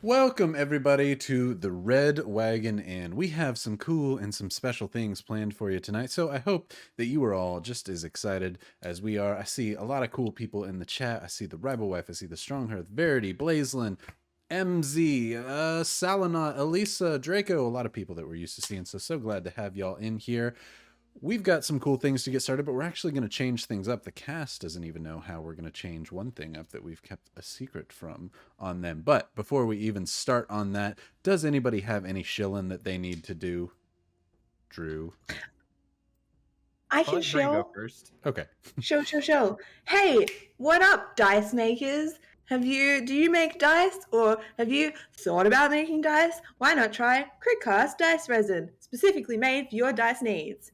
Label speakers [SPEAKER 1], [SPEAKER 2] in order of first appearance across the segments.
[SPEAKER 1] Welcome, everybody, to the Red Wagon Inn. We have some cool and some special things planned for you tonight, so I hope that you are all just as excited as we are. I see a lot of cool people in the chat. I see the Ribo Wife, I see the Stronghearth, Verity, Blazelin, MZ, Salinaut, Elisa, Draco, a lot of people that we're used to seeing, so glad to have y'all in here. We've got some cool things to get started, but we're actually going to change things up. The cast doesn't even know how we're going to change one thing up that we've kept a secret from on them. But before we even start on that, does anybody have any shilling that they need to do? Drew?
[SPEAKER 2] I can
[SPEAKER 3] go first.
[SPEAKER 1] Okay.
[SPEAKER 2] Show. Hey, what up, dice makers? Do you make dice, or have you thought about making dice? Why not try Critcast Dice Resin, specifically made for your dice needs?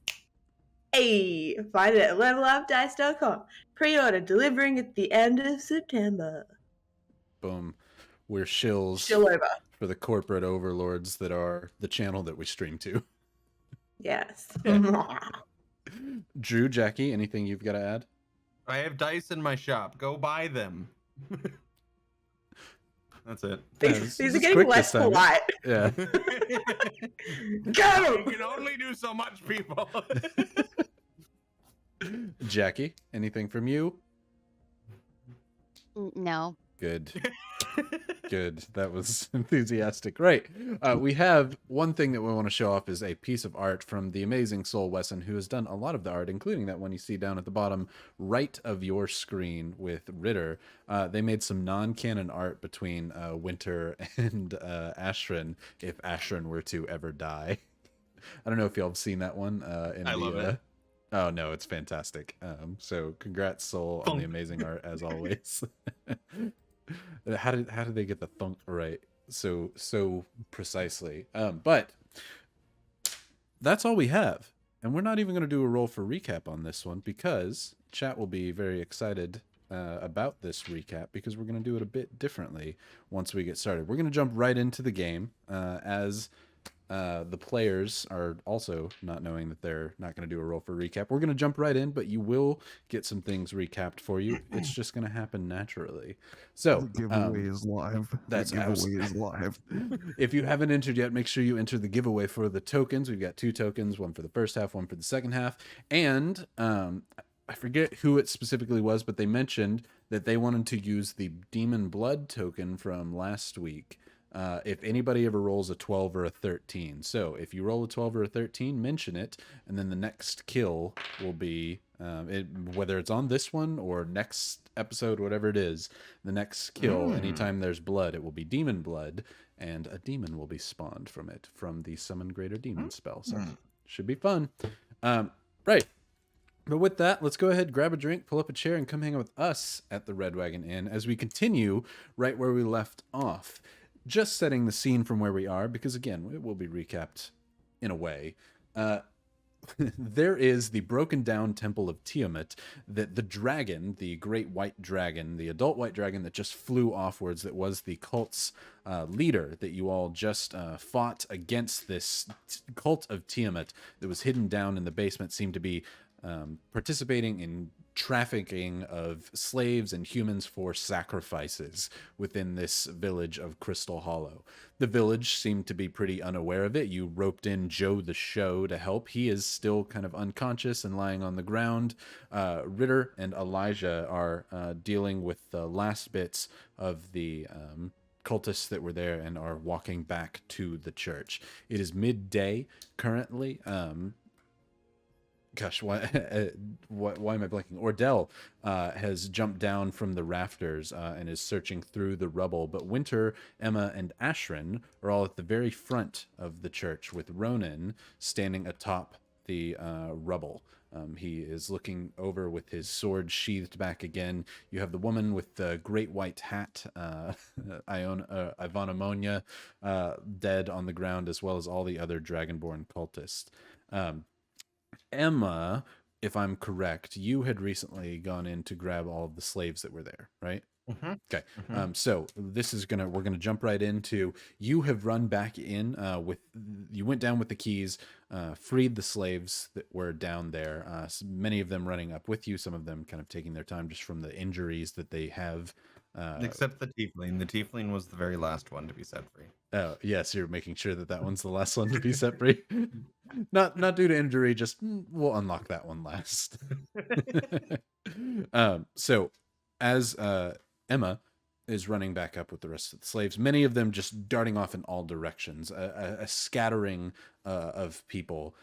[SPEAKER 2] Hey, find it at levelupdice.com. Pre-order delivering at the end of September.
[SPEAKER 1] Boom. We're shills
[SPEAKER 2] Still over.
[SPEAKER 1] for the corporate overlords that are the channel that we stream to.
[SPEAKER 2] Yes.
[SPEAKER 1] Drew, Jackie, anything you've got to add?
[SPEAKER 3] I have dice in my shop. Go buy them. That's it.
[SPEAKER 2] These are getting less polite.
[SPEAKER 1] Yeah.
[SPEAKER 2] Go!
[SPEAKER 3] You can only do so much, people.
[SPEAKER 1] Jackie, anything from you?
[SPEAKER 4] No.
[SPEAKER 1] Good. Good. That was enthusiastic. Right. We have one thing that we want to show off is a piece of art from the amazing Sol Wesson, who has done a lot of the art, including that one you see down at the bottom right of your screen with Ritter. They made some non-canon art between Winter and Ashryn, if Ashryn were to ever die. I don't know if y'all have seen that one.
[SPEAKER 3] I love it.
[SPEAKER 1] Oh no, it's fantastic. So congrats, Sol, on the amazing art as always. How did they get the thunk right so precisely? But that's all we have, and we're not even going to do a roll for recap on this one because chat will be very excited about this recap because we're going to do it a bit differently once we get started. We're going to jump right into the game as the players are also not knowing that they're not going to do a roll for recap. We're going to jump right in, but you will get some things recapped for you. It's just going to happen naturally. So
[SPEAKER 5] the giveaway is live.
[SPEAKER 1] That's
[SPEAKER 5] the giveaway is live.
[SPEAKER 1] If you haven't entered yet, make sure you enter the giveaway for the tokens. We've got 2 tokens, one for the first half, one for the second half. And I forget who it specifically was, but they mentioned that they wanted to use the Demon Blood token from last week. If anybody ever rolls a 12 or a 13. So if you roll a 12 or a 13, mention it, and then the next kill will be, whether it's on this one or next episode, whatever it is, the next kill, anytime there's blood, it will be demon blood, and a demon will be spawned from it, from the Summon Greater Demon spell. So should be fun. Right. But with that, let's go ahead, grab a drink, pull up a chair, and come hang out with us at the Red Wagon Inn as we continue right where we left off. Just setting the scene from where we are, because again, it will be recapped in a way. There is the broken down temple of Tiamat that the dragon, the great white dragon, the adult white dragon that just flew offwards, that was the cult's leader that you all just fought against, this cult of Tiamat that was hidden down in the basement, seemed to be participating in trafficking of slaves and humans for sacrifices within this village of Crystal Hollow. The village seemed to be pretty unaware of it. You roped in Joe the Show to help. He is still kind of unconscious and lying on the ground. Ritter and Elijah are dealing with the last bits of the cultists that were there and are walking back to the church. It is midday currently. Gosh, why am I blanking? Ordell has jumped down from the rafters and is searching through the rubble. But Winter, Emma, and Ashryn are all at the very front of the church, with Ronan standing atop the rubble. He is looking over with his sword sheathed back again. You have the woman with the great white hat, Ivana dead on the ground, as well as all the other Dragonborn cultists. Emma, if I'm correct, you had recently gone in to grab all of the slaves that were there, right? Okay. So we're gonna jump right into, you have run back in you went down with the keys, freed the slaves that were down there, many of them running up with you, some of them kind of taking their time just from the injuries that they have
[SPEAKER 3] Except the tiefling. The tiefling was the very last one to be set free.
[SPEAKER 1] Oh, yes, you're making sure that that one's the last one to be set free. Not due to injury, just we'll unlock that one last. So as Emma is running back up with the rest of the slaves, many of them just darting off in all directions, a scattering of people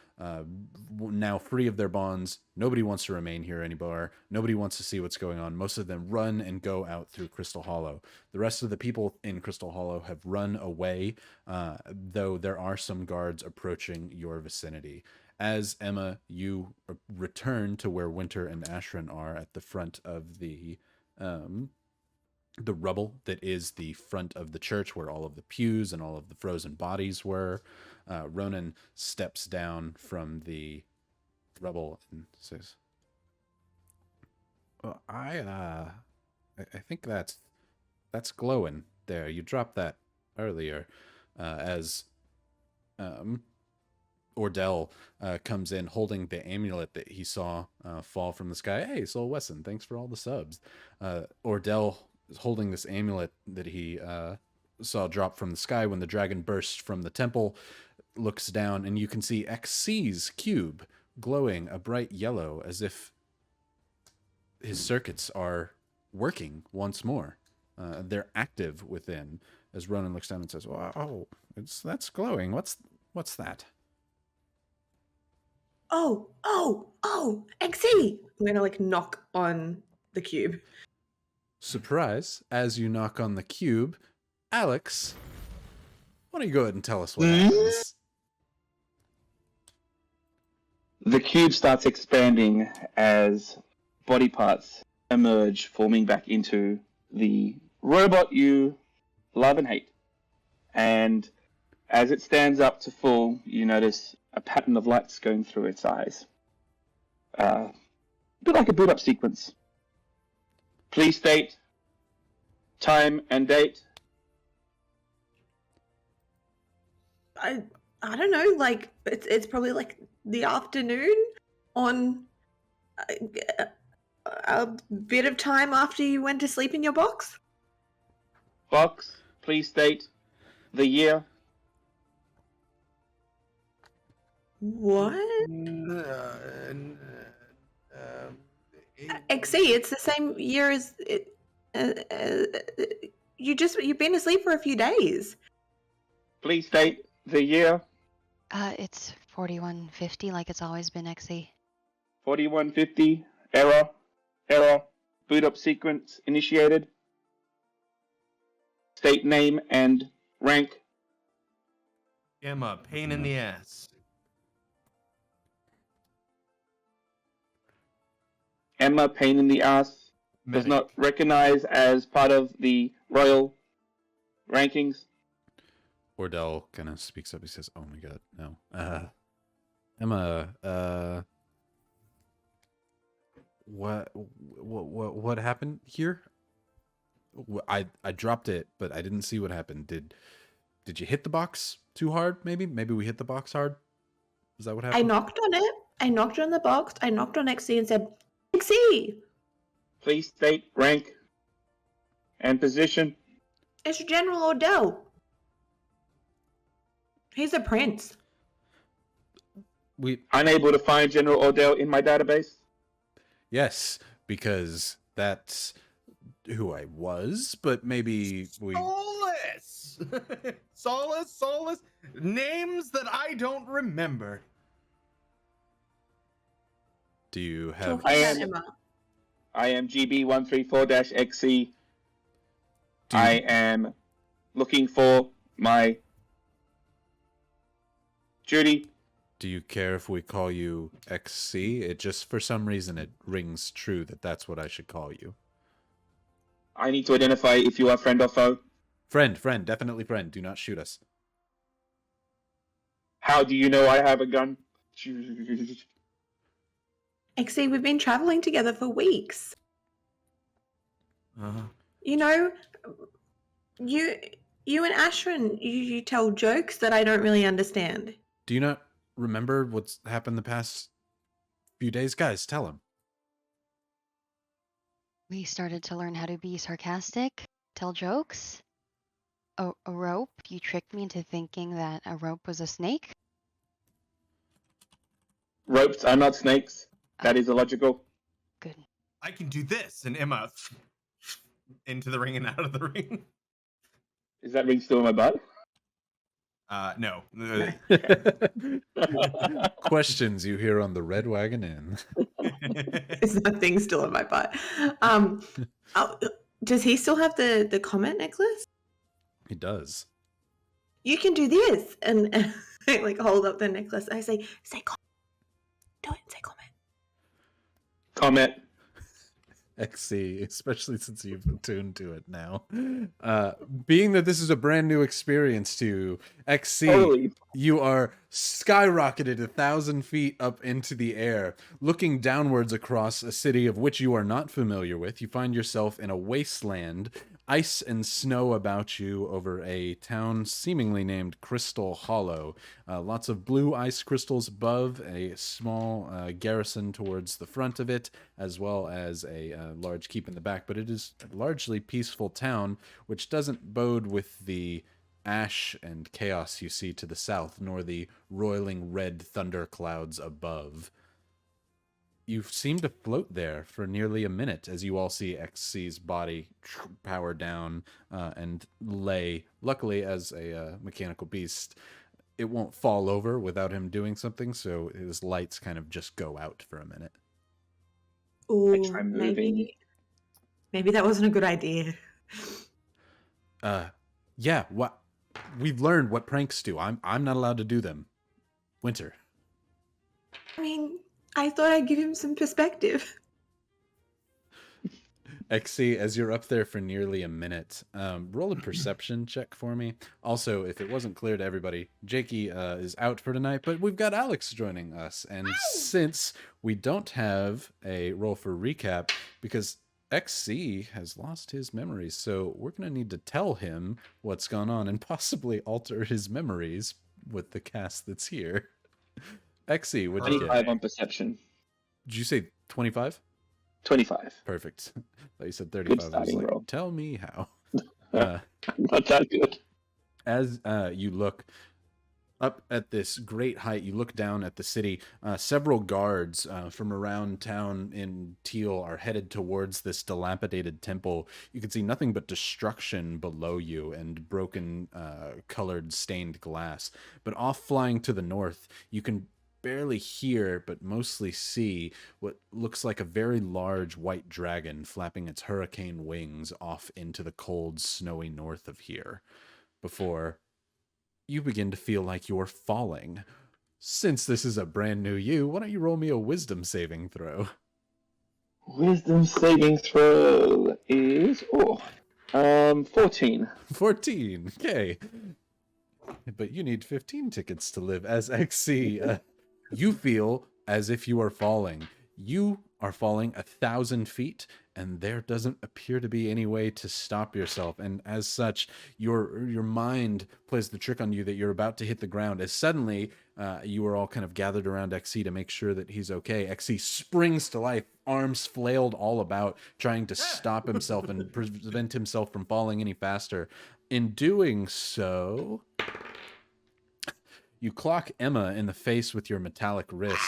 [SPEAKER 1] now free of their bonds. Nobody wants to remain here anymore. Nobody wants to see what's going on. Most of them run and go out through Crystal Hollow. The rest of the people in Crystal Hollow have run away, though there are some guards approaching your vicinity. As Emma, you return to where Winter and Ashryn are at the front of the rubble that is the front of the church where all of the pews and all of the frozen bodies were. Ronan steps down from the rubble and says, well, I think that's glowing there. You dropped that earlier. As Ordell comes in holding the amulet that he saw fall from the sky. Hey, Soul Wesson, thanks for all the subs. Ordell is holding this amulet that he saw drop from the sky when the dragon burst from the temple, looks down, and you can see XC's cube glowing a bright yellow as if his circuits are working once more. They're active within. As Ronan looks down and says, "Wow, that's glowing. What's that?"
[SPEAKER 2] Oh, XE! I'm gonna knock on the cube.
[SPEAKER 1] Surprise, as you knock on the cube, Alex, why don't you go ahead and tell us what happens?
[SPEAKER 4] The cube starts expanding as body parts emerge, forming back into the robot you love and hate. And as it stands up to full, you notice a pattern of lights going through its eyes. A bit like a boot-up sequence. Please state time and date.
[SPEAKER 2] I don't know, it's probably the afternoon on a bit of time after you went to sleep in your box.
[SPEAKER 4] Box, please state the year.
[SPEAKER 2] What? XE, it's the same year as it. You've been asleep for a few days.
[SPEAKER 4] Please state the year.
[SPEAKER 6] It's 4150, like it's always been, XE.
[SPEAKER 4] 4150. Error. Boot up sequence initiated. State name and rank.
[SPEAKER 3] Emma, pain in the ass.
[SPEAKER 4] Emma, pain in the ass. Does
[SPEAKER 3] Medic.
[SPEAKER 4] not recognize as part of the royal rankings.
[SPEAKER 1] Ordell kind of speaks up. He says, "Oh my god, no. Emma, what happened here? I dropped it, but I didn't see what happened. Did you hit the box too hard? Maybe we hit the box hard. Is that what happened?"
[SPEAKER 2] I knocked on it. I knocked on the box. I knocked on XE and said, XE!
[SPEAKER 4] Please state rank and position.
[SPEAKER 2] It's General Ordell. He's a prince.
[SPEAKER 4] Unable to find General Ordell in my database.
[SPEAKER 1] Yes, because that's who I was, but maybe we...
[SPEAKER 3] Solace! Solace! Names that I don't remember.
[SPEAKER 1] Do you have...
[SPEAKER 4] I am GB134-XC. I am looking for my Judy.
[SPEAKER 1] Do you care if we call you XC? It just, for some reason, it rings true that that's what I should call you.
[SPEAKER 4] I need to identify if you are friend or foe.
[SPEAKER 1] Friend, definitely friend. Do not shoot us.
[SPEAKER 4] How do you know I have a gun?
[SPEAKER 2] XE, we've been traveling together for weeks. You know, you and Ashryn, you tell jokes that I don't really understand.
[SPEAKER 1] Do you not remember what's happened the past few days? Guys, tell him.
[SPEAKER 6] We started to learn how to be sarcastic. Tell jokes? A rope? You tricked me into thinking that a rope was a snake?
[SPEAKER 4] Ropes are not snakes. That is illogical.
[SPEAKER 6] Good.
[SPEAKER 3] I can do this, and Emma into the ring and out of the ring.
[SPEAKER 4] Is that ring still in my butt?
[SPEAKER 3] No.
[SPEAKER 1] Questions you hear on the Red Wagon Inn.
[SPEAKER 2] Is that thing still in my butt? Does he still have the comment necklace?
[SPEAKER 1] He does.
[SPEAKER 2] You can do this, and I like hold up the necklace. I say comment. Do it. Say comment.
[SPEAKER 4] Comment.
[SPEAKER 1] XC, especially since you've attuned to it now. Being that this is a brand new experience to you, XC,
[SPEAKER 4] Totally.
[SPEAKER 1] you are skyrocketed 1,000 feet up into the air. Looking downwards across a city of which you are not familiar with, you find yourself in a wasteland, ice and snow about you over a town seemingly named Crystal Hollow. Lots of blue ice crystals above, a small garrison towards the front of it, as well as a large keep in the back. But it is a largely peaceful town, which doesn't bode with the ash and chaos you see to the south, nor the roiling red thunder clouds above. You seem to float there for nearly a minute as you all see XC's body power down and lay. Luckily, as a mechanical beast, it won't fall over without him doing something, so his lights kind of just go out for a minute.
[SPEAKER 2] Ooh,
[SPEAKER 4] I try moving.
[SPEAKER 2] maybe that wasn't a good idea.
[SPEAKER 1] Yeah, what we've learned what pranks do. I'm not allowed to do them. Winter.
[SPEAKER 2] I mean, I thought I'd give him some perspective.
[SPEAKER 1] XC, as you're up there for nearly a minute, roll a perception check for me. Also, if it wasn't clear to everybody, Jakey is out for tonight, but we've got Alex joining us. And since we don't have a roll for recap, because XC has lost his memories, so we're going to need to tell him what's gone on and possibly alter his memories with the cast that's here. XC, what'd you
[SPEAKER 4] 25
[SPEAKER 1] get?
[SPEAKER 4] on perception.
[SPEAKER 1] Did you say 25?
[SPEAKER 4] 25.
[SPEAKER 1] Perfect. I thought you said
[SPEAKER 4] Good
[SPEAKER 1] 35. I was
[SPEAKER 4] starting
[SPEAKER 1] like,
[SPEAKER 4] roll.
[SPEAKER 1] tell me how.
[SPEAKER 4] Not that good.
[SPEAKER 1] As you look up at this great height, you look down at the city. Several guards from around town in Teal are headed towards this dilapidated temple. You can see nothing but destruction below you and broken colored stained glass. But off flying to the north, you can barely hear but mostly see what looks like a very large white dragon flapping its hurricane wings off into the cold, snowy north of here. Before you begin to feel like you're falling. Since this is a brand new you, why don't you roll me a wisdom saving throw?
[SPEAKER 4] Wisdom saving throw is 14.
[SPEAKER 1] 14. Okay. But you need 15 tickets to live as XC. You feel as if you are falling. You are falling 1,000 feet, and there doesn't appear to be any way to stop yourself. And as such, your mind plays the trick on you that you're about to hit the ground. As suddenly, you are all kind of gathered around XC to make sure that he's okay. XC springs to life, arms flailed all about, trying to stop himself and prevent himself from falling any faster. In doing so, you clock Emma in the face with your metallic wrist,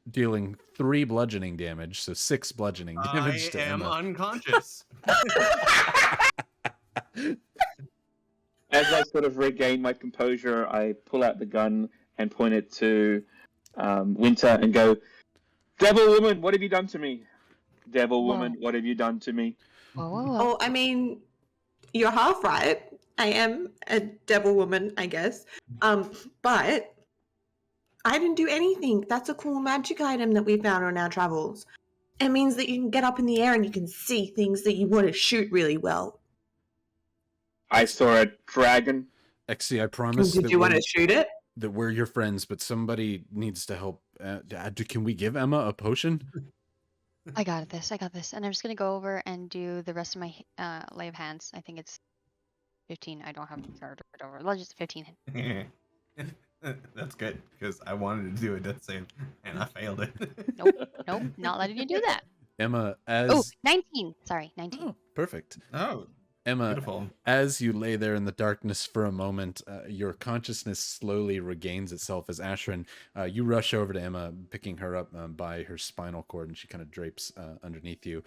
[SPEAKER 1] dealing 3 bludgeoning damage, so 6 bludgeoning damage to
[SPEAKER 3] I am
[SPEAKER 1] Emma.
[SPEAKER 3] unconscious.
[SPEAKER 4] As I sort of regain my composure, I pull out the gun and point it to Winter and go, "Devil woman, what have you done to me? Devil woman,
[SPEAKER 6] Whoa.
[SPEAKER 4] what have you done to me?"
[SPEAKER 6] Whoa, whoa, whoa.
[SPEAKER 2] Oh, I mean, you're half right. I am a devil woman, I guess. But I didn't do anything. That's a cool magic item that we found on our travels. It means that you can get up in the air and you can see things that you want to shoot really well.
[SPEAKER 4] I saw a dragon.
[SPEAKER 1] XC, I promise
[SPEAKER 2] Did
[SPEAKER 1] that
[SPEAKER 2] you want
[SPEAKER 1] we're-
[SPEAKER 2] to shoot it?
[SPEAKER 1] that we're your friends, but somebody needs to help. Can we give Emma a potion?
[SPEAKER 6] I got this. And I'm just going to go over and do the rest of my lay of hands. I think it's 15. I don't have the card over. Let's just 15.
[SPEAKER 3] That's good, because I wanted to do a death save, and I failed it.
[SPEAKER 6] Nope, not letting you do that.
[SPEAKER 1] Emma, as...
[SPEAKER 6] Oh, 19. Sorry, 19.
[SPEAKER 1] Oh, perfect.
[SPEAKER 3] Oh,
[SPEAKER 1] Emma,
[SPEAKER 3] Beautiful.
[SPEAKER 1] as you lay there in the darkness for a moment, your consciousness slowly regains itself as Ashryn, you rush over to Emma, picking her up by her spinal cord, and she kind of drapes underneath you.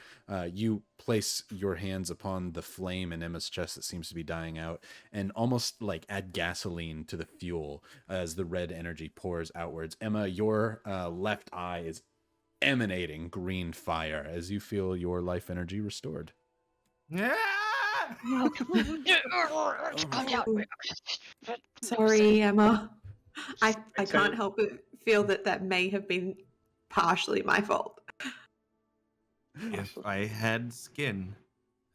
[SPEAKER 1] You place your hands upon the flame in Emma's chest that seems to be dying out, and almost like add gasoline to the fuel as the red energy pours outwards. Emma, your left eye is emanating green fire as you feel your life energy restored.
[SPEAKER 3] Yeah.
[SPEAKER 6] Calm down.
[SPEAKER 2] Sorry, Emma. I can't help but feel that may have been partially my fault.
[SPEAKER 3] If I had skin,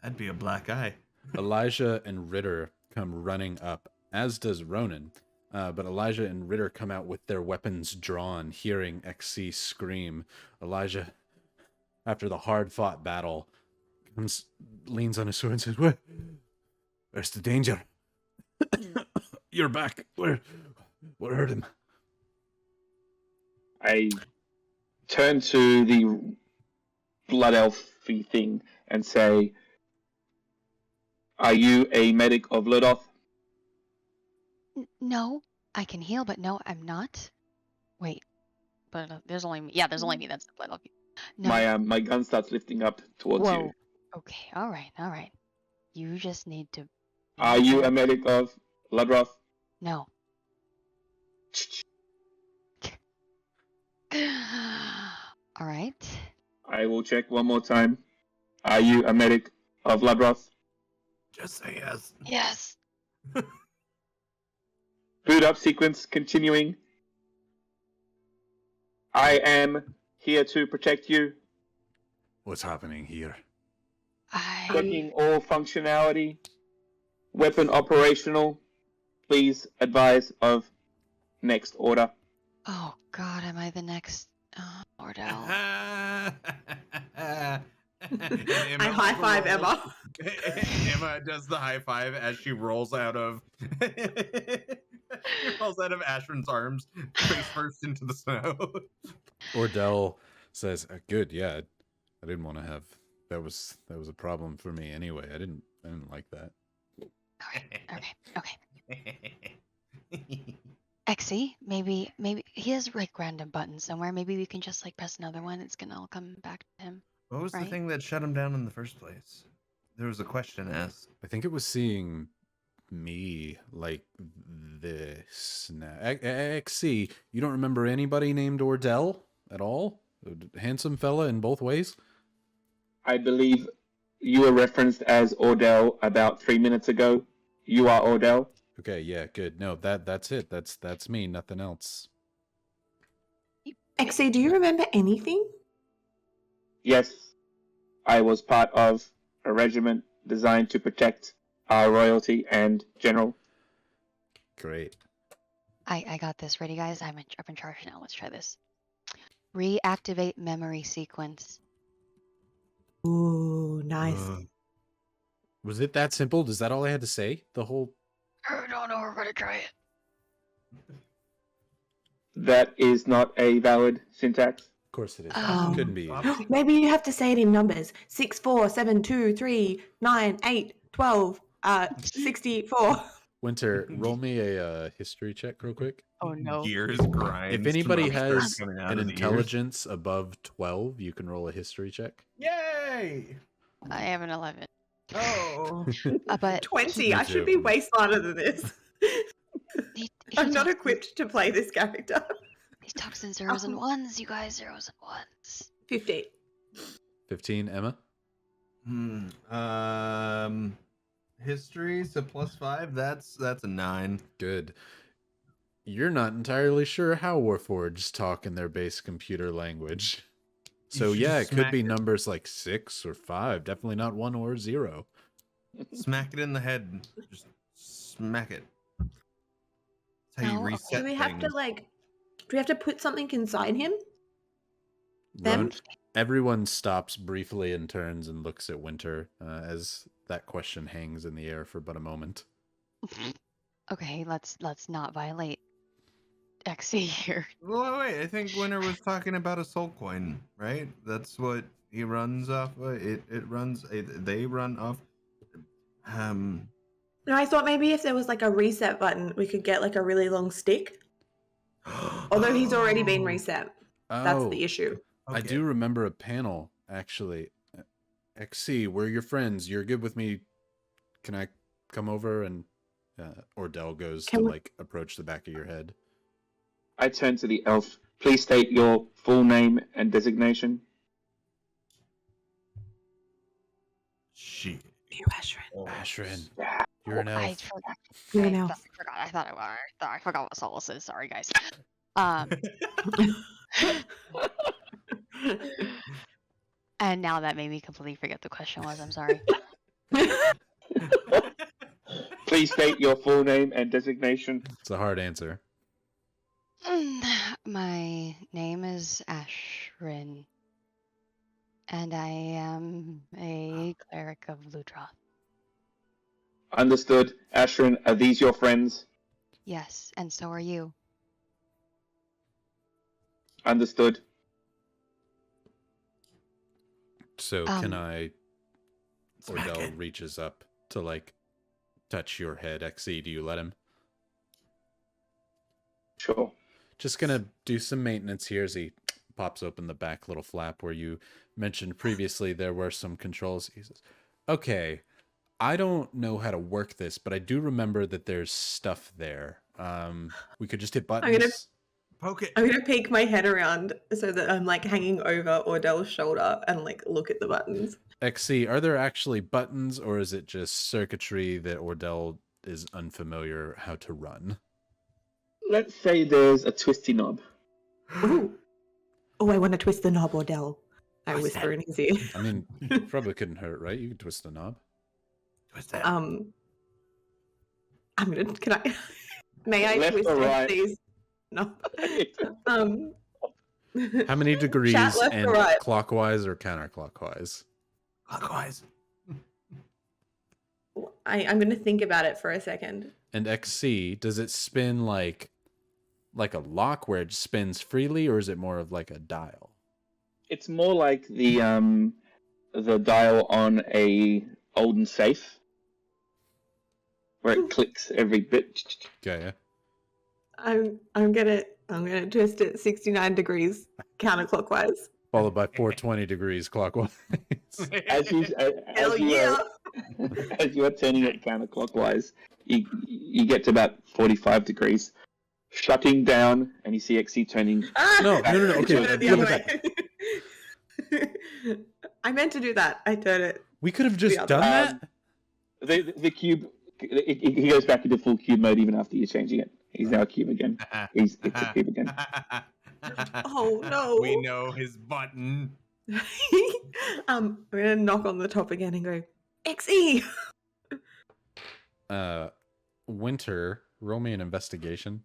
[SPEAKER 3] I'd be a black eye.
[SPEAKER 1] Elijah and Ritter come running up, as does Ronan. But Elijah and Ritter come out with their weapons drawn, hearing XC scream. Elijah, after the hard-fought battle, leans on his sword and says, Where's the danger? You're back. What hurt him?
[SPEAKER 4] I turn to the blood elfy thing and say, "Are you a medic of Ludoth?"
[SPEAKER 6] No, I can heal, but no, I'm not. Wait, but there's only me. Yeah, there's only me. That's the blood elf. No.
[SPEAKER 4] My gun starts lifting up towards
[SPEAKER 6] Whoa.
[SPEAKER 4] you.
[SPEAKER 6] Okay, all right. You just need to.
[SPEAKER 4] Are you a medic of Ludroth?
[SPEAKER 6] No. All right.
[SPEAKER 4] I will check one more time. Are you a medic of Ludroth?
[SPEAKER 3] Just say yes.
[SPEAKER 6] Yes.
[SPEAKER 4] Boot up sequence continuing. I am here to protect you.
[SPEAKER 1] What's happening here?
[SPEAKER 4] Checking all functionality. Weapon operational. Please advise of next order.
[SPEAKER 6] Oh God, am I the next Ordell?
[SPEAKER 2] I high five Emma.
[SPEAKER 3] Emma does the high five as she rolls out of Ashryn's arms, face first into the snow.
[SPEAKER 1] Ordell says, "Good, yeah. I didn't want to have that was a problem for me anyway. I didn't like that."
[SPEAKER 6] Okay. Exy, maybe he has like random buttons somewhere. Maybe we can just like press another one. It's gonna all come back to him.
[SPEAKER 3] What was the
[SPEAKER 6] Right.
[SPEAKER 3] thing that shut him down in the first place? There was a question asked.
[SPEAKER 1] I think it was seeing me like this. XC, you don't remember anybody named Ordell at all? A handsome fella in both ways?
[SPEAKER 4] I believe you were referenced as Ordell about 3 minutes ago. You are Ordell.
[SPEAKER 1] Okay, yeah, good. No, that's it. That's me, nothing else.
[SPEAKER 2] XC, do you remember anything?
[SPEAKER 4] Yes, I was part of a regiment designed to protect our royalty and general.
[SPEAKER 1] Great.
[SPEAKER 6] I got this. Ready, guys? I'm in charge now. Let's try this. Reactivate memory sequence.
[SPEAKER 2] Ooh, nice.
[SPEAKER 1] Was it that simple? Is that all I had to say? The whole...
[SPEAKER 6] I don't know. We're gonna try it.
[SPEAKER 4] That is not a valid syntax.
[SPEAKER 1] Of course it is.
[SPEAKER 6] Oh.
[SPEAKER 1] Couldn't be.
[SPEAKER 2] Maybe you have to say it in numbers. 6, 4, 7, 2, 3, 9, 8, 12, 64.
[SPEAKER 1] Winter, roll me a history check real quick.
[SPEAKER 6] Oh no.
[SPEAKER 3] Gears grind.
[SPEAKER 1] If anybody has
[SPEAKER 3] coming out
[SPEAKER 1] an
[SPEAKER 3] of the ears.
[SPEAKER 1] intelligence above 12, you can roll a history check.
[SPEAKER 3] Yay!
[SPEAKER 6] I have an 11.
[SPEAKER 3] Oh.
[SPEAKER 6] But
[SPEAKER 2] 20. I should be way smarter than this.
[SPEAKER 6] he
[SPEAKER 2] I'm not
[SPEAKER 6] talks-
[SPEAKER 2] equipped to play this character.
[SPEAKER 6] He talks in zeros and ones. You guys, zeros and ones.
[SPEAKER 2] 15.
[SPEAKER 1] 15, Emma?
[SPEAKER 3] History, so +5. That's a 9.
[SPEAKER 1] Good. You're not entirely sure how Warforged talk in their base computer language. So
[SPEAKER 3] should
[SPEAKER 1] yeah, it
[SPEAKER 3] just
[SPEAKER 1] could
[SPEAKER 3] smack
[SPEAKER 1] be
[SPEAKER 3] it.
[SPEAKER 1] numbers like 6 or 5. Definitely not 1 or 0.
[SPEAKER 3] Smack it in the head. Just smack it. That's how you
[SPEAKER 6] No, okay.
[SPEAKER 3] reset
[SPEAKER 2] Do we have to
[SPEAKER 3] things.
[SPEAKER 2] do we have to put something inside him? Them?
[SPEAKER 1] Run- Everyone stops briefly and turns and looks at Winter as that question hangs in the air for but a moment.
[SPEAKER 6] Okay, let's not violate XC here.
[SPEAKER 3] Well, wait. I think Winter was talking about a soul coin, right? That's what he runs off. It runs. They run off. Um,
[SPEAKER 2] No, I thought maybe if there was like a reset button, we could get like a really long stick. Although he's already been reset. That's the issue.
[SPEAKER 1] I do remember a panel, actually. XC, we're your friends. You're good with me. Can I come over? And Ordell goes to like approach the back of your head.
[SPEAKER 4] I turn to the elf. Please state your full name and designation.
[SPEAKER 3] Shit.
[SPEAKER 2] You, Ashryn.
[SPEAKER 1] Ashryn,
[SPEAKER 4] Yeah.
[SPEAKER 1] you're an
[SPEAKER 6] I
[SPEAKER 1] elf.
[SPEAKER 6] forgot.
[SPEAKER 2] You're
[SPEAKER 6] I
[SPEAKER 2] an elf.
[SPEAKER 6] forgot. I forgot what Solus is. Sorry, guys. And now that made me completely forget the question was. I'm sorry.
[SPEAKER 4] Please state your full name and designation.
[SPEAKER 1] It's a hard answer.
[SPEAKER 6] My name is Ashryn, and I am a cleric of Ludroth.
[SPEAKER 4] Understood. Ashryn, are these your friends?
[SPEAKER 6] Yes, and so are you.
[SPEAKER 4] Understood.
[SPEAKER 1] So can
[SPEAKER 6] Um,
[SPEAKER 1] I... Ordell reaches up to like touch your head. XC, do you let him?
[SPEAKER 4] Sure.
[SPEAKER 1] Just gonna do some maintenance here as he pops open the back little flap where you mentioned previously there were some controls. He says, okay, I don't know how to work this, but I do remember that there's stuff there. We could just hit buttons.
[SPEAKER 3] Poke it.
[SPEAKER 2] I'm gonna peek my head around so that I'm like hanging over Ordell's shoulder and like look at the buttons.
[SPEAKER 1] XC, are there actually buttons, or is it just circuitry that Ordell is unfamiliar how to run?
[SPEAKER 4] Let's say there's a twisty knob.
[SPEAKER 2] Ooh. Oh, I want to twist the knob, Ordell. I
[SPEAKER 3] What's
[SPEAKER 2] whisper
[SPEAKER 3] that?
[SPEAKER 2] in his ear.
[SPEAKER 1] I mean, probably couldn't hurt, right? You could twist the knob.
[SPEAKER 3] What's that?
[SPEAKER 2] I'm gonna. Can I? May I
[SPEAKER 4] Left
[SPEAKER 2] twist
[SPEAKER 4] or right?
[SPEAKER 2] these? No.
[SPEAKER 1] How many degrees
[SPEAKER 2] Chat left
[SPEAKER 1] and
[SPEAKER 2] or right?
[SPEAKER 1] clockwise or counterclockwise?
[SPEAKER 3] Clockwise.
[SPEAKER 2] I'm gonna think about it for a second.
[SPEAKER 1] And XC, does it spin like a lock where it spins freely, or is it more of like a dial?
[SPEAKER 4] It's more like the dial on a olden safe, where it clicks every bit.
[SPEAKER 1] Okay.
[SPEAKER 2] I'm gonna twist it 69 degrees counterclockwise.
[SPEAKER 1] Followed by 420 degrees clockwise.
[SPEAKER 4] As you
[SPEAKER 2] Hell yeah!
[SPEAKER 4] as you are turning it counterclockwise, you get to about 45 degrees, shutting down, and you see XC turning.
[SPEAKER 2] Ah!
[SPEAKER 1] No. Okay,
[SPEAKER 2] Turn it the
[SPEAKER 1] flip
[SPEAKER 2] other
[SPEAKER 1] it
[SPEAKER 2] way. I meant to do that. I turn it.
[SPEAKER 1] We could have just
[SPEAKER 2] other
[SPEAKER 1] done
[SPEAKER 4] way.
[SPEAKER 1] that.
[SPEAKER 4] The cube, he goes back into full cube mode even after you're changing it. He's now a cube again. It's a cube again.
[SPEAKER 2] Oh no!
[SPEAKER 3] We know his button.
[SPEAKER 2] I'm gonna knock on the top again and go, XE!
[SPEAKER 1] Winter, roll me an investigation.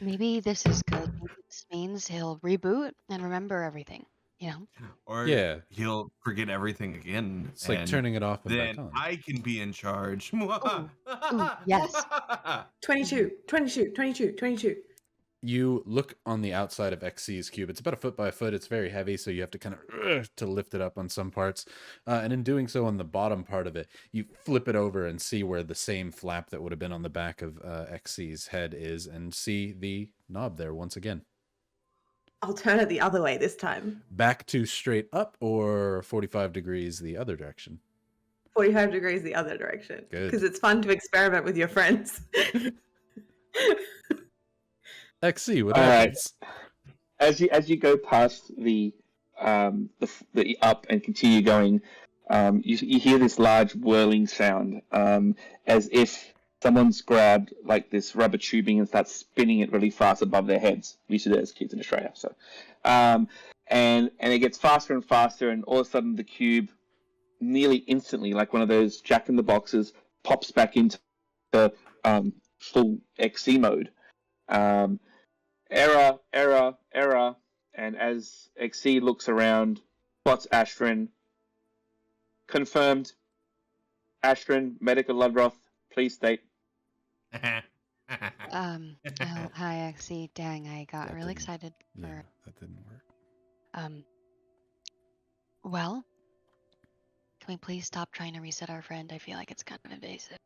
[SPEAKER 6] Maybe this is good. Maybe this means he'll reboot and remember everything. You know?
[SPEAKER 3] Or
[SPEAKER 1] Yeah.
[SPEAKER 3] he'll forget everything again.
[SPEAKER 1] It's like
[SPEAKER 3] and
[SPEAKER 1] turning it off and
[SPEAKER 3] then
[SPEAKER 1] back on.
[SPEAKER 3] I can be in charge.
[SPEAKER 6] yes.
[SPEAKER 2] 22, 22, 22, 22.
[SPEAKER 1] You look on the outside of XC's cube. It's about 1 foot by 1 foot. It's very heavy, so you have to kind of to lift it up on some parts. And in doing so, on the bottom part of it, you flip it over and see where the same flap that would have been on the back of XC's head is, and see the knob there once again.
[SPEAKER 2] I'll turn it the other way this time.
[SPEAKER 1] Back to straight up or 45 degrees the other direction?
[SPEAKER 2] 45 degrees the other direction.
[SPEAKER 1] Good.
[SPEAKER 2] Because it's fun to experiment with your friends.
[SPEAKER 1] XC, what
[SPEAKER 4] All right.
[SPEAKER 1] happens?
[SPEAKER 4] As you go past the up and continue going, you hear this large whirling sound, as if someone's grabbed like this rubber tubing and starts spinning it really fast above their heads. We used to do that as kids in Australia. So, and it gets faster and faster, and all of a sudden the cube, nearly instantly, like one of those Jack in the Boxes, pops back into the full XC mode. Error, and as XC looks around, spots Ashryn. Confirmed. Ashryn, Medical Ludroth, please state.
[SPEAKER 6] Oh, hi, actually, dang, I got
[SPEAKER 1] That
[SPEAKER 6] really
[SPEAKER 1] didn't-
[SPEAKER 6] excited
[SPEAKER 1] Yeah,
[SPEAKER 6] for,
[SPEAKER 1] that didn't work.
[SPEAKER 6] well, we please stop trying to reset our friend? I feel like it's kind of invasive.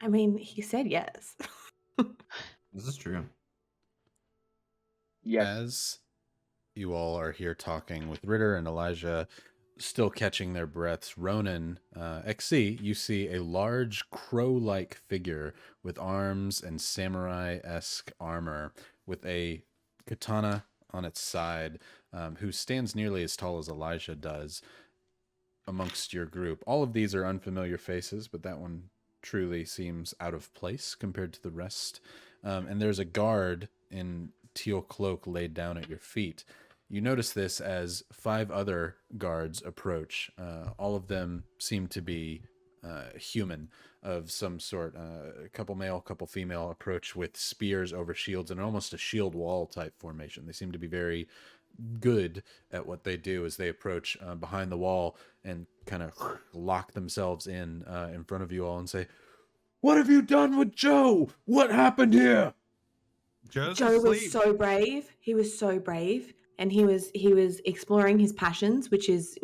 [SPEAKER 2] I mean, he said yes.
[SPEAKER 3] This is true.
[SPEAKER 4] Yes.
[SPEAKER 1] As you all are here talking with Ritter and Elijah, still catching their breaths, Ronan, XC, you see a large crow-like figure with arms and samurai-esque armor with a katana on its side, who stands nearly as tall as Elijah does amongst your group. All of these are unfamiliar faces, but that one truly seems out of place compared to the rest. And there's a guard in teal cloak laid down at your feet. You notice this as 5 other guards approach. All of them seem to be human of some sort. A couple male, couple female approach with spears over shields and almost a shield wall type formation. They seem to be very good at what they do as they approach behind the wall and kind of lock themselves in front of you all and say, "What have you done with Joe? What happened here?"
[SPEAKER 3] Joe's
[SPEAKER 2] Joe
[SPEAKER 3] asleep.
[SPEAKER 2] was so brave. He was so brave, and he was exploring his passions, which is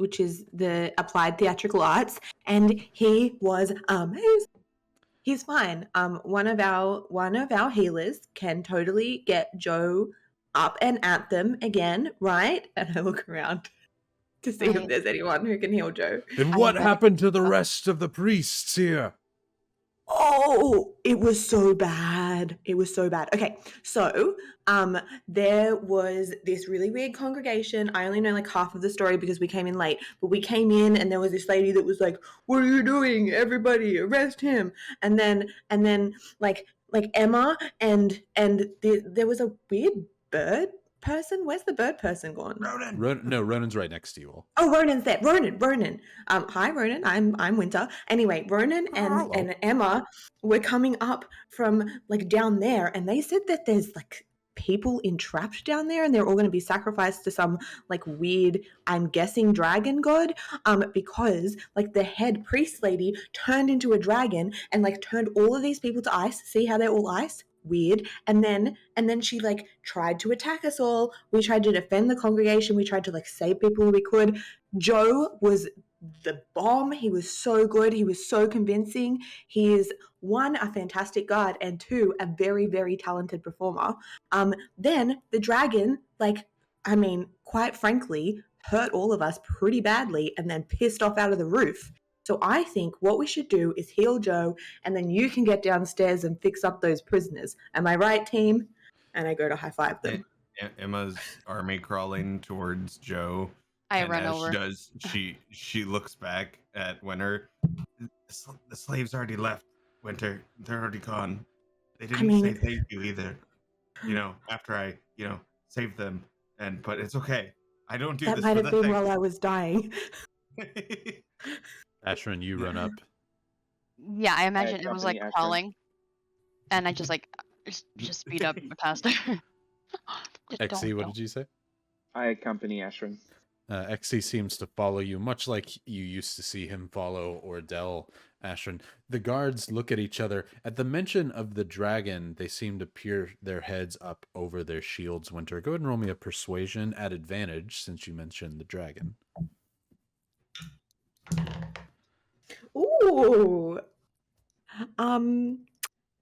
[SPEAKER 2] the applied theatrical arts, and he was amazing. He's fine. One of our healers can totally get Joe up and at them again, right? And I look around to see if
[SPEAKER 6] Right.
[SPEAKER 2] there's anyone who can heal Joe.
[SPEAKER 1] And
[SPEAKER 6] I
[SPEAKER 1] what
[SPEAKER 6] have
[SPEAKER 1] happened to the rest of the priests here?
[SPEAKER 2] Oh, it was so bad. It was so bad. Okay, so there was this really weird congregation. I only know like half of the story because we came in late, but we came in and there was this lady that was like, "What are you doing? Everybody arrest him." And then like Emma and there was a weird bird person. Where's the bird person gone?
[SPEAKER 1] Ronan's right next to you all.
[SPEAKER 2] Oh, Ronan's there. Ronan. Hi, Ronan. I'm Winter. Anyway, Ronan
[SPEAKER 1] Hello.
[SPEAKER 2] and Emma were coming up from like down there, and they said that there's like people entrapped down there, and they're all going to be sacrificed to some like weird, I'm guessing, dragon god. Because like the head priest lady turned into a dragon and like turned all of these people to ice. See how they're all ice? Weird. And then she like tried to attack us all. We tried to defend the congregation. We tried to like save people we could. Joe was the bomb. He was so good. He was so convincing. He is 1, a fantastic guard, and 2, a very, very talented performer. Then the dragon, like, I mean, quite frankly, hurt all of us pretty badly and then pissed off out of the roof. So I think what we should do is heal Joe, and then you can get downstairs and fix up those prisoners. Am I right, team? And I go to high five them.
[SPEAKER 3] Emma's army crawling towards Joe.
[SPEAKER 6] I
[SPEAKER 3] and
[SPEAKER 6] run
[SPEAKER 3] as
[SPEAKER 6] over.
[SPEAKER 3] She does. She looks back at Winter. The slaves already left. Winter, they're already gone. They didn't say thank you either. You know, after I saved them. But it's okay. I don't do
[SPEAKER 2] That
[SPEAKER 3] this.
[SPEAKER 2] might
[SPEAKER 3] for
[SPEAKER 2] have
[SPEAKER 3] the
[SPEAKER 2] been while I was dying.
[SPEAKER 1] Ashryn, you run up.
[SPEAKER 6] Yeah, I imagine it was like
[SPEAKER 4] company, Ashryn.
[SPEAKER 6] crawling, and I just like just speed up past her. Just
[SPEAKER 1] XC, what
[SPEAKER 6] don't.
[SPEAKER 1] did you say?
[SPEAKER 4] I accompany Ashryn.
[SPEAKER 1] XC seems to follow you, much like you used to see him follow Ordell, Ashryn. The guards look at each other. At the mention of the dragon, they seem to peer their heads up over their shields. Winter, go ahead and roll me a persuasion at advantage since you mentioned the dragon.
[SPEAKER 2] Ooh. I'm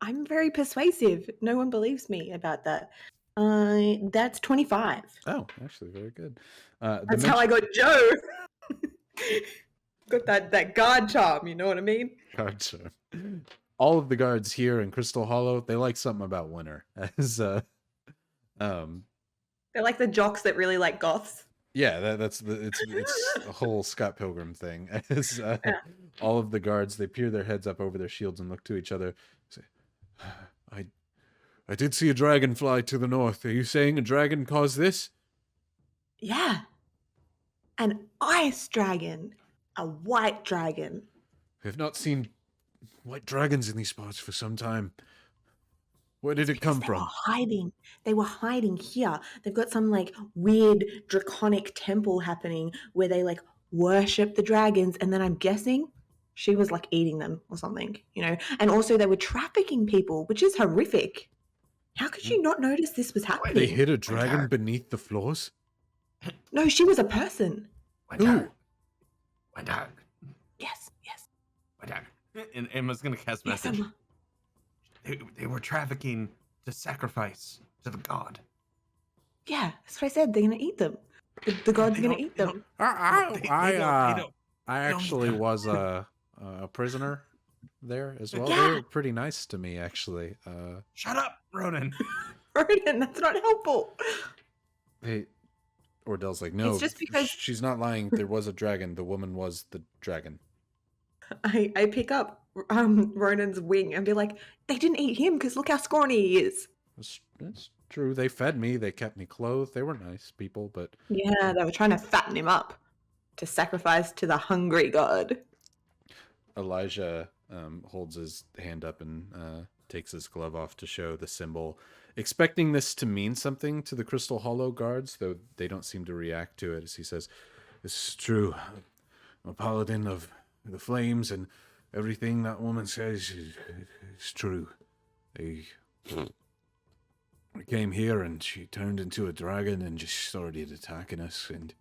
[SPEAKER 2] very persuasive. No one believes me about that. That's 25.
[SPEAKER 1] Oh, actually, very good.
[SPEAKER 2] That's how I got Joe. Got that guard charm, you know what I mean?
[SPEAKER 1] Gotcha. All of the guards here in Crystal Hollow, they like something about Winter. As
[SPEAKER 2] They're like the jocks that really like goths.
[SPEAKER 1] yeah, it's a whole Scott Pilgrim thing. As all of the guards, they peer their heads up over their shields and look to each other. Say, I did see a dragon fly to the north. Are you saying a dragon caused this?
[SPEAKER 2] Yeah. An ice dragon. A white dragon.
[SPEAKER 1] I have not seen white dragons in these parts for some time. Where did it come
[SPEAKER 2] They
[SPEAKER 1] from?
[SPEAKER 2] were hiding. They were hiding here. They've got some like weird draconic temple happening where they like worship the dragons, and then I'm guessing she was like eating them or something, you know. And also they were trafficking people, which is horrific. How could you not notice this was happening?
[SPEAKER 1] They hid a dragon beneath the floors?
[SPEAKER 2] No, she was a person.
[SPEAKER 1] Who?
[SPEAKER 3] My dad.
[SPEAKER 2] Yes.
[SPEAKER 3] My dad. And Emma's gonna cast
[SPEAKER 2] Yes,
[SPEAKER 3] message.
[SPEAKER 2] Emma.
[SPEAKER 3] They were trafficking to sacrifice to the god.
[SPEAKER 2] Yeah, that's what I said. They're gonna eat them. The god's
[SPEAKER 3] They
[SPEAKER 2] gonna
[SPEAKER 3] don't-
[SPEAKER 2] eat
[SPEAKER 3] they don't-
[SPEAKER 2] them.
[SPEAKER 3] They
[SPEAKER 1] I
[SPEAKER 3] don't
[SPEAKER 1] actually
[SPEAKER 3] need-
[SPEAKER 1] was a prisoner there as well. They
[SPEAKER 2] Yeah.
[SPEAKER 1] were pretty nice to me, actually.
[SPEAKER 3] Shut up, Ronan.
[SPEAKER 2] Ronan, that's not helpful.
[SPEAKER 1] Hey, Ordell's like, no,
[SPEAKER 2] It's just because-
[SPEAKER 1] she's not lying. There was a dragon. The woman was the dragon.
[SPEAKER 2] I pick up Ronan's wing and be like, they didn't eat him because look how scrawny he is.
[SPEAKER 1] It's true. They fed me. They kept me clothed. They were nice people, but
[SPEAKER 2] Yeah, they were trying to fatten him up to sacrifice to the hungry god.
[SPEAKER 1] Elijah holds his hand up and takes his glove off to show the symbol, expecting this to mean something to the Crystal Hollow guards, though they don't seem to react to it, as he says, "This is true. I'm a paladin of the flames, and everything that woman says is true. They came here, and she turned into a dragon and just started attacking us, and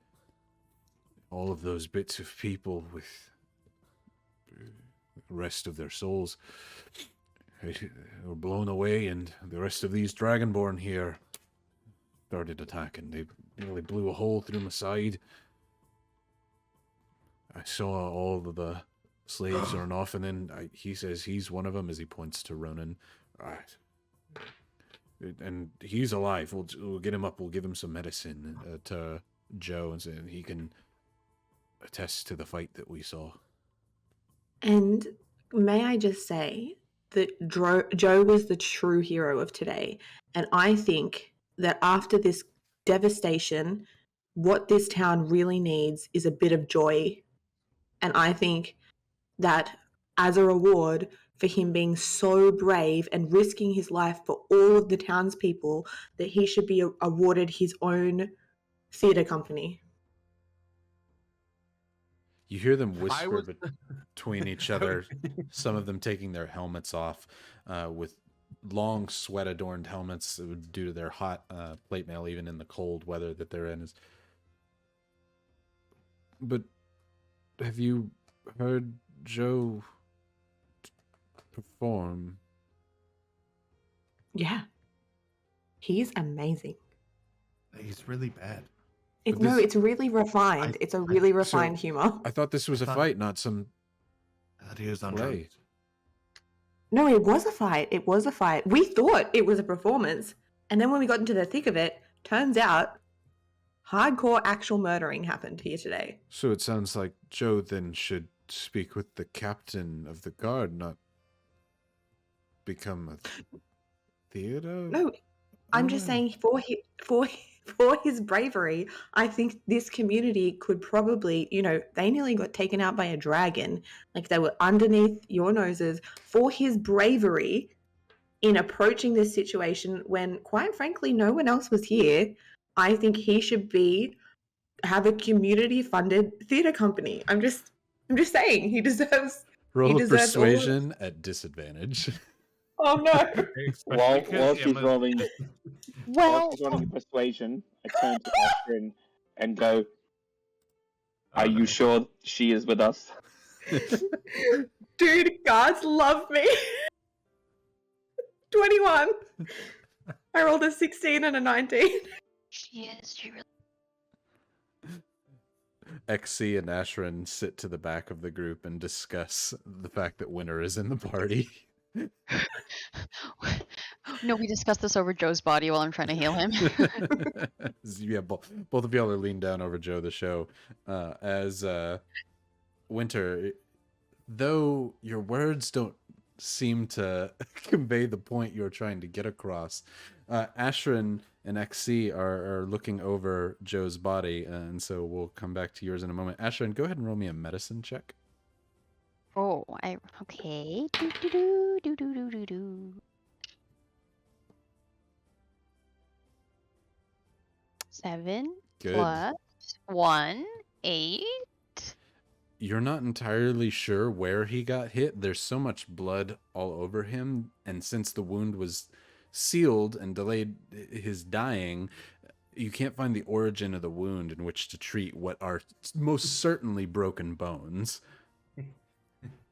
[SPEAKER 1] all of those bits of people with the rest of their souls were blown away, and the rest of these dragonborn here started attacking. They nearly blew a hole through my side. I saw all of the slaves run off, and then he says he's one of them as he points to Ronan. Right. And he's alive. We'll get him up. We'll give him some medicine to Joe, and say he can attest to the fight that we saw.
[SPEAKER 2] And may I just say that Joe was the true hero of today. And I think that after this devastation, what this town really needs is a bit of joy. And I think that as a reward for him being so brave and risking his life for all of the townspeople, that he should be awarded his own theatre company.
[SPEAKER 1] You hear them whisper
[SPEAKER 3] was-
[SPEAKER 1] between each other, some of them taking their helmets off with long sweat-adorned helmets due to their hot plate mail, even in the cold weather that they're in. But have you heard Joe perform?
[SPEAKER 2] Yeah. He's amazing.
[SPEAKER 3] He's really bad.
[SPEAKER 2] It's
[SPEAKER 1] But this-
[SPEAKER 2] it's really refined. It's a really refined humor.
[SPEAKER 1] I thought this was a
[SPEAKER 3] I thought-
[SPEAKER 1] fight, not some
[SPEAKER 3] I thought he was on
[SPEAKER 1] play.
[SPEAKER 3] drugs.
[SPEAKER 2] No, it was a fight. It was a fight. We thought it was a performance. And then when we got into the thick of it, turns out hardcore actual murdering happened here today.
[SPEAKER 1] So it sounds like Joe then should speak with the captain of the guard, not become a theater.
[SPEAKER 2] No, I'm just
[SPEAKER 1] owner?
[SPEAKER 2] saying for his bravery, I think this community could probably, they nearly got taken out by a dragon. Like they were underneath your noses. For his bravery in approaching this situation when, quite frankly, no one else was here, I think he should have a community-funded theater company. I'm just saying he deserves.
[SPEAKER 1] Roll a
[SPEAKER 2] deserves all of it.
[SPEAKER 1] persuasion at disadvantage.
[SPEAKER 2] Oh no!
[SPEAKER 3] Especially because
[SPEAKER 4] While she's
[SPEAKER 3] Emma's-
[SPEAKER 4] rolling,
[SPEAKER 6] Well,
[SPEAKER 4] while she's rolling a persuasion, I turn to Ashryn and go, "Are you sure she is with us?"
[SPEAKER 2] Dude, guards love me. 21. I rolled a 16 and a 19.
[SPEAKER 6] she is. She really.
[SPEAKER 1] XC and Ashryn sit to the back of the group and discuss the fact that Winter is in the party.
[SPEAKER 6] No, we discussed this over Joe's body while I'm trying to heal him.
[SPEAKER 1] Yeah, both of y'all are leaned down over Joe the show as Winter, though your words don't seem to convey the point you're trying to get across. Ashryn and XC are looking over Joe's body, and so we'll come back to yours in a moment. Ashryn, go ahead and roll me a medicine check.
[SPEAKER 6] Oh, okay. Do do do do do do do do. 7
[SPEAKER 1] Good.
[SPEAKER 6] plus 1, 8.
[SPEAKER 1] You're not entirely sure where he got hit. There's so much blood all over him, and since the wound was sealed and delayed his dying, you can't find the origin of the wound in which to treat what are most certainly broken bones.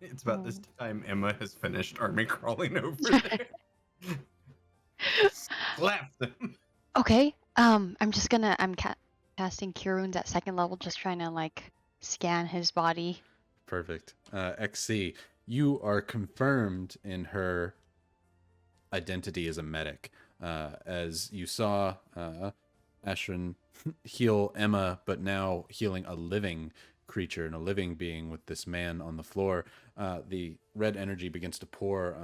[SPEAKER 3] It's about this time Emma has finished army crawling over there. Slaps him.
[SPEAKER 6] Okay. I'm casting Cure Wounds at 2nd level, just trying to like scan his body.
[SPEAKER 1] Perfect. XC, you are confirmed in her identity as a medic. As you saw Ashryn heal Emma, but now healing a living creature and a living being with this man on the floor. The red energy begins to pour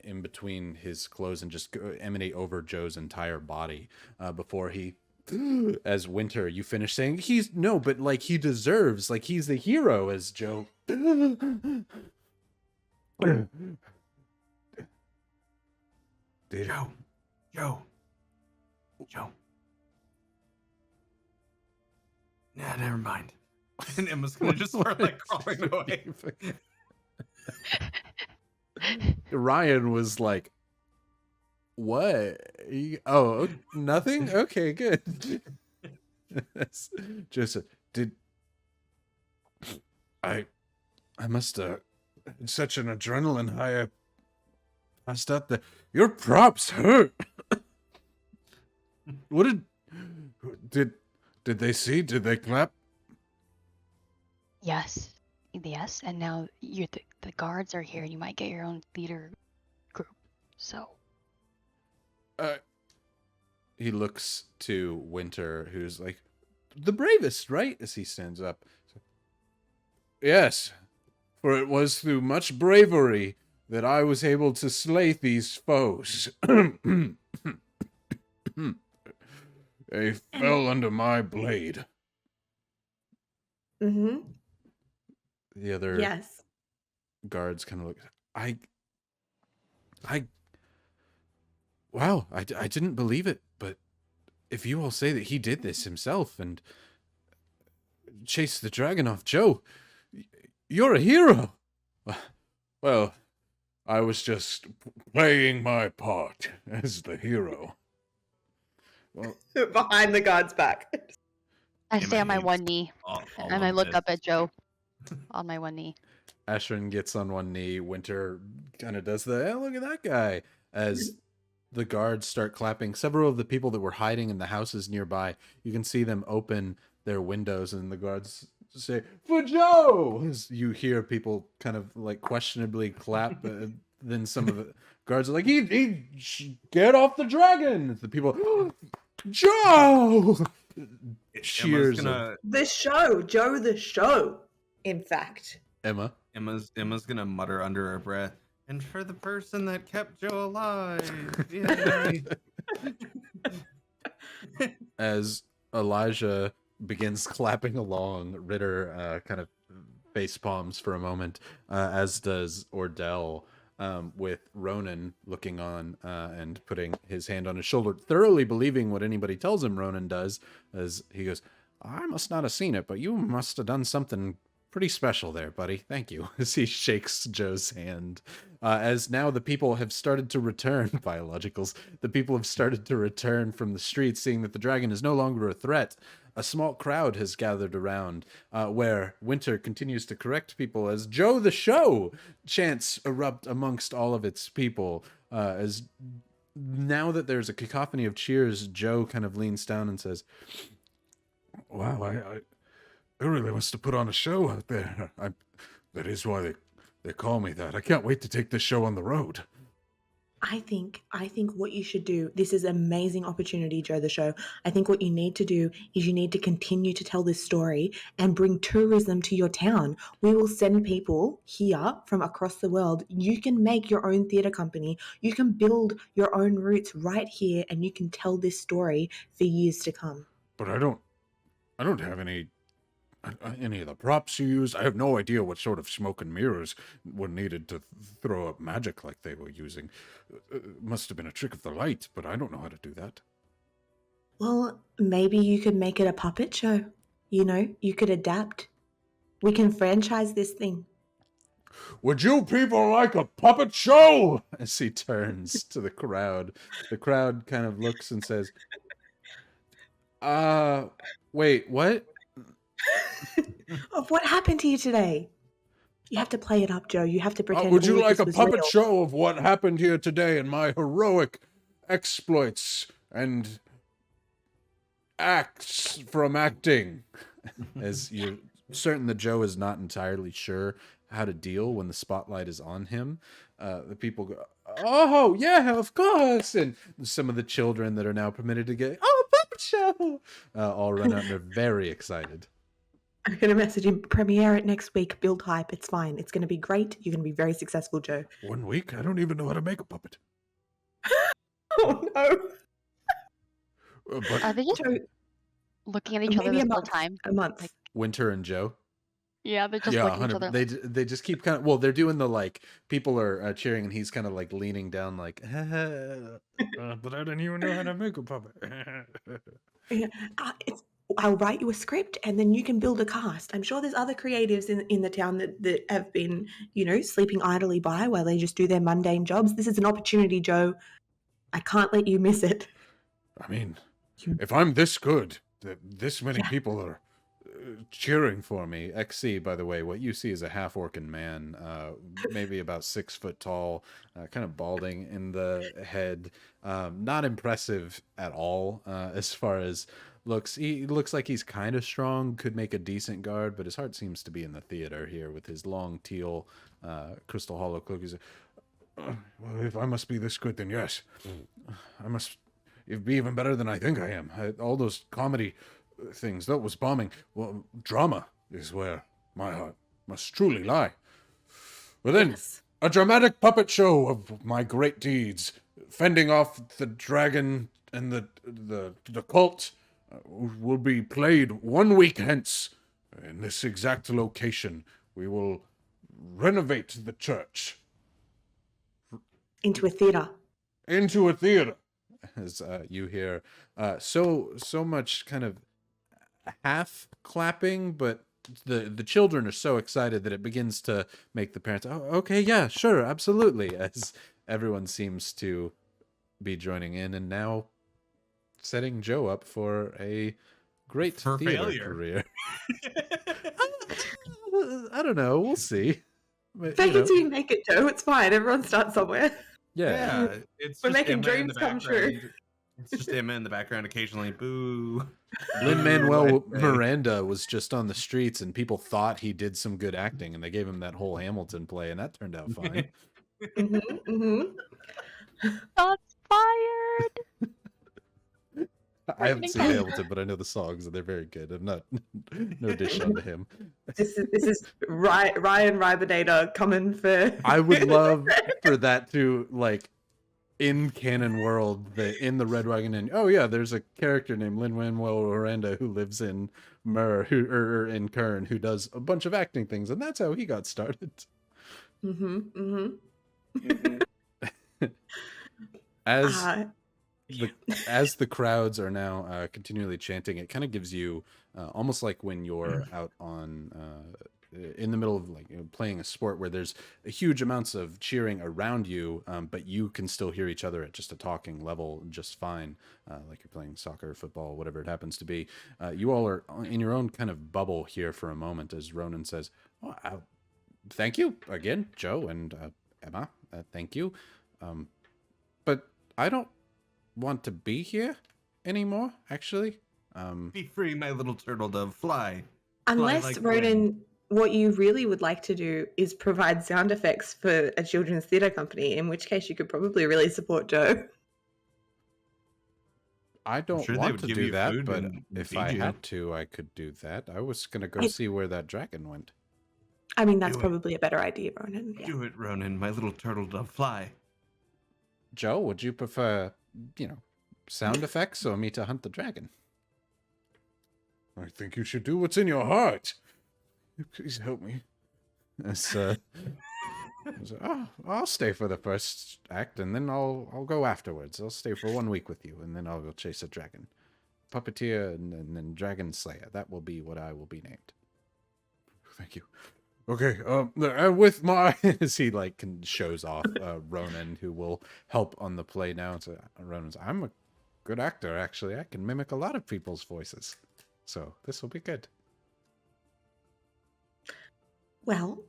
[SPEAKER 1] in between his clothes and just emanate over Joe's entire body before he, as Winter, you finish saying, he's, no, but like he deserves, like he's the hero, as Joe.
[SPEAKER 3] Joe. Nah, never mind. And Emma's gonna just start like crawling away.
[SPEAKER 1] Ryan was like, what? Oh, nothing? Okay, good. Joseph, I must have such an adrenaline high. I passed out your props hurt. What did they see? Did they clap?
[SPEAKER 6] Yes, and now the guards are here, and you might get your own theater group. So.
[SPEAKER 1] He looks to Winter, who's like the bravest, right? As he stands up. Yes, for it was through much bravery that I was able to slay these foes. They fell under my blade.
[SPEAKER 2] Mm-hmm.
[SPEAKER 1] The other
[SPEAKER 2] Yes.
[SPEAKER 1] guards kind of look. Wow, I didn't believe it, but if you all say that he did this himself and chased the dragon off Joe, you're a hero. Well, I was just playing my part as the hero. Well,
[SPEAKER 2] Behind the guard's back.
[SPEAKER 6] I stay on my one knee,
[SPEAKER 3] All
[SPEAKER 6] and I
[SPEAKER 3] of
[SPEAKER 6] look
[SPEAKER 3] this.
[SPEAKER 6] up at Joe on my one knee.
[SPEAKER 1] Ashryn gets on one knee. Winter kind of does the, look at that guy. As the guards start clapping, several of the people that were hiding in the houses nearby, you can see them open their windows, and the guards say, "For Joe!" As you hear people kind of like questionably clap. Then some of the guards are like, he get off the dragon. The people, Joe! Cheers.
[SPEAKER 2] The show, Joe the show, in fact.
[SPEAKER 3] Emma's gonna mutter under her breath, and for the person that kept Joe alive. Yay.
[SPEAKER 1] As Elijah begins clapping along, Ritter kind of face palms for a moment, as does Ordell, with Ronan looking on and putting his hand on his shoulder, thoroughly believing what anybody tells him Ronan does, as he goes, I must not have seen it, but you must have done something pretty special there, buddy. Thank you. As he shakes Joe's hand. As now the people have started to return, biologicals, the people have started to return from the streets, seeing that the dragon is no longer a threat. A small crowd has gathered around, where Winter continues to correct people as Joe the Show chants erupt amongst all of its people. As now that there's a cacophony of cheers, Joe kind of leans down and says, wow, I really must have put on a show out there. That is why they call me that. I can't wait to take this show on the road.
[SPEAKER 2] I think what you should do, this is an amazing opportunity, Joe the Show. I think what you need to do is you need to continue to tell this story and bring tourism to your town. We will send people here from across the world. You can make your own theatre company. You can build your own roots right here, and you can tell this story for years to come.
[SPEAKER 1] But I don't have any of the props you used. I have no idea what sort of smoke and mirrors were needed to throw up magic like they were using. It must have been a trick of the light, but I don't know how to do that.
[SPEAKER 2] Well, maybe you could make it a puppet show. You know, you could adapt. We can franchise this thing.
[SPEAKER 1] Would you people like a puppet show? As he turns to the crowd kind of looks and says, Wait, what?
[SPEAKER 2] Of what happened to you today? You have to play it up, Joe. You have to pretend
[SPEAKER 1] Would
[SPEAKER 2] all
[SPEAKER 1] you
[SPEAKER 2] of
[SPEAKER 1] like
[SPEAKER 2] this
[SPEAKER 1] a
[SPEAKER 2] was
[SPEAKER 1] puppet
[SPEAKER 2] real.
[SPEAKER 1] show of what happened here today and my heroic exploits and acts from acting? As you're certain that Joe is not entirely sure how to deal when the spotlight is on him, the people go, "Oh yeah, of course!" And some of the children that are now permitted to get, "Oh, puppet show!" All run out and are very excited.
[SPEAKER 2] I'm going to message him, premiere it next week, build hype. It's fine. It's going to be great. You're going to be very successful, Joe.
[SPEAKER 1] 1 week? I don't even know how to make a puppet.
[SPEAKER 2] Oh, no.
[SPEAKER 1] But
[SPEAKER 6] Are they just
[SPEAKER 2] Joe,
[SPEAKER 6] looking at each other
[SPEAKER 2] maybe
[SPEAKER 6] this
[SPEAKER 2] a
[SPEAKER 6] whole
[SPEAKER 2] month.
[SPEAKER 6] time?
[SPEAKER 2] A month.
[SPEAKER 6] Like,
[SPEAKER 1] Winter and Joe.
[SPEAKER 6] yeah, they're just
[SPEAKER 1] Yeah,
[SPEAKER 6] looking at each
[SPEAKER 1] 100.
[SPEAKER 6] other.
[SPEAKER 1] They just keep kind of, well, they're doing the like people are cheering and he's kind of like leaning down like, but I didn't even know how to make a puppet.
[SPEAKER 2] Yeah. I'll write you a script and then you can build a cast. I'm sure there's other creatives in the town that have been, sleeping idly by while they just do their mundane jobs. This is an opportunity, Joe. I can't let you miss it.
[SPEAKER 1] I mean, if I'm this good, that this many
[SPEAKER 2] Yeah.
[SPEAKER 1] people are cheering for me. XC, by the way, what you see is a half-orcan man, maybe about 6 foot tall, kind of balding in the head. Not impressive at all as far as looks. He looks like he's kind of strong, could make a decent guard, but his heart seems to be in the theater here with his long teal crystal hollow cloak. He's well, if I must be this good, then yes. I must be even better than I think I am. All those comedy things, that was bombing. Well, drama is where my heart must truly lie. But then,
[SPEAKER 2] Yes.
[SPEAKER 1] a dramatic puppet show of my great deeds, fending off the dragon and the cult, will be played 1 week hence in this exact location. We will renovate the church
[SPEAKER 2] Into a theater.
[SPEAKER 1] into a theater, as you hear so much kind of half clapping, but the children are so excited that it begins to make the parents, oh, okay, yeah, sure, absolutely, as everyone seems to be joining in and now setting Joe up for a great
[SPEAKER 3] For
[SPEAKER 1] theater
[SPEAKER 3] failure.
[SPEAKER 1] career. I don't know, we'll see. But,
[SPEAKER 2] Fake it till you make it, Joe. It's fine. Everyone starts somewhere.
[SPEAKER 1] yeah.
[SPEAKER 3] Yeah, it's
[SPEAKER 2] We're
[SPEAKER 3] just
[SPEAKER 2] making
[SPEAKER 3] Emma in
[SPEAKER 2] dreams
[SPEAKER 3] the
[SPEAKER 2] come true.
[SPEAKER 3] background. It's just Emma in the background occasionally. Boo.
[SPEAKER 1] Lin-Manuel
[SPEAKER 3] Boo,
[SPEAKER 1] Miranda was just on the streets and people thought he did some good acting and they gave him that whole Hamilton play and that turned out fine.
[SPEAKER 6] Shots fired!
[SPEAKER 1] I haven't seen Hamilton, but I know the songs and they're very good. I'm not no dish onto him.
[SPEAKER 2] This is Ryan Rybonator coming for.
[SPEAKER 1] I would love for that to, like, in canon world, in the Red Wagon Inn, oh yeah, there's a character named Lin-Manuel Miranda who lives in or in Kern, who does a bunch of acting things, and that's how he got started. As the crowds are now continually chanting, it kind of gives you almost like when you're out on in the middle of playing a sport where there's huge amounts of cheering around you, but you can still hear each other at just a talking level just fine, like you're playing soccer, football, whatever it happens to be. You all are in your own kind of bubble here for a moment as Ronan says, oh, thank you again, Joe and Emma, thank you. But I don't want to be here anymore, actually.
[SPEAKER 3] Be free, my little turtle dove. Fly.
[SPEAKER 2] Unless,
[SPEAKER 3] like
[SPEAKER 2] Ronan, what you really would like to do is provide sound effects for a children's theatre company, in which case you could probably really support Joe.
[SPEAKER 1] I don't
[SPEAKER 3] sure they
[SPEAKER 1] want
[SPEAKER 3] would
[SPEAKER 1] to
[SPEAKER 3] give
[SPEAKER 1] do
[SPEAKER 3] you
[SPEAKER 1] that,
[SPEAKER 3] food
[SPEAKER 1] but
[SPEAKER 3] and
[SPEAKER 1] if
[SPEAKER 3] feed
[SPEAKER 1] I
[SPEAKER 3] you.
[SPEAKER 1] had to, I could do that. I was going to go
[SPEAKER 2] I-
[SPEAKER 1] see where that dragon went.
[SPEAKER 2] I mean, that's
[SPEAKER 3] Do it.
[SPEAKER 2] probably a better idea, Ronan. Yeah.
[SPEAKER 3] Do it, Ronan, my little turtle dove. Fly.
[SPEAKER 1] Joe, would you prefer, sound effects or me to hunt the dragon? I think you should do what's in your heart. Please help me. I'll stay for the first act, and then I'll go afterwards. I'll stay for 1 week with you, and then I'll go chase a dragon. Puppeteer and then Dragon Slayer. That will be what I will be named. Thank you. Okay, with my as he shows off Ronan, who will help on the play now. So Ronan's, I'm good actor, actually. I can mimic a lot of people's voices. So this will be good.
[SPEAKER 2] Well,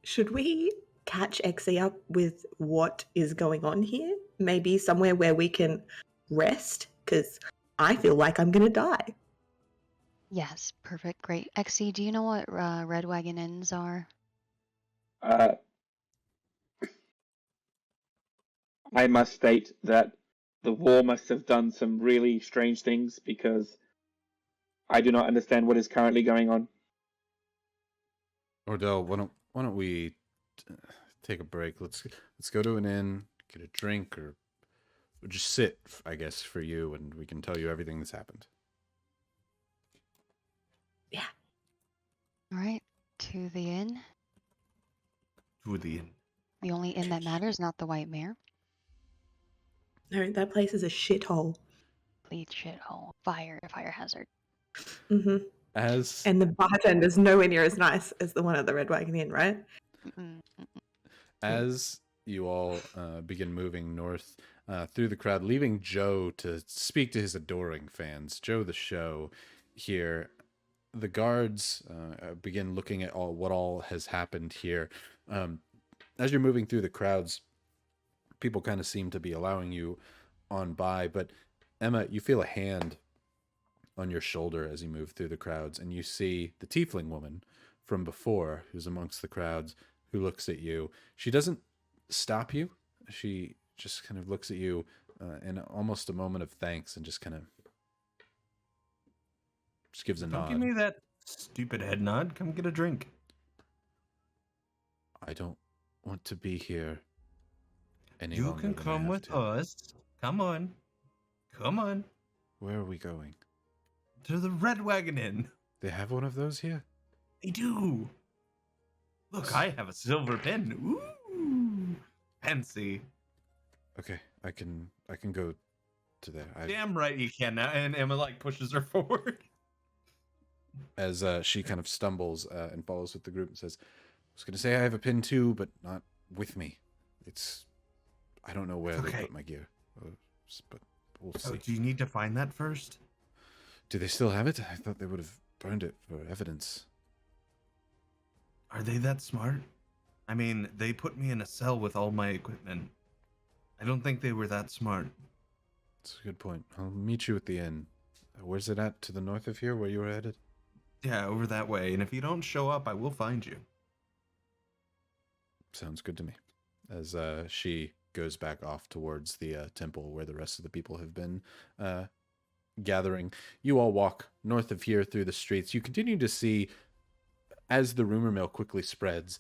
[SPEAKER 2] should we catch Exie up with what is going on here? Maybe somewhere where we can rest? Because I feel like I'm going to die.
[SPEAKER 6] Yes, perfect, great. Exie, do you know what Red Wagon Inns are?
[SPEAKER 4] I must state that the war must have done some really strange things because I do not understand what is currently going on.
[SPEAKER 1] Ordell, why don't we take a break? Let's go to an inn, get a drink, or just sit, I guess, for you, and we can tell you everything that's happened.
[SPEAKER 2] Yeah.
[SPEAKER 6] All right, to the inn.
[SPEAKER 3] To the inn.
[SPEAKER 6] The only inn that matters, not the White Mare.
[SPEAKER 2] No, that place is a shithole.
[SPEAKER 6] Complete shithole. Fire hazard.
[SPEAKER 2] Mm-hmm.
[SPEAKER 1] As
[SPEAKER 2] And the bartender's nowhere near as nice as the one at the Red Wagon Inn, right?
[SPEAKER 1] As you all begin moving north through the crowd, leaving Joe to speak to his adoring fans, Joe the show here, the guards begin looking at what all has happened here. As you're moving through the crowds, people kind of seem to be allowing you on by, but Emma, you feel a hand on your shoulder as you move through the crowds, and you see the tiefling woman from before who's amongst the crowds, who looks at you. She doesn't stop you. She just kind of looks at you in almost a moment of thanks and just kind of just gives a
[SPEAKER 3] Don't
[SPEAKER 1] nod.
[SPEAKER 3] give me that stupid head nod. Come get a drink.
[SPEAKER 1] I don't want to be here any
[SPEAKER 3] You
[SPEAKER 1] longer
[SPEAKER 3] can
[SPEAKER 1] than I
[SPEAKER 3] come
[SPEAKER 1] have
[SPEAKER 3] with
[SPEAKER 1] to.
[SPEAKER 3] us. Come on. Come on.
[SPEAKER 1] Where are we going?
[SPEAKER 3] To the Red Wagon Inn.
[SPEAKER 1] They have one of those here?
[SPEAKER 3] They do. Look, I have a silver pen. Ooh. Fancy.
[SPEAKER 1] Okay, I can go to there.
[SPEAKER 3] Damn right you can now. And Emma like pushes her forward.
[SPEAKER 1] As she kind of stumbles and follows with the group and says, I was going to say I have a pin too, but not with me. I don't know where they
[SPEAKER 3] Okay.
[SPEAKER 1] put my gear. But we'll
[SPEAKER 3] Oh,
[SPEAKER 1] see.
[SPEAKER 3] do you need to find that first?
[SPEAKER 1] Do they still have it? I thought they would have burned it for evidence.
[SPEAKER 3] Are they that smart? I mean, they put me in a cell with all my equipment. I don't think they were that smart.
[SPEAKER 1] That's a good point. I'll meet you at the inn. Where's it at? To the north of here, where you were headed?
[SPEAKER 3] Yeah, over that way. And if you don't show up, I will find you.
[SPEAKER 1] Sounds good to me. As she goes back off towards the temple where the rest of the people have been gathering. You all walk north of here through the streets. You continue to see, as the rumor mill quickly spreads,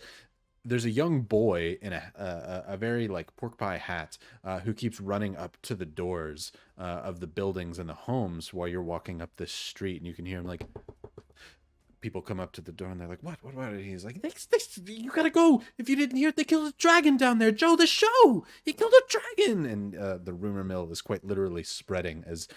[SPEAKER 1] there's a young boy in a very like pork pie hat who keeps running up to the doors of the buildings and the homes while you're walking up this street, and you can hear him like, people come up to the door and they're like, what? He's like, you gotta go. If you didn't hear it, they killed a dragon down there. Joe, the show, he killed a dragon. And the rumor mill is quite literally spreading as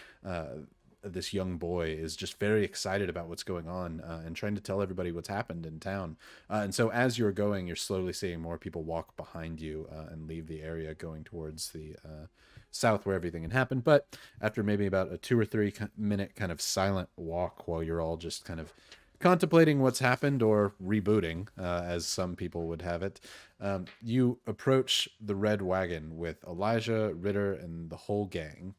[SPEAKER 1] this young boy is just very excited about what's going on and trying to tell everybody what's happened in town. And so as you're going, you're slowly seeing more people walk behind you and leave the area going towards the south where everything had happened. But after maybe about a 2 or 3 minute kind of silent walk while you're all just kind of contemplating what's happened or rebooting, as some people would have it, you approach the Red Wagon with Elijah, Ritter, and the whole gang.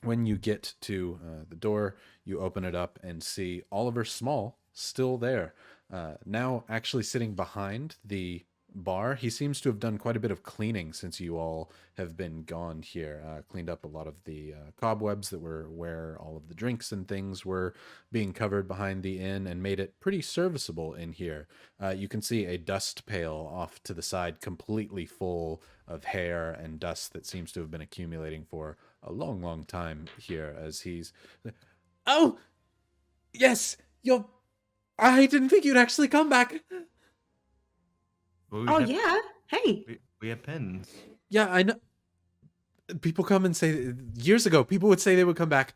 [SPEAKER 1] When you get to the door, you open it up and see Oliver Small still there, now actually sitting behind the bar. He seems to have done quite a bit of cleaning since you all have been gone here. Cleaned up a lot of the cobwebs that were where all of the drinks and things were being covered behind the inn and made it pretty serviceable in here. You can see a dust pail off to the side completely full of hair and dust that seems to have been accumulating for a long time here as he's... Oh! Yes! I didn't think you'd actually come back!
[SPEAKER 3] Well,
[SPEAKER 2] Yeah. Hey.
[SPEAKER 3] We have pens.
[SPEAKER 1] Yeah, I know. People come and say... Years ago, people would say they would come back,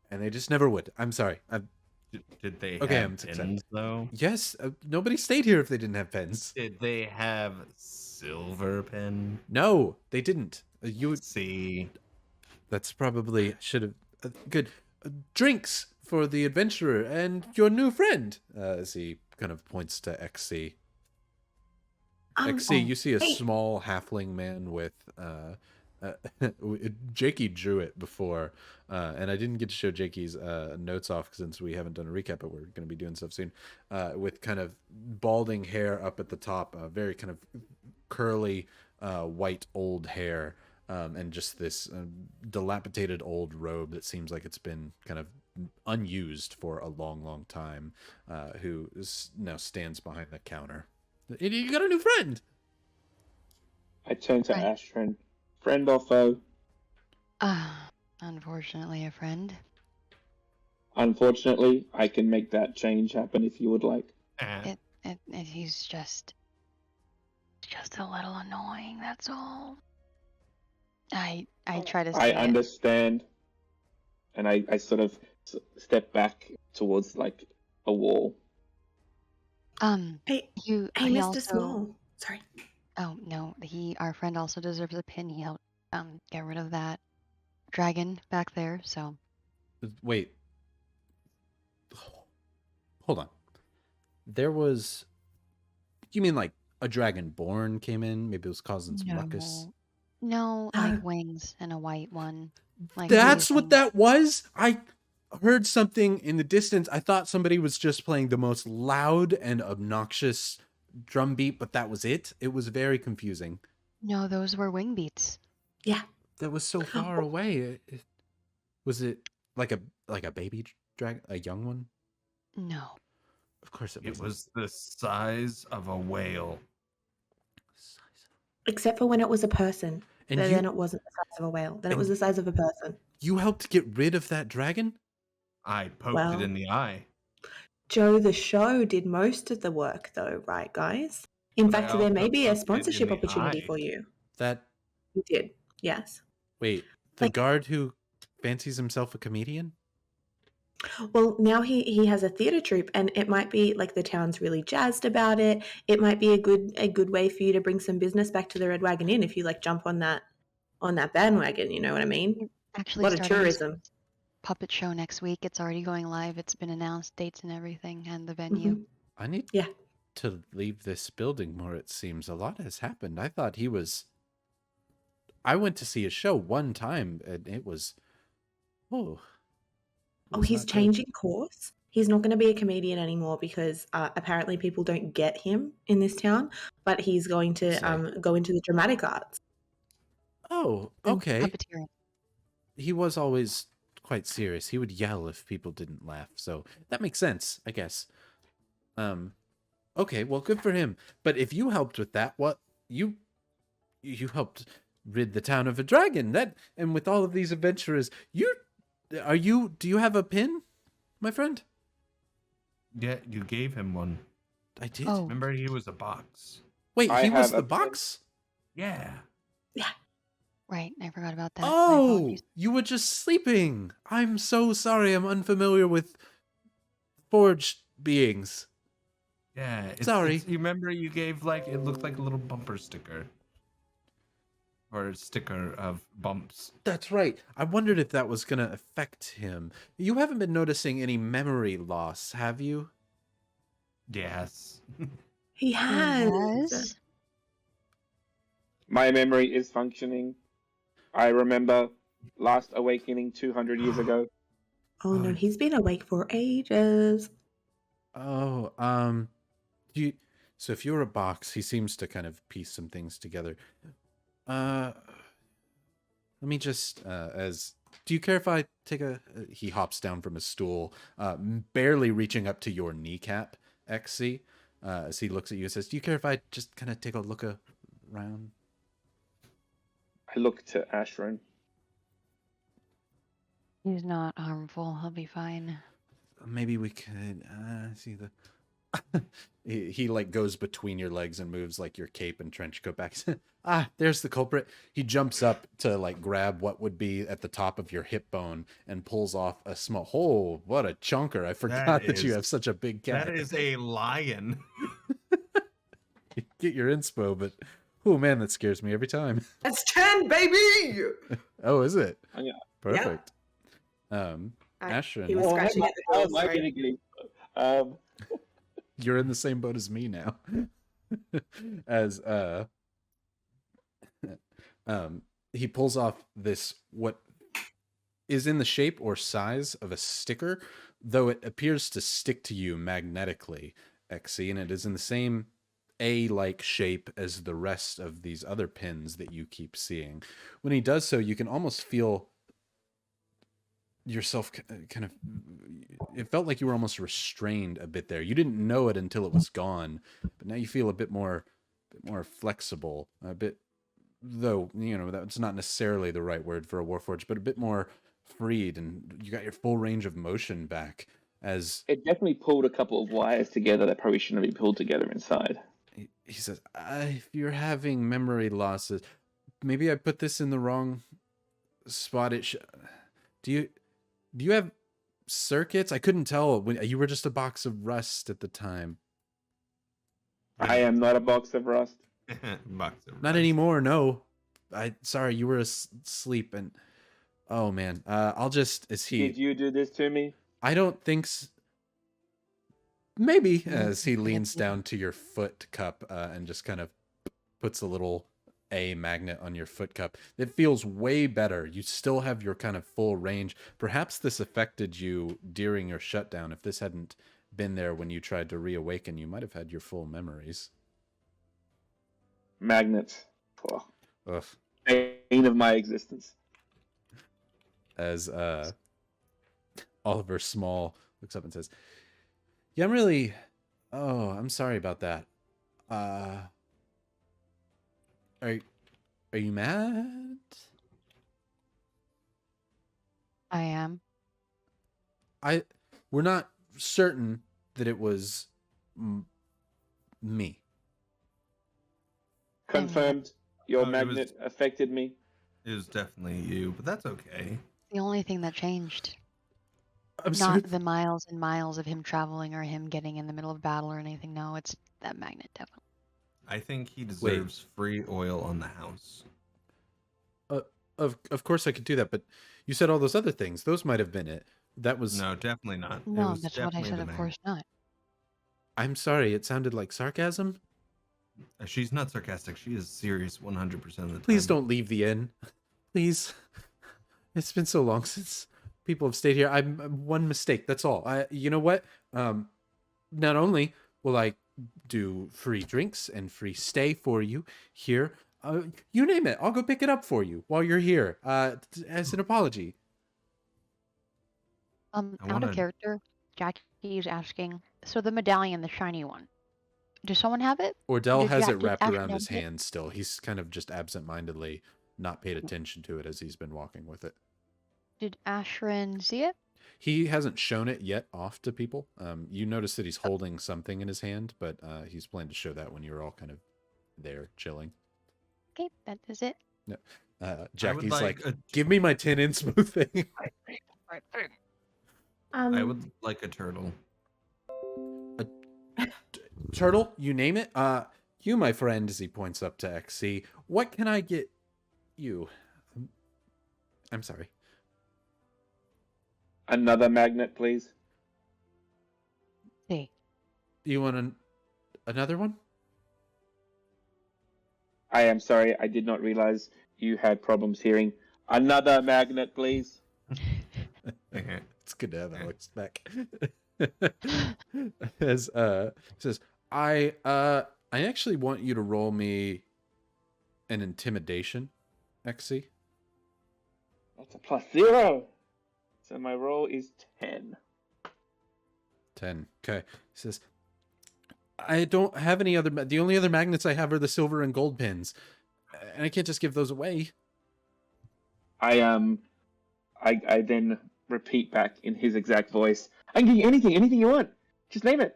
[SPEAKER 1] and they just never would. I'm sorry.
[SPEAKER 3] Did they
[SPEAKER 1] Okay,
[SPEAKER 3] have
[SPEAKER 1] I'm
[SPEAKER 3] pens, though?
[SPEAKER 1] Yes, nobody stayed here if they didn't have pens.
[SPEAKER 3] Did they have silver pen?
[SPEAKER 1] No, they didn't. You would...
[SPEAKER 3] See,
[SPEAKER 1] That's probably should have good drinks for the adventurer and your new friend. As he kind of points to XC. XC, you see a
[SPEAKER 2] hey.
[SPEAKER 1] small halfling man with Jakey drew it before, and I didn't get to show Jakey's notes off since we haven't done a recap, but we're going to be doing stuff soon. With kind of balding hair up at the top, very kind of curly white old hair, and just this dilapidated old robe that seems like it's been kind of unused for a long, long time. Who now stands behind the counter. You got a new friend.
[SPEAKER 4] I turn to
[SPEAKER 6] Right.
[SPEAKER 4] Ashryn. Friend or foe?
[SPEAKER 6] Unfortunately, a friend.
[SPEAKER 4] Unfortunately, I can make that change happen if you would like.
[SPEAKER 6] He's just a little annoying. That's all. I try to
[SPEAKER 4] I
[SPEAKER 6] say it.
[SPEAKER 4] understand. And I sort of step back towards like a wall.
[SPEAKER 2] Hey,
[SPEAKER 6] he
[SPEAKER 2] Mr.
[SPEAKER 6] also.
[SPEAKER 2] Small. Sorry.
[SPEAKER 6] Oh no, our friend also deserves a pin. He helped get rid of that dragon back there. So
[SPEAKER 1] Wait. Hold on. There was. You mean like a dragonborn came in? Maybe it was causing some ruckus.
[SPEAKER 6] No, like wings and a white one. Like
[SPEAKER 1] That's what
[SPEAKER 6] blazing.
[SPEAKER 1] that was? I heard something in the distance. I thought somebody was just playing the most loud and obnoxious drum beat, but that was it. It was very confusing.
[SPEAKER 6] No, those were wing beats.
[SPEAKER 2] Yeah.
[SPEAKER 1] That was so far away. Was it like a baby dragon, a young one?
[SPEAKER 6] No.
[SPEAKER 1] Of course it
[SPEAKER 3] It
[SPEAKER 1] was.
[SPEAKER 3] was the size of a whale.
[SPEAKER 2] Except for when it was a person.
[SPEAKER 1] And
[SPEAKER 2] Then it wasn't the size of a whale. Then it was the size of a person.
[SPEAKER 1] You helped get rid of that dragon?
[SPEAKER 3] I poked it in the eye.
[SPEAKER 2] Joe the show did most of the work though, right guys? In
[SPEAKER 3] But
[SPEAKER 2] fact,
[SPEAKER 3] I
[SPEAKER 2] there
[SPEAKER 3] also
[SPEAKER 2] may be a
[SPEAKER 3] poked it in
[SPEAKER 2] sponsorship
[SPEAKER 3] the
[SPEAKER 2] opportunity
[SPEAKER 3] eye.
[SPEAKER 2] for you.
[SPEAKER 1] That
[SPEAKER 2] You did. Yes.
[SPEAKER 1] wait, the
[SPEAKER 2] Like-
[SPEAKER 1] guard who fancies himself a comedian?
[SPEAKER 2] Well, now he has a theatre troupe, and it might be like the town's really jazzed about it. It might be a good way for you to bring some business back to the Red Wagon Inn if you like jump on that bandwagon. You know what I mean?
[SPEAKER 6] Actually,
[SPEAKER 2] A lot of
[SPEAKER 6] starting this
[SPEAKER 2] tourism.
[SPEAKER 6] puppet show next week. It's already going live. It's been announced, dates and everything, and the venue.
[SPEAKER 2] Mhm.
[SPEAKER 1] I need
[SPEAKER 2] Yeah.
[SPEAKER 1] to leave this building more, it seems. A lot has happened. I thought he was. I went to see a show one time, and it was. Oh. it
[SPEAKER 2] Oh,
[SPEAKER 1] was
[SPEAKER 2] he's
[SPEAKER 1] not good.
[SPEAKER 2] changing course. He's not going to be a comedian anymore because apparently people don't get him in this town. But he's going to go into the dramatic arts.
[SPEAKER 1] Oh,
[SPEAKER 6] And
[SPEAKER 1] okay.
[SPEAKER 6] Puppeteering.
[SPEAKER 1] He was always quite serious. He would yell if people didn't laugh. So that makes sense, I guess. Okay, well, good for him. But if you helped with that, what you helped rid the town of a dragon. And with all of these adventurers, do you have a pin, my friend?
[SPEAKER 3] Yeah, you gave him one.
[SPEAKER 1] I did.
[SPEAKER 6] Oh.
[SPEAKER 3] Remember, he was a box.
[SPEAKER 1] Wait,
[SPEAKER 4] I
[SPEAKER 1] he was
[SPEAKER 4] have
[SPEAKER 1] the
[SPEAKER 4] a pin.
[SPEAKER 1] box?
[SPEAKER 3] Yeah.
[SPEAKER 6] Right, I forgot about that. My
[SPEAKER 1] Oh,
[SPEAKER 6] apologies.
[SPEAKER 1] you were just sleeping. I'm so sorry. I'm unfamiliar with forged beings.
[SPEAKER 3] Yeah.
[SPEAKER 1] Sorry.
[SPEAKER 3] You remember you gave it looked like a little bumper sticker. Or a sticker of bumps.
[SPEAKER 1] That's right. I wondered if that was going to affect him. You haven't been noticing any memory loss, have you?
[SPEAKER 3] Yes.
[SPEAKER 2] He has.
[SPEAKER 6] Yes.
[SPEAKER 4] My memory is functioning. I remember last awakening 200 years ago.
[SPEAKER 2] Oh no, he's been awake for ages.
[SPEAKER 1] Oh, so if you're a box, he seems to kind of piece some things together. Let me just, do you care if I take he hops down from his stool, barely reaching up to your kneecap, XC, as he looks at you and says, do you care if I just kind of take a look around?
[SPEAKER 4] I look to Ashryn.
[SPEAKER 6] He's not harmful. He'll be fine.
[SPEAKER 1] Maybe we could, see the... he goes between your legs and moves your cape and trench coat back. There's the culprit. He jumps up to grab what would be at the top of your hip bone and pulls off a small hole. What a chunker. I forgot that you have such a big cat.
[SPEAKER 3] That is a lion.
[SPEAKER 1] Get your inspo, but oh man, that scares me every time.
[SPEAKER 2] That's 10, baby.
[SPEAKER 1] Oh, is it?
[SPEAKER 4] Yeah.
[SPEAKER 1] Perfect.
[SPEAKER 2] He
[SPEAKER 1] Ashryn,
[SPEAKER 2] was scratching at the
[SPEAKER 4] How
[SPEAKER 2] door.
[SPEAKER 4] am I
[SPEAKER 2] Sorry.
[SPEAKER 4] gonna get him?
[SPEAKER 1] you're in the same boat as me now. As he pulls off this what is in the shape or size of a sticker, though it appears to stick to you magnetically, XC, and it is in the same A-like shape as the rest of these other pins that you keep seeing. When he does so, you can almost feel yourself kind of, it felt like you were almost restrained a bit there. You didn't know it until it was gone, but now you feel a bit more flexible, a bit, though, you know, that's not necessarily the right word for a Warforged, but a bit more freed, and you got your full range of motion back. As
[SPEAKER 4] It definitely pulled a couple of wires together that probably shouldn't have been pulled together inside.
[SPEAKER 1] he says, if you're having memory losses, maybe I put this in the wrong spot. Do you have circuits? I couldn't tell when you were just a box of rust at the time.
[SPEAKER 4] I am not a box of rust.
[SPEAKER 3] Box of
[SPEAKER 1] Not
[SPEAKER 3] rice.
[SPEAKER 1] anymore. No, sorry, you were asleep. And oh man, I'll just
[SPEAKER 4] Did you do this to me?
[SPEAKER 1] I don't think maybe as he leans down to your foot cup and just kind of puts a little A magnet on your foot cup. It feels way better. You still have your kind of full range. Perhaps this affected you during your shutdown. If this hadn't been there when you tried to reawaken, you might have had your full memories.
[SPEAKER 4] Magnets. Oh,
[SPEAKER 1] Ugh.
[SPEAKER 4] bane of my existence.
[SPEAKER 1] As Oliver Small looks up and says, yeah, I'm sorry about that. Are you mad?
[SPEAKER 6] I am.
[SPEAKER 1] We're not certain that it was me.
[SPEAKER 4] Confirmed. Your
[SPEAKER 3] Oh, it
[SPEAKER 4] magnet affected me.
[SPEAKER 3] It was definitely you, but that's okay.
[SPEAKER 6] The only thing that changed.
[SPEAKER 1] I'm sorry.
[SPEAKER 6] Not the miles and miles of him traveling or him getting in the middle of battle or anything. No, it's that magnet, definitely.
[SPEAKER 3] I think he deserves free oil on the house.
[SPEAKER 1] Of course I could do that, but you said all those other things. Those might have been it. That was
[SPEAKER 3] No, definitely not. It
[SPEAKER 6] No,
[SPEAKER 3] was
[SPEAKER 6] that's what I
[SPEAKER 3] definitely
[SPEAKER 6] said.
[SPEAKER 3] the
[SPEAKER 6] Of
[SPEAKER 3] man.
[SPEAKER 6] course not.
[SPEAKER 1] I'm sorry. It sounded like sarcasm.
[SPEAKER 3] She's not sarcastic. She is serious 100% of the time.
[SPEAKER 1] Please don't leave the inn. Please. It's been so long since people have stayed here. I'm one mistake. That's all. You know what? Not only will I do free drinks and free stay for you here, you name it. I'll go pick it up for you while you're here. As an apology.
[SPEAKER 3] I
[SPEAKER 6] Out
[SPEAKER 3] wanna-
[SPEAKER 6] of character, Jackie is asking. So the medallion, the shiny one. Does someone have it?
[SPEAKER 1] Ordell
[SPEAKER 6] Did
[SPEAKER 1] has it
[SPEAKER 6] Jack-
[SPEAKER 1] wrapped
[SPEAKER 6] did
[SPEAKER 1] around
[SPEAKER 6] Ashryn
[SPEAKER 1] his
[SPEAKER 6] have it?
[SPEAKER 1] hand still. He's kind of just absent-mindedly not paid attention to it as he's been walking with it.
[SPEAKER 6] Did Ashryn see it?
[SPEAKER 1] He hasn't shown it yet off to people. You notice that he's holding something in his hand, but he's planning to show that when you're all kind of there chilling.
[SPEAKER 6] Okay, that is it.
[SPEAKER 1] Jackie's like,
[SPEAKER 3] a-
[SPEAKER 1] give me my 10 in smoothing.
[SPEAKER 3] I would like a turtle.
[SPEAKER 1] Turtle, you name it. You, my friend, as he points up to XC, what can I get you? I'm sorry.
[SPEAKER 4] Another magnet, please.
[SPEAKER 6] See.
[SPEAKER 1] You want another one?
[SPEAKER 4] I am sorry. I did not realize you had problems hearing. Another magnet, please.
[SPEAKER 1] It's good to have Alex back. As says, I actually want you to roll me an intimidation, XC.
[SPEAKER 4] That's a +0. So my roll is 10.
[SPEAKER 1] 10. Okay. He says, I don't have any other. The only other magnets I have are the silver and gold pins, and I can't just give those away.
[SPEAKER 4] I then repeat back in his exact voice. I can give you anything you want. Just name it.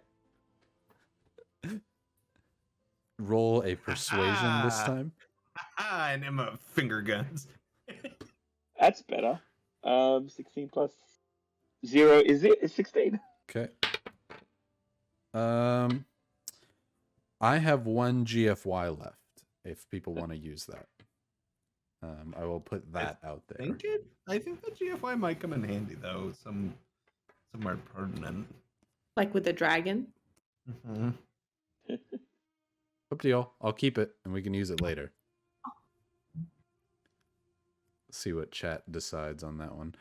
[SPEAKER 1] Roll a persuasion this time.
[SPEAKER 3] And Emma finger guns.
[SPEAKER 4] That's better. 16 plus 0 is it? It's 16.
[SPEAKER 1] Okay. I have one GFY left if people want to use that. I will put that out there.
[SPEAKER 3] I think the GFY might come in handy though. Somewhere pertinent.
[SPEAKER 2] Like with the dragon.
[SPEAKER 3] Mm-hmm.
[SPEAKER 1] Up to y'all. I'll keep it, and we can use it later. See what chat decides on that one.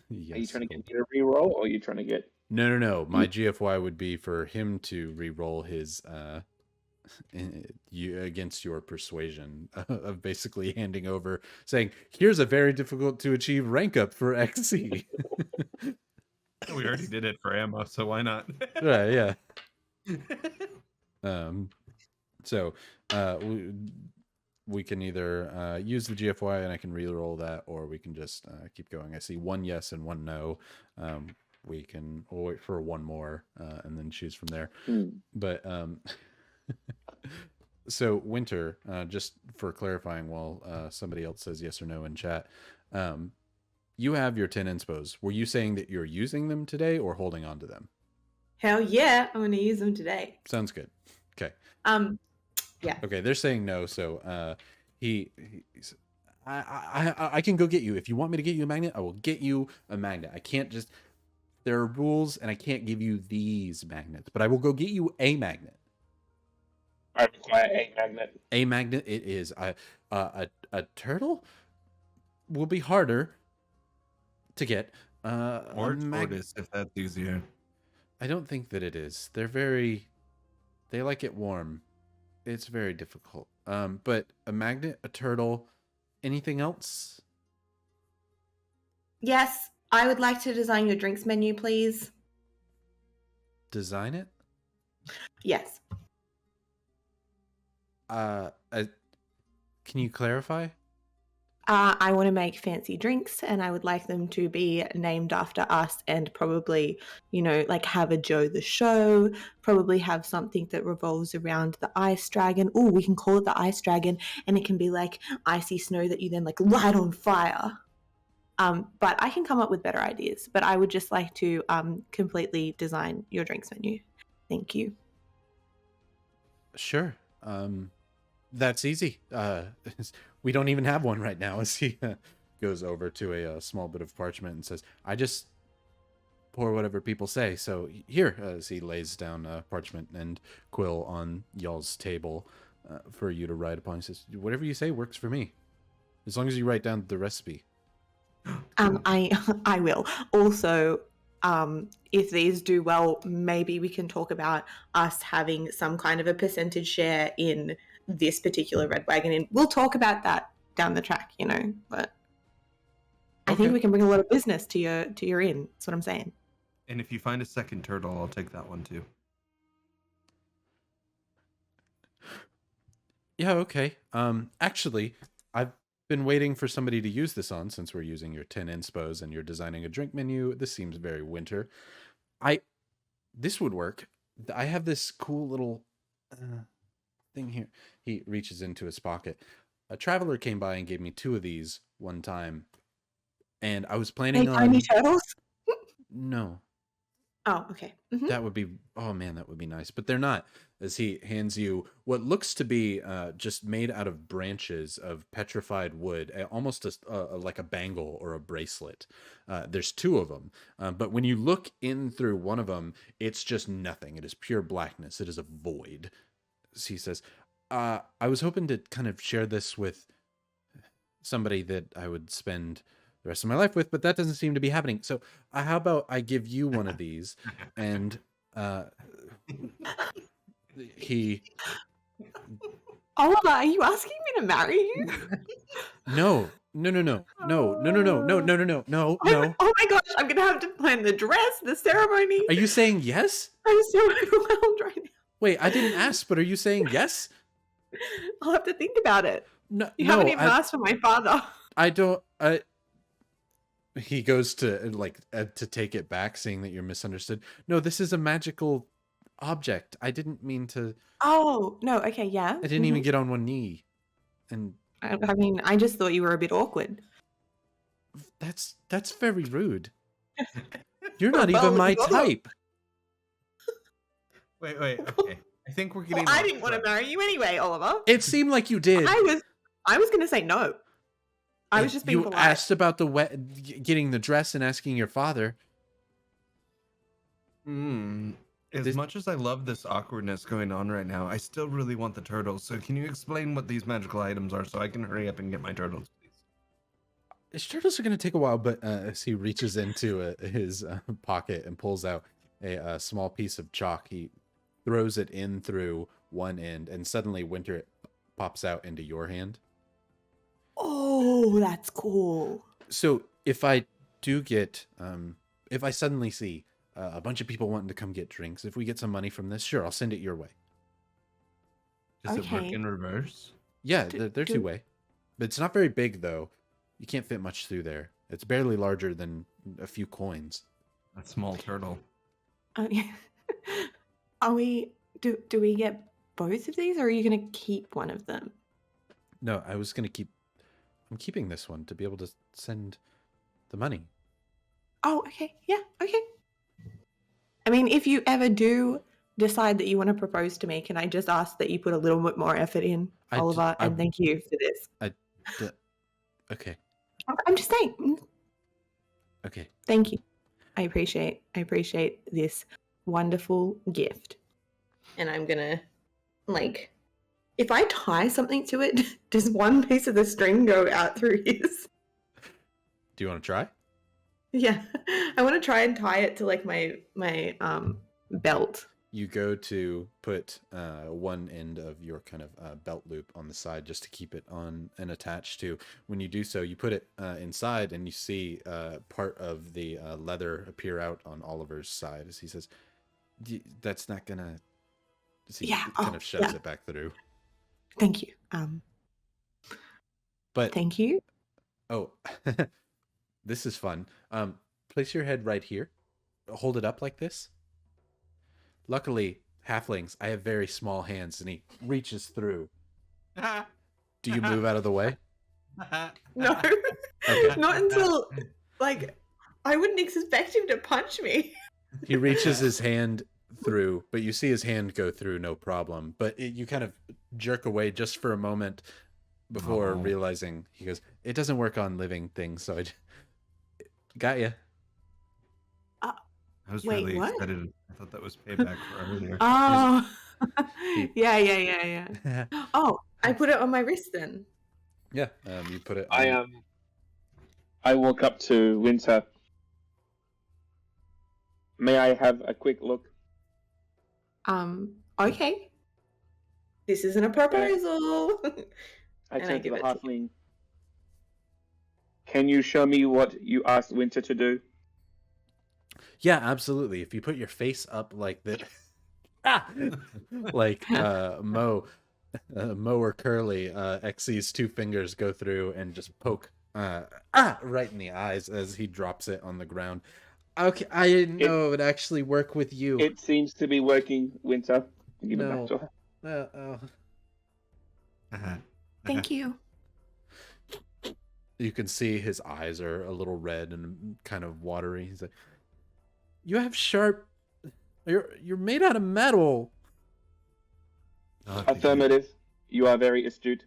[SPEAKER 1] Yes.
[SPEAKER 4] Are you trying to get a reroll, or are you trying to get?
[SPEAKER 1] No. My GFY would be for him to re-roll his against your persuasion of basically handing over, saying, "Here's a very difficult to achieve rank up for XC."
[SPEAKER 3] We already did it for ammo, so why not?
[SPEAKER 1] Right? Yeah. So we can either use the GFY and I can re-roll that, or we can just keep going. I see one yes and one no. We can wait for one more and then choose from there. But so Winter, just for clarifying, while somebody else says yes or no in chat, you have your 10 inspos. Were you saying that you're using them today or holding on to them?
[SPEAKER 2] Hell yeah, I'm going to use them today.
[SPEAKER 1] Sounds good. Okay.
[SPEAKER 2] Yeah.
[SPEAKER 1] Okay, they're saying no, so he's I can go get you. If you want me to get you a magnet, I will get you a magnet. I can't just, there are rules and I can't give you these magnets, but I will go get you a magnet.
[SPEAKER 4] I require a magnet.
[SPEAKER 1] A magnet it is. A turtle will be harder to get.
[SPEAKER 3] Or tortoise, if that's easier.
[SPEAKER 1] I don't think that it is. They like it warm. It's very difficult. But a magnet, a turtle, anything else?
[SPEAKER 2] Yes, I would like to design your drinks menu, please.
[SPEAKER 1] Design it?
[SPEAKER 2] Yes.
[SPEAKER 1] Can you clarify?
[SPEAKER 2] I want to make fancy drinks, and I would like them to be named after us, and probably, like have a Joe the Show, probably have something that revolves around the ice dragon. Oh, we can call it the ice dragon, and it can be like icy snow that you then like light on fire. But I can come up with better ideas, but I would just like to completely design your drinks menu. Thank you.
[SPEAKER 1] Sure. That's easy. We don't even have one right now. As he goes over to a small bit of parchment and says, I just pour whatever people say. So here, as he lays down parchment and quill on y'all's table for you to write upon. He says, whatever you say works for me. As long as you write down the recipe.
[SPEAKER 2] I will. Also, if these do well, maybe we can talk about us having some kind of a percentage share in this particular Red Wagon Inn. We'll talk about that down the track, but I think we can bring a lot of business to your inn. That's what I'm saying.
[SPEAKER 3] And if you find a second turtle, I'll take that one too.
[SPEAKER 1] Yeah, okay. Actually, I've been waiting for somebody to use this on, since we're using your 10 inspos and you're designing a drink menu. This seems very winter. This would work. I have this cool little thing here. He reaches into his pocket. A traveler came by and gave me 2 of these one time, and I was planning on
[SPEAKER 2] tiny turtles.
[SPEAKER 1] No.
[SPEAKER 2] Oh, okay. Mm-hmm.
[SPEAKER 1] That would be, oh man, that would be nice. But they're not, as he hands you what looks to be just made out of branches of petrified wood, almost like a bangle or a bracelet. There's 2 of them. But when you look in through one of them, it's just nothing. It is pure blackness. It is a void. As he says, I was hoping to kind of share this with somebody that I would spend the rest of my life with, but that doesn't seem to be happening. So how about I give you one of these, and he...
[SPEAKER 2] Oliver, are you asking me to marry you?
[SPEAKER 1] No. Oh
[SPEAKER 2] my gosh, I'm going to have to plan the dress, the ceremony.
[SPEAKER 1] Are you saying yes?
[SPEAKER 2] I'm so overwhelmed right now.
[SPEAKER 1] Wait, I didn't ask, but are you saying yes?
[SPEAKER 2] I'll have to think about it.
[SPEAKER 1] No,
[SPEAKER 2] You haven't even asked for my father.
[SPEAKER 1] I don't... He goes to to take it back, saying that you're misunderstood. No, this is a magical object. I didn't mean to.
[SPEAKER 2] Oh no, okay, yeah.
[SPEAKER 1] I didn't even get on one knee, and
[SPEAKER 2] I mean, I just thought you were a bit awkward.
[SPEAKER 1] That's very rude. You're not even my type.
[SPEAKER 3] Wait. Okay, I think we're getting.
[SPEAKER 2] Well, I didn't want to marry you anyway, Oliver.
[SPEAKER 1] It seemed like you did.
[SPEAKER 2] I was I was going to say no. I was just being
[SPEAKER 1] You
[SPEAKER 2] polite.
[SPEAKER 1] asked about the getting the dress and asking your father.
[SPEAKER 3] As much as I love this awkwardness going on right now, I still really want the turtles. So can you explain what these magical items are so I can hurry up and get my turtles, please?
[SPEAKER 1] His turtles are going to take a while, but as he reaches into his pocket and pulls out a small piece of chalk, he throws it in through one end, and suddenly Winter pops out into your hand.
[SPEAKER 2] Oh, that's cool.
[SPEAKER 1] So if I do get, if I suddenly see a bunch of people wanting to come get drinks, if we get some money from this, sure, I'll send it your way.
[SPEAKER 3] Does it work
[SPEAKER 2] Okay.
[SPEAKER 3] in reverse?
[SPEAKER 1] Yeah,
[SPEAKER 2] Do-
[SPEAKER 1] they're
[SPEAKER 2] do-
[SPEAKER 1] two-way. But it's not very big, though. You can't fit much through there. It's barely larger than a few coins.
[SPEAKER 3] A small turtle.
[SPEAKER 2] Yeah. Are we? Do we get both of these, or are you going to keep one of them?
[SPEAKER 1] No, I was going to I'm keeping this one to be able to send the money.
[SPEAKER 2] Oh, okay. Yeah, okay. I mean, if you ever do decide that you want to propose to me, can I just ask that you put a little bit more effort in, Oliver? And thank you for this.
[SPEAKER 1] Okay.
[SPEAKER 2] I'm just saying.
[SPEAKER 1] Okay.
[SPEAKER 2] Thank you. I appreciate this wonderful gift. And I'm gonna, like, if I tie something to it, does one piece of the string go out through his?
[SPEAKER 1] Do you want to try?
[SPEAKER 2] Yeah, I want to try and tie it to like my belt.
[SPEAKER 1] You go to put one end of your kind of belt loop on the side just to keep it on and attached to. When you do so, you put it inside and you see part of the leather appear out on Oliver's side as he says, "That's not gonna." He kind of shoves it back through.
[SPEAKER 2] Thank you.
[SPEAKER 1] But
[SPEAKER 2] thank you.
[SPEAKER 1] Oh, this is fun. Place your head right here. Hold it up like this. Luckily, halflings, I have very small hands, and he reaches through. Do you move out of the way?
[SPEAKER 2] No,
[SPEAKER 1] Okay.
[SPEAKER 2] not until, like, I wouldn't expect him to punch me.
[SPEAKER 1] He reaches his hand through, but you see his hand go through no problem. But you kind of jerk away just for a moment before realizing, he goes, "It doesn't work on living things, so I got you."
[SPEAKER 3] I was
[SPEAKER 2] Wait,
[SPEAKER 3] really
[SPEAKER 2] what?
[SPEAKER 3] excited. I thought that was payback for earlier.
[SPEAKER 2] Oh, yeah. Oh, I put it on my wrist then.
[SPEAKER 1] Yeah, you put it on.
[SPEAKER 4] I walk up to Winter. May I have a quick look?
[SPEAKER 2] Okay. This isn't a proposal.
[SPEAKER 4] I
[SPEAKER 2] And I
[SPEAKER 4] turn to
[SPEAKER 2] give
[SPEAKER 4] the
[SPEAKER 2] it to
[SPEAKER 4] halfling. Can you show me what you asked Winter to do?
[SPEAKER 1] Yeah, absolutely. If you put your face up like this, like Mo or Curly, Xy's two fingers go through and just poke right in the eyes as he drops it on the ground. Okay, I didn't know it would actually work with you.
[SPEAKER 4] It seems to be working, Winter. Give it
[SPEAKER 1] No.
[SPEAKER 4] back to her.
[SPEAKER 2] Thank you.
[SPEAKER 1] You can see his eyes are a little red and kind of watery. He's like, "You have sharp. You're made out of metal."
[SPEAKER 4] Affirmative. You are very astute.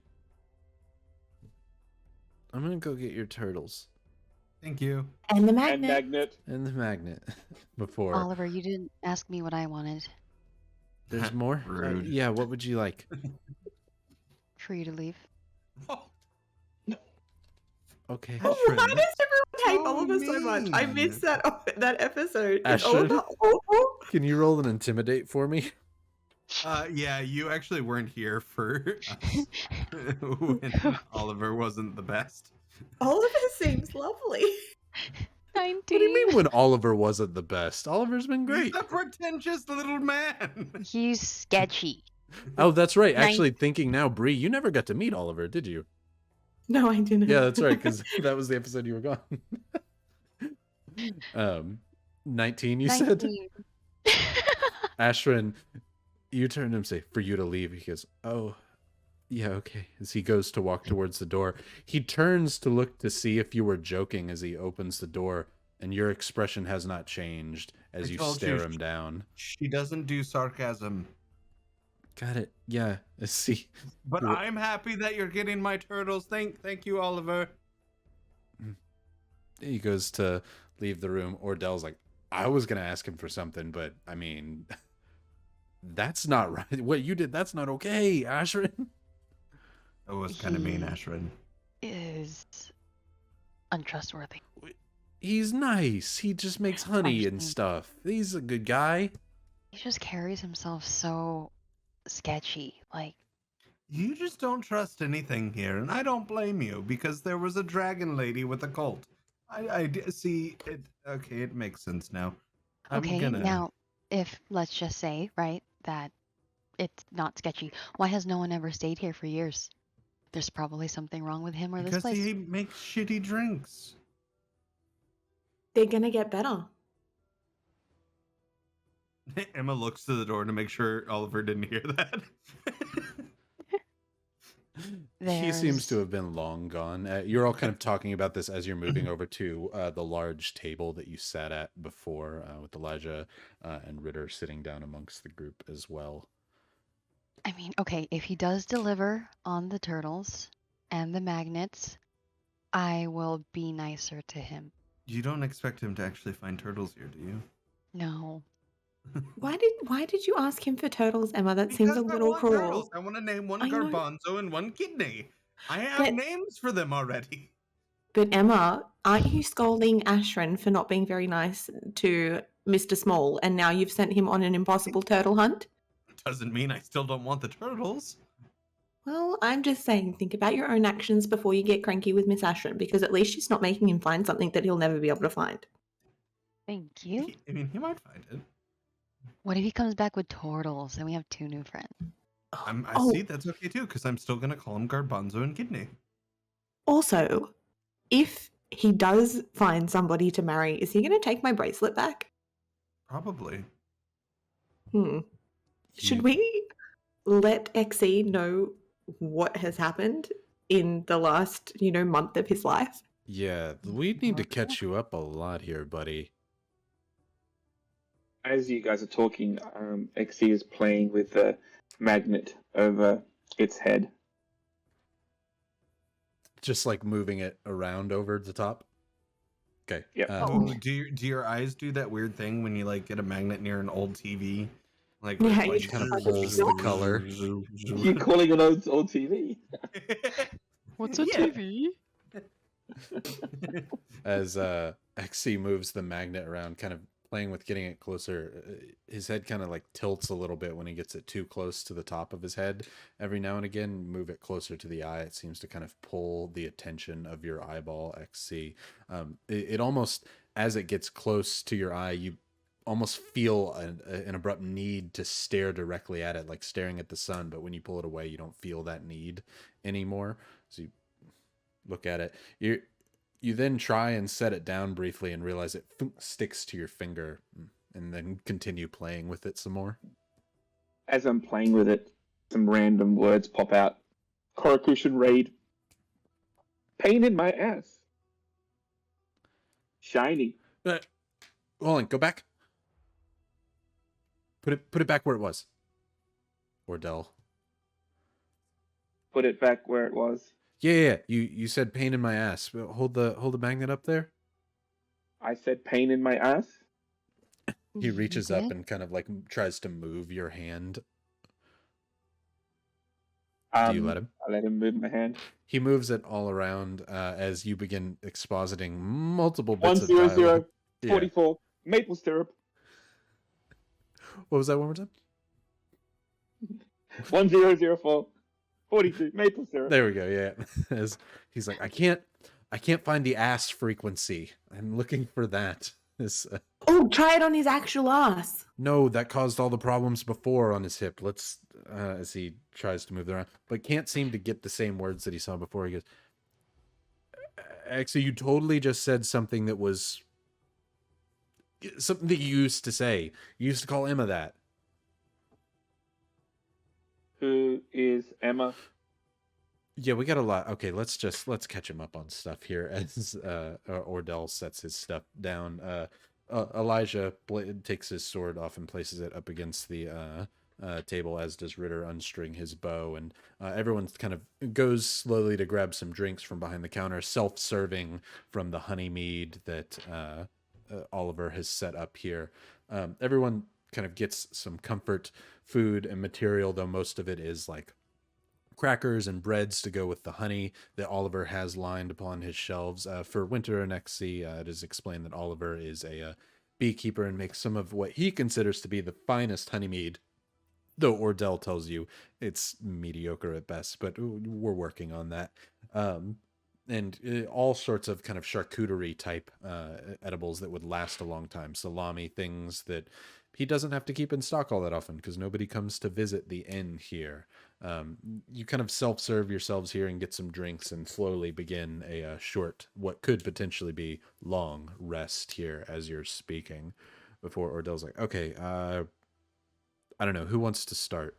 [SPEAKER 1] I'm gonna go get your turtles
[SPEAKER 3] Thank you.
[SPEAKER 2] And the
[SPEAKER 4] And
[SPEAKER 2] magnet.
[SPEAKER 4] magnet.
[SPEAKER 1] and the magnet before.
[SPEAKER 6] Oliver, you didn't ask me what I wanted.
[SPEAKER 1] There's more.
[SPEAKER 3] Rude.
[SPEAKER 1] Yeah, what would you like?
[SPEAKER 6] For you to leave.
[SPEAKER 1] Okay.
[SPEAKER 2] Why does everyone hate
[SPEAKER 3] So
[SPEAKER 2] Oliver so much? I
[SPEAKER 3] mean.
[SPEAKER 2] missed that episode. Is
[SPEAKER 1] Ashryn?
[SPEAKER 2] Oliver awful?
[SPEAKER 1] Can you roll an intimidate for me?
[SPEAKER 3] Yeah, you actually weren't here for us when Oliver wasn't the best.
[SPEAKER 2] Oliver seems lovely.
[SPEAKER 6] 19.
[SPEAKER 1] What do you mean when Oliver wasn't the best? Oliver's been great.
[SPEAKER 3] He's a pretentious little man.
[SPEAKER 6] He's sketchy.
[SPEAKER 1] Oh, that's right.
[SPEAKER 6] Nine-
[SPEAKER 1] Actually, thinking now, Brie, you never got to meet Oliver, did you?
[SPEAKER 2] No, I didn't.
[SPEAKER 1] Yeah, that's right, because that was the episode you were gone. 19, you said?
[SPEAKER 6] 19.
[SPEAKER 1] Ashryn, you turn to him and say, "For you to leave." He goes, "Oh, yeah, okay." As he goes to walk towards the door, he turns to look to see if you were joking as he opens the door, and your expression has not changed as
[SPEAKER 3] I
[SPEAKER 1] you
[SPEAKER 3] told
[SPEAKER 1] stare
[SPEAKER 3] you.
[SPEAKER 1] him down.
[SPEAKER 3] She doesn't do sarcasm.
[SPEAKER 1] Got it. Yeah. Let's see.
[SPEAKER 3] But
[SPEAKER 1] Wha-
[SPEAKER 3] I'm happy that you're getting my turtles. Thank you, Oliver.
[SPEAKER 1] He goes to leave the room. Ordell's like, I was gonna ask him for something, but I mean, that's not right. What you did, that's not okay, Ashryn.
[SPEAKER 3] That was kind of mean,
[SPEAKER 6] He
[SPEAKER 3] Ashryn.
[SPEAKER 6] is untrustworthy.
[SPEAKER 1] He's nice. He just makes honey and
[SPEAKER 6] Understand.
[SPEAKER 1] stuff. He's a good guy.
[SPEAKER 6] He just carries himself so sketchy. Like,
[SPEAKER 3] You just don't trust anything here, and I don't blame you because there was a dragon lady with a cult. See it. Okay, it makes sense now.
[SPEAKER 6] okay, now, if let's just say, right, that it's not sketchy, why has no one ever stayed here for years? There's probably something wrong with him or this
[SPEAKER 3] because
[SPEAKER 6] place.
[SPEAKER 3] he makes shitty drinks.
[SPEAKER 2] They're gonna get better.
[SPEAKER 3] Emma looks to the door to make sure Oliver didn't hear that.
[SPEAKER 1] He seems to
[SPEAKER 6] There's-
[SPEAKER 1] have been long gone. You're all kind of talking about this as you're moving over to the large table that you sat at before, with Elijah and Ritter sitting down amongst the group as well.
[SPEAKER 6] I mean, okay, if he does deliver on the turtles and the magnets, I will be nicer to him.
[SPEAKER 3] You don't expect him to actually find turtles here, do you?
[SPEAKER 6] No.
[SPEAKER 2] Why did you ask him for turtles, Emma? That seems a
[SPEAKER 3] Because I
[SPEAKER 2] little
[SPEAKER 3] want
[SPEAKER 2] cruel.
[SPEAKER 3] turtles. I want to name one
[SPEAKER 2] I know.
[SPEAKER 3] garbanzo and one kidney. I have
[SPEAKER 2] But-
[SPEAKER 3] names for them already.
[SPEAKER 2] But Emma, aren't you scolding Ashryn for not being very nice to Mr. Small, and now you've sent him on an impossible turtle hunt?
[SPEAKER 3] Doesn't mean I still don't want the turtles.
[SPEAKER 2] Well, I'm just saying, think about your own actions before you get cranky with Miss Ashryn, because at least she's not making him find something that he'll never be able to find.
[SPEAKER 6] Thank you.
[SPEAKER 3] I mean, he might find it.
[SPEAKER 6] What if he comes back with turtles and we have 2 new friends?
[SPEAKER 3] I
[SPEAKER 2] Oh.
[SPEAKER 3] see. That's okay too, because I'm still gonna call him garbanzo and kidney.
[SPEAKER 2] Also, if he does find somebody to marry, is he going to take my bracelet back?
[SPEAKER 3] Probably.
[SPEAKER 2] Should we let XE know what has happened in the last, month of his life?
[SPEAKER 1] Yeah, we need to catch you up a lot here, buddy.
[SPEAKER 4] As you guys are talking, XE is playing with the magnet over its head.
[SPEAKER 1] Just like moving it around over the top. Okay.
[SPEAKER 4] Yep.
[SPEAKER 3] Oh, do your eyes do that weird thing when you like get a magnet near an old TV? Like
[SPEAKER 2] Yeah,
[SPEAKER 3] it's
[SPEAKER 2] you
[SPEAKER 3] like
[SPEAKER 2] just
[SPEAKER 1] kind of
[SPEAKER 2] like
[SPEAKER 1] pulls the color.
[SPEAKER 4] You're calling it old TV?
[SPEAKER 6] What's
[SPEAKER 3] a
[SPEAKER 6] TV?
[SPEAKER 1] As XC moves the magnet around, kind of playing with getting it closer, his head kind of like tilts a little bit when he gets it too close to the top of his head. Every now and again, move it closer to the eye. It seems to kind of pull the attention of your eyeball, XC. It almost, as it gets close to your eye, you almost feel an abrupt need to stare directly at it, like staring at the sun. But when you pull it away, you don't feel that need anymore. So you look at it. You then try and set it down briefly and realize it sticks to your finger, and then continue playing with it some more.
[SPEAKER 4] As I'm playing with it, some random words pop out. Korakushin raid. Pain in my ass. Shiny.
[SPEAKER 1] Hold on, go back. Put it back where it was. Ordell.
[SPEAKER 4] Put it back where it was.
[SPEAKER 1] Yeah. You said pain in my ass. Hold the magnet up there.
[SPEAKER 4] I said pain in my ass.
[SPEAKER 1] He reaches up
[SPEAKER 6] Okay.
[SPEAKER 1] and kind of like tries to move your hand. Do you let him?
[SPEAKER 4] I let him move my hand.
[SPEAKER 1] He moves it all around as you begin expositing multiple bits of
[SPEAKER 4] 100
[SPEAKER 1] dialogue. Yeah.
[SPEAKER 4] 44 maple syrup.
[SPEAKER 1] What was that one more time?
[SPEAKER 4] 1004 42 maple syrup.
[SPEAKER 1] There we go. Yeah. As he's like, I can't find the ass frequency. I'm looking for that.
[SPEAKER 2] Oh, try it on his actual ass.
[SPEAKER 1] No, that caused all the problems before on his hip. Let's as he tries to move it around, but can't seem to get the same words that he saw before. He goes, actually, you totally just said something that was something that you used to say. You used to call Emma that.
[SPEAKER 4] Who is Emma?
[SPEAKER 1] Yeah, we got a lot. Okay, let's catch him up on stuff here as Ordell sets his stuff down. Elijah takes his sword off and places it up against the table, as does Ritter unstring his bow, and everyone kind of goes slowly to grab some drinks from behind the counter, self-serving from the honey mead that Oliver has set up here. Everyone kind of gets some comfort food and material, though most of it is like crackers and breads to go with the honey that Oliver has lined upon his shelves. For Winter and XC, it is explained that Oliver is a beekeeper and makes some of what he considers to be the finest honey mead, though Ordell tells you it's mediocre at best, but we're working on that. And all sorts of kind of charcuterie type edibles that would last a long time. Salami, things that he doesn't have to keep in stock all that often because nobody comes to visit the inn here. You kind of self-serve yourselves here and get some drinks and slowly begin a short, what could potentially be long rest here as you're speaking before Ordell's like, okay, I don't know. Who wants to start?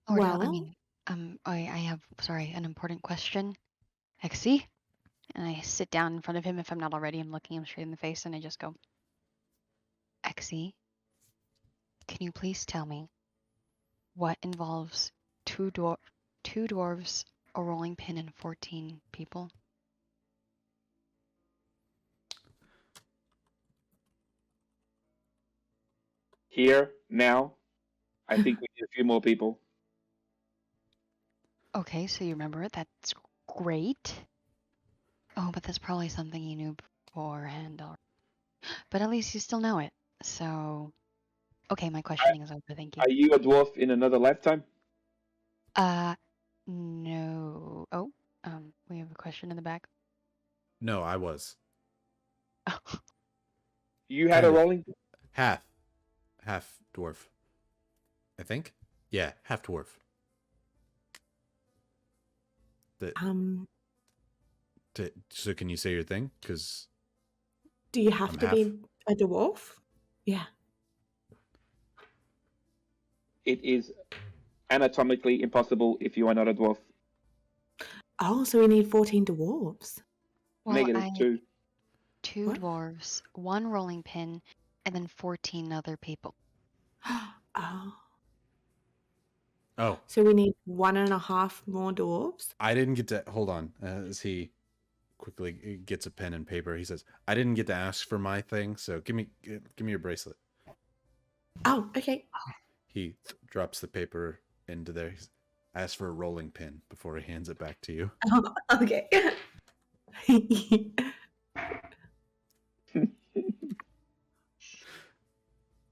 [SPEAKER 6] Or no, I
[SPEAKER 2] Well-
[SPEAKER 6] mean, I have, sorry, an important question. Exy? And I sit down in front of him if I'm not already. I'm looking him straight in the face and I just go, Exy, can you please tell me what involves two dwarves, a rolling pin, and 14 people?
[SPEAKER 4] Here, now, I think we need a few more people.
[SPEAKER 6] Okay, so you remember it. That's great. Oh, but that's probably something you knew beforehand. But at least you still know it. So, okay, my questioning is over. Thank you.
[SPEAKER 4] Are you a dwarf in another lifetime?
[SPEAKER 6] No. Oh, we have a question in the back.
[SPEAKER 1] No, I was.
[SPEAKER 6] Oh,
[SPEAKER 4] You had a
[SPEAKER 1] Kinda.
[SPEAKER 4] rolling?
[SPEAKER 1] Half dwarf, I think. Yeah, half dwarf. So can you say your thing? Because
[SPEAKER 2] Do you have
[SPEAKER 1] I'm
[SPEAKER 2] to be a dwarf? Yeah.
[SPEAKER 4] It is anatomically impossible if you are not a dwarf.
[SPEAKER 2] Oh, so we need 14 dwarves.
[SPEAKER 6] well,
[SPEAKER 4] Negative 2.
[SPEAKER 6] two
[SPEAKER 2] What?
[SPEAKER 6] dwarves, one rolling pin, and then 14 other people.
[SPEAKER 2] Oh.
[SPEAKER 1] oh,
[SPEAKER 2] So we need 1.5 more dwarves?
[SPEAKER 1] I didn't get to hold on. As he quickly gets a pen and paper, he says, "I didn't get to ask for my thing, so give me your bracelet."
[SPEAKER 2] Oh, okay.
[SPEAKER 1] He drops the paper into there. He's asked for a rolling pin before he hands it back to you.
[SPEAKER 2] Okay.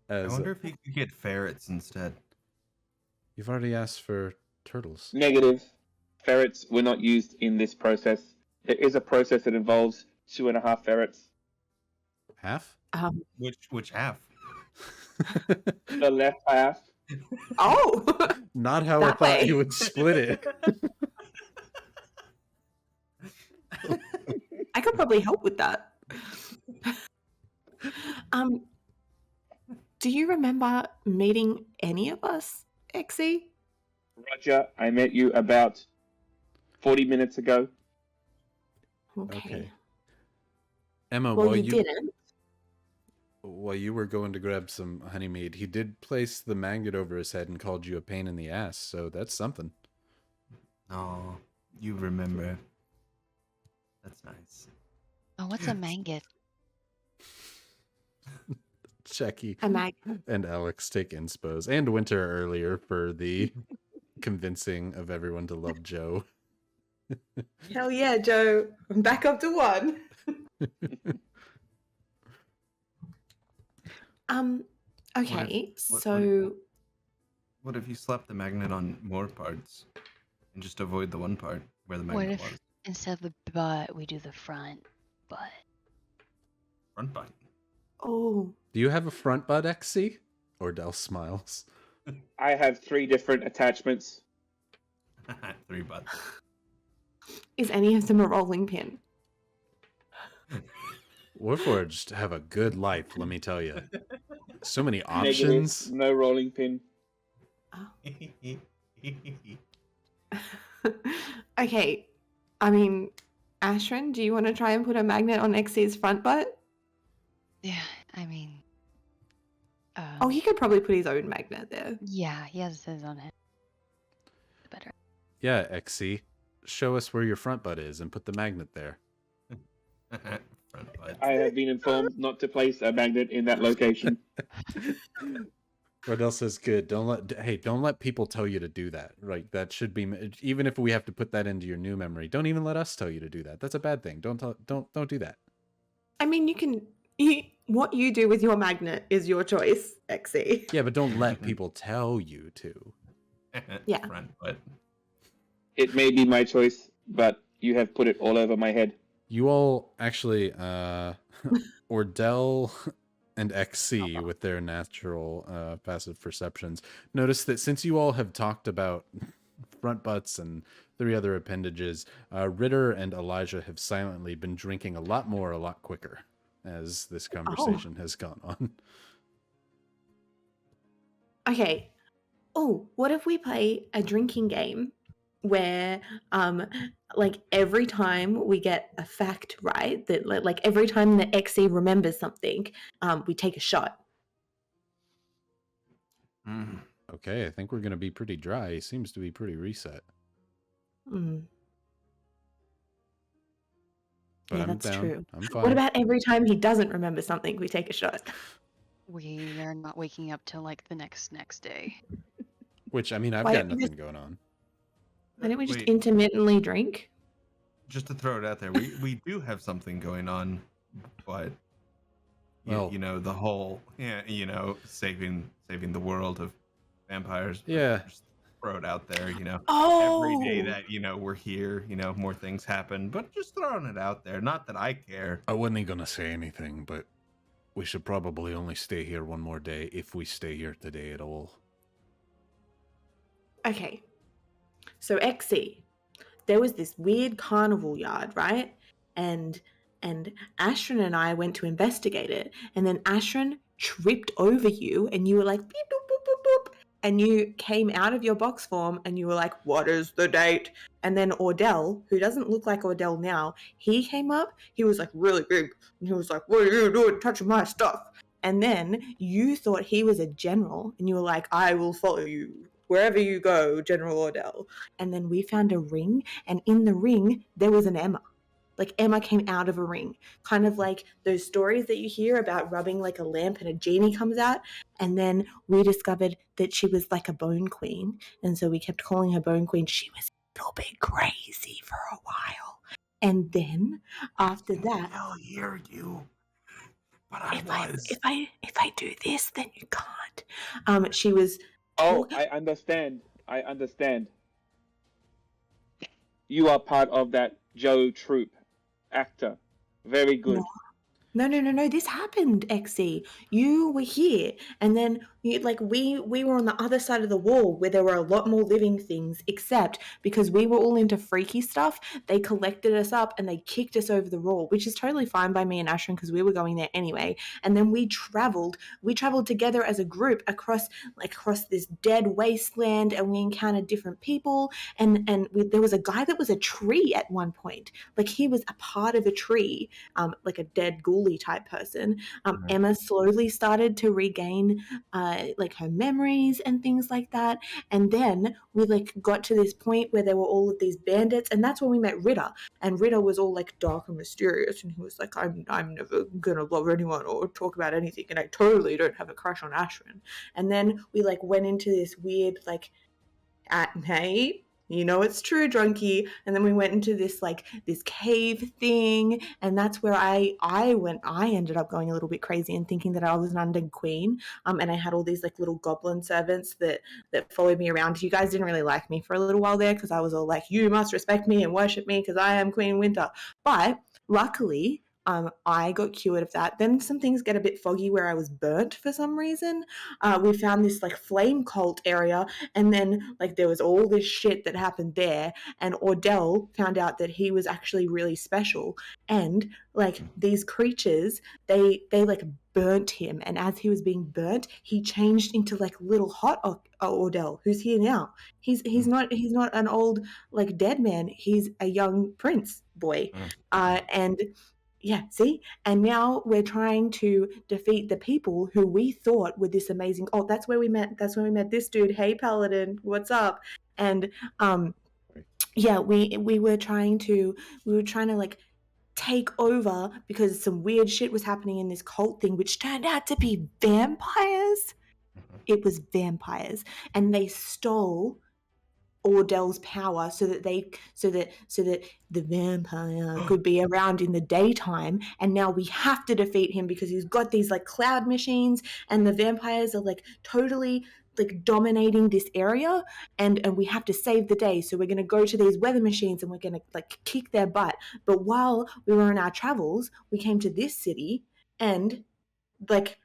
[SPEAKER 3] I
[SPEAKER 1] As
[SPEAKER 3] wonder if he could get ferrets instead.
[SPEAKER 1] you've already asked for turtles.
[SPEAKER 4] Negative. Ferrets were not used in this process. There is a process that involves 2.5 ferrets.
[SPEAKER 1] Half?
[SPEAKER 3] Which half?
[SPEAKER 4] The left half.
[SPEAKER 2] Oh.
[SPEAKER 1] Not how I
[SPEAKER 2] That
[SPEAKER 1] thought he
[SPEAKER 2] way.
[SPEAKER 1] would split it.
[SPEAKER 2] I could probably help with that. Do you remember meeting any of us, Exy?
[SPEAKER 4] Roger, I met you about 40 minutes ago.
[SPEAKER 2] Okay.
[SPEAKER 1] Emma,
[SPEAKER 2] Well,
[SPEAKER 1] while
[SPEAKER 2] you didn't.
[SPEAKER 1] while you were going to grab some honey mead, he did place the magnet over his head and called you a pain in the ass, so that's something.
[SPEAKER 3] Oh, you remember. That's nice.
[SPEAKER 6] Oh, what's a mangot?
[SPEAKER 1] Jakey
[SPEAKER 2] A mag.
[SPEAKER 1] and Alex take inspos, and Winter earlier for the convincing of everyone to love Joe.
[SPEAKER 2] Hell yeah, Joe. I'm back up to 1. Okay,
[SPEAKER 3] what-
[SPEAKER 2] so
[SPEAKER 3] What if you slap the magnet on more parts and just avoid the one part where the
[SPEAKER 6] What
[SPEAKER 3] magnet
[SPEAKER 6] if
[SPEAKER 3] was?
[SPEAKER 6] instead of the butt, we do the front butt?
[SPEAKER 3] Front button.
[SPEAKER 2] oh,
[SPEAKER 1] Do you have a front butt, XC? Ordell smiles.
[SPEAKER 4] I have 3 different attachments.
[SPEAKER 3] 3 butts.
[SPEAKER 2] is any of them a rolling pin?
[SPEAKER 1] Warforged have a good life, let me tell you. So many
[SPEAKER 4] Negative,
[SPEAKER 1] options.
[SPEAKER 4] no rolling pin.
[SPEAKER 2] Okay, I mean, Ashryn, do you want to try and put a magnet on Exy's front butt?
[SPEAKER 6] Yeah, I mean,
[SPEAKER 2] Oh, he could probably put his own magnet there.
[SPEAKER 6] Yeah, he has his own head. Better.
[SPEAKER 1] Yeah, XC, show us where your front butt is and put the magnet there.
[SPEAKER 3] Front butt.
[SPEAKER 4] I have been informed not to place a magnet in that location.
[SPEAKER 1] What else is good? Don't let people tell you to do that. Right? That should be, even if we have to put that into your new memory. Don't even let us tell you to do that. That's a bad thing. Don't do that.
[SPEAKER 2] I mean, what you do with your magnet is your choice, XE.
[SPEAKER 1] Yeah, but don't let people tell you to.
[SPEAKER 2] Yeah.
[SPEAKER 3] Front butt.
[SPEAKER 4] It may be my choice, but you have put it all over my head.
[SPEAKER 1] You all actually, Ordell and XC with their natural passive perceptions, notice that since you all have talked about front butts and 3 other appendages, Ritter and Elijah have silently been drinking a lot more, a lot quicker as this conversation has gone on.
[SPEAKER 2] Okay. Oh, what if we play a drinking game where like every time we get a fact right, that like every time the XE remembers something, we take a shot.
[SPEAKER 3] Mm.
[SPEAKER 1] Okay, I think we're going to be pretty dry. He seems to be pretty reset.
[SPEAKER 2] Mm.
[SPEAKER 1] But
[SPEAKER 2] Yeah,
[SPEAKER 1] I'm
[SPEAKER 2] that's
[SPEAKER 1] down.
[SPEAKER 2] true.
[SPEAKER 1] I'm fine.
[SPEAKER 2] What about every time he doesn't remember something, we take a shot?
[SPEAKER 6] We are not waking up till like the next day.
[SPEAKER 1] Which, I mean, I've
[SPEAKER 2] Why
[SPEAKER 1] got
[SPEAKER 2] don't we
[SPEAKER 1] nothing going on.
[SPEAKER 2] Why don't we just
[SPEAKER 3] Wait,
[SPEAKER 2] intermittently drink?
[SPEAKER 3] just to throw it out there, we do have something going on, but
[SPEAKER 1] Well-
[SPEAKER 3] you know, the whole saving the world of vampires. but
[SPEAKER 1] Yeah.
[SPEAKER 3] Just throw it out there, you know.
[SPEAKER 2] Oh,
[SPEAKER 3] Every day that we're here, more things happen, but just throwing it out there. Not that I care.
[SPEAKER 1] I wasn't going to say anything, but we should probably only stay here one more day if we stay here today at all.
[SPEAKER 2] okay. So XE, there was this weird carnival yard, right? And Ashryn and I went to investigate it, and then Ashryn tripped over you, and you were like beep boop boop boop boop, and you came out of your box form, and you were like, "What is the date?" And then Ordell, who doesn't look like Ordell now, he came up. He was like really big, and he was like, "What are you doing, touching my stuff?" And then you thought he was a general, and you were like, "I will follow you wherever you go, General Ordell." And then we found a ring, and in the ring there was an Emma. Like Emma came out of a ring, kind of like those stories that you hear about rubbing like a lamp and a genie comes out. And then we discovered that she was like a bone queen, and so we kept calling her Bone Queen. She was a little bit crazy for a while, and then after that,
[SPEAKER 3] I'll hear you. But I
[SPEAKER 2] if I do this, then you can't. She was.
[SPEAKER 4] Oh,
[SPEAKER 2] talking-
[SPEAKER 4] I understand. You are part of that Joe troupe actor. Very good.
[SPEAKER 2] No. This happened, XE. You were here, and then we were on the other side of the wall where there were a lot more living things. Except because we were all into freaky stuff, they collected us up and they kicked us over the wall, which is totally fine by me and Ashryn because we were going there anyway. And then we traveled together as a group across this dead wasteland, and we encountered different people. And there was a guy that was a tree at one point, like he was a part of a tree, like a dead ghoul type person. Emma slowly started to regain like her memories and things like that, and then we like got to this point where there were all of these bandits, and that's when we met Ritter. And Ritter was all like dark and mysterious, and he was like, I'm never gonna love anyone or talk about anything, and I totally don't have a crush on Ashryn. And then we like went into this weird like hey, you know it's true, drunkie. And then we went into this cave thing, and that's where I ended up going a little bit crazy and thinking that I was an undead queen. And I had all these like little goblin servants that followed me around. You guys didn't really like me for a little while there because I was all like, you must respect me and worship me because I am Queen Winter. But luckily, I got cured of that. Then some things get a bit foggy where I was burnt for some reason. We found this like flame cult area, and then like there was all this shit that happened there, and Ordell found out that he was actually really special, and like these creatures, they like burnt him, and as he was being burnt, he changed into like little hot Ordell, who's here now. He's not an old like dead man. He's a young prince boy, and Yeah, see? And now we're trying to defeat the people who we thought were this amazing. Oh, that's where we met. That's where we met this dude. Hey, Paladin, what's up? And yeah, we were trying to like take over because some weird shit was happening in this cult thing, which turned out to be vampires. It was vampires, and they stole Ordell's power so that the vampire could be around in the daytime. And now we have to defeat him because he's got these like cloud machines, and the vampires are like totally like dominating this area, and we have to save the day. So we're going to go to these weather machines and we're going to like kick their butt. But while we were on our travels, we came to this city, and like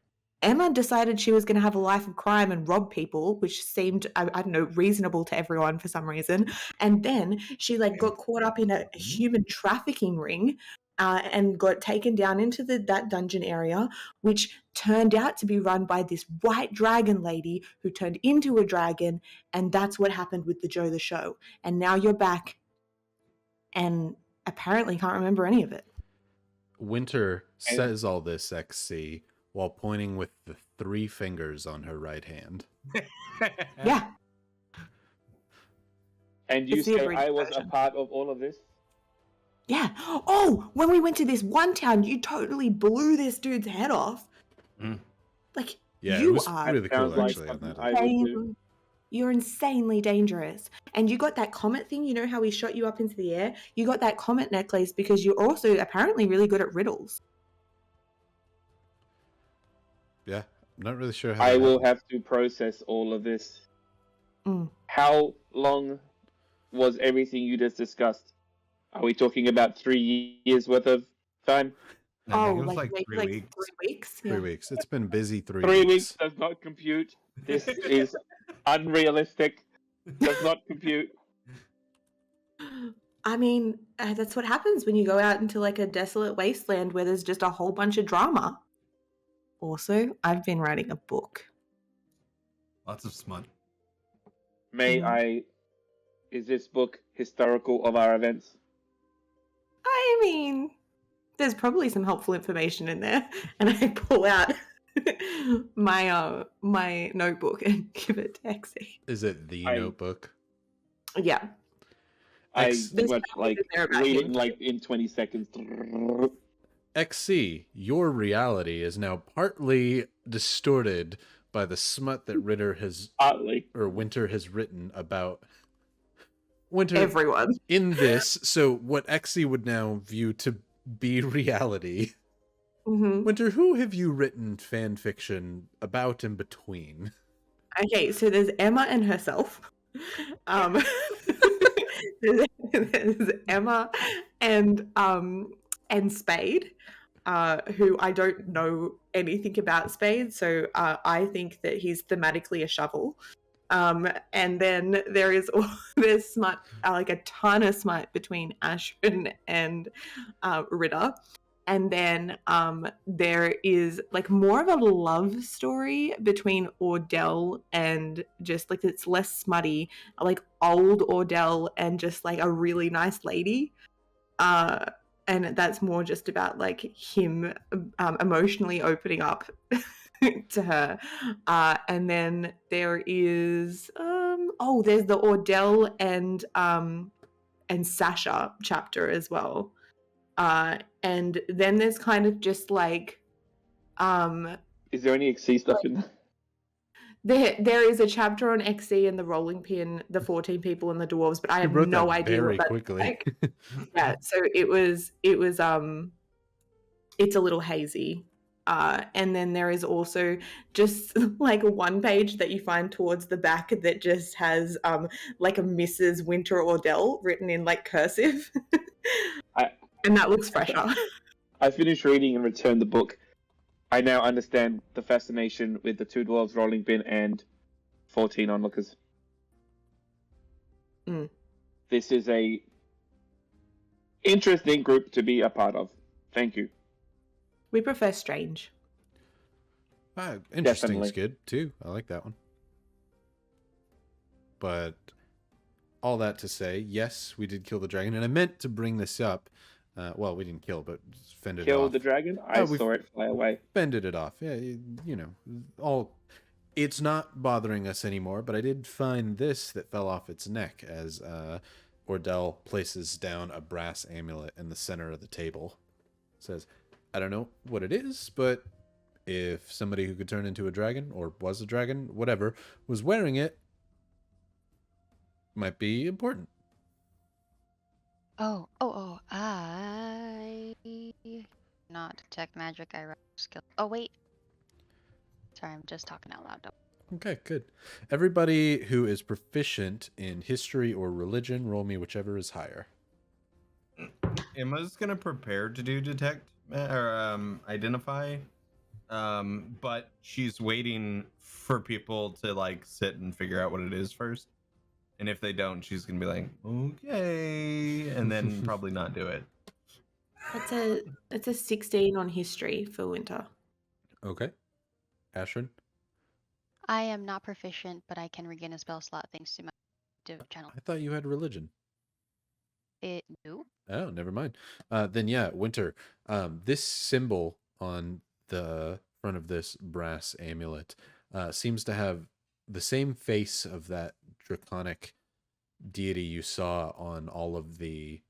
[SPEAKER 2] Emma decided she was going to have a life of crime and rob people, which seemed, I don't know, reasonable to everyone for some reason. And then she like got caught up in a human trafficking ring and got taken down into that dungeon area, which turned out to be run by this white dragon lady who turned into a dragon. And that's what happened with the Joe the Show. And now you're back and apparently can't remember any of it.
[SPEAKER 1] Winter says all this, XC, while pointing with the 3 fingers on her right hand.
[SPEAKER 2] Yeah.
[SPEAKER 4] And you
[SPEAKER 2] It's the
[SPEAKER 4] say I was
[SPEAKER 2] version.
[SPEAKER 4] a part of all of this?
[SPEAKER 2] Yeah. Oh, when we went to this one town, you totally blew this dude's head off. Like,
[SPEAKER 1] Yeah,
[SPEAKER 2] you
[SPEAKER 1] it was
[SPEAKER 2] are
[SPEAKER 1] really cool,
[SPEAKER 4] Sounds like
[SPEAKER 1] actually, on
[SPEAKER 4] something
[SPEAKER 1] that.
[SPEAKER 4] I would do.
[SPEAKER 2] insane. You're insanely dangerous. And you got that comet thing, you know how we shot you up into the air? You got that comet necklace because you're also apparently really good at riddles.
[SPEAKER 1] Yeah, I'm not really sure how
[SPEAKER 4] I
[SPEAKER 1] that
[SPEAKER 4] will
[SPEAKER 1] happened.
[SPEAKER 4] have to process all of this.
[SPEAKER 2] Mm.
[SPEAKER 4] How long was everything you just discussed? Are we talking about 3 years worth of time?
[SPEAKER 3] I think it was like
[SPEAKER 2] maybe
[SPEAKER 3] 3
[SPEAKER 2] like
[SPEAKER 3] weeks.
[SPEAKER 2] 3 weeks?
[SPEAKER 1] 3 weeks. It's been busy 3
[SPEAKER 4] 3
[SPEAKER 1] weeks.
[SPEAKER 4] weeks does not compute. This is unrealistic. Does not compute.
[SPEAKER 2] I mean, that's what happens when you go out into like a desolate wasteland where there's just a whole bunch of drama. Also, I've been writing a book.
[SPEAKER 3] Lots of smut.
[SPEAKER 4] May I... Is this book historical of our events?
[SPEAKER 2] I mean, there's probably some helpful information in there, and I pull out my notebook and give it to Exie.
[SPEAKER 1] Is it the
[SPEAKER 4] I-
[SPEAKER 1] notebook?
[SPEAKER 2] Yeah.
[SPEAKER 4] I
[SPEAKER 1] Ex-
[SPEAKER 2] There's
[SPEAKER 4] much
[SPEAKER 2] something
[SPEAKER 4] like
[SPEAKER 2] in there about
[SPEAKER 4] read it
[SPEAKER 2] him.
[SPEAKER 4] in, like in 20 seconds.
[SPEAKER 1] XC, your reality is now partly distorted by the smut that Winter has written about Winter
[SPEAKER 2] Everyone.
[SPEAKER 1] in this. So what XC would now view to be reality.
[SPEAKER 2] Mm-hmm.
[SPEAKER 1] Winter, who have you written fan fiction about in between?
[SPEAKER 2] Okay, so there's Emma and herself. There's Emma and Spade, who I don't know anything about Spade, so I think that he's thematically a shovel. And then there's smut, like a ton of smut between Ashryn and Ritter. And then there is like more of a love story between Ordell and just like it's less smutty, like old Ordell and just like a really nice lady. And that's more just about like him emotionally opening up to her. And then there is there's the Ordell and Sasha chapter as well. And then there's kind of just like
[SPEAKER 4] Is there any XC stuff in there?
[SPEAKER 2] there is a chapter on XC and the rolling pin, the 14 people and the dwarves, but I have
[SPEAKER 1] wrote
[SPEAKER 2] no
[SPEAKER 1] that
[SPEAKER 2] idea
[SPEAKER 1] very
[SPEAKER 2] what that's
[SPEAKER 1] quickly.
[SPEAKER 2] like. Yeah, so it was it's a little hazy. And then there is also just like one page that you find towards the back that just has like a Mrs. Winter Ordell written in like cursive. And that looks fresher.
[SPEAKER 4] I finished reading and returned the book. I now understand the fascination with the 2 dwarves rolling pin and 14 onlookers.
[SPEAKER 2] Mm.
[SPEAKER 4] This is a interesting group to be a part of. Thank you.
[SPEAKER 2] We prefer strange.
[SPEAKER 1] Interesting's
[SPEAKER 4] Definitely.
[SPEAKER 1] good too. I like that one. But all that to say, yes, we did kill the dragon, and I meant to bring this up Well, we didn't kill, but fended it
[SPEAKER 4] Kill
[SPEAKER 1] off.
[SPEAKER 4] the dragon. I
[SPEAKER 1] we
[SPEAKER 4] saw it fly away.
[SPEAKER 1] Fended it off. Yeah, all. It's not bothering us anymore, but I did find this that fell off its neck as Ordell places down a brass amulet in the center of the table. Says, I don't know what it is, but if somebody who could turn into a dragon, or was a dragon, whatever, was wearing it, might be important.
[SPEAKER 6] Oh, I not detect magic, I roll skill. Oh, wait. Sorry, I'm just talking out loud.
[SPEAKER 1] Okay, good. Everybody who is proficient in history or religion, roll me whichever is higher.
[SPEAKER 3] Emma's gonna prepare to do detect or identify, but she's waiting for people to like sit and figure out what it is first. And if they don't, she's gonna be like, okay, and then probably not do it.
[SPEAKER 2] It's a 16 on history for Winter.
[SPEAKER 1] Okay. Ashryn?
[SPEAKER 6] I am not proficient, but I can regain a spell slot thanks to my channel.
[SPEAKER 1] I thought you had religion.
[SPEAKER 6] No.
[SPEAKER 1] Oh, never mind. Then yeah, Winter. This symbol on the front of this brass amulet seems to have the same face of that draconic deity you saw on all of the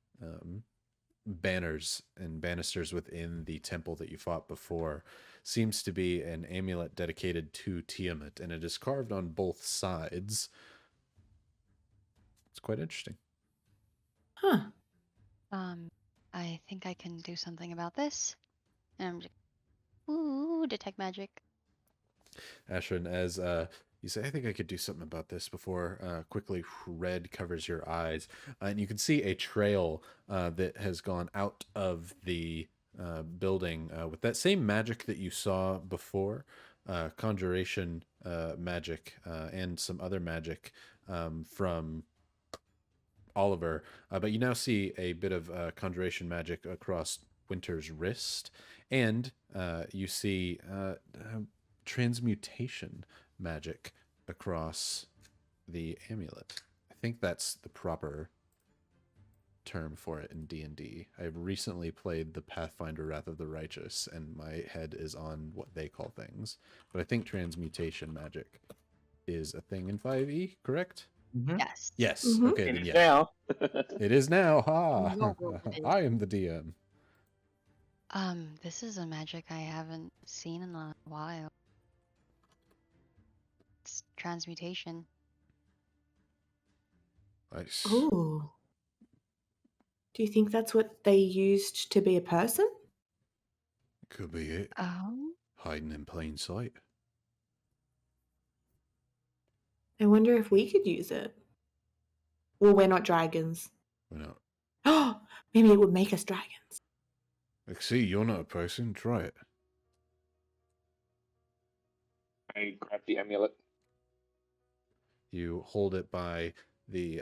[SPEAKER 1] banners and banisters within the temple that you fought before. Seems to be an amulet dedicated to Tiamat, and it is carved on both sides. It's quite interesting.
[SPEAKER 2] Huh.
[SPEAKER 6] I think I can do something about this. And I'm just, detect magic.
[SPEAKER 1] Ashryn, as you say, I think I could do something about this before quickly red covers your eyes. And you can see a trail that has gone out of the building with that same magic that you saw before, conjuration magic and some other magic from Oliver. But you now see a bit of conjuration magic across Winter's wrist, and you see transmutation magic across the amulet. I think that's the proper term for it in D&D. I've recently played the Pathfinder Wrath of the Righteous, and my head is on what they call things. But I think transmutation magic is a thing in 5e, correct?
[SPEAKER 3] Mm-hmm.
[SPEAKER 6] Yes.
[SPEAKER 1] Yes.
[SPEAKER 2] Mhm.
[SPEAKER 1] Okay,
[SPEAKER 4] It
[SPEAKER 1] then
[SPEAKER 4] is
[SPEAKER 1] yeah.
[SPEAKER 4] now.
[SPEAKER 1] It is now. Ha!
[SPEAKER 6] No, it is.
[SPEAKER 1] I am the DM.
[SPEAKER 6] This is a magic I haven't seen in a while. It's transmutation.
[SPEAKER 1] Nice.
[SPEAKER 2] Ooh. Do you think that's what they used to be a person?
[SPEAKER 1] Could be it.
[SPEAKER 6] Oh.
[SPEAKER 1] Hiding in plain sight.
[SPEAKER 2] I wonder if we could use it. Well, we're not dragons.
[SPEAKER 1] We're not.
[SPEAKER 2] Oh, maybe it would make us dragons.
[SPEAKER 1] Like, see, you're not a person. Try it.
[SPEAKER 4] I grab the amulet.
[SPEAKER 1] You hold it by the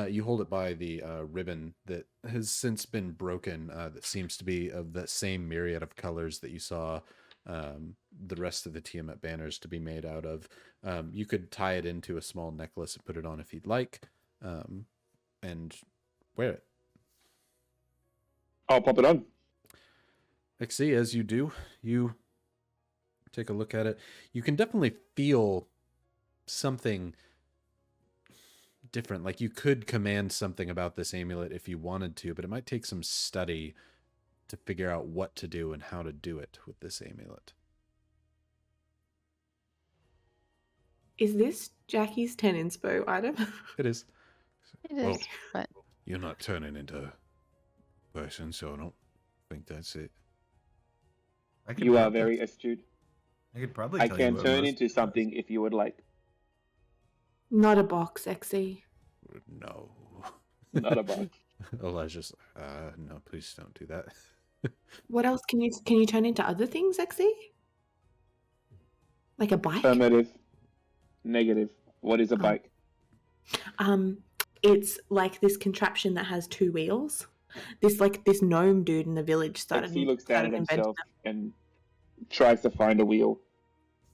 [SPEAKER 1] you hold it by the ribbon that has since been broken, that seems to be of that same myriad of colors that you saw the rest of the Tiamat banners to be made out of. You could tie it into a small necklace and put it on if you'd like, and wear it.
[SPEAKER 4] I'll pop it on.
[SPEAKER 1] Exie, as you do, you take a look at it. You can definitely feel something different. Like you could command something about this amulet if you wanted to, but it might take some study to figure out what to do and how to do it with this amulet.
[SPEAKER 2] Is this Jackie's 10 inspo item?
[SPEAKER 1] It is.
[SPEAKER 6] It is,
[SPEAKER 1] Well,
[SPEAKER 6] but
[SPEAKER 1] You're not turning into a person, so I don't think that's it.
[SPEAKER 3] I could
[SPEAKER 4] You are
[SPEAKER 3] probably-
[SPEAKER 4] very astute.
[SPEAKER 3] I could probably.
[SPEAKER 4] I
[SPEAKER 3] tell you
[SPEAKER 4] can
[SPEAKER 3] what
[SPEAKER 4] turn
[SPEAKER 3] most
[SPEAKER 4] into
[SPEAKER 3] of it
[SPEAKER 4] something
[SPEAKER 3] is.
[SPEAKER 4] if you would like.
[SPEAKER 2] Not a box, Exie.
[SPEAKER 1] No.
[SPEAKER 4] Not a box.
[SPEAKER 1] Elijah's no, please don't do that.
[SPEAKER 2] What else can you turn into other things, Exie? Like a bike?
[SPEAKER 4] Affirmative. Negative. What is a
[SPEAKER 2] Oh.
[SPEAKER 4] bike?
[SPEAKER 2] It's like this contraption that has two wheels. This gnome dude in the village started.
[SPEAKER 4] He looks down at
[SPEAKER 2] started inventing
[SPEAKER 4] himself and tries to find a wheel.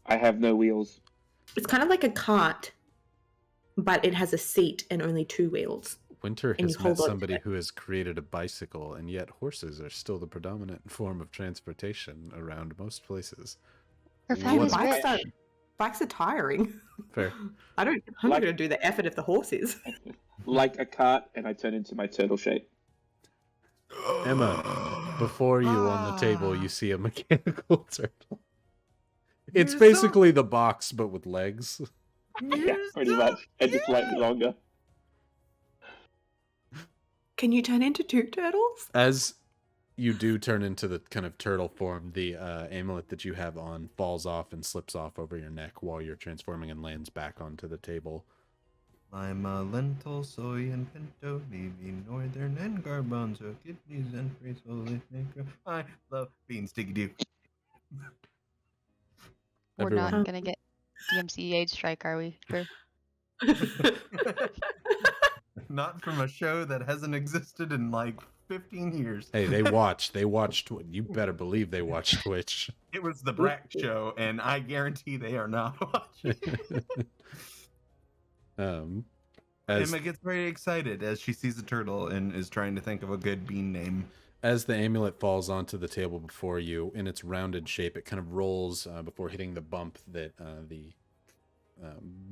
[SPEAKER 4] I have no wheels.
[SPEAKER 2] It's kind of like a cart, but it has a seat and only two wheels.
[SPEAKER 1] Winter
[SPEAKER 2] and
[SPEAKER 1] has
[SPEAKER 2] you
[SPEAKER 1] met
[SPEAKER 2] hold on to
[SPEAKER 1] somebody
[SPEAKER 2] it.
[SPEAKER 1] who has created a bicycle, and yet horses are still the predominant form of transportation around most places.
[SPEAKER 6] Her
[SPEAKER 4] What
[SPEAKER 6] family's
[SPEAKER 4] a
[SPEAKER 2] bikes
[SPEAKER 6] rich.
[SPEAKER 2] are bikes are tiring.
[SPEAKER 1] Fair.
[SPEAKER 2] I'm
[SPEAKER 4] Like-
[SPEAKER 2] not going to do the effort if the horse is.
[SPEAKER 4] Like a cart, and I turn into my turtle shape.
[SPEAKER 1] Emma, before you on the table, you see a mechanical turtle. It's
[SPEAKER 3] You're
[SPEAKER 1] basically the box, but with legs.
[SPEAKER 4] Yeah, pretty much. And just slightly longer.
[SPEAKER 2] Can you turn into two turtles?
[SPEAKER 1] As you do turn into the kind of turtle form, the amulet that you have on falls off and slips off over your neck while you're transforming and lands back onto the table.
[SPEAKER 3] I'm a lentil, soy, and pinto, navy, northern, and garbanzo, kidneys, and frijoles. I love beans, sticky doo.
[SPEAKER 6] We're
[SPEAKER 1] Everyone-
[SPEAKER 6] not gonna get DMCA strike, are we? Sure.
[SPEAKER 3] Not from a show that hasn't existed in like 15 years.
[SPEAKER 1] Hey, they watch. They watch. You better believe they watch Twitch.
[SPEAKER 3] It was the Brack show, and I guarantee they are not watching.
[SPEAKER 1] As
[SPEAKER 3] Emma gets very excited as she sees a turtle and is trying to think of a good bean name.
[SPEAKER 1] as the amulet falls onto the table before you, in its rounded shape, it kind of rolls before hitting the bump that the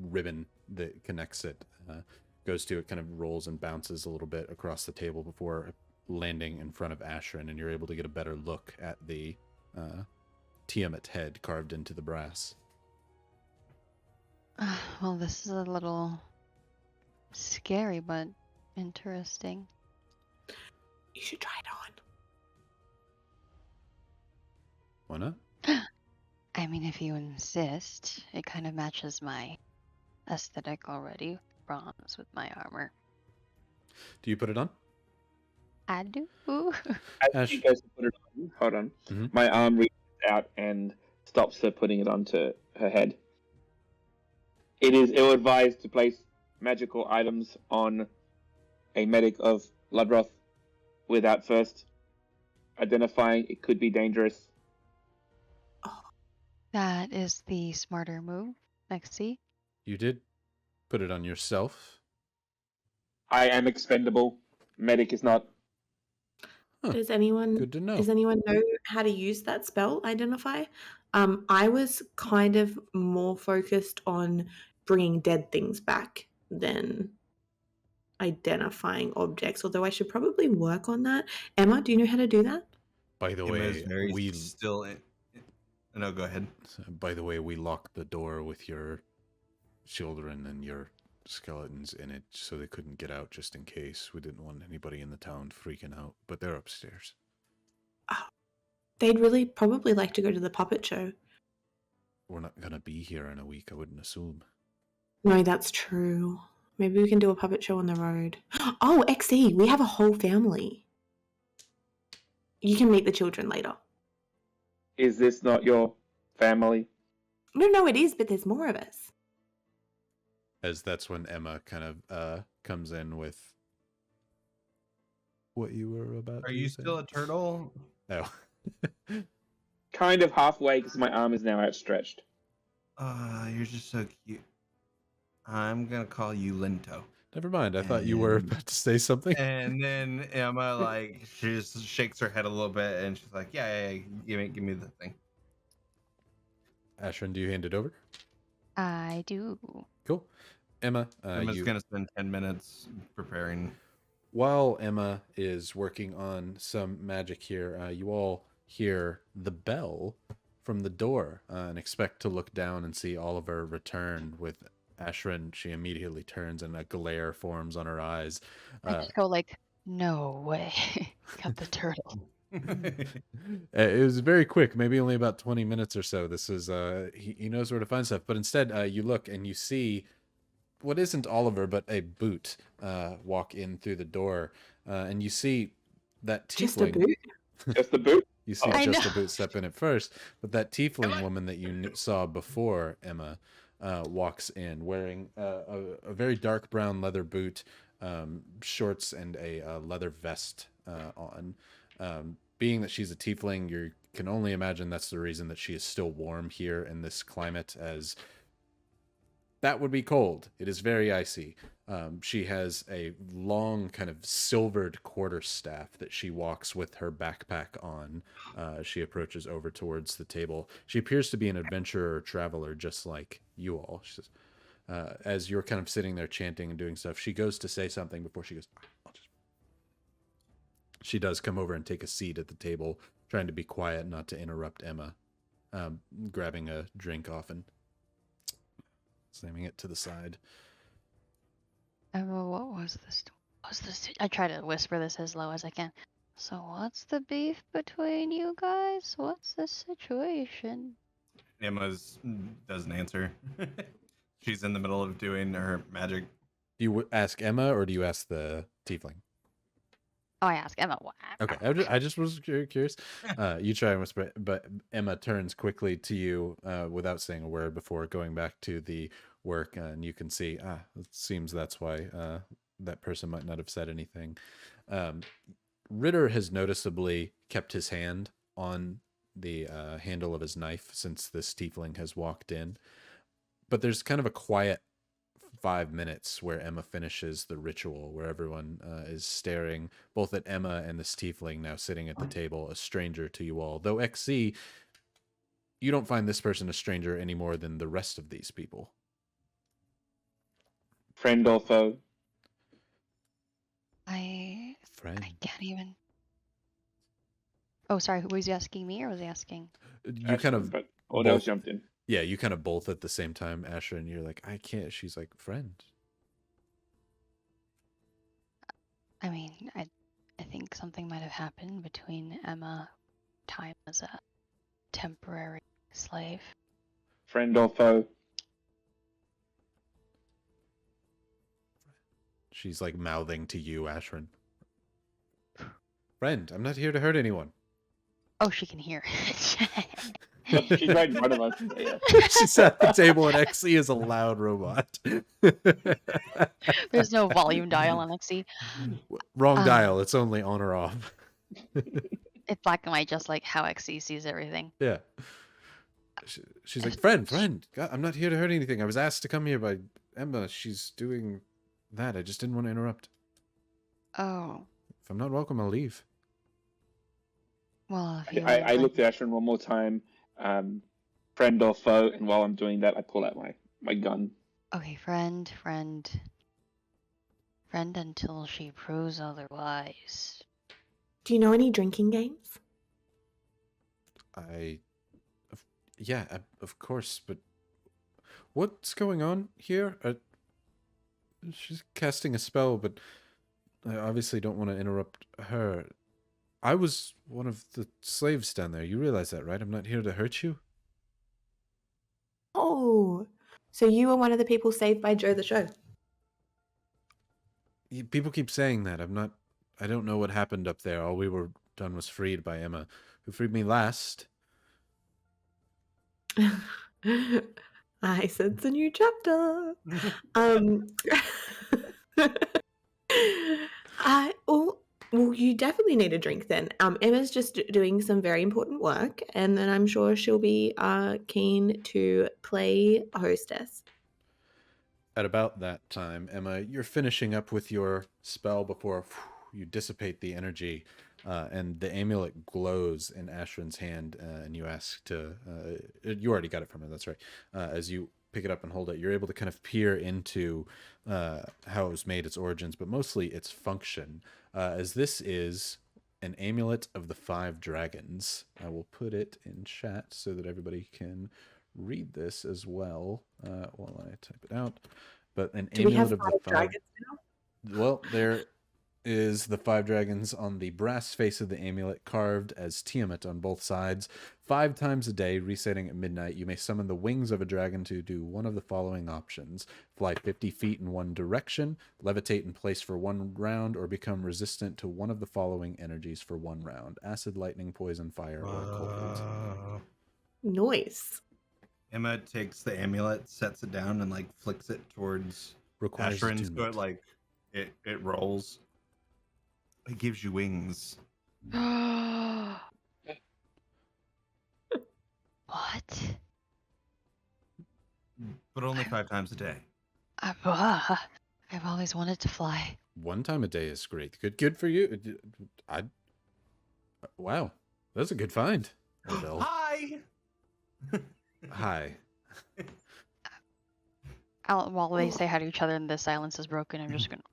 [SPEAKER 1] ribbon that connects it goes to. It kind of rolls and bounces a little bit across the table before landing in front of Ashryn, and you're able to get a better look at the Tiamat head carved into the brass.
[SPEAKER 6] Well, this is a little scary, but interesting.
[SPEAKER 2] You should try it on.
[SPEAKER 1] Why not?
[SPEAKER 6] I mean, if you insist, it kind of matches my aesthetic already. Bronze with my armor.
[SPEAKER 1] Do you put it on?
[SPEAKER 6] I do.
[SPEAKER 4] As
[SPEAKER 1] Ash-
[SPEAKER 4] she goes to put it on, hold on.
[SPEAKER 1] Mhm.
[SPEAKER 4] My arm reaches out and stops her putting it onto her head. It is ill-advised to place magical items on a medic of Bloodroth without first identifying it could be dangerous.
[SPEAKER 6] That is the smarter move. Lexi.
[SPEAKER 1] You did put it on yourself.
[SPEAKER 4] I am expendable. Medic is not.
[SPEAKER 1] Huh.
[SPEAKER 2] Does anyone
[SPEAKER 1] Good to know.
[SPEAKER 2] Does anyone know how to use that spell? Identify. I was kind of more focused on bringing dead things back than identifying objects. Although I should probably work on that. Emma, do you know how to do that?
[SPEAKER 1] By the
[SPEAKER 3] Emma is
[SPEAKER 1] way,
[SPEAKER 3] very
[SPEAKER 1] we
[SPEAKER 3] still. No, go ahead.
[SPEAKER 1] we locked the door with your children and your skeletons in it so they couldn't get out just in case. We didn't want anybody in the town freaking out, but they're upstairs.
[SPEAKER 2] They'd really probably like to go to the puppet show.
[SPEAKER 1] We're not gonna be here in a week, I wouldn't assume.
[SPEAKER 2] No, that's true. Maybe we can do a puppet show on the road. Oh, XE, we have a whole family. You can meet the children later.
[SPEAKER 4] Is this not your family?
[SPEAKER 2] No, it is, but there's more of us.
[SPEAKER 1] As that's when Emma kind of comes in with what you were about.
[SPEAKER 3] Are
[SPEAKER 1] to
[SPEAKER 3] you
[SPEAKER 1] say.
[SPEAKER 3] still a turtle?
[SPEAKER 1] No.
[SPEAKER 4] Kind of halfway because my arm is now outstretched.
[SPEAKER 3] You're just so cute. I'm gonna call you Linto.
[SPEAKER 1] Never mind. I thought you were about to say something.
[SPEAKER 3] And then Emma, like, she just shakes her head a little bit, and she's like, "Yeah, give me the thing."
[SPEAKER 1] Ashryn, do you hand it over?
[SPEAKER 6] I do.
[SPEAKER 1] Cool. Emma,
[SPEAKER 3] Emma's gonna spend 10 minutes preparing.
[SPEAKER 1] while Emma is working on some magic here, you all hear the bell from the door and expect to look down and see Oliver return with Ashryn. She immediately turns and a glare forms on her eyes.
[SPEAKER 6] I just go like, no way. Got the turtle.
[SPEAKER 1] It was very quick, maybe only about 20 minutes or so. This is he knows where to find stuff, but instead you look and you see what isn't Oliver but a boot walk in through the door, and you see that tiefling.
[SPEAKER 2] Just a boot.
[SPEAKER 4] Just the boot?
[SPEAKER 1] You see
[SPEAKER 6] I
[SPEAKER 1] just
[SPEAKER 6] know.
[SPEAKER 1] a boot step in at first, but that tiefling woman that you saw before Emma walks in wearing a very dark brown leather boot, shorts, and a leather vest on. Being that she's a tiefling, you can only imagine that's the reason that she is still warm here in this climate, as That would be cold. It is very icy. She has a long kind of silvered quarterstaff that she walks with her backpack on. She approaches over towards the table. She appears to be an adventurer or traveler just like you all. She says, as you're kind of sitting there chanting and doing stuff, she goes to say something before she goes, She does come over and take a seat at the table, trying to be quiet, not to interrupt Emma, grabbing a drink off and slamming it to the side.
[SPEAKER 6] Emma, what was this? What's this? I try to whisper this as low as I can. So what's the beef between you guys? What's the situation?
[SPEAKER 3] Emma's doesn't answer. She's in the middle of doing her magic.
[SPEAKER 1] Do you ask Emma or do you ask the tiefling?
[SPEAKER 6] Oh, I ask Emma. What?
[SPEAKER 1] Okay, I just was curious. You try and whisper, but Emma turns quickly to you without saying a word before going back to the work, and you can see, it seems that's why that person might not have said anything. Ritter has noticeably kept his hand on the handle of his knife since this tiefling has walked in, but there's kind of a quiet 5 minutes where Emma finishes the ritual, where everyone is staring both at Emma and this tiefling now sitting at the table, a stranger to you all. Though XC, you don't find this person a stranger any more than the rest of these people.
[SPEAKER 4] Friend or foe?
[SPEAKER 1] Friend.
[SPEAKER 6] I can't even. Oh, sorry. Was he asking me or was he asking?
[SPEAKER 1] You kind of
[SPEAKER 4] But Ordell jumped in.
[SPEAKER 1] Yeah, you kind of both at the same time, Ashryn, and you're like, I can't. She's like, friend.
[SPEAKER 6] I mean, I think something might have happened between Emma time as a temporary slave.
[SPEAKER 4] Friend or foe?
[SPEAKER 1] She's like mouthing to you, Ashryn. Friend, I'm not here to hurt anyone.
[SPEAKER 6] Oh, she can hear.
[SPEAKER 4] She's right in front of us. Yeah.
[SPEAKER 1] She's at the table and XE is a loud robot.
[SPEAKER 6] There's no volume dial on XE.
[SPEAKER 1] Wrong dial. It's only on or off.
[SPEAKER 6] It's black and white, just like how XE sees everything.
[SPEAKER 1] Yeah. She's like, friend, God, I'm not here to hurt anything. I was asked to come here by Emma. She's doing that. I just didn't want to interrupt.
[SPEAKER 6] Oh.
[SPEAKER 1] If I'm not welcome, I'll leave.
[SPEAKER 6] Well, if you
[SPEAKER 4] I looked at Ashryn one more time. Friend or foe, and while I'm doing that, I pull out my gun.
[SPEAKER 6] Okay, friend until she proves otherwise.
[SPEAKER 2] Do you know any drinking games?
[SPEAKER 1] Yeah, of course, but what's going on here? She's casting a spell, but I obviously don't want to interrupt her. I was one of the slaves down there. You realize that, right? I'm not here to hurt you.
[SPEAKER 2] Oh, so you were one of the people saved by Joe the Show.
[SPEAKER 1] People keep saying that. I don't know what happened up there. All we were done was freed by Emma, who freed me last.
[SPEAKER 2] I sense a new chapter. Well, you definitely need a drink then. Emma's just doing some very important work, and then I'm sure she'll be keen to play hostess.
[SPEAKER 1] At about that time, Emma, you're finishing up with your spell before you dissipate the energy, and the amulet glows in Ashryn's hand, and you ask to... you already got it from her, that's right. As you pick it up and hold it, you're able to kind of peer into how it was made, its origins, but mostly its function, as this is an amulet of the 5 dragons. I will put it in chat so that everybody can read this as well while I type it out. But an
[SPEAKER 2] Do we have
[SPEAKER 1] amulet of
[SPEAKER 2] 5
[SPEAKER 1] the 5
[SPEAKER 2] dragons now?
[SPEAKER 1] Well, there is the 5 dragons on the brass face of the amulet, carved as Tiamat on both sides. 5 times a day, resetting at midnight, you may summon the wings of a dragon to do one of the following options: fly 50 feet in one direction, levitate in place for 1 round, or become resistant to one of the following energies for 1 round: acid, lightning, poison, fire, or cold.
[SPEAKER 2] Nice.
[SPEAKER 3] Emma takes the amulet, sets it down, and like flicks it towards
[SPEAKER 1] Requires
[SPEAKER 3] Ashryn's
[SPEAKER 1] attunement.
[SPEAKER 3] good. Like it rolls. It gives you wings.
[SPEAKER 6] What?
[SPEAKER 3] but only 5 times a day.
[SPEAKER 6] I've always wanted to fly.
[SPEAKER 1] 1 time a day is great. Good for you. Wow, that's a good find, Odell.
[SPEAKER 3] Hi.
[SPEAKER 1] Hi.
[SPEAKER 6] While they say hi to each other and the silence is broken, I'm just gonna.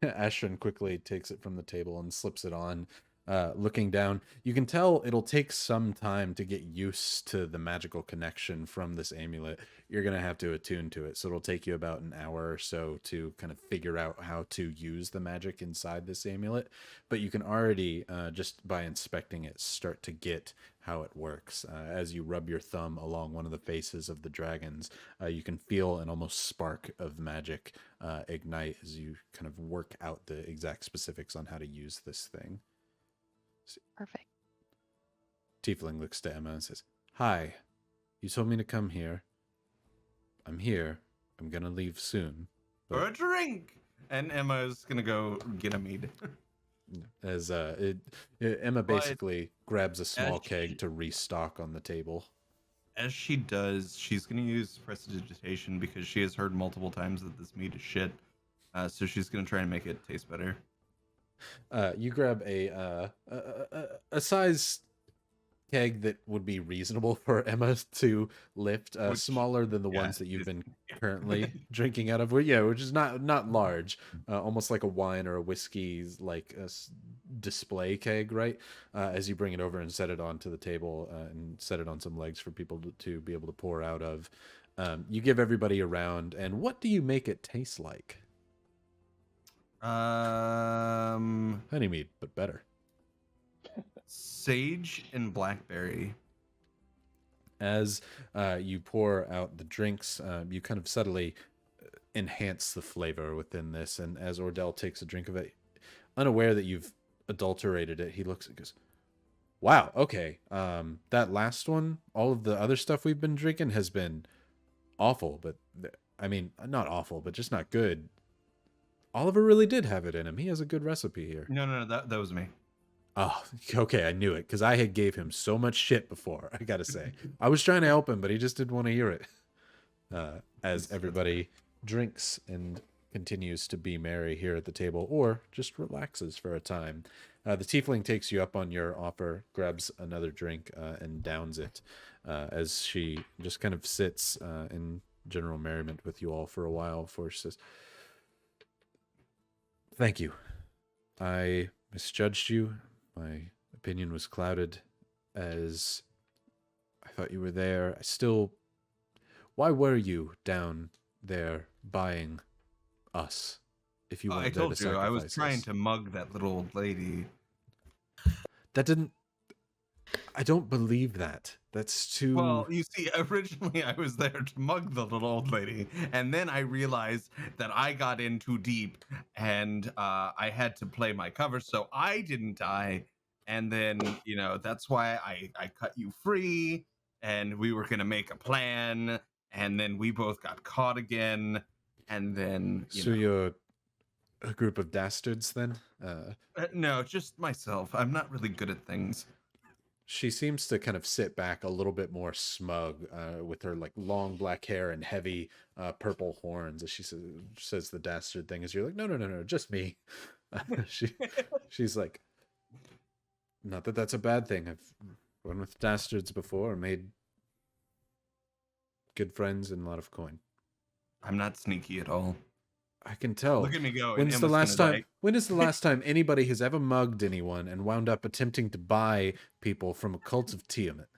[SPEAKER 1] Ashryn quickly takes it from the table and slips it on. Looking down, you can tell it'll take some time to get used to the magical connection from this amulet. You're going to have to attune to it, so it'll take you about an hour or so to kind of figure out how to use the magic inside this amulet. But you can already, just by inspecting it, start to get how it works. As you rub your thumb along one of the faces of the dragons, you can feel an almost spark of magic ignite as you kind of work out the exact specifics on how to use this thing.
[SPEAKER 6] Perfect.
[SPEAKER 1] Tiefling looks to Emma and says, "Hi, you told me to come here. I'm here. I'm gonna leave soon."
[SPEAKER 3] For a drink! And Emma's gonna go get a mead.
[SPEAKER 1] As Emma basically grabs a small keg to restock on the table.
[SPEAKER 3] As she does, she's gonna use prestidigitation because she has heard multiple times that this mead is shit. So she's gonna try and make it taste better.
[SPEAKER 1] You grab a size keg that would be reasonable for Emma to lift, smaller than the ones that you've been currently drinking out of. Which is not large, almost like a wine or a whiskey, like a display keg, right? As you bring it over and set it onto the table and set it on some legs for people to be able to pour out of. You give everybody a round, and what do you make it taste like? Honeymead, but better.
[SPEAKER 3] Sage and blackberry.
[SPEAKER 1] As you pour out the drinks, you kind of subtly enhance the flavor within this. And as Ordell takes a drink of it, unaware that you've adulterated it, he looks and goes, "Wow, okay. That last one, all of the other stuff we've been drinking has been awful, but I mean, not awful, but just not good. Oliver really did have it in him. He has a good recipe here."
[SPEAKER 3] No, that was me.
[SPEAKER 1] Oh, okay, I knew it, because I had gave him so much shit before, I gotta say. I was trying to help him, but he just didn't want to hear it. As everybody drinks and continues to be merry here at the table, or just relaxes for a time. The tiefling takes you up on your offer, grabs another drink, and downs it, as she just kind of sits in general merriment with you all for a while before she says, "Thank you. I misjudged you. My opinion was clouded as I thought you were there. Why were you down there buying us if you weren't
[SPEAKER 3] I
[SPEAKER 1] there
[SPEAKER 3] told
[SPEAKER 1] to
[SPEAKER 3] you, I was
[SPEAKER 1] sacrifice
[SPEAKER 3] trying
[SPEAKER 1] us?"
[SPEAKER 3] to mug that little old lady.
[SPEAKER 1] I don't believe that. That's too...
[SPEAKER 3] Well, you see, originally I was there to mug the little old lady, and then I realized that I got in too deep, and I had to play my cover so I didn't die. And then, that's why I cut you free, and we were gonna make a plan, and then we both got caught again, and then
[SPEAKER 1] So you're a group of dastards then?
[SPEAKER 3] No, just myself. I'm not really good at things.
[SPEAKER 1] She seems to kind of sit back a little bit more smug, with her like long black hair and heavy purple horns, as she says the dastard thing. As you're like, no, just me. She's like, not that that's a bad thing. I've run with dastards before, made good friends and a lot of coin.
[SPEAKER 3] I'm not sneaky at all.
[SPEAKER 1] I can tell.
[SPEAKER 3] Look at me go.
[SPEAKER 1] When is the last time anybody has ever mugged anyone and wound up attempting to buy people from a cult of Tiamat?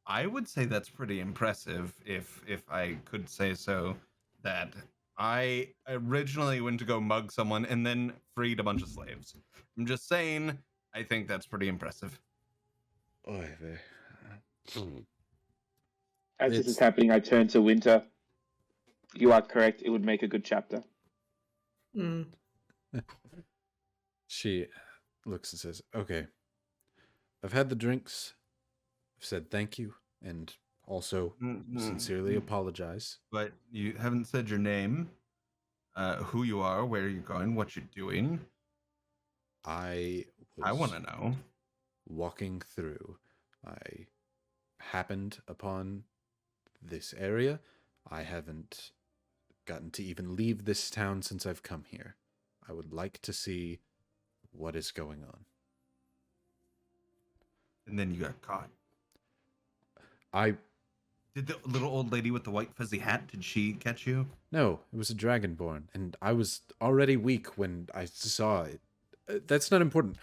[SPEAKER 3] I would say that's pretty impressive, if I could say so. That I originally went to go mug someone and then freed a bunch of slaves. I'm just saying, I think that's pretty impressive.
[SPEAKER 4] As this is happening, I turn to Winter. You are correct. It would make a good chapter.
[SPEAKER 1] She looks and says, "Okay, I've had the drinks. I've said thank you and also sincerely apologize."
[SPEAKER 3] But you haven't said your name, who you are, where you're going, what you're doing.
[SPEAKER 1] I
[SPEAKER 3] want to know.
[SPEAKER 1] Walking through, I happened upon this area. I haven't gotten to even leave this town since I've come here. I would like to see what is going on.
[SPEAKER 3] And then you got caught.
[SPEAKER 1] I
[SPEAKER 3] Did the little old lady with the white fuzzy hat, did she catch you?
[SPEAKER 1] No, it was a dragonborn, and I was already weak when I saw it. That's not important.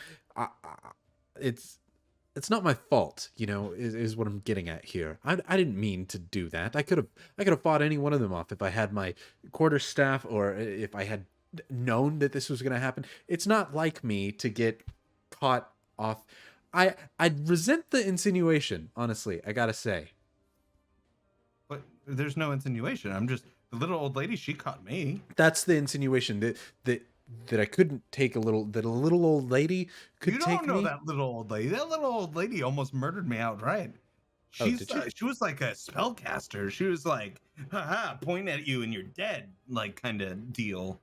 [SPEAKER 1] It's not my fault, you know, is what I'm getting at here. I didn't mean to do that. I could have fought any one of them off if I had my quarterstaff or if I had known that this was going to happen. It's not like me to get caught off. I resent the insinuation, honestly, I gotta say.
[SPEAKER 3] But there's no insinuation. I'm just, the little old lady, she caught me.
[SPEAKER 1] That's the insinuation that I couldn't take that a little old lady could
[SPEAKER 3] You
[SPEAKER 1] take
[SPEAKER 3] don't know
[SPEAKER 1] me.
[SPEAKER 3] that little old lady. That little old lady almost murdered me outright.
[SPEAKER 1] Did she?
[SPEAKER 3] She was like a spellcaster. She was like, haha, point at you and you're dead, like kind of deal.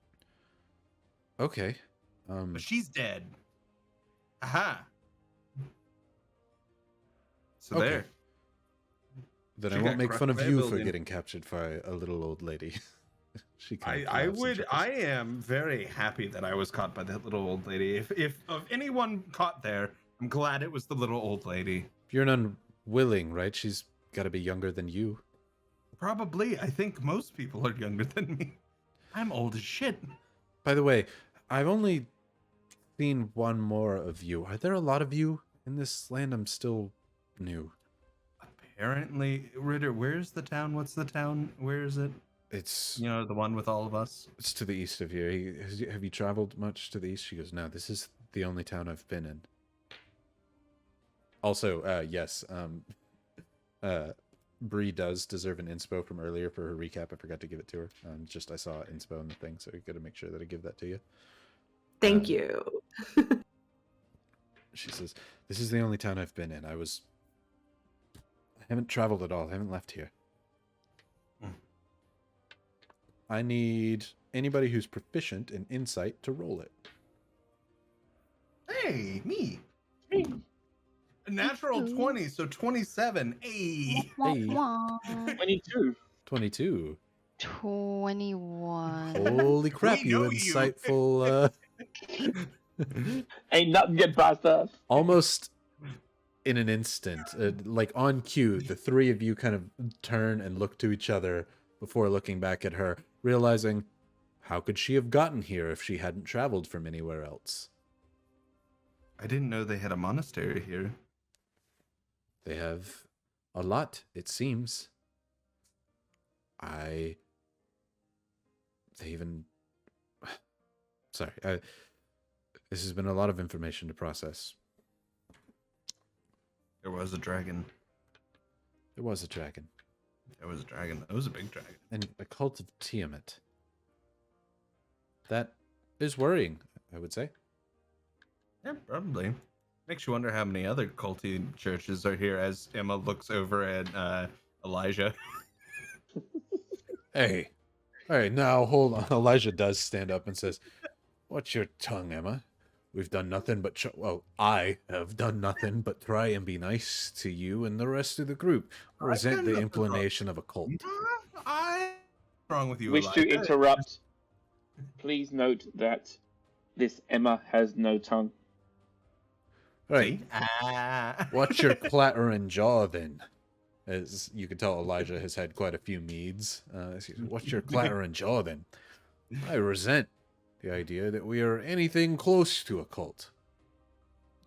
[SPEAKER 1] Okay.
[SPEAKER 3] But she's dead. Aha. So
[SPEAKER 1] Okay.
[SPEAKER 3] there.
[SPEAKER 1] Then
[SPEAKER 3] She
[SPEAKER 1] I
[SPEAKER 3] got
[SPEAKER 1] won't make
[SPEAKER 3] crushed
[SPEAKER 1] fun of
[SPEAKER 3] by a
[SPEAKER 1] you for
[SPEAKER 3] building.
[SPEAKER 1] getting captured by a little old lady. She kind of
[SPEAKER 3] I
[SPEAKER 1] laughs and
[SPEAKER 3] would,
[SPEAKER 1] chuckles.
[SPEAKER 3] I am very happy that I was caught by that little old lady. If of anyone caught there, I'm glad it was the little old lady.
[SPEAKER 1] You're an unwilling, right? She's got to be younger than you.
[SPEAKER 3] Probably. I think most people are younger than me. I'm old as shit.
[SPEAKER 1] By the way, I've only seen one more of you. Are there a lot of you in this land? I'm still new.
[SPEAKER 3] Apparently, Ritter, where's the town? What's the town? Where is it?
[SPEAKER 1] It's
[SPEAKER 3] You know, the one with all of us?
[SPEAKER 1] it's to the east of here. Have you traveled much to the east? She goes, no, this is the only town I've been in. Also, yes, Brie does deserve an inspo from earlier for her recap. I forgot to give it to her. I saw inspo in the thing, so we got to make sure that I give that to you.
[SPEAKER 2] Thank you.
[SPEAKER 1] She says, this is the only town I've been in. I haven't traveled at all. I haven't left here. I need anybody who's proficient in insight to roll it.
[SPEAKER 3] Hey, me. A natural 20, so 27. Hey.
[SPEAKER 6] Wah,
[SPEAKER 1] Hey.
[SPEAKER 6] wah.
[SPEAKER 4] 22.
[SPEAKER 1] 22.
[SPEAKER 6] 21.
[SPEAKER 1] Holy crap,
[SPEAKER 3] We
[SPEAKER 1] you
[SPEAKER 3] know you.
[SPEAKER 1] insightful...
[SPEAKER 4] Ain't nothing get past us.
[SPEAKER 1] Almost in an instant, like on cue, the three of you kind of turn and look to each other before looking back at her, realizing, how could she have gotten here if she hadn't traveled from anywhere else?
[SPEAKER 3] I didn't know they had a monastery here.
[SPEAKER 1] They have a lot, it seems. They even... Sorry, this has been a lot of information to process.
[SPEAKER 3] There was a dragon.
[SPEAKER 1] There was a dragon.
[SPEAKER 3] There was a dragon. That was a big dragon.
[SPEAKER 1] And a cult of Tiamat. That is worrying, I would say.
[SPEAKER 3] Yeah, probably. Makes you wonder how many other culty churches are here as Emma looks over at Elijah.
[SPEAKER 1] Hey, now hold on. Elijah does stand up and says, "Watch your tongue, Emma. We've done nothing but I have done nothing but try and be nice to you and the rest of the group. Resent
[SPEAKER 3] done
[SPEAKER 1] the
[SPEAKER 3] nothing
[SPEAKER 1] inclination of a cult."
[SPEAKER 3] What's wrong with you,
[SPEAKER 4] Wish
[SPEAKER 3] Elijah?
[SPEAKER 4] to interrupt. Please note that this Emma has no tongue.
[SPEAKER 1] Right.
[SPEAKER 3] See? Ah.
[SPEAKER 1] Watch your clattering jaw, then. As you can tell, Elijah has had quite a few meads. Watch your clattering jaw, then. I resent the idea that we are anything close to a cult.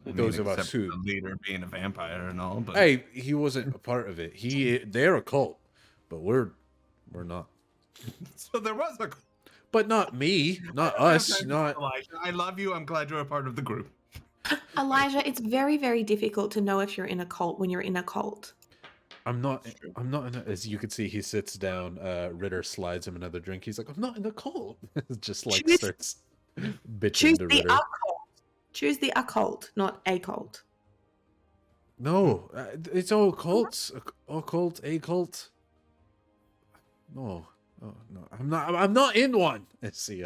[SPEAKER 3] I mean,
[SPEAKER 1] Those of us
[SPEAKER 3] except
[SPEAKER 1] who...
[SPEAKER 3] the leader being a vampire and all, but
[SPEAKER 1] Hey, he wasn't a part of it. They're a cult, but we're not.
[SPEAKER 3] so there was a.
[SPEAKER 1] But not me, not us, not...
[SPEAKER 3] Elijah. I love you. I'm glad you're a part of the group.
[SPEAKER 2] Elijah, it's very, very difficult to know if you're in a cult when you're in a cult.
[SPEAKER 1] I'm not as you can see, he sits down, Ritter slides him another drink. He's like, I'm not in a cult. Just like
[SPEAKER 2] Choose-
[SPEAKER 1] starts bitching
[SPEAKER 2] Choose
[SPEAKER 1] to
[SPEAKER 2] the
[SPEAKER 1] Ritter.
[SPEAKER 2] occult. Choose the occult, not a cult.
[SPEAKER 1] No, it's all cults. Occult, a cult. No, oh, no, I'm not in one. Let's see.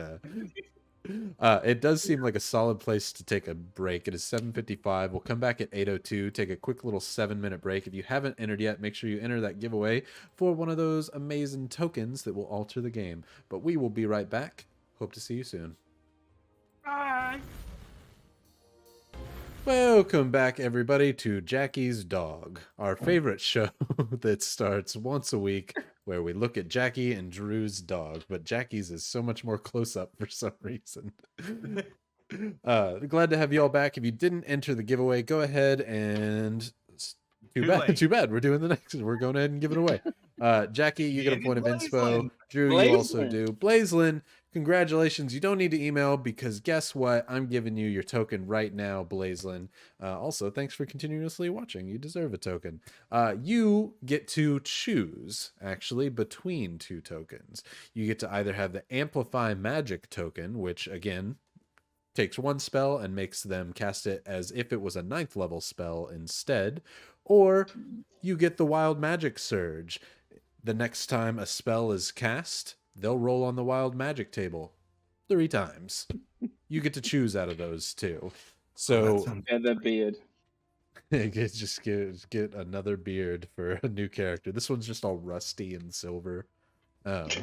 [SPEAKER 1] It does seem like a solid place to take a break. It is 7:55. We'll come back at 8:02, take a quick little 7-minute break. If you haven't entered yet, make sure you enter that giveaway for one of those amazing tokens that will alter the game. But we will be right back. Hope to see you soon.
[SPEAKER 3] Bye.
[SPEAKER 1] Welcome back, everybody, to Jackie's Dog, our favorite show that starts once a week, where we look at Jackie and Drew's dog, but Jackie's is so much more close up for some reason. Glad to have you all back. If you didn't enter the giveaway, go ahead and too bad. We're doing the next. We're going ahead and give it away. Jackie, you get a point of inspo. Drew, you also do. Blazelin, congratulations. You don't need to email because guess what? I'm giving you your token right now, Blazelin. Also, thanks for continuously watching. You deserve a token. You get to choose, actually, between two tokens. You get to either have the Amplify Magic token, which, again, takes one spell and makes them cast it as if it was a 9th level spell instead, or you get the Wild Magic Surge. The next time a spell is cast, they'll roll on the Wild Magic table 3 times. You get to choose out of those two. So
[SPEAKER 4] And the beard.
[SPEAKER 1] just get another beard for a new character. This one's just all rusty and silver. But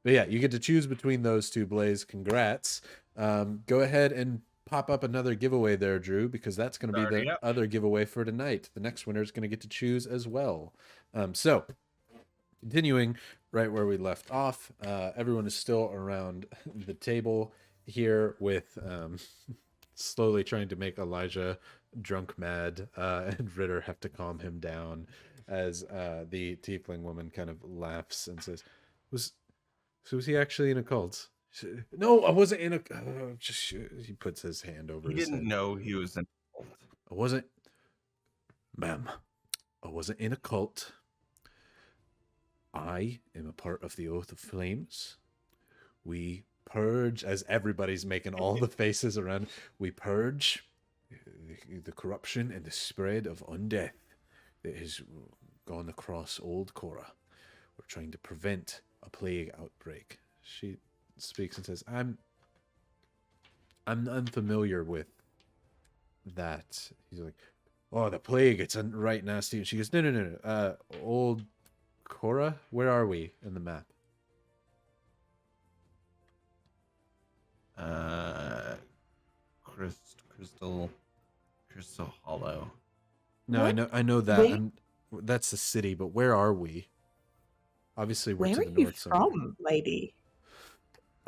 [SPEAKER 1] yeah, you get to choose between those two, Blaze. Congrats. Go ahead and pop up another giveaway there, Drew, because that's going to be the other giveaway for tonight. The next winner is going to get to choose as well. So continuing right where we left off, everyone is still around the table here with slowly trying to make Elijah drunk mad, and Ritter have to calm him down as the tiefling woman kind of laughs and says, was he actually in a cult? No, I wasn't in a. He puts his hand over his head.
[SPEAKER 3] He didn't know he was in a cult.
[SPEAKER 1] I wasn't, ma'am. I wasn't in a cult. I am a part of the Oath of Flames. We purge, as everybody's making all the faces around. We purge the corruption and the spread of undeath that has gone across Old Korra. We're trying to prevent a plague outbreak. She speaks and says, I'm unfamiliar with that. He's like, oh, the plague, it's right nasty. And she goes, no. Old Korra, where are we in the map?
[SPEAKER 3] Crystal Hollow.
[SPEAKER 1] No,
[SPEAKER 2] What?
[SPEAKER 1] I know that.
[SPEAKER 2] Wait.
[SPEAKER 1] That's the city, but where are we? Obviously, we're
[SPEAKER 2] Where
[SPEAKER 1] to
[SPEAKER 2] are
[SPEAKER 1] the
[SPEAKER 2] you
[SPEAKER 1] north somewhere.
[SPEAKER 2] from, lady?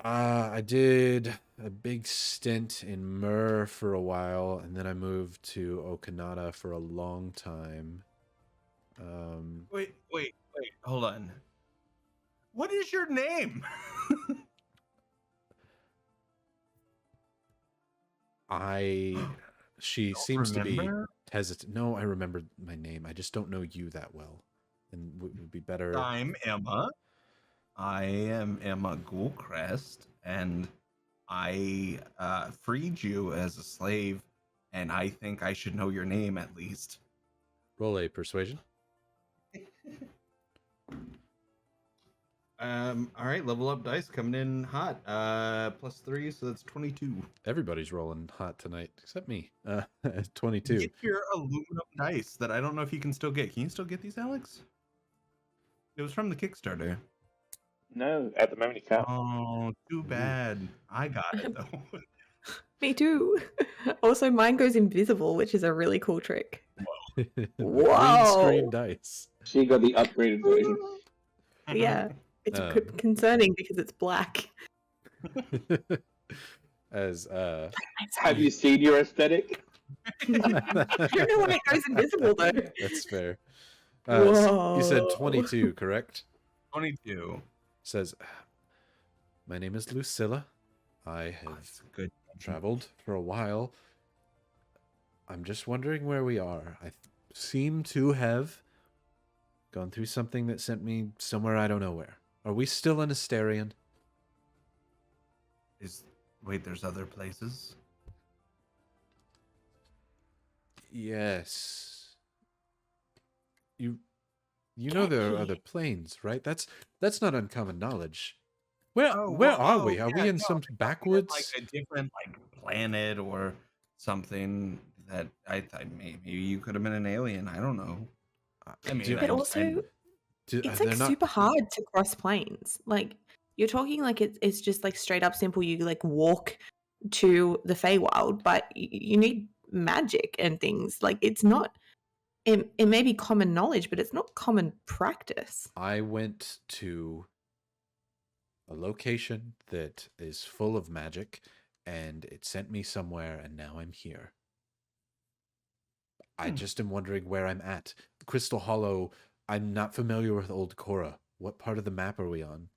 [SPEAKER 1] I did a big stint in Mur for a while, and then I moved to Okanata for a long time.
[SPEAKER 3] Wait, hold on. What is your name?
[SPEAKER 1] She
[SPEAKER 3] Don't
[SPEAKER 1] seems to be
[SPEAKER 3] remember?
[SPEAKER 1] hesitant. No, I remember my name. I just don't know you that well, and would be better.
[SPEAKER 3] I'm Emma. I am Emma Ghoulcrest, and I freed you as a slave, and I think I should know your name at least.
[SPEAKER 1] Roll a persuasion.
[SPEAKER 3] All right, level up dice coming in hot. +3, so that's 22.
[SPEAKER 1] Everybody's rolling hot tonight except me. 22.
[SPEAKER 3] Get your aluminum dice that I don't know if you can still get. Can you still get these, Alex? It was from the Kickstarter.
[SPEAKER 4] No, at the moment you can't.
[SPEAKER 3] Oh, too bad. I got it though.
[SPEAKER 2] Me too. Also, mine goes invisible, which is a really cool trick.
[SPEAKER 1] Green
[SPEAKER 2] Whoa.
[SPEAKER 1] screen dice.
[SPEAKER 4] She got the upgraded version.
[SPEAKER 2] Yeah, it's
[SPEAKER 1] Um,
[SPEAKER 2] concerning because it's black.
[SPEAKER 1] As
[SPEAKER 4] Have you seen your aesthetic?
[SPEAKER 2] I don't know when it goes invisible though.
[SPEAKER 1] that's fair. You said
[SPEAKER 2] Whoa.
[SPEAKER 1] 22, correct?
[SPEAKER 3] 22.
[SPEAKER 1] Says, my name is Lucilla. I have
[SPEAKER 3] That's good.
[SPEAKER 1] traveled for a while. I'm just wondering where we are. I seem to have gone through something that sent me somewhere I don't know where. Are we still in Asterion?
[SPEAKER 3] Wait, there's other places?
[SPEAKER 1] Yes. You know there are other planes, right? That's not uncommon knowledge. Where are we? Are
[SPEAKER 3] yeah,
[SPEAKER 1] we in
[SPEAKER 3] no,
[SPEAKER 1] some
[SPEAKER 3] I thought we had,
[SPEAKER 1] backwoods?
[SPEAKER 3] like a different planet or something that I thought maybe you could have been an alien. I don't know. I mean,
[SPEAKER 2] But also, it's like
[SPEAKER 1] they're not.
[SPEAKER 2] super hard to cross planes. Like you're talking like it's just like straight up simple. You like walk to the Feywild, but you need magic and things. Like it's not. It may be common knowledge, but it's not common practice.
[SPEAKER 1] I went to a location that is full of magic, and it sent me somewhere, and now I'm here. I just am wondering where I'm at. Crystal Hollow, I'm not familiar with Old Korra. What part of the map are we on?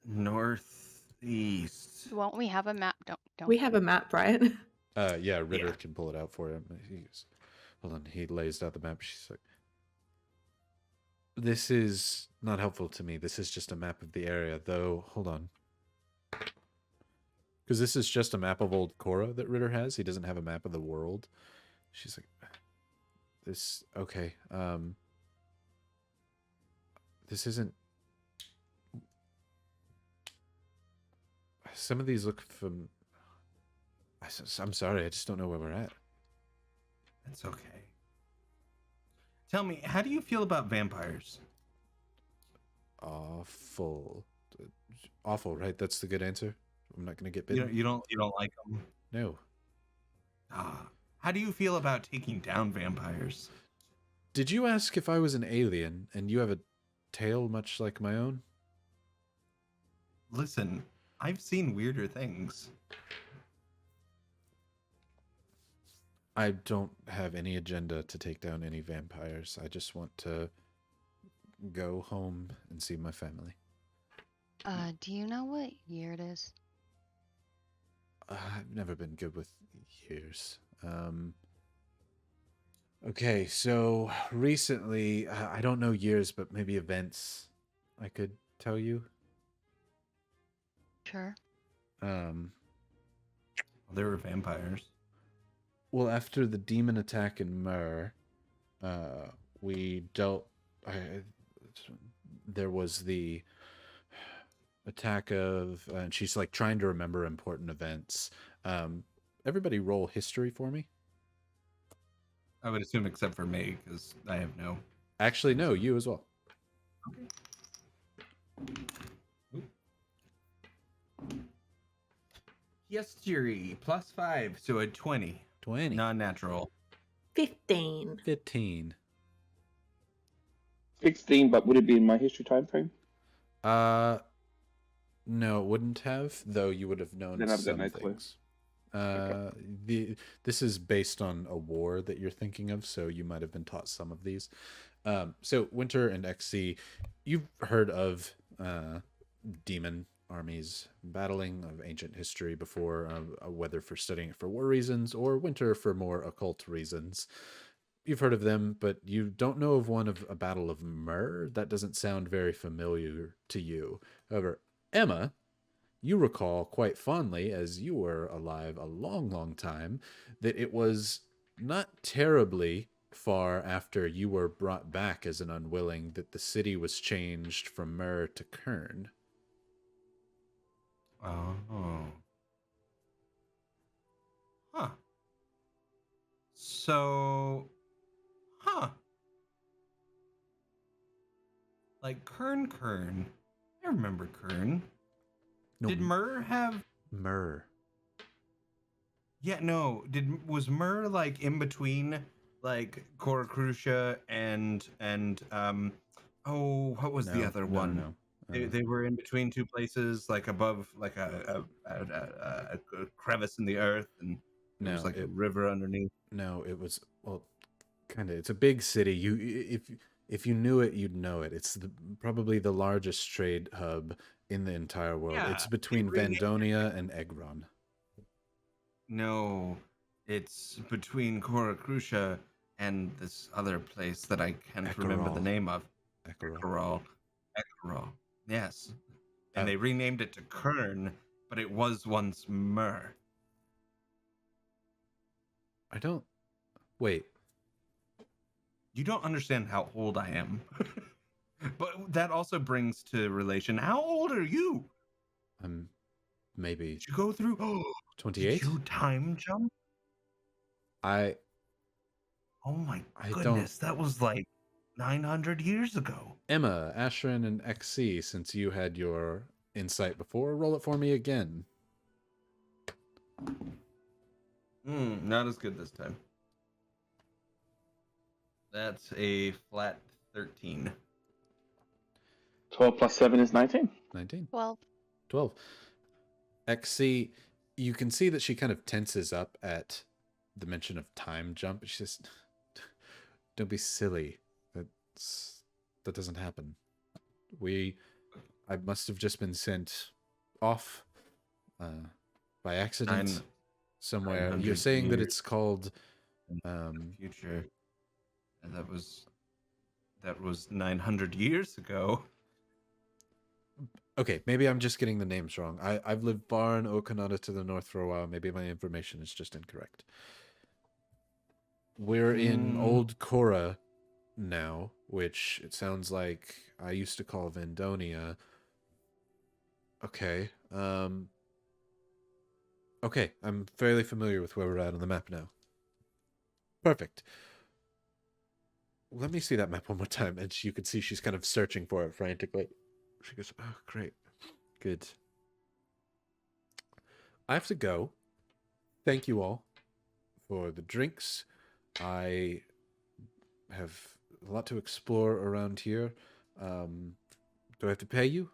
[SPEAKER 3] Northeast.
[SPEAKER 6] Won't we have a map? Don't.
[SPEAKER 2] We have a map, right?
[SPEAKER 1] Yeah, Ritter
[SPEAKER 3] Yeah.
[SPEAKER 1] can pull it out for him. Hold on, he lays out the map. She's like, this is not helpful to me. This is just a map of the area, though. Hold on. Because this is just a map of Old Korra that Ritter has. He doesn't have a map of the world. She's like, this, okay. This isn't. Some of these look from. I'm sorry, I just don't know where we're at.
[SPEAKER 3] That's okay. Tell me, how do you feel about vampires?
[SPEAKER 1] Awful. Awful, right? That's the good answer. I'm not gonna get bitten.
[SPEAKER 3] You don't like them?
[SPEAKER 1] No.
[SPEAKER 3] How do you feel about taking down vampires?
[SPEAKER 1] Did you ask if I was an alien and you have a tail much like my own?
[SPEAKER 3] Listen, I've seen weirder things.
[SPEAKER 1] I don't have any agenda to take down any vampires. I just want to go home and see my family.
[SPEAKER 6] Do you know what year it is?
[SPEAKER 1] I've never been good with years. Okay, so recently, I don't know years, but maybe events I could tell you.
[SPEAKER 6] Sure.
[SPEAKER 3] There were vampires.
[SPEAKER 1] Well, after the demon attack in Mur, we dealt. There was the attack of, and she's like trying to remember important events. Everybody, roll history for me.
[SPEAKER 3] I would assume, except for me, because I have no.
[SPEAKER 1] Actually, no, you as well.
[SPEAKER 3] History +5, so a 20.
[SPEAKER 1] 20.
[SPEAKER 3] Non-natural.
[SPEAKER 2] 15.
[SPEAKER 1] 15.
[SPEAKER 4] 16, but would it be in my history time frame?
[SPEAKER 1] No, it wouldn't have, though you would have known
[SPEAKER 4] Then I've got
[SPEAKER 1] some
[SPEAKER 4] no clue.
[SPEAKER 1] things. This is based on a war that you're thinking of, so you might have been taught some of these. So Winter and XC, you've heard of demon armies battling, of ancient history before, whether for studying it for war reasons or Winter for more occult reasons. You've heard of them, but you don't know of one of a battle of Mur. That doesn't sound very familiar to you. However, Emma, you recall quite fondly, as you were alive a long, long time, that it was not terribly far after you were brought back as an unwilling that the city was changed from Mur to Kern.
[SPEAKER 3] Oh. Huh. So. Huh. Like Kern. I remember Kern.
[SPEAKER 1] No,
[SPEAKER 3] Did Mur have?
[SPEAKER 1] Mur.
[SPEAKER 3] Yeah, no. Was Mur like in between like Koracrusha and what was the other one?
[SPEAKER 1] No.
[SPEAKER 3] They were in between two places, like above, like a crevice in the earth, and there was like a river underneath.
[SPEAKER 1] No, it was, well, kind of. It's a big city. If you knew it, you'd know it. It's probably the largest trade hub in the entire world.
[SPEAKER 3] Yeah,
[SPEAKER 1] it's between Vandonia and Egron.
[SPEAKER 3] No, it's between Koracrusha and this other place that I can't remember the name of. Ekerol. Yes. And they renamed it to Kern, but it was once Mur.
[SPEAKER 1] I don't... Wait.
[SPEAKER 3] You don't understand how old I am. But that also brings to relation, how old are you?
[SPEAKER 1] maybe
[SPEAKER 3] Did you go through? Oh,
[SPEAKER 1] 28.
[SPEAKER 3] did you time jump?
[SPEAKER 1] I
[SPEAKER 3] Oh my
[SPEAKER 1] don't.
[SPEAKER 3] goodness, that was like 900 years ago.
[SPEAKER 1] Emma, Ashryn, and XC, since you had your insight before, roll it for me again.
[SPEAKER 3] Not as good this time. That's a flat 13.
[SPEAKER 4] 12 plus 7 is 19.
[SPEAKER 1] 19.
[SPEAKER 6] 12.
[SPEAKER 1] 12. XC, you can see that she kind of tenses up at the mention of time jump. She says, don't be silly. That doesn't happen. I must have just been sent off by accident somewhere. You're saying that it's called
[SPEAKER 3] future. And that was 900 years ago.
[SPEAKER 1] Okay, maybe I'm just getting the names wrong. I've lived far in Okanada to the north for a while. Maybe my information is just incorrect. We're in Old Korra now, which it sounds like I used to call Vandonia. Okay. Okay, I'm fairly familiar with where we're at on the map now. Perfect. Let me see that map one more time. And you can see she's kind of searching for it frantically. She goes, oh, great. Good. I have to go. Thank you all for the drinks. I have a lot to explore around here. Do I have to pay you?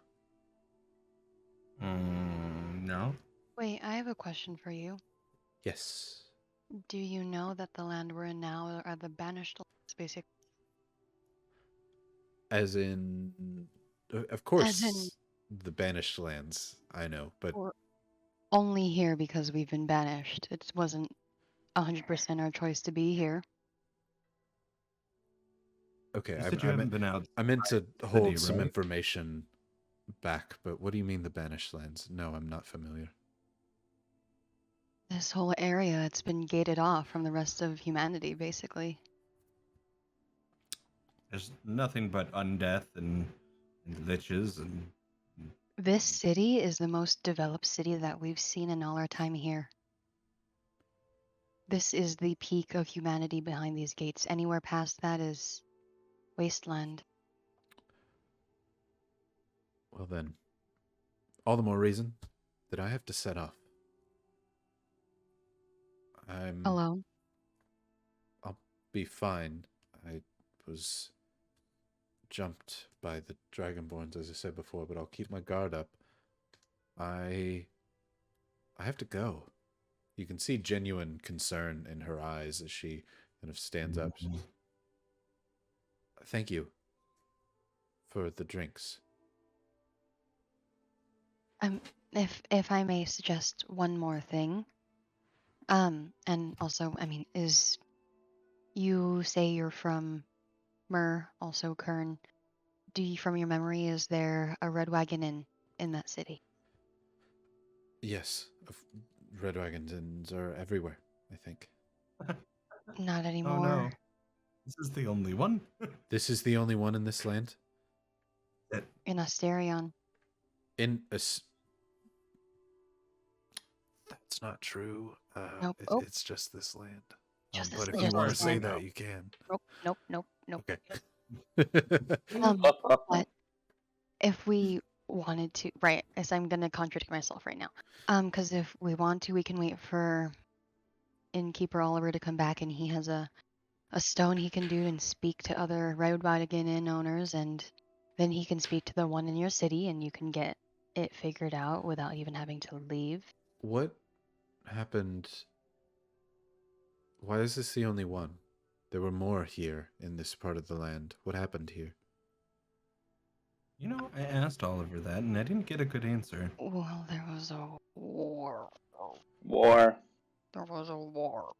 [SPEAKER 3] No.
[SPEAKER 6] Wait, I have a question for you.
[SPEAKER 1] Yes.
[SPEAKER 6] Do you know that the land we're in now are the banished lands, basically?
[SPEAKER 1] As in, of course,
[SPEAKER 6] As in,
[SPEAKER 1] the banished lands, I know, but
[SPEAKER 6] we're only here because we've been banished. It wasn't 100% our choice to be here.
[SPEAKER 1] okay,
[SPEAKER 3] You said you haven't been out.
[SPEAKER 1] I meant to hold some
[SPEAKER 3] right?
[SPEAKER 1] information back, but what do you mean the banished lands? No, I'm not familiar.
[SPEAKER 6] This whole area, it's been gated off from the rest of humanity, basically.
[SPEAKER 3] There's nothing but undeath and liches and
[SPEAKER 6] This city is the most developed city that we've seen in all our time here. This is the peak of humanity behind these gates. Anywhere past that is wasteland.
[SPEAKER 1] Well then, all the more reason that I have to set off.
[SPEAKER 6] Alone?
[SPEAKER 1] I'll be fine. I was jumped by the Dragonborns, as I said before, but I'll keep my guard up. I have to go. You can see genuine concern in her eyes as she kind of stands up. Thank you for the drinks.
[SPEAKER 6] If I may suggest one more thing. And also, I mean, you say you're from Mur, also Kern. From your memory, is there a Red Wagon Inn in that city?
[SPEAKER 1] Yes, Red Wagon Inns are everywhere, I think.
[SPEAKER 6] Not anymore.
[SPEAKER 3] Oh no. This is the only one.
[SPEAKER 1] This is the only one in this land?
[SPEAKER 6] In Asterion.
[SPEAKER 1] That's not true.
[SPEAKER 6] Nope.
[SPEAKER 1] It's just this land.
[SPEAKER 6] Just
[SPEAKER 1] but
[SPEAKER 6] this
[SPEAKER 1] if
[SPEAKER 6] land.
[SPEAKER 1] you want to
[SPEAKER 6] Just
[SPEAKER 1] say
[SPEAKER 6] this land.
[SPEAKER 1] that, you can.
[SPEAKER 6] Nope.
[SPEAKER 1] Okay.
[SPEAKER 6] But if we wanted to, right, as I'm gonna contradict myself right now. Because if we want to, we can wait for Innkeeper Oliver to come back, and he has a stone he can do and speak to other Red Wagon Inn owners, and then he can speak to the one in your city, and you can get it figured out without even having to leave.
[SPEAKER 1] What happened? Why is this the only one? There were more here in this part of the land. What happened here?
[SPEAKER 3] You know, I asked Oliver that, and I didn't get a good answer.
[SPEAKER 6] Well, there was a war.
[SPEAKER 4] War.
[SPEAKER 6] There was a war.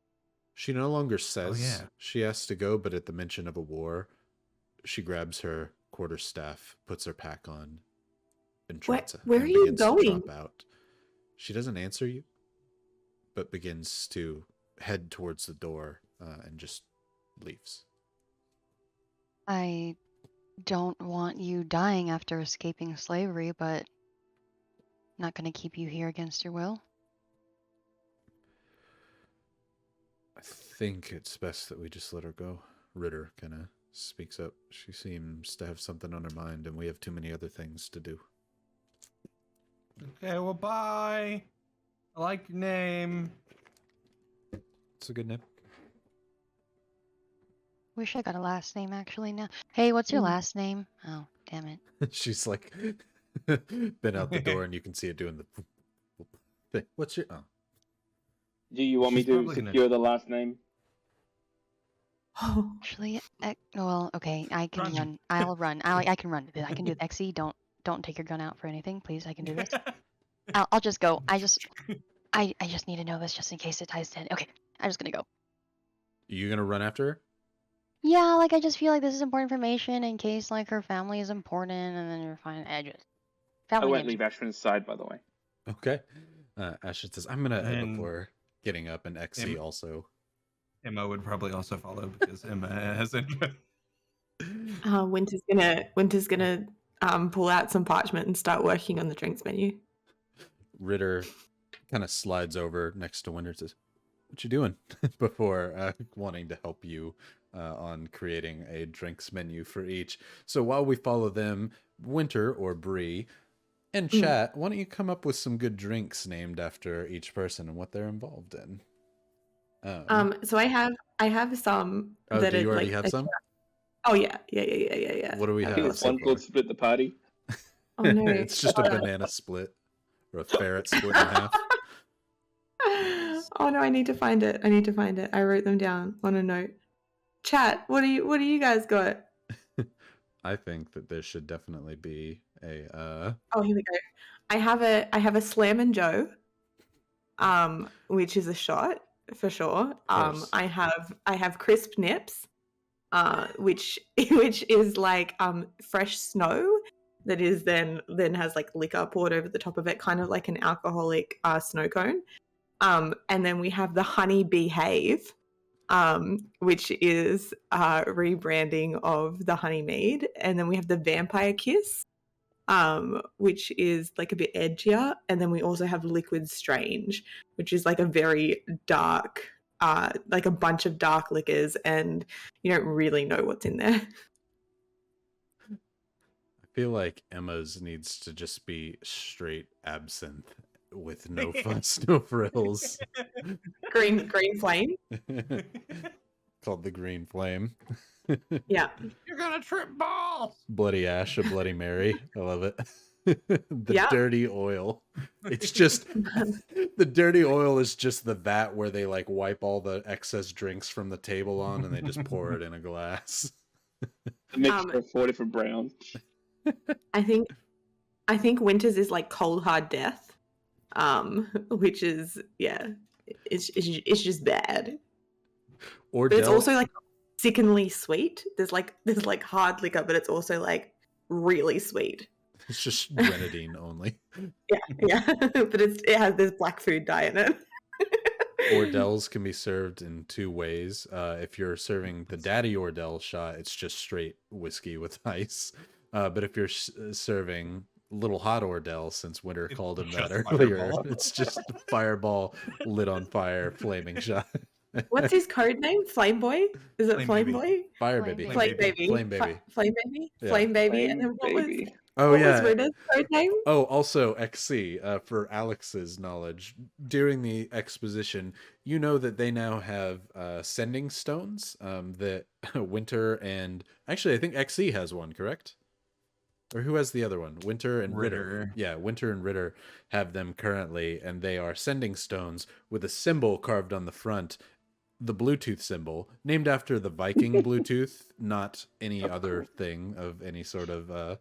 [SPEAKER 1] She no longer says
[SPEAKER 3] yeah.
[SPEAKER 1] she has to go, but at the mention of a war, she grabs her quarterstaff, puts her pack on, and trots
[SPEAKER 2] Where
[SPEAKER 1] and
[SPEAKER 2] are you
[SPEAKER 1] begins to
[SPEAKER 2] going?
[SPEAKER 1] trot out. She doesn't answer you, but begins to head towards the door and just leaves.
[SPEAKER 6] I don't want you dying after escaping slavery, but Not gonna keep you here against your will.
[SPEAKER 1] I think it's best that we just let her go. Ritter kind of speaks up. She seems to have something on her mind, and we have too many other things to do.
[SPEAKER 3] Okay, well, bye. I like your name.
[SPEAKER 1] It's a good name.
[SPEAKER 6] Wish I got a last name actually now. Hey, what's your last name? Oh, damn it.
[SPEAKER 1] She's like been out the door, and you can see it doing the thing. What's your? Oh,
[SPEAKER 4] Do you want me
[SPEAKER 3] She's
[SPEAKER 4] to
[SPEAKER 3] probably gonna-
[SPEAKER 4] secure the last name?
[SPEAKER 2] Oh,
[SPEAKER 6] Actually, well, okay, I can
[SPEAKER 3] Run.
[SPEAKER 6] run. I'll run. I can run. I can do Exy. Don't take your gun out for anything, please. I can do this. I'll just go. I just need to know this just in case it ties to it. Okay, I'm just gonna go.
[SPEAKER 1] you gonna run after her?
[SPEAKER 6] Yeah, like I just feel like this is important information in case like her family is important, and then you're fine. I just
[SPEAKER 4] I
[SPEAKER 6] family.
[SPEAKER 4] won't leave Ashryn's side, by the way.
[SPEAKER 1] Okay. Ashley says, "I'm gonna,"
[SPEAKER 3] And-
[SPEAKER 1] before getting up, and XC also.
[SPEAKER 3] Emma would probably also follow because Emma hasn't.
[SPEAKER 2] Winter's gonna pull out some parchment and start working on the drinks menu.
[SPEAKER 1] Ritter kind of slides over next to Winter and says, "What you doing?" before wanting to help you on creating a drinks menu for each. So while we follow them, Winter or Brie, and chat, why don't you come up with some good drinks named after each person and what they're involved in?
[SPEAKER 2] So I have some
[SPEAKER 1] Oh,
[SPEAKER 2] that
[SPEAKER 1] do you
[SPEAKER 2] are
[SPEAKER 1] already
[SPEAKER 2] like
[SPEAKER 1] have some?
[SPEAKER 2] Oh yeah.
[SPEAKER 1] What do we
[SPEAKER 2] Okay,
[SPEAKER 1] have?
[SPEAKER 2] let's
[SPEAKER 1] so
[SPEAKER 4] One called
[SPEAKER 1] far?
[SPEAKER 4] Split the Party.
[SPEAKER 2] Oh no.
[SPEAKER 1] It's just a banana split or a ferret split in half.
[SPEAKER 2] Oh no, I need to find it. I wrote them down on a note. Chat, what do you guys got?
[SPEAKER 1] I think that there should definitely be a
[SPEAKER 2] Oh, here we go. I have a Slam and Joe, which is a shot for sure.
[SPEAKER 1] course.
[SPEAKER 2] I have Crisp Nips, which is like fresh snow that is then has like liquor poured over the top of it, kind of like an alcoholic snow cone. And then we have the Honey Behave, which is rebranding of the Honey Mead, and then we have the Vampire Kiss, which is like a bit edgier, and then we also have Liquid Strange, which is like a very dark, like a bunch of dark liquors, and you don't really know what's in there.
[SPEAKER 1] I feel like Emma's needs to just be straight absinthe with no fuss, no frills.
[SPEAKER 2] Green Flame,
[SPEAKER 1] Called the Green Flame.
[SPEAKER 2] yeah.
[SPEAKER 3] You're gonna trip balls.
[SPEAKER 1] Bloody Ash, a Bloody Mary. I love it. The
[SPEAKER 2] Yeah.
[SPEAKER 1] dirty oil. It's just the dirty oil is just the vat where they like wipe all the excess drinks from the table on and they just pour it in a glass.
[SPEAKER 4] A mixture of 4 different browns.
[SPEAKER 2] I think Winters is like Cold Hard Death, which is it's just bad.
[SPEAKER 1] Or
[SPEAKER 2] But it's also like sickeningly sweet. There's like hard liquor, but it's also like really sweet.
[SPEAKER 1] it's just grenadine only.
[SPEAKER 2] Yeah, but it has this black food dye in it.
[SPEAKER 1] Ordells can be served in two ways. If you're serving the Daddy Ordell shot, it's just straight whiskey with ice. But if you're serving Little Hot Ordell, since Winter
[SPEAKER 3] It's
[SPEAKER 1] called him
[SPEAKER 3] just
[SPEAKER 1] that earlier,
[SPEAKER 3] Fireball.
[SPEAKER 1] it's just Fireball lit on fire, flaming shot.
[SPEAKER 2] What's his code name? Flame Boy? Is it
[SPEAKER 3] Flame
[SPEAKER 2] Flame
[SPEAKER 3] Baby.
[SPEAKER 2] Boy?
[SPEAKER 1] Fire
[SPEAKER 6] Flame
[SPEAKER 1] baby.
[SPEAKER 6] Baby.
[SPEAKER 2] Flame Baby.
[SPEAKER 1] Flame Baby.
[SPEAKER 2] Flame Baby.
[SPEAKER 1] Yeah.
[SPEAKER 2] Flame Baby.
[SPEAKER 4] Flame
[SPEAKER 2] And then what
[SPEAKER 4] Baby.
[SPEAKER 2] was
[SPEAKER 1] Oh
[SPEAKER 2] what was
[SPEAKER 1] yeah.
[SPEAKER 2] Ritter's code name?
[SPEAKER 1] Oh, also XC, for Alex's knowledge, during the exposition, you know that they now have sending stones that Winter and actually I think XC has one, correct? Or who has the other one? Winter and Ritter.
[SPEAKER 3] Ritter.
[SPEAKER 1] Yeah, Winter and Ritter have them currently, and they are sending stones with a symbol carved on the front, the Bluetooth symbol, named after the Viking Bluetooth, not any other thing of any sort of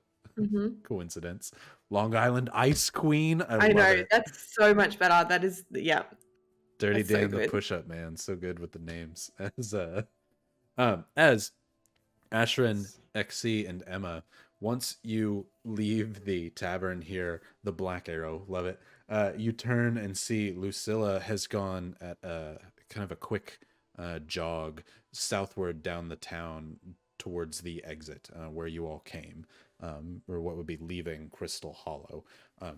[SPEAKER 1] coincidence. Long Island Ice Queen. I
[SPEAKER 2] I
[SPEAKER 1] love
[SPEAKER 2] know,
[SPEAKER 1] it.
[SPEAKER 2] that's so much better. That is, yeah.
[SPEAKER 1] Dirty
[SPEAKER 2] that's so
[SPEAKER 1] Dan the
[SPEAKER 2] good.
[SPEAKER 1] push-up man, so good with the names. As Ashryn, XC, and Emma, once you leave the tavern here, the Black Arrow, love it. You turn and see Lucilla has gone at a kind of a quick jog southward down the town towards the exit where you all came. or what would be leaving Crystal Hollow.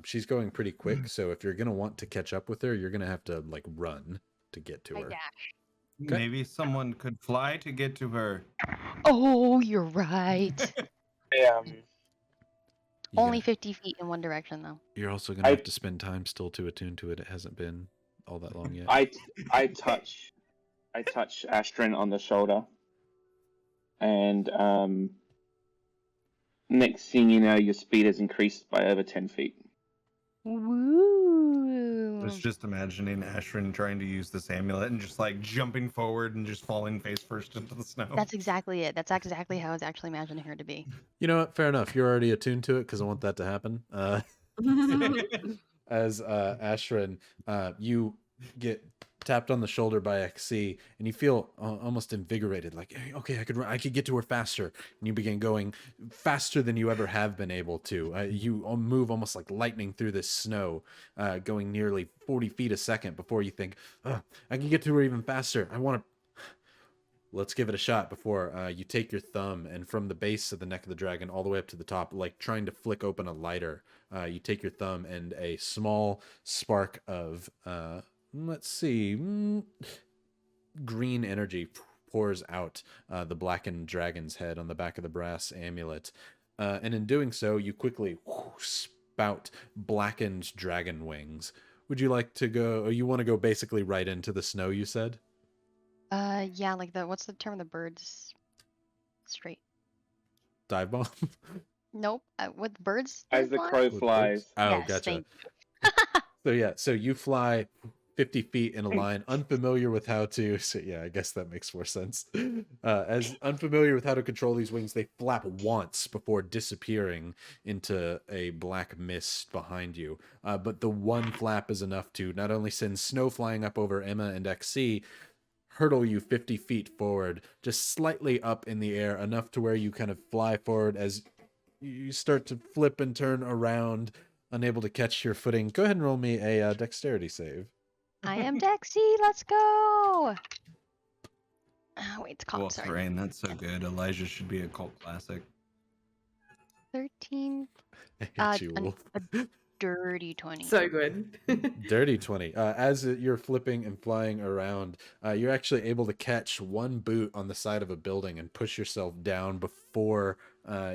[SPEAKER 1] She's going pretty quick, so if you're gonna want to catch up with her, you're gonna have to like run to get to
[SPEAKER 6] I
[SPEAKER 1] her.
[SPEAKER 6] dash.
[SPEAKER 1] Okay.
[SPEAKER 3] Maybe someone could fly to get to her.
[SPEAKER 6] Oh, you're right.
[SPEAKER 1] You're
[SPEAKER 6] Only
[SPEAKER 1] gonna-
[SPEAKER 6] 50 feet in one direction, though.
[SPEAKER 1] You're also gonna have to spend time still to attune to it. It hasn't been all that long yet.
[SPEAKER 4] I touch Ashryn on the shoulder, and next thing you know, your speed has increased by over 10 feet.
[SPEAKER 6] Woo!
[SPEAKER 3] I was just imagining Ashryn trying to use this amulet and just like jumping forward and just falling face first into the snow.
[SPEAKER 6] That's exactly it. That's exactly how I was actually imagining her to be.
[SPEAKER 1] You know what? Fair enough. You're already attuned to it because I want that to happen. As Ashryn, you get tapped on the shoulder by XC, and you feel almost invigorated. Like, hey, okay, I could get to her faster. And you begin going faster than you ever have been able to. You move almost like lightning through this snow, going nearly 40 feet a second before you think, I can get to her even faster. Let's give it a shot before you take your thumb and from the base of the neck of the dragon all the way up to the top, like trying to flick open a lighter, you take your thumb and a small spark of, let's see, green energy pours out the blackened dragon's head on the back of the brass amulet. And in doing so, you quickly spout blackened dragon wings. Would you like to go, or you want to go basically right into the snow, you said?
[SPEAKER 6] Yeah, like what's the term of the birds? Straight.
[SPEAKER 1] Dive bomb?
[SPEAKER 6] Nope. With birds?
[SPEAKER 4] As the
[SPEAKER 6] fly?
[SPEAKER 4] crow
[SPEAKER 1] With
[SPEAKER 4] flies,
[SPEAKER 1] Oh,
[SPEAKER 6] Yes,
[SPEAKER 1] gotcha.
[SPEAKER 6] thank
[SPEAKER 1] So you fly 50 feet in a line, unfamiliar with how to, so yeah, I guess that makes more sense. As unfamiliar with how to control these wings, they flap once before disappearing into a black mist behind you. But the one flap is enough to not only send snow flying up over Emma and XC, hurtle you 50 feet forward, just slightly up in the air, enough to where you kind of fly forward as you start to flip and turn around, unable to catch your footing. Go ahead and roll me a dexterity save.
[SPEAKER 6] I am Dexy. Let's go. Oh, wait, it's called.
[SPEAKER 3] Well,
[SPEAKER 6] Sorry.
[SPEAKER 3] Rain, that's so good. Elijah should be a cult classic.
[SPEAKER 6] 13.
[SPEAKER 1] I hate you,
[SPEAKER 6] an-
[SPEAKER 1] Wolf.
[SPEAKER 6] a dirty 20.
[SPEAKER 2] So good.
[SPEAKER 1] Dirty 20. As you're flipping and flying around, you're actually able to catch one boot on the side of a building and push yourself down before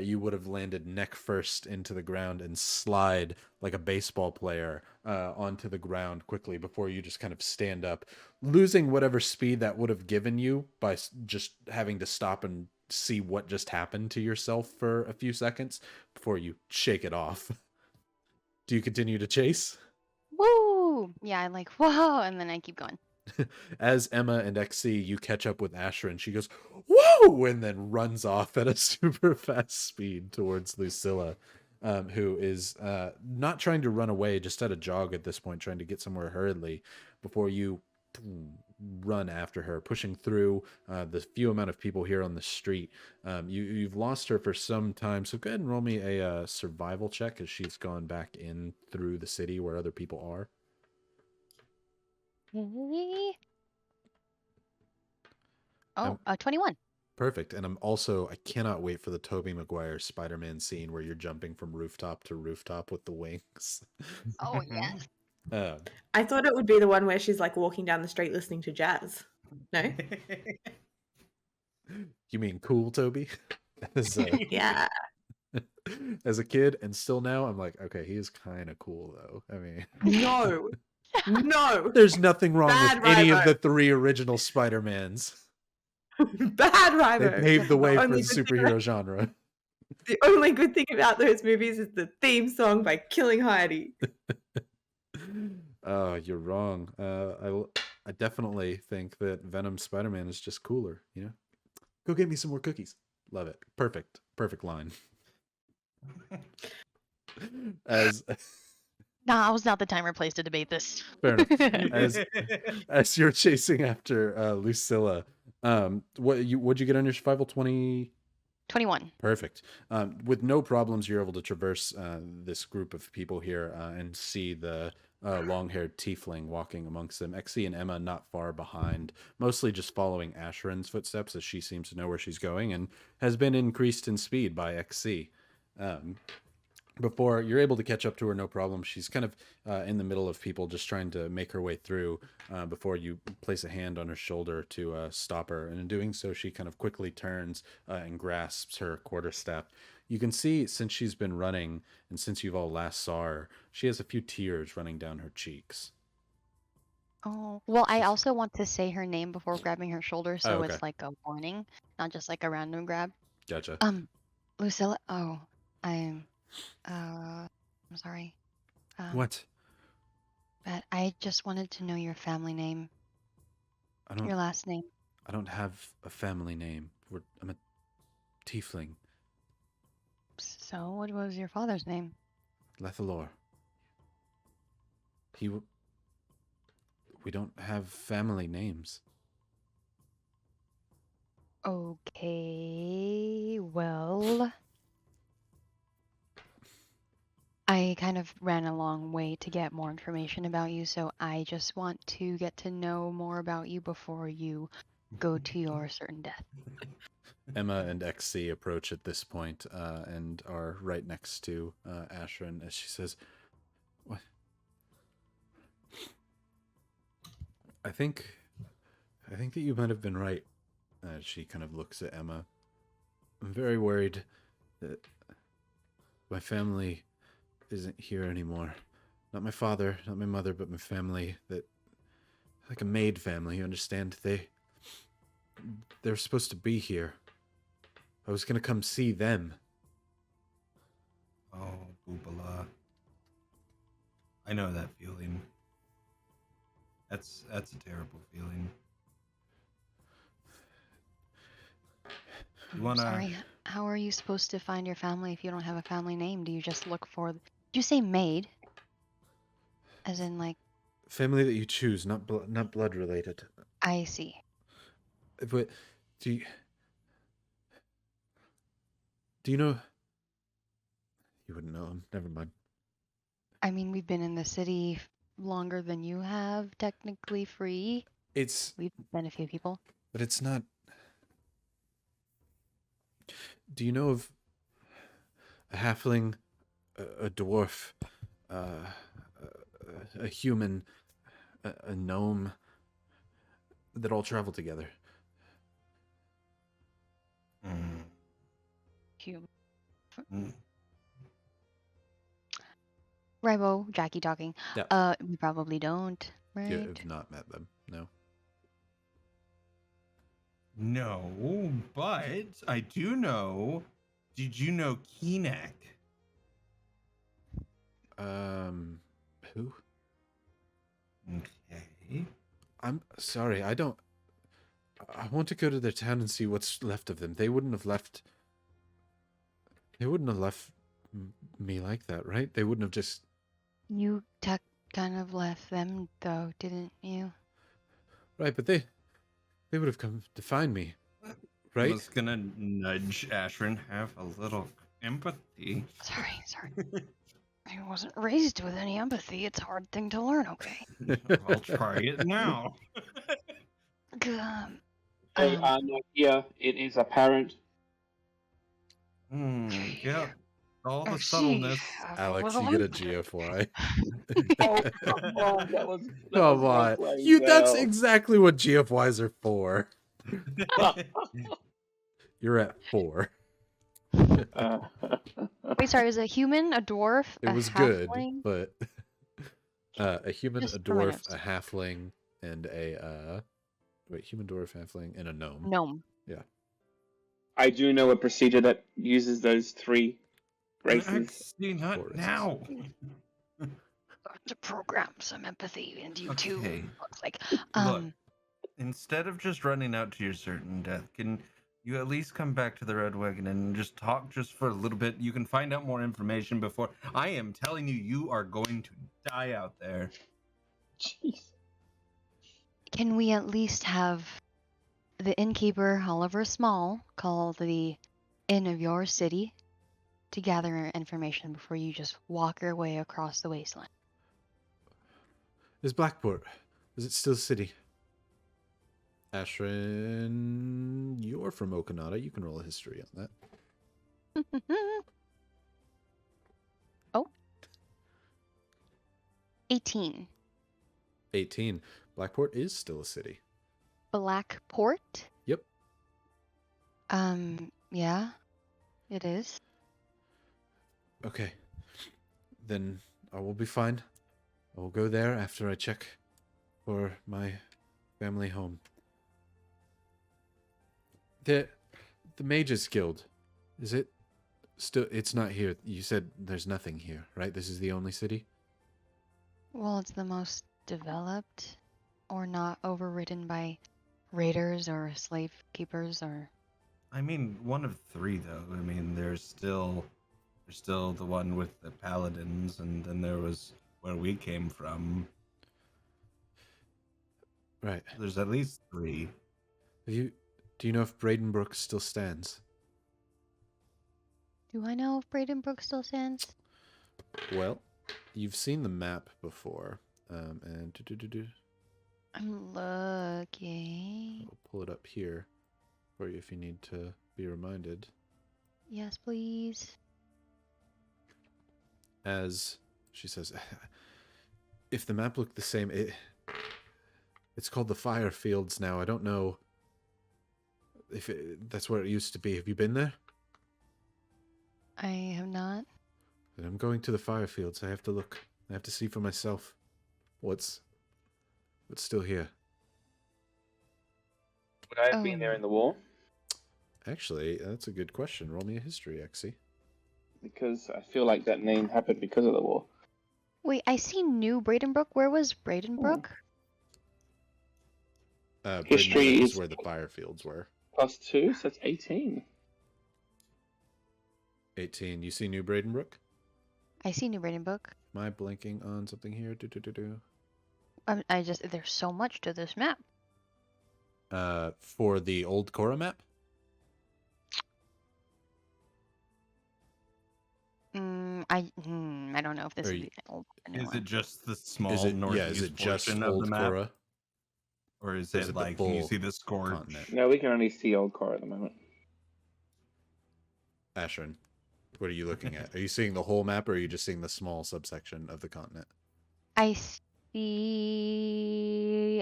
[SPEAKER 1] you would have landed neck first into the ground and slide like a baseball player onto the ground quickly before you just kind of stand up, losing whatever speed that would have given you by just having to stop and see what just happened to yourself for a few seconds before you shake it off. Do you continue to chase?
[SPEAKER 6] Woo! Yeah, I'm like, whoa, and then I keep going.
[SPEAKER 1] As Emma and XC, you catch up with Ashryn. She goes, whoa! And then runs off at a super fast speed towards Lucilla, who is not trying to run away, just at a jog at this point, trying to get somewhere hurriedly before you run after her, pushing through the few amount of people here on the street. You've lost her for some time, so go ahead and roll me a survival check as she's gone back in through the city where other people are.
[SPEAKER 6] Okay. Oh,
[SPEAKER 1] Um,
[SPEAKER 6] 21.
[SPEAKER 1] Perfect. And I cannot wait for the Tobey Maguire Spider-Man scene where you're jumping from rooftop to rooftop with the wings.
[SPEAKER 6] Oh, yes.
[SPEAKER 2] I thought it would be the one where she's like walking down the street listening to jazz. No?
[SPEAKER 1] You mean cool, Toby? As,
[SPEAKER 2] Yeah.
[SPEAKER 1] as a kid and still now, I'm like, okay, he is kind of cool though. I mean,
[SPEAKER 2] No. No.
[SPEAKER 1] there's nothing wrong
[SPEAKER 2] Bad
[SPEAKER 1] with any of
[SPEAKER 2] Rybo.
[SPEAKER 1] the 3 original Spider-Mans.
[SPEAKER 2] Bad
[SPEAKER 1] They
[SPEAKER 2] Rybo.
[SPEAKER 1] paved the way for the
[SPEAKER 2] Only good thing
[SPEAKER 1] superhero genre.
[SPEAKER 2] The only good thing about those movies is the theme song by Killing Heidi.
[SPEAKER 1] Oh, you're wrong. I definitely think that Venom Spider-Man is just cooler, you know? Go get me some more cookies. Love it. Perfect. Perfect line. As
[SPEAKER 6] Nah, was not the time or place to debate this.
[SPEAKER 1] fair enough. As you're chasing after Lucilla, what'd you get on your survival? 20?
[SPEAKER 6] 21.
[SPEAKER 1] Perfect. With no problems, you're able to traverse this group of people here and see the long-haired tiefling walking amongst them. XC and Emma not far behind, mostly just following Ashryn's footsteps as she seems to know where she's going and has been increased in speed by XC. Before you're able to catch up to her, no problem. She's kind of in the middle of people just trying to make her way through before you place a hand on her shoulder to stop her. And in doing so, she kind of quickly turns and grasps her quarterstaff. You can see since she's been running and since you've all last saw her, she has a few tears running down her cheeks.
[SPEAKER 6] Oh, well, I also want to say her name before grabbing her shoulder, so
[SPEAKER 1] okay.
[SPEAKER 6] it's like a warning, not just like a random grab.
[SPEAKER 1] Gotcha.
[SPEAKER 6] Lucilla. Oh, I'm sorry.
[SPEAKER 1] What?
[SPEAKER 6] But I just wanted to know your family name. Your last name.
[SPEAKER 1] I don't have a family name. I'm a tiefling.
[SPEAKER 6] So, what was your father's name?
[SPEAKER 1] Lethalor. We don't have family names.
[SPEAKER 6] Okay, well, I kind of ran a long way to get more information about you, so I just want to get to know more about you before you go to your certain death.
[SPEAKER 1] Emma and XC approach at this point and are right next to Ashryn as she says, "What? I think that you might have been right." She kind of looks at Emma. "I'm very worried that my family isn't here anymore. Not my father, not my mother, but my family. That, like a maid family, you understand? They're supposed to be here. I was gonna come see them."
[SPEAKER 3] Oh, Boobala. I know that feeling. That's a terrible feeling. You wanna...
[SPEAKER 6] Sorry, how are you supposed to find your family if you don't have a family name? Do you just look for... Did you say maid? As in, like...
[SPEAKER 1] Family that you choose, not blood related.
[SPEAKER 6] I see.
[SPEAKER 1] But do you know? You wouldn't know him. Never mind.
[SPEAKER 6] I mean, we've been in the city longer than you have, technically free. We've been a few people.
[SPEAKER 1] But it's not... Do you know of a halfling, a dwarf, a human, a gnome that all travel together?
[SPEAKER 6] Human. Rybo, Jakey talking.
[SPEAKER 1] Yeah.
[SPEAKER 6] We probably don't, right?
[SPEAKER 1] You have not met them, no.
[SPEAKER 3] No, but I do know. Did you know Keenak?
[SPEAKER 1] Who?
[SPEAKER 3] Okay.
[SPEAKER 1] I'm sorry, I want to go to their town and see what's left of them. They wouldn't have left me like that, right? They wouldn't have just...
[SPEAKER 6] You kind of left them, though, didn't you?
[SPEAKER 1] Right, but they would have come to find me, right?
[SPEAKER 3] I was gonna nudge Ashryn. Have a little empathy.
[SPEAKER 6] Sorry. I wasn't raised with any empathy. It's a hard thing to learn, okay?
[SPEAKER 3] I'll try it now.
[SPEAKER 4] They are not here. It is apparent.
[SPEAKER 3] Yeah. All the
[SPEAKER 6] Oh,
[SPEAKER 3] subtleness.
[SPEAKER 1] Alex, you get a GFY.
[SPEAKER 4] Oh, come on. That was
[SPEAKER 1] Come
[SPEAKER 4] well
[SPEAKER 1] on.
[SPEAKER 4] played,
[SPEAKER 1] That's
[SPEAKER 4] Val.
[SPEAKER 1] exactly what GFYs are for. You're at 4.
[SPEAKER 6] Wait, sorry, is it a human, a dwarf,
[SPEAKER 1] It
[SPEAKER 6] a
[SPEAKER 1] was good,
[SPEAKER 6] halfling?
[SPEAKER 1] but a human,
[SPEAKER 6] Just
[SPEAKER 1] a
[SPEAKER 6] for my
[SPEAKER 1] dwarf,
[SPEAKER 6] notes.
[SPEAKER 1] a halfling, and a human, dwarf, halfling, and a gnome.
[SPEAKER 6] Gnome.
[SPEAKER 1] Yeah.
[SPEAKER 4] I do know a procedure that uses those 3 races.
[SPEAKER 3] Actually, not
[SPEAKER 1] Forest.
[SPEAKER 3] now.
[SPEAKER 6] To program some empathy into you too.
[SPEAKER 3] Okay.
[SPEAKER 6] Looks like.
[SPEAKER 3] Look, instead of just running out to your certain death, can you at least come back to the Red Wagon and just talk just for a little bit? You can find out more information before... I am telling you, you are going to die out there.
[SPEAKER 4] Jeez.
[SPEAKER 6] Can we at least have the innkeeper, however small, call the inn of your city to gather information before you just walk your way across the wasteland?
[SPEAKER 1] Is Blackport? Is it still city? Ashryn, you're from Okanata. You can roll a history on that.
[SPEAKER 6] 18.
[SPEAKER 1] 18. Blackport is still a city.
[SPEAKER 6] Blackport?
[SPEAKER 1] Yep.
[SPEAKER 6] Yeah, it is.
[SPEAKER 1] Okay. Then I will be fine. I will go there after I check for my family home. The Mages Guild, is it still? It's not here. You said there's nothing here, right? This is the only city?
[SPEAKER 6] Well, it's the most developed or not overridden by raiders or slave keepers or...
[SPEAKER 3] I mean, one of three though. I mean, there's still the one with the paladins, and then there was where we came from.
[SPEAKER 1] Right.
[SPEAKER 3] There's at least three.
[SPEAKER 1] Do you know if Bradenbrook still stands?
[SPEAKER 6] Do I know if Bradenbrook still stands?
[SPEAKER 1] Well, you've seen the map before, and
[SPEAKER 6] I'm looking.
[SPEAKER 1] I'll pull it up here for you if you need to be reminded.
[SPEAKER 6] Yes, please.
[SPEAKER 1] As she says, if the map looked the same, it's called the Fire Fields now. I don't know if that's where it used to be. Have you been there?
[SPEAKER 6] I have not.
[SPEAKER 1] Then I'm going to the Fire Fields. I have to look. I have to see for myself what's still here.
[SPEAKER 4] Would I have been there in the war?
[SPEAKER 1] Actually, that's a good question. Roll me a history, Exy.
[SPEAKER 4] Because I feel like that name happened because of the war.
[SPEAKER 6] Wait, I see New Bradenbrook. Where was Bradenbrook?
[SPEAKER 4] History
[SPEAKER 1] Bradenbrook is
[SPEAKER 4] is
[SPEAKER 1] where the Fire Fields were.
[SPEAKER 4] +2, so that's 18.
[SPEAKER 1] 18. You see New Bradenbrook?
[SPEAKER 6] I see New Bradenbrook.
[SPEAKER 1] Am I blanking on something here?
[SPEAKER 6] There's so much to this map.
[SPEAKER 1] For the old Korra map?
[SPEAKER 6] I don't know if this is the old new
[SPEAKER 3] Is
[SPEAKER 6] one.
[SPEAKER 3] it just the small
[SPEAKER 1] Is it
[SPEAKER 3] northeast
[SPEAKER 1] just
[SPEAKER 3] portion of
[SPEAKER 1] old
[SPEAKER 3] the map,
[SPEAKER 1] Korra?
[SPEAKER 3] or is
[SPEAKER 1] Or
[SPEAKER 3] it
[SPEAKER 1] is it the
[SPEAKER 3] like can you
[SPEAKER 1] full
[SPEAKER 3] see the score?
[SPEAKER 1] continent?
[SPEAKER 4] No, we can only see Old Core at the moment.
[SPEAKER 1] Ashryn, what are you looking at? Are you seeing the whole map, or are you just seeing the small subsection of the continent?
[SPEAKER 6] I see.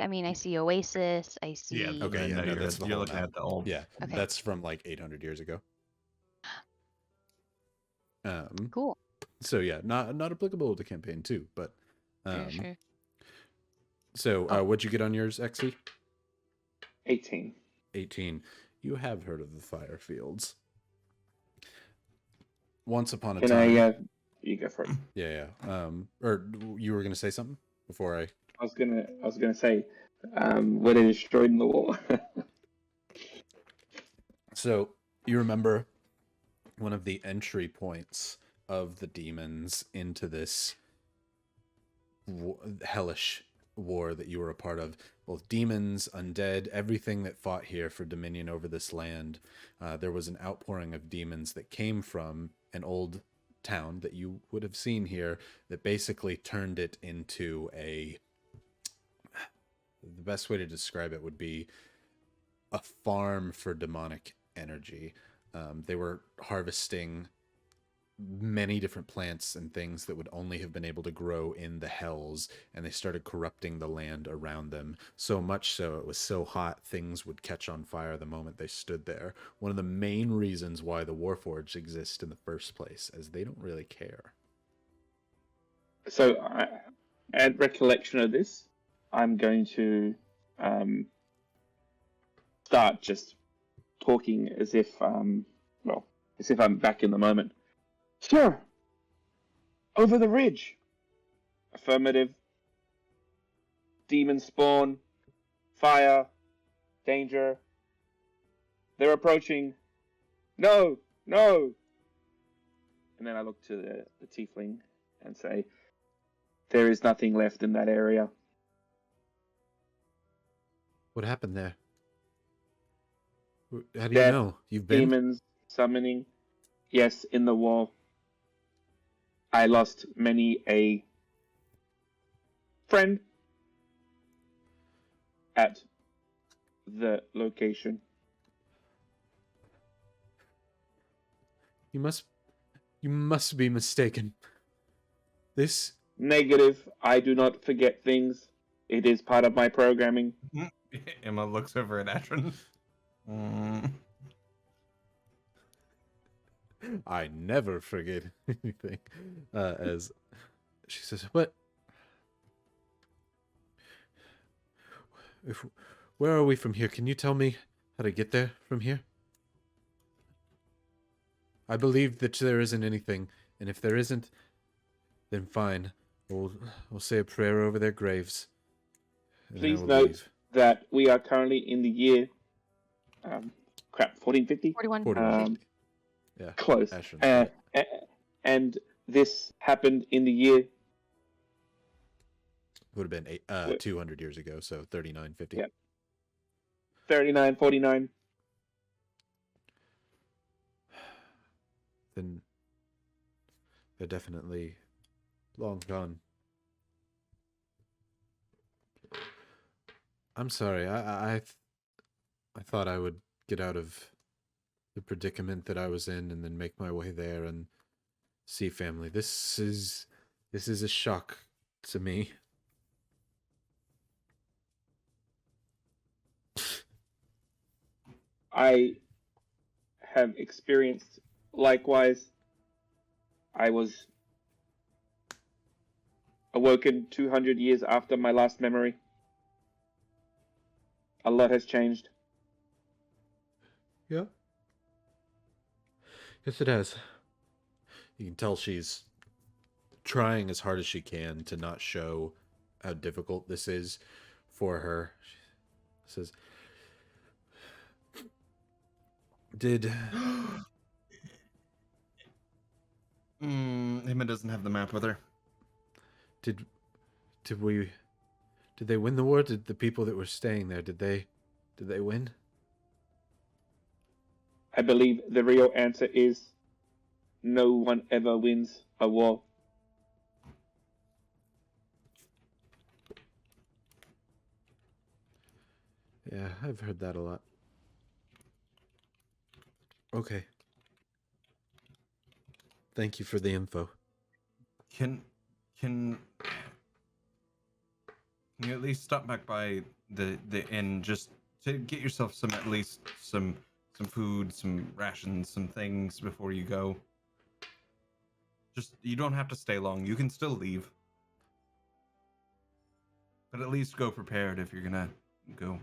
[SPEAKER 6] I see Oasis. I see.
[SPEAKER 3] Yeah.
[SPEAKER 1] Okay, yeah,
[SPEAKER 3] no,
[SPEAKER 1] no, that's the
[SPEAKER 3] you're
[SPEAKER 1] whole
[SPEAKER 3] looking
[SPEAKER 1] map.
[SPEAKER 3] at the old.
[SPEAKER 1] Yeah,
[SPEAKER 6] Okay.
[SPEAKER 1] that's from like 800 years ago.
[SPEAKER 6] Cool.
[SPEAKER 1] So yeah, not applicable to campaign 2, but
[SPEAKER 6] Sure.
[SPEAKER 1] So what'd you get on yours, Exy?
[SPEAKER 4] 18.
[SPEAKER 1] 18. You have heard of the Fire Fields. Once upon a
[SPEAKER 4] Can
[SPEAKER 1] time.
[SPEAKER 4] you go for it.
[SPEAKER 1] Yeah. Or you were gonna say something before I.
[SPEAKER 4] I was gonna say, were they destroyed in the war?
[SPEAKER 1] So you remember one of the entry points of the demons into this hellish war that you were a part of. Both demons, undead, everything that fought here for dominion over this land. There was an outpouring of demons that came from an old town that you would have seen here that basically turned it into the best way to describe it would be a farm for demonic energy. They were harvesting many different plants and things that would only have been able to grow in the hells, and they started corrupting the land around them, so much so it was so hot things would catch on fire the moment they stood there. One of the main reasons why the Warforged exist in the first place, as they don't really care.
[SPEAKER 4] So, at recollection of this, I'm going to start just talking as if I'm back in the moment. Sir, over the ridge. Affirmative. Demon spawn. Fire. Danger. They're approaching. No, no. And then I look to the tiefling and say, there is nothing left in that area.
[SPEAKER 1] What happened there? How do you know? You've been?
[SPEAKER 4] Demons summoning. Yes, in the wall. I lost many a friend at the location.
[SPEAKER 1] You must be mistaken. This
[SPEAKER 4] Negative. I do not forget things. It is part of my programming.
[SPEAKER 3] Emma looks over at Ashryn.
[SPEAKER 1] I never forget anything. As she says, "What? Where are we from here? Can you tell me how to get there from here? I believe that there isn't anything, and if there isn't, then fine. We'll say a prayer over their graves. And then I
[SPEAKER 4] Please
[SPEAKER 1] will
[SPEAKER 4] note
[SPEAKER 1] leave."
[SPEAKER 4] that we are currently in the year, 1450?
[SPEAKER 6] 41.
[SPEAKER 1] 41. Yeah.
[SPEAKER 4] Close.
[SPEAKER 1] Ashryn's right.
[SPEAKER 4] And this happened in the year,
[SPEAKER 1] Would have been 200 years ago, so 3950.
[SPEAKER 4] Yeah. 3949.
[SPEAKER 1] Then they're definitely long gone. I'm sorry. I thought I would get out of the predicament that I was in and then make my way there and see family. This is a shock to me.
[SPEAKER 4] I have experienced likewise. I was awoken 200 years after my last memory. A lot has changed.
[SPEAKER 1] Yeah. Yes, it has. You can tell she's trying as hard as she can to not show how difficult this is for her. She says,
[SPEAKER 3] Emma doesn't have the map with her.
[SPEAKER 1] Did they win the war? Did the people that were staying there, did they win?
[SPEAKER 4] I believe the real answer is no one ever wins a war.
[SPEAKER 1] Yeah, I've heard that a lot. Okay. Thank you for the info.
[SPEAKER 3] Can you at least stop back by the inn just to get yourself at least some food, some rations, some things before you go? Just, you don't have to stay long. You can still leave. But at least go prepared if you're gonna go.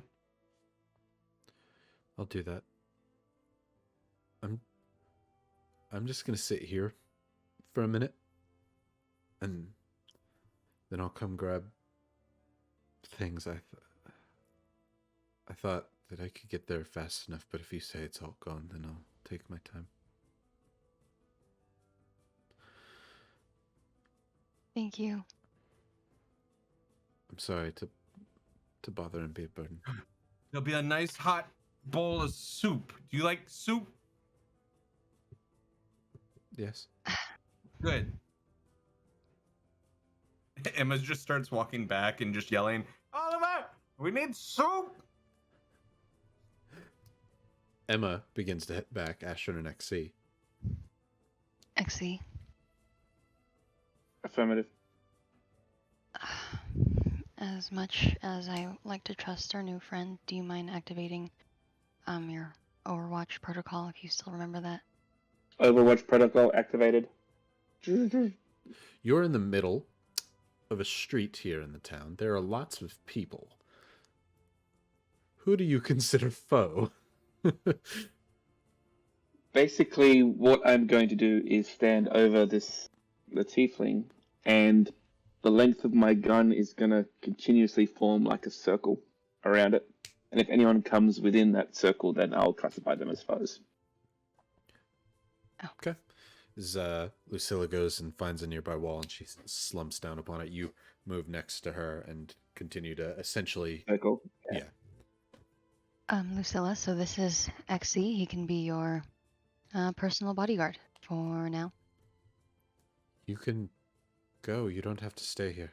[SPEAKER 1] I'll do that. I'm just gonna sit here for a minute, and then I'll come grab things. I thought that I could get there fast enough, but if you say it's all gone, then I'll take my time.
[SPEAKER 6] Thank you.
[SPEAKER 1] I'm sorry to bother and be a burden.
[SPEAKER 3] There'll be a nice hot bowl of soup. Do you like soup?
[SPEAKER 1] Yes.
[SPEAKER 3] Good. Emma just starts walking back and just yelling, "Oliver, we need soup!"
[SPEAKER 1] Emma begins to hit back Ashryn and XC.
[SPEAKER 6] XE.
[SPEAKER 4] Affirmative.
[SPEAKER 6] As much as I like to trust our new friend, do you mind activating your Overwatch protocol if you still remember that?
[SPEAKER 4] Overwatch protocol activated.
[SPEAKER 1] You're in the middle of a street here in the town. There are lots of people. Who do you consider foe?
[SPEAKER 4] Basically, what I'm going to do is stand over the tiefling, and the length of my gun is going to continuously form like a circle around it. And if anyone comes within that circle, then I'll classify them as foes.
[SPEAKER 1] Okay. As Lucilla goes and finds a nearby wall and she slumps down upon it, you move next to her and continue to essentially...
[SPEAKER 4] Circle.
[SPEAKER 1] Yeah.
[SPEAKER 6] Lucilla, so this is XE. He can be your personal bodyguard for now.
[SPEAKER 1] You can go. You don't have to stay here.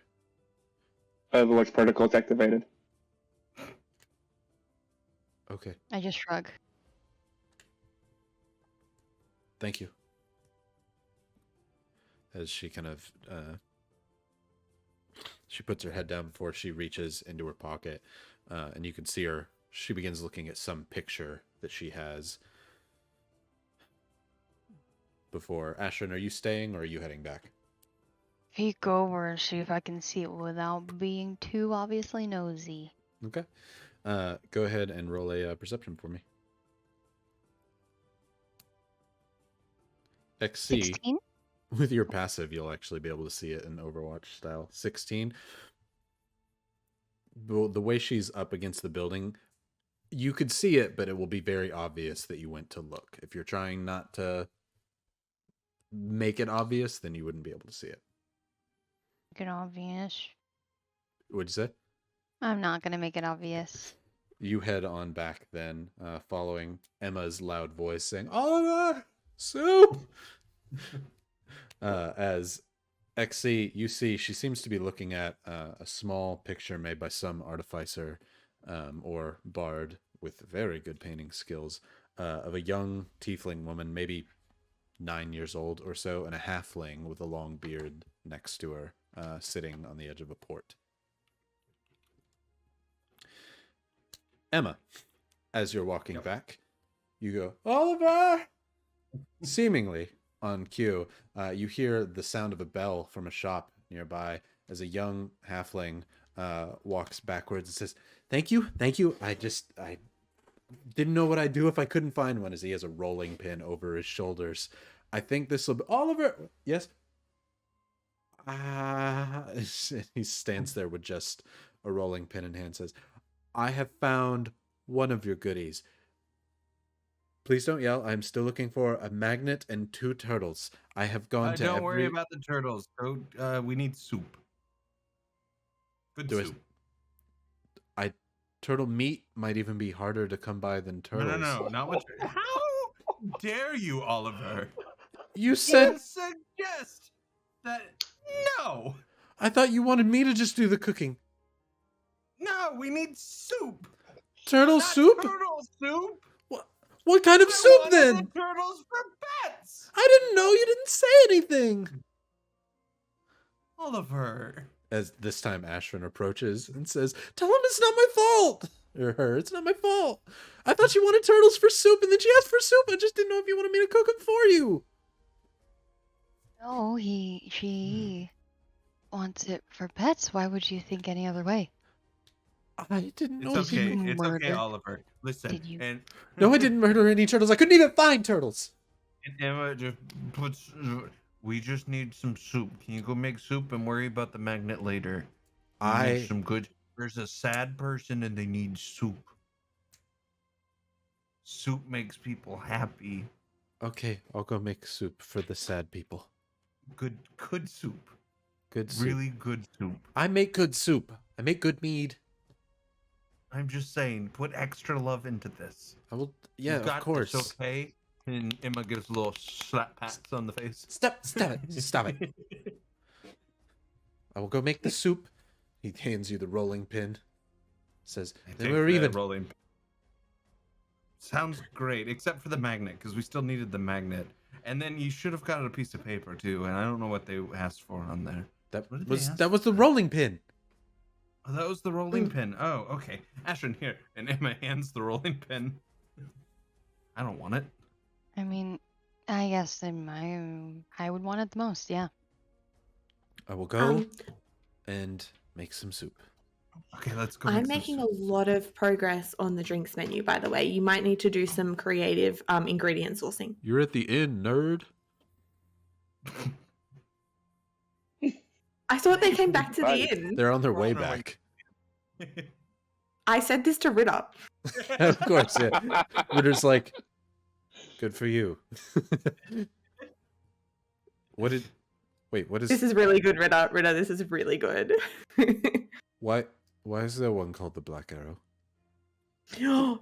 [SPEAKER 4] Overwatch protocol's activated.
[SPEAKER 1] Okay.
[SPEAKER 6] I just shrug.
[SPEAKER 1] Thank you. As she kind of She puts her head down before she reaches into her pocket, and you can see her. She begins looking at some picture that she has. Before Ashryn, are you staying or are you heading back?
[SPEAKER 6] Peek over and see if I can see it without being too obviously nosy.
[SPEAKER 1] Okay. Go ahead and roll a perception for me. XC.
[SPEAKER 6] 16?
[SPEAKER 1] With your passive, you'll actually be able to see it in Overwatch style. 16. The way she's up against the building, you could see it, but it will be very obvious that you went to look. If you're trying not to make it obvious, then you wouldn't be able to see it.
[SPEAKER 6] Make it obvious.
[SPEAKER 1] What'd you say?
[SPEAKER 6] I'm not gonna make it obvious.
[SPEAKER 1] You head on back then, following Emma's loud voice saying, "Oliver! Soup!" As XC, you see she seems to be looking at a small picture made by some artificer or bard with very good painting skills of a young tiefling woman, maybe 9 years old or so, and a halfling with a long beard next to her, sitting on the edge of a port. Emma, as you're walking back, you go, "Oliver!" Seemingly on cue, you hear the sound of a bell from a shop nearby as a young halfling walks backwards and says, thank you. I didn't know what I'd do if I couldn't find one," as he has a rolling pin over his shoulders. "I think this will be..." "Oliver!" "Yes?" He stands there with just a rolling pin in hand and says, "I have found one of your goodies. Please don't yell. I'm still looking for a magnet and 2 turtles. I have gone to
[SPEAKER 3] Don't worry about the turtles. We need soup. Good soup.
[SPEAKER 1] Turtle meat might even be harder to come by than turtles."
[SPEAKER 3] No, not what. How dare you, Oliver?
[SPEAKER 1] You said...
[SPEAKER 3] You suggest that... No!
[SPEAKER 1] I thought you wanted me to just do the cooking.
[SPEAKER 3] No, we need soup.
[SPEAKER 1] Turtle
[SPEAKER 3] Not
[SPEAKER 1] soup?
[SPEAKER 3] Turtle soup.
[SPEAKER 1] What kind of soup
[SPEAKER 3] One
[SPEAKER 1] then?
[SPEAKER 3] of the turtles for pets.
[SPEAKER 1] I didn't know. You didn't say anything.
[SPEAKER 3] Oliver.
[SPEAKER 1] As this time Ashryn approaches and says, "Tell him it's not my fault." Or her, "It's not my fault. I thought you wanted turtles for soup, and then she asked for soup. I just didn't know if you wanted me to cook them for you."
[SPEAKER 6] No, she wants it for pets. Why would you think any other way?
[SPEAKER 1] I didn't know.
[SPEAKER 3] It's okay.
[SPEAKER 6] you
[SPEAKER 3] It's okay,
[SPEAKER 6] murder?
[SPEAKER 3] Oliver. Listen.
[SPEAKER 6] Did you-
[SPEAKER 3] And
[SPEAKER 1] No, I didn't murder any turtles. I couldn't even find turtles.
[SPEAKER 3] Emma just puts. We just need some soup. Can you go make soup and worry about the magnet later? We need some good. There's a sad person and they need soup. Soup makes people happy.
[SPEAKER 1] Okay, I'll go make soup for the sad people.
[SPEAKER 3] Good soup.
[SPEAKER 1] Good soup.
[SPEAKER 3] Really good soup.
[SPEAKER 1] I make good soup. I make good mead.
[SPEAKER 3] I'm just saying, put extra love into this.
[SPEAKER 1] I will. Yeah,
[SPEAKER 3] You got
[SPEAKER 1] of course.
[SPEAKER 3] this, okay? And Emma gives a little slap pats on the face.
[SPEAKER 1] Stop it. I will go make the soup. He hands you the rolling pin. Says,
[SPEAKER 3] I
[SPEAKER 1] "Then
[SPEAKER 3] take
[SPEAKER 1] we're
[SPEAKER 3] the
[SPEAKER 1] even."
[SPEAKER 3] rolling. Sounds great, except for the magnet, because we still needed the magnet. And then you should have got a piece of paper too, and I don't know what they asked for on there.
[SPEAKER 1] That
[SPEAKER 3] What did they ask
[SPEAKER 1] was the rolling pin.
[SPEAKER 3] Oh, that was the rolling pin. Oh, okay. Ashryn, here. And Emma hands the rolling pin. I don't want it.
[SPEAKER 6] I mean, I guess I would want it the most, yeah.
[SPEAKER 1] I will go and make some soup.
[SPEAKER 3] Okay, let's go.
[SPEAKER 2] I'm
[SPEAKER 3] make some
[SPEAKER 2] making a
[SPEAKER 3] soup.
[SPEAKER 2] lot of progress on the drinks menu, by the way. You might need to do some creative ingredient sourcing.
[SPEAKER 1] You're at the inn, nerd.
[SPEAKER 2] I thought they came back to the
[SPEAKER 4] Right.
[SPEAKER 2] inn.
[SPEAKER 1] They're on their
[SPEAKER 3] We're
[SPEAKER 1] way
[SPEAKER 3] on our way.
[SPEAKER 1] back.
[SPEAKER 2] I said this to Ritter.
[SPEAKER 1] Of course, yeah. Ritter's like, "Good for you." What is
[SPEAKER 2] This is really good, Ritter. Ritter, this is really good.
[SPEAKER 1] why is there one called the Black Arrow?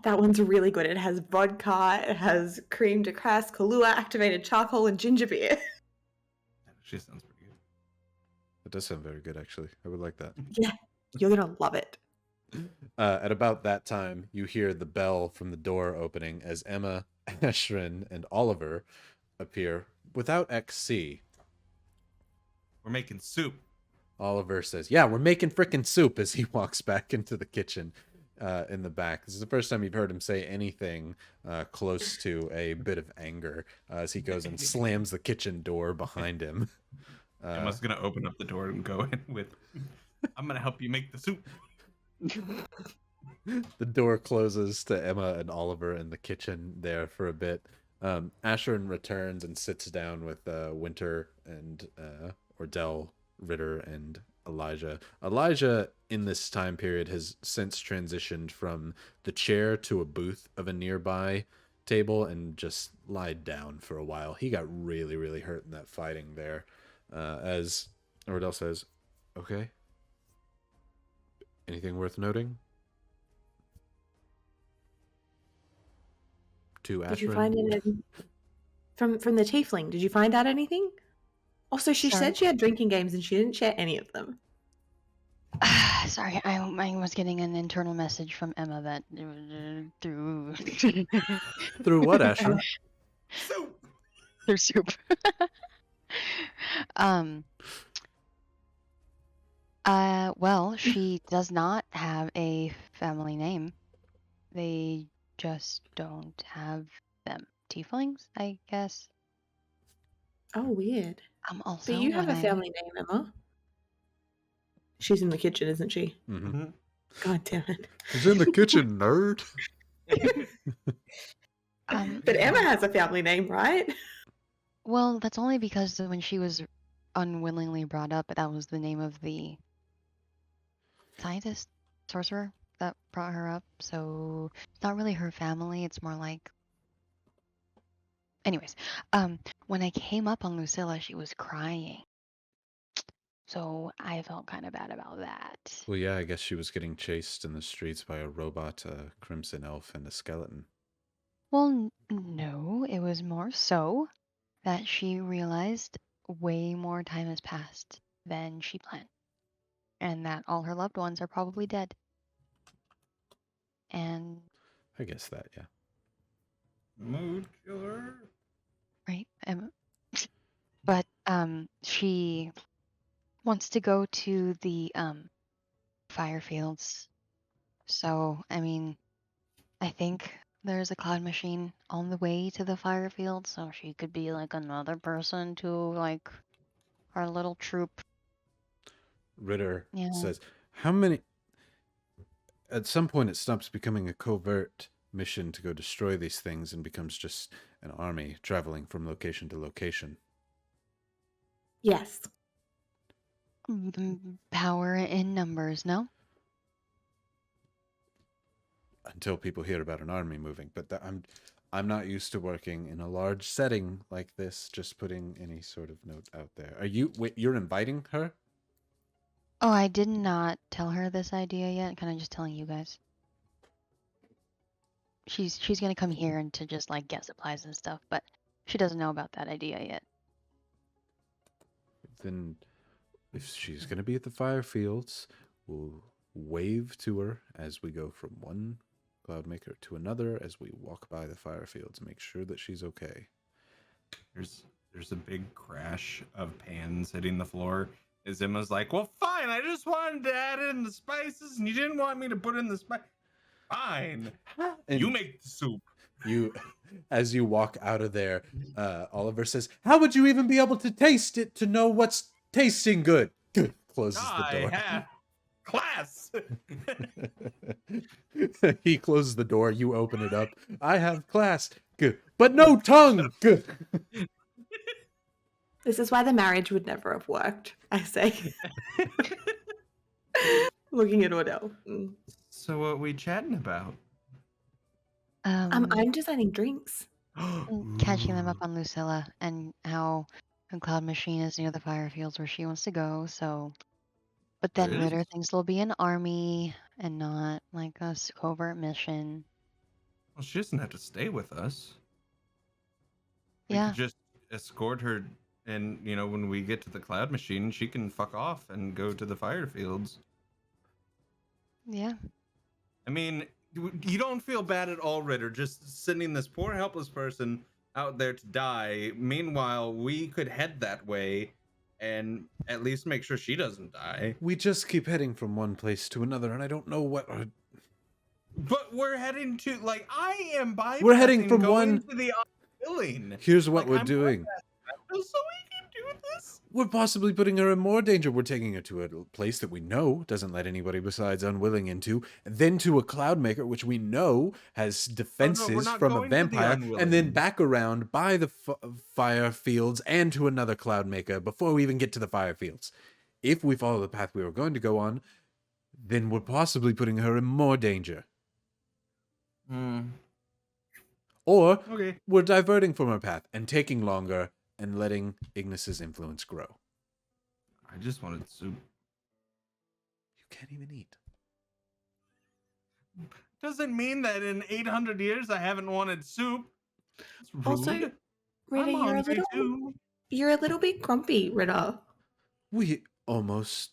[SPEAKER 2] That one's really good. It has vodka, it has cream de crasse, Kahlua, activated charcoal, and ginger beer.
[SPEAKER 3] She sounds pretty good.
[SPEAKER 1] It does sound very good, actually. I would like that.
[SPEAKER 2] Yeah, you're gonna love it.
[SPEAKER 1] At about that time, you hear the bell from the door opening as Emma, Ashryn, and Oliver appear without XC.
[SPEAKER 3] We're making soup.
[SPEAKER 1] Oliver says, "Yeah, we're making frickin' soup," as he walks back into the kitchen in the back. This is the first time you've heard him say anything close to a bit of anger as he goes and slams the kitchen door behind him.
[SPEAKER 3] Emma's gonna open up the door and go in with, "I'm gonna help you make the soup."
[SPEAKER 1] The door closes to Emma and Oliver in the kitchen there for a bit. Ashryn returns and sits down with Winter and Ordell, Ritter, and Elijah. Elijah, in this time period, has since transitioned from the chair to a booth of a nearby table and just lied down for a while. He got really, really hurt in that fighting there. As Ordell says, "Okay. Anything worth noting?" To Ashryn.
[SPEAKER 2] Did you find anything from the tiefling? Did you find out anything? Also, she
[SPEAKER 6] Sorry.
[SPEAKER 2] said she had drinking games and she didn't share any of them.
[SPEAKER 6] Sorry, I was getting an internal message from Emma that through
[SPEAKER 1] Through what, Ashryn?
[SPEAKER 3] Soup.
[SPEAKER 6] through soup. Well, she does not have a family name. They just don't have them. Tieflings, I guess.
[SPEAKER 2] Oh, weird.
[SPEAKER 6] Also,
[SPEAKER 2] But you have
[SPEAKER 6] when
[SPEAKER 2] a
[SPEAKER 6] I-
[SPEAKER 2] family name, Emma. She's in the kitchen, isn't she?
[SPEAKER 1] Mm-hmm.
[SPEAKER 2] God damn it.
[SPEAKER 1] He's in the kitchen, nerd.
[SPEAKER 2] But Emma has a family name, right?
[SPEAKER 6] Well, that's only because when she was unwillingly brought up, that was the name of the scientist, sorcerer that brought her up. So it's not really her family. It's more like. Anyways, when I came up on Lucilla, she was crying. So I felt kind of bad about that.
[SPEAKER 1] Well, yeah, I guess she was getting chased in the streets by a robot, a crimson elf, and a skeleton.
[SPEAKER 6] Well, no, it was more so that she realized way more time has passed than she planned, and that all her loved ones are probably dead. And
[SPEAKER 1] I guess that, yeah.
[SPEAKER 3] Mood killer.
[SPEAKER 6] right, but she wants to go to the fire fields. So I mean, I think there's a cloud machine on the way to the fire field, so she could be like another person to like our little troop.
[SPEAKER 1] Ritter
[SPEAKER 6] Yeah.
[SPEAKER 1] says, "How many..." At some point, it stops becoming a covert mission to go destroy these things and becomes just an army traveling from location to location.
[SPEAKER 2] Yes.
[SPEAKER 6] Power in numbers, no?
[SPEAKER 1] Until people hear about an army moving. But I'm not used to working in a large setting like this, just putting any sort of note out there. You're inviting her?
[SPEAKER 6] Oh, I did not tell her this idea yet. Kind of just telling you guys. She's gonna come here and to just like get supplies and stuff, but she doesn't know about that idea yet.
[SPEAKER 1] Then if she's going to be at the fire fields, we'll wave to her as we go from one Cloudmaker to another as we walk by the fire fields and make sure that she's okay.
[SPEAKER 3] There's a big crash of pans hitting the floor. As Emma's like, "Well, fine. I just wanted to add in the spices, and you didn't want me to put in the spice. Fine.
[SPEAKER 1] And
[SPEAKER 3] You make the soup."
[SPEAKER 1] as you walk out of there, Oliver says, "How would you even be able to taste it to know what's tasting good?" Closes the door.
[SPEAKER 3] I have class.
[SPEAKER 1] He closes the door. You open it up. "I have class." Good. But no tongue. Good.
[SPEAKER 2] This is why the marriage would never have worked, I say. Looking at Ordell.
[SPEAKER 3] So what are we chatting about?
[SPEAKER 2] I'm designing drinks.
[SPEAKER 6] Catching them up on Lucilla and how the cloud machine is near the fire fields where she wants to go. So, but then
[SPEAKER 3] Really?
[SPEAKER 6] Ritter thinks there'll be an army and not like a covert mission.
[SPEAKER 3] Well, she doesn't have to stay with us. We
[SPEAKER 6] Yeah.
[SPEAKER 3] could just escort her, and when we get to the cloud machine, she can fuck off and go to the fire fields.
[SPEAKER 6] Yeah.
[SPEAKER 3] I mean, you don't feel bad at all, Ritter, just sending this poor helpless person out there to die. Meanwhile, we could head that way and at least make sure she doesn't die.
[SPEAKER 1] We just keep heading from one place to another, and I don't know what.
[SPEAKER 3] But we're heading to I am bypassing.
[SPEAKER 1] We're heading from
[SPEAKER 3] going
[SPEAKER 1] one
[SPEAKER 3] to the unwilling.
[SPEAKER 1] Here's what we're
[SPEAKER 3] I'm
[SPEAKER 1] doing.
[SPEAKER 3] bypassing so we can do this.
[SPEAKER 1] We're possibly putting her in more danger. We're taking her to a place that we know doesn't let anybody besides unwilling into, then to a Cloudmaker, which we know has defenses
[SPEAKER 3] not
[SPEAKER 1] from a
[SPEAKER 3] going to the
[SPEAKER 1] vampire, and then
[SPEAKER 3] unwilling.
[SPEAKER 1] back around by the fire fields and to another Cloudmaker before we even get to the fire fields. If we follow the path we were going to go on, then we're possibly putting her in more danger. Or
[SPEAKER 3] Okay.
[SPEAKER 1] we're diverting from our path and taking longer and letting Ignis's influence grow.
[SPEAKER 3] I just wanted soup.
[SPEAKER 1] You can't even eat.
[SPEAKER 3] Doesn't mean that in 800 years I haven't wanted soup. It's rude.
[SPEAKER 2] Also, Ritter,
[SPEAKER 3] I'm hungry too.
[SPEAKER 2] you're a little bit grumpy, Ritter.
[SPEAKER 1] We almost...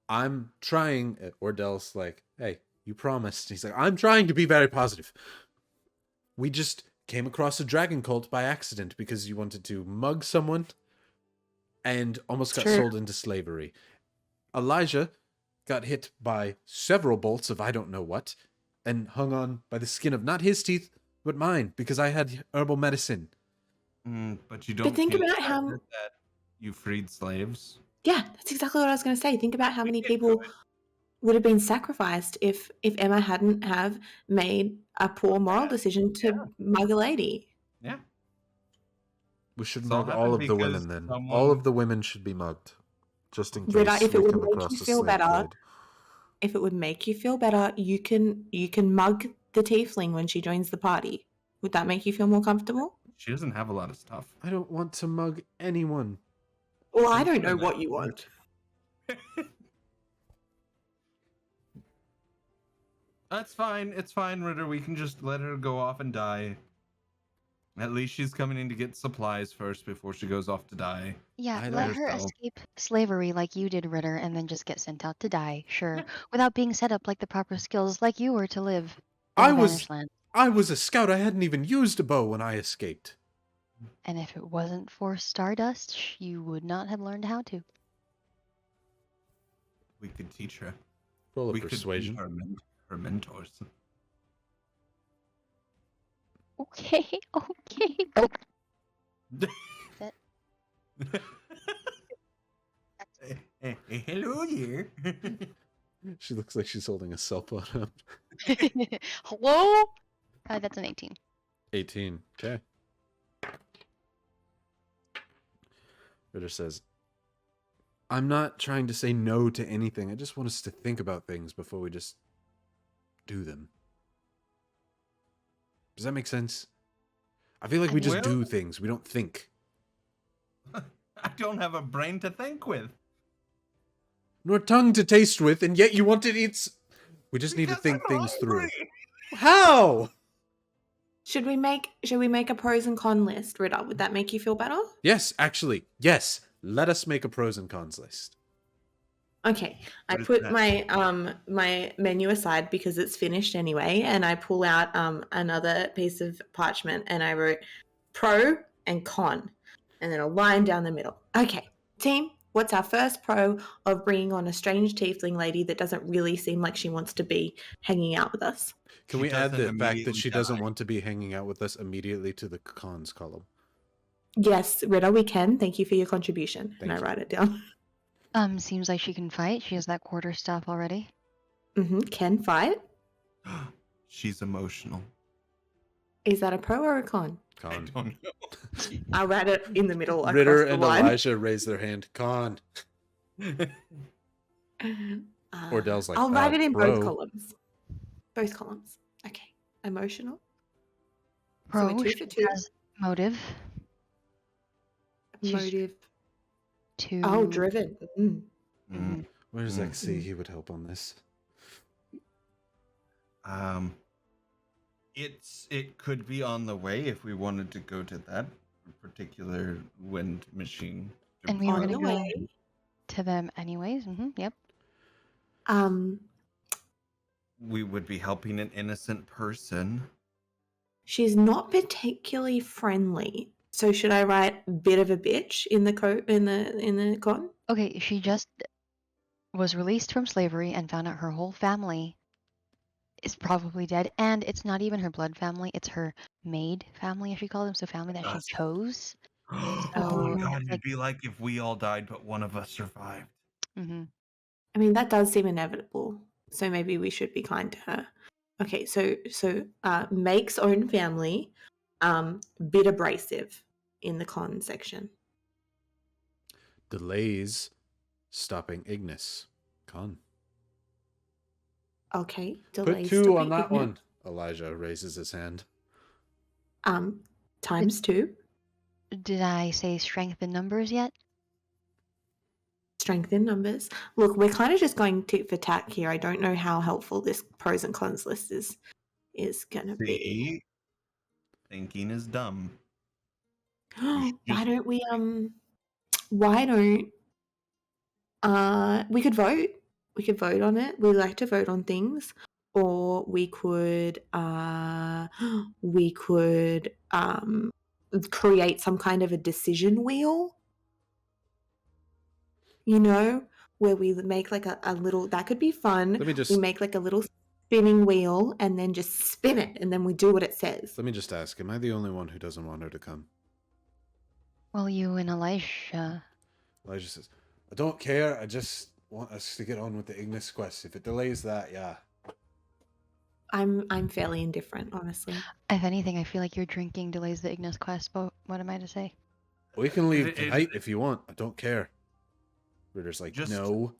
[SPEAKER 1] I'm trying... Ordell's like, hey, you promised. He's like, I'm trying to be very positive. We just came across a dragon cult by accident because you wanted to mug someone and almost got sold into slavery. Elijah got hit by several bolts of I don't know what and hung on by the skin of not his teeth, but mine, because I had herbal medicine.
[SPEAKER 3] But you don't
[SPEAKER 2] think
[SPEAKER 3] feel
[SPEAKER 2] about how-
[SPEAKER 3] that you freed slaves.
[SPEAKER 2] Yeah, that's exactly what I was going to say. Think about how many people would have been sacrificed if Emma hadn't have made a poor moral decision to mug a lady.
[SPEAKER 3] Yeah.
[SPEAKER 1] We should
[SPEAKER 3] It's all
[SPEAKER 1] mug all of
[SPEAKER 3] happened
[SPEAKER 1] the
[SPEAKER 3] because
[SPEAKER 1] women then.
[SPEAKER 3] someone-
[SPEAKER 1] All of the women should be mugged. Just in case
[SPEAKER 2] Rita, if it
[SPEAKER 1] we
[SPEAKER 2] would
[SPEAKER 1] come
[SPEAKER 2] make
[SPEAKER 1] across
[SPEAKER 2] you
[SPEAKER 1] a
[SPEAKER 2] feel
[SPEAKER 1] slave
[SPEAKER 2] better,
[SPEAKER 1] trade.
[SPEAKER 2] if it would make you feel better, you can mug the tiefling when she joins the party. Would that make you feel more comfortable?
[SPEAKER 3] She doesn't have a lot of stuff.
[SPEAKER 1] I don't want to mug anyone.
[SPEAKER 2] Well, I don't know what you want.
[SPEAKER 3] That's fine. It's fine, Ritter. We can just let her go off and die. At least she's coming in to get supplies first before she goes off to die.
[SPEAKER 6] Yeah,
[SPEAKER 1] I
[SPEAKER 6] let
[SPEAKER 1] don't
[SPEAKER 6] her
[SPEAKER 3] know.
[SPEAKER 6] escape slavery like you did, Ritter, and then just get sent out to die, sure, without being set up like the proper skills like you were to live in
[SPEAKER 1] I
[SPEAKER 6] the
[SPEAKER 1] was
[SPEAKER 6] Vanished Land.
[SPEAKER 1] I was a scout. I hadn't even used a bow when I escaped.
[SPEAKER 6] And if it wasn't for Stardust, you would not have learned how to.
[SPEAKER 3] We could teach her.
[SPEAKER 1] Roll a
[SPEAKER 3] We could be
[SPEAKER 1] persuasion.
[SPEAKER 3] her mentors.
[SPEAKER 6] Okay, okay. Oh,
[SPEAKER 3] Hey, hello there.
[SPEAKER 1] She looks like she's holding a cell phone up.
[SPEAKER 6] hello? That's an 18.
[SPEAKER 1] 18. Okay. Ritter says, I'm not trying to say no to anything. I just want us to think about things before we just do them. Does that make sense? I feel like we just do things. We don't think.
[SPEAKER 3] I don't have a brain to think with.
[SPEAKER 1] Nor tongue to taste with, and yet you want to eat... We just need to
[SPEAKER 3] Because
[SPEAKER 1] think
[SPEAKER 3] I'm
[SPEAKER 1] things through.
[SPEAKER 3] hungry.
[SPEAKER 1] How?
[SPEAKER 2] Should we make a pros and con list, Ritter? Would that make you feel better?
[SPEAKER 1] Yes, actually. Yes. Let us make a pros and cons list.
[SPEAKER 2] Okay, I
[SPEAKER 3] What is
[SPEAKER 2] put
[SPEAKER 3] that?
[SPEAKER 2] my menu aside because it's finished anyway, and I pull out another piece of parchment and I wrote pro and con, and then a line down the middle. Okay, team, what's our first pro of bringing on a strange tiefling lady that doesn't really seem like she wants to be hanging out with us?
[SPEAKER 1] Can
[SPEAKER 3] She
[SPEAKER 1] we add the
[SPEAKER 3] doesn't
[SPEAKER 1] fact that
[SPEAKER 3] immediately
[SPEAKER 1] she doesn't
[SPEAKER 3] die.
[SPEAKER 1] want to be hanging out with us immediately to the cons column?
[SPEAKER 2] Yes, Ritter, we can. Thank you for your contribution.
[SPEAKER 1] Thank
[SPEAKER 2] and I
[SPEAKER 1] you.
[SPEAKER 2] write it down.
[SPEAKER 6] Seems like she can fight. She has that quarter staff already.
[SPEAKER 2] Can fight.
[SPEAKER 3] She's emotional.
[SPEAKER 2] Is that a pro or a con?
[SPEAKER 3] I
[SPEAKER 1] Con.
[SPEAKER 3] don't know.
[SPEAKER 2] I'll write it in the middle.
[SPEAKER 1] Ritter
[SPEAKER 2] across the
[SPEAKER 1] and
[SPEAKER 2] line.
[SPEAKER 1] Elijah raise their hand. Con. Ordell's like,
[SPEAKER 2] I'll write it in
[SPEAKER 1] bro.
[SPEAKER 2] both columns. Both columns. Okay. Emotional.
[SPEAKER 6] Pro,
[SPEAKER 2] so we're 2
[SPEAKER 6] she
[SPEAKER 2] for 2.
[SPEAKER 6] has motive she's-
[SPEAKER 2] Motive.
[SPEAKER 6] to...
[SPEAKER 2] Oh, driven.
[SPEAKER 3] Mm.
[SPEAKER 1] Where's XC? He would help on this.
[SPEAKER 3] It could be on the way if we wanted to go to that particular wind machine.
[SPEAKER 6] And we were
[SPEAKER 2] On
[SPEAKER 6] going
[SPEAKER 2] the
[SPEAKER 6] to go
[SPEAKER 2] way.
[SPEAKER 6] to them anyways. Yep.
[SPEAKER 3] We would be helping an innocent person.
[SPEAKER 2] She's not particularly friendly. So should I write bit of a bitch in the con?
[SPEAKER 6] Okay, she just was released from slavery and found out her whole family is probably dead, and it's not even her blood family, it's her maid family, as she called them, so family that she
[SPEAKER 3] Us.
[SPEAKER 6] chose.
[SPEAKER 3] Oh
[SPEAKER 6] So,
[SPEAKER 3] my god,
[SPEAKER 6] like,
[SPEAKER 3] it'd be like if we all died, but one of us survived.
[SPEAKER 6] hmm
[SPEAKER 2] I mean, that does seem inevitable. So maybe we should be kind to her. Okay, so Make's own family, bit abrasive in the con section.
[SPEAKER 1] Delays stopping Ignis. Con.
[SPEAKER 2] Okay,
[SPEAKER 1] Put
[SPEAKER 2] delays
[SPEAKER 1] 2
[SPEAKER 2] stopping
[SPEAKER 1] on that
[SPEAKER 2] Ignis.
[SPEAKER 1] one. Elijah raises his hand.
[SPEAKER 2] Times 2.
[SPEAKER 6] did I say strength in numbers yet?
[SPEAKER 2] Strength in numbers. Look, we're kind of just going tit for tat here. I don't know how helpful this pros and cons list is gonna be.
[SPEAKER 3] See? Thinking is dumb.
[SPEAKER 2] Why
[SPEAKER 3] just-
[SPEAKER 2] don't we we could vote. We could vote on it. We like to vote on things. Or we could create some kind of a decision wheel. You know, where we make like a little, that could be fun.
[SPEAKER 1] Let me just
[SPEAKER 2] We make like a little spinning wheel and then just spin it and then we do what it says.
[SPEAKER 1] let me just ask, am I the only one who doesn't want her to come?
[SPEAKER 6] Well, you and Elijah.
[SPEAKER 1] Elijah says, I don't care, I just want us to get on with the Ignis quest. If it delays that, yeah.
[SPEAKER 2] I'm fairly indifferent, honestly.
[SPEAKER 6] If anything, I feel like your drinking delays the Ignis quest, but what am I to say?
[SPEAKER 1] We can leave
[SPEAKER 3] It-
[SPEAKER 1] tonight if you want. I don't care. Ritter's like,
[SPEAKER 3] Just-
[SPEAKER 1] no.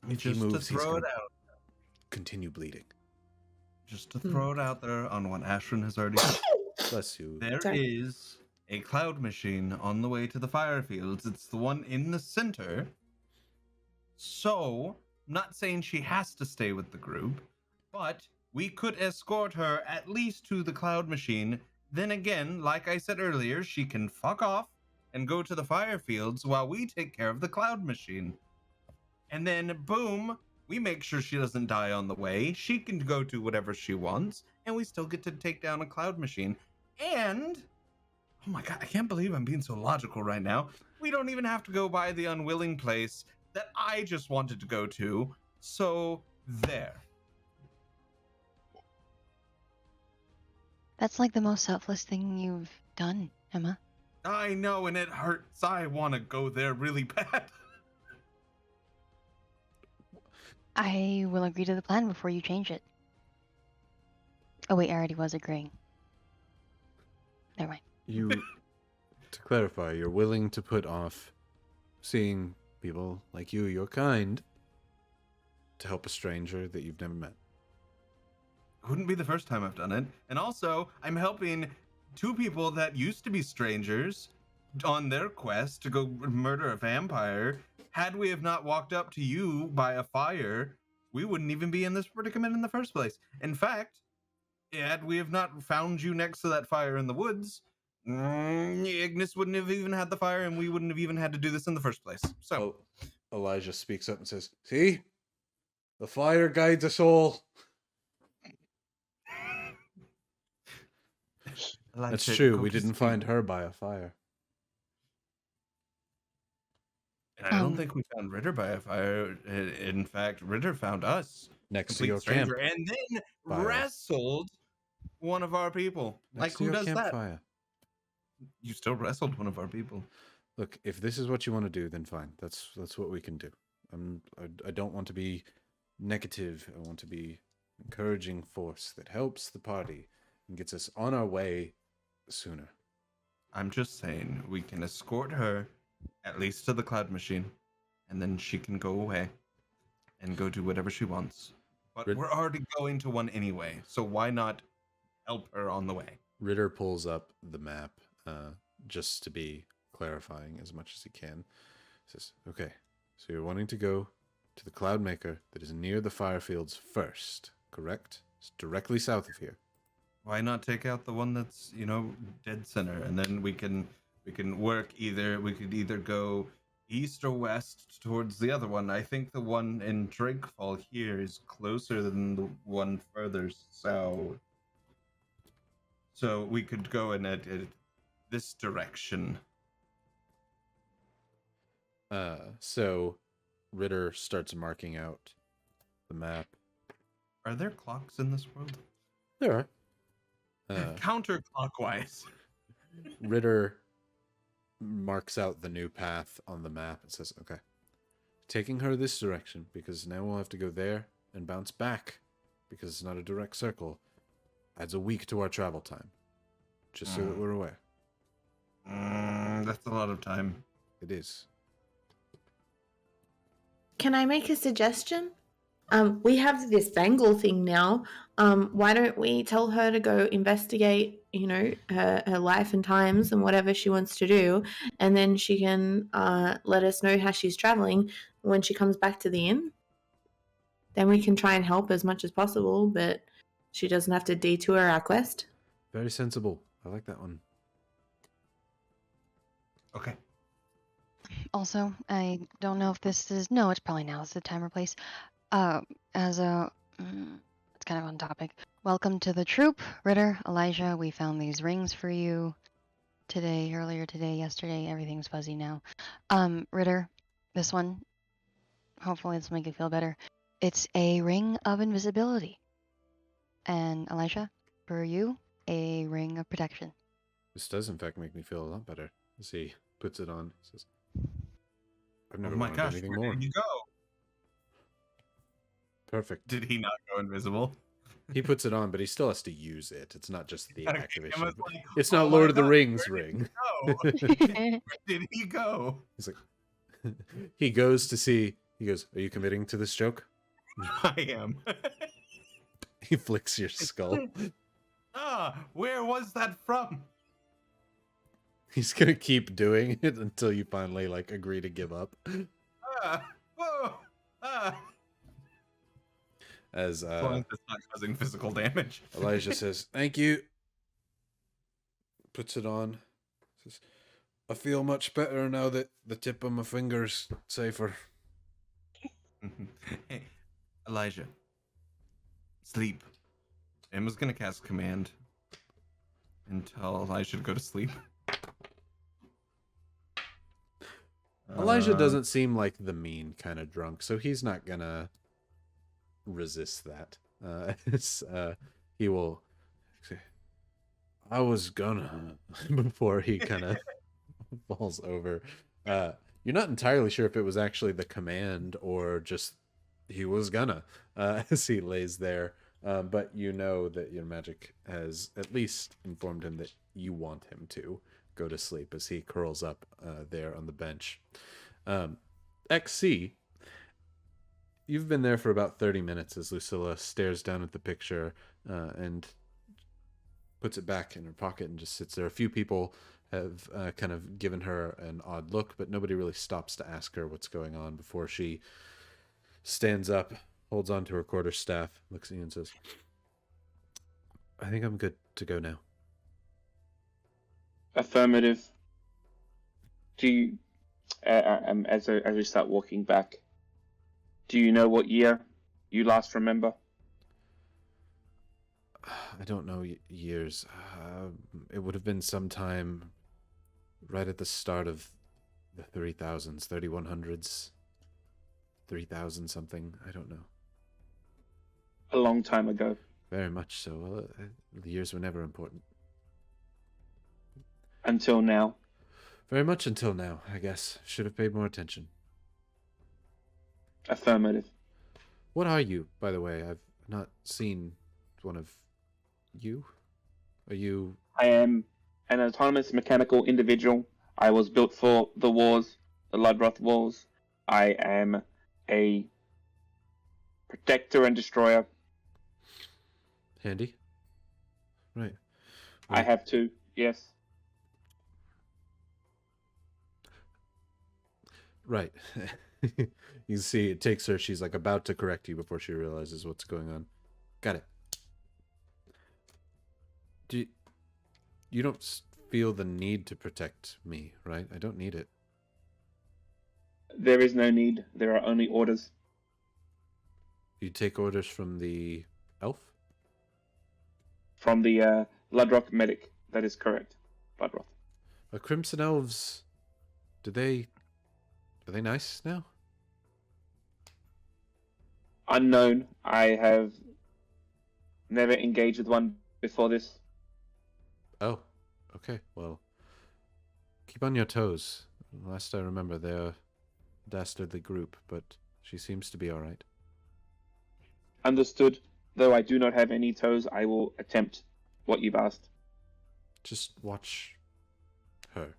[SPEAKER 1] If he
[SPEAKER 3] just
[SPEAKER 1] moves,
[SPEAKER 3] to
[SPEAKER 1] he's
[SPEAKER 3] throw
[SPEAKER 1] going
[SPEAKER 3] it
[SPEAKER 1] to
[SPEAKER 3] out.
[SPEAKER 1] continue bleeding.
[SPEAKER 3] Just to throw it out there on what Ashryn has already said.
[SPEAKER 1] Bless you.
[SPEAKER 3] There
[SPEAKER 2] Sorry.
[SPEAKER 3] is a cloud machine on the way to the fire fields. It's the one in the center. So, I'm not saying she has to stay with the group, but we could escort her at least to the cloud machine. Then again, like I said earlier, she can fuck off and go to the fire fields while we take care of the cloud machine. And then, boom, we make sure she doesn't die on the way. She can go to whatever she wants, and we still get to take down a cloud machine. And, oh my god, I can't believe I'm being so logical right now. We don't even have to go by the unwilling place that I just wanted to go to. So, there.
[SPEAKER 6] That's like the most selfless thing you've done, Emma.
[SPEAKER 3] I know, and it hurts. I want to go there really bad.
[SPEAKER 6] I will agree to the plan before you change it. Oh wait, I already was agreeing. Never mind.
[SPEAKER 1] You, to clarify, you're willing to put off seeing people like you, your kind, to help a stranger that you've never met.
[SPEAKER 3] Wouldn't be the first time I've done it. And also, I'm helping 2 people that used to be strangers on their quest to go murder a vampire. Had we have not walked up to you by a fire, we wouldn't even be in this predicament in the first place. In fact, had we have not found you next to that fire in the woods, Ignis wouldn't have even had the fire, and we wouldn't have even had to do this in the first place. So,
[SPEAKER 1] Elijah speaks up and says, see? The fire guides us all. That's true. We didn't find her by a fire.
[SPEAKER 3] And I don't think we found Ritter by a fire. In fact, Ritter found us.
[SPEAKER 1] Next to
[SPEAKER 3] Complete
[SPEAKER 1] your
[SPEAKER 3] stranger,
[SPEAKER 1] camp.
[SPEAKER 3] and then
[SPEAKER 1] Fire.
[SPEAKER 3] wrestled one of our people.
[SPEAKER 1] Next to
[SPEAKER 3] Who
[SPEAKER 1] your
[SPEAKER 3] does that?
[SPEAKER 1] campfire.
[SPEAKER 3] You still wrestled one of our people.
[SPEAKER 1] Look, if this is what you want to do, then fine. That's what we can do. I don't want to be negative. I want to be encouraging force that helps the party and gets us on our way sooner.
[SPEAKER 3] I'm just saying we can escort her at least to the cloud machine, and then she can go away and go do whatever she wants. But we're already going to one anyway, so why not help her on the way?
[SPEAKER 1] Ritter pulls up the map, just to be clarifying as much as he can. He says, okay, so you're wanting to go to the Cloudmaker that is near the Firefields first, correct? It's directly south of here.
[SPEAKER 3] Why not take out the one that's, dead center, and then we can work we could either go east or west towards the other one. I think the one in Drakefall here is closer than the one further south. So we could go and this direction.
[SPEAKER 1] So Ritter starts marking out the map.
[SPEAKER 3] Are there clocks in this world?
[SPEAKER 1] There are.
[SPEAKER 3] Counterclockwise.
[SPEAKER 1] Ritter marks out the new path on the map and says, okay, taking her this direction, because now we'll have to go there and bounce back, because it's not a direct circle, adds a week to our travel time, just so that we're aware.
[SPEAKER 3] That's a lot of time.
[SPEAKER 1] It is.
[SPEAKER 2] Can I make a suggestion? We have this bangle thing now. Why don't we tell her to go investigate, her life and times and whatever she wants to do, and then she can let us know how she's traveling when she comes back to the inn. Then we can try and help as much as possible, but she doesn't have to detour our quest.
[SPEAKER 1] Very sensible. I like that one.
[SPEAKER 3] Okay.
[SPEAKER 6] Also, I don't know if this is... No, it's probably now. It's the time or place. It's kind of on topic. Welcome to the troop, Ritter, Elijah. We found these rings for you earlier today, yesterday. Everything's fuzzy now. Ritter, this one, hopefully this will make you feel better. It's a ring of invisibility. And Elijah, for you, a ring of protection.
[SPEAKER 1] This does, in fact, make me feel a lot better. As he puts it on, he says, I've
[SPEAKER 3] Oh
[SPEAKER 1] never
[SPEAKER 3] my
[SPEAKER 1] wanted
[SPEAKER 3] gosh,
[SPEAKER 1] anything
[SPEAKER 3] where
[SPEAKER 1] more.
[SPEAKER 3] did you go?
[SPEAKER 1] Perfect.
[SPEAKER 3] Did he not go invisible?
[SPEAKER 1] He puts it on, but he still has to use it. It's not just the
[SPEAKER 3] Okay,
[SPEAKER 1] activation.
[SPEAKER 3] I was like,
[SPEAKER 1] It's
[SPEAKER 3] oh
[SPEAKER 1] not
[SPEAKER 3] my
[SPEAKER 1] Lord of the
[SPEAKER 3] God,
[SPEAKER 1] Rings
[SPEAKER 3] where did
[SPEAKER 1] ring.
[SPEAKER 3] he go? Where did he go?
[SPEAKER 1] He's like, he goes to see, he goes, are you committing to this joke?
[SPEAKER 3] I am.
[SPEAKER 1] He flicks your skull.
[SPEAKER 3] Where was that from?
[SPEAKER 1] He's gonna keep doing it until you finally agree to give up.
[SPEAKER 3] Whoa.
[SPEAKER 1] As
[SPEAKER 3] As long as it's not causing physical damage.
[SPEAKER 1] Elijah says, thank you. Puts it on. Says, I feel much better now that the tip of my finger's safer.
[SPEAKER 3] Hey, Elijah. Sleep. Emma's gonna cast command and tell Elijah to go to sleep.
[SPEAKER 1] Elijah doesn't seem like the mean kind of drunk, so he's not gonna resist that. He will say, I was gonna, before he kind of falls over. You're not entirely sure if it was actually the command or just he was gonna, as he lays there. But you know that your magic has at least informed him that you want him to go to sleep as he curls up there on the bench. XC, you've been there for about 30 minutes as Lucilla stares down at the picture and puts it back in her pocket and just sits there. A few people have kind of given her an odd look, but nobody really stops to ask her what's going on before she stands up, holds onto her quarterstaff, looks at you and says, I think I'm good to go now.
[SPEAKER 4] Affirmative. Do you, as we start walking back, do you know what year you last remember?
[SPEAKER 1] I don't know years. It would have been sometime right at the start of the 3000s, 3100s, 3000 something. I don't know.
[SPEAKER 4] A long time ago.
[SPEAKER 1] Very much so. Well, the years were never important.
[SPEAKER 4] Until now.
[SPEAKER 1] Very much until now, I guess. Should have paid more attention.
[SPEAKER 4] Affirmative.
[SPEAKER 1] What are you, by the way? I've not seen one of you. Are you...
[SPEAKER 4] I am an autonomous mechanical individual. I was built for the wars, the Ludroth wars. I am a protector and destroyer.
[SPEAKER 1] Handy? Right.
[SPEAKER 4] I have two, yes.
[SPEAKER 1] Right. You can see it takes her, she's about to correct you before she realizes what's going on. Got it. You don't feel the need to protect me, right? I don't need it.
[SPEAKER 4] There is no need. There are only orders.
[SPEAKER 1] You take orders from the elf?
[SPEAKER 4] From the Ludroth medic. That is correct. Ludroth.
[SPEAKER 1] Crimson Elves, are they nice now?
[SPEAKER 4] Unknown. I have never engaged with one before this.
[SPEAKER 1] Oh, okay. Well, keep on your toes. Last I remember, they're a dastardly group, but she seems to be all right.
[SPEAKER 4] Understood. Though I do not have any toes, I will attempt what you've asked.
[SPEAKER 1] Just watch her.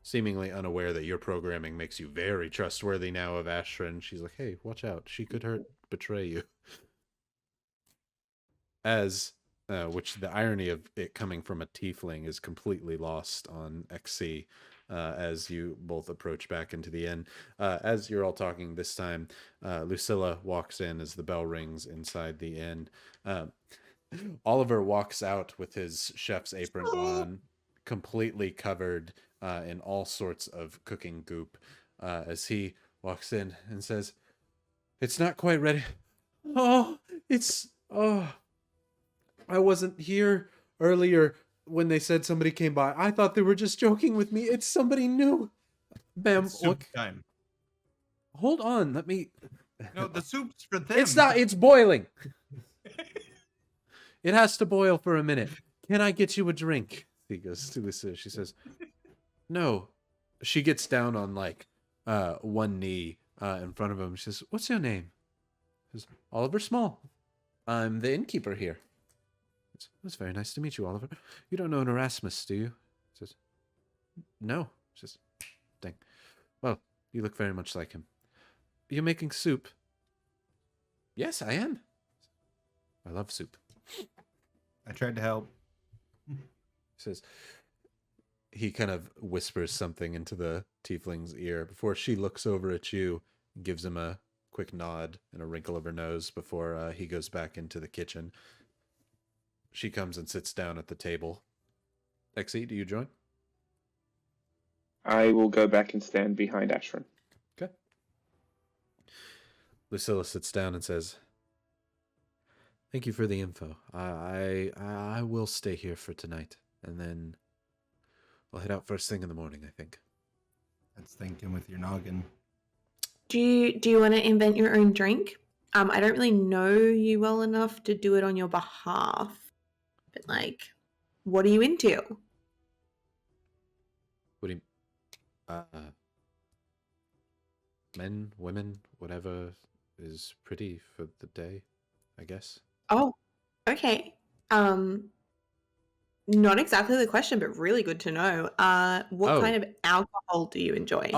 [SPEAKER 1] Seemingly unaware that your programming makes you very trustworthy now of Ashryn, she's like, hey, watch out. She could betray you. Which the irony of it coming from a tiefling is completely lost on XC as you both approach back into the inn. As you're all talking this time, Lucilla walks in as the bell rings inside the inn. Oliver walks out with his chef's apron on, completely covered in all sorts of cooking goop, as he walks in and says, it's not quite ready. Oh, I wasn't here earlier when they said somebody came by. I thought they were just joking with me. It's somebody new. Ma'am,
[SPEAKER 3] Soup time.
[SPEAKER 1] Hold on, let me...
[SPEAKER 3] No, the soup's for them.
[SPEAKER 1] It's not, it's boiling. It has to boil for a minute. Can I get you a drink? He goes to Lucia. She says, no. She gets down on like one knee in front of him. She says, what's your name? He says, Oliver Small. I'm the innkeeper here. It's very nice to meet you, Oliver. You don't know an Erasmus, do you? He says, no. She says, dang. Well, you look very much like him. You're making soup? Yes, I am. I love soup.
[SPEAKER 3] I tried to help.
[SPEAKER 1] He says, he kind of whispers something into the tiefling's ear before she looks over at you, gives him a quick nod and a wrinkle of her nose before he goes back into the kitchen. She comes and sits down at the table. Exie, do you join?
[SPEAKER 4] I will go back and stand behind Ashryn.
[SPEAKER 1] Okay. Lucilla sits down and says, thank you for the info. I will stay here for tonight, and then I'll head out first thing in the morning, I think.
[SPEAKER 3] That's thinking with your noggin.
[SPEAKER 2] Do you want to invent your own drink? I don't really know you well enough to do it on your behalf. But like, what are you into?
[SPEAKER 1] What do you... men, women, whatever is pretty for the day, I guess.
[SPEAKER 2] Oh, okay. Not exactly the question, but really good to know. What kind of alcohol do you enjoy?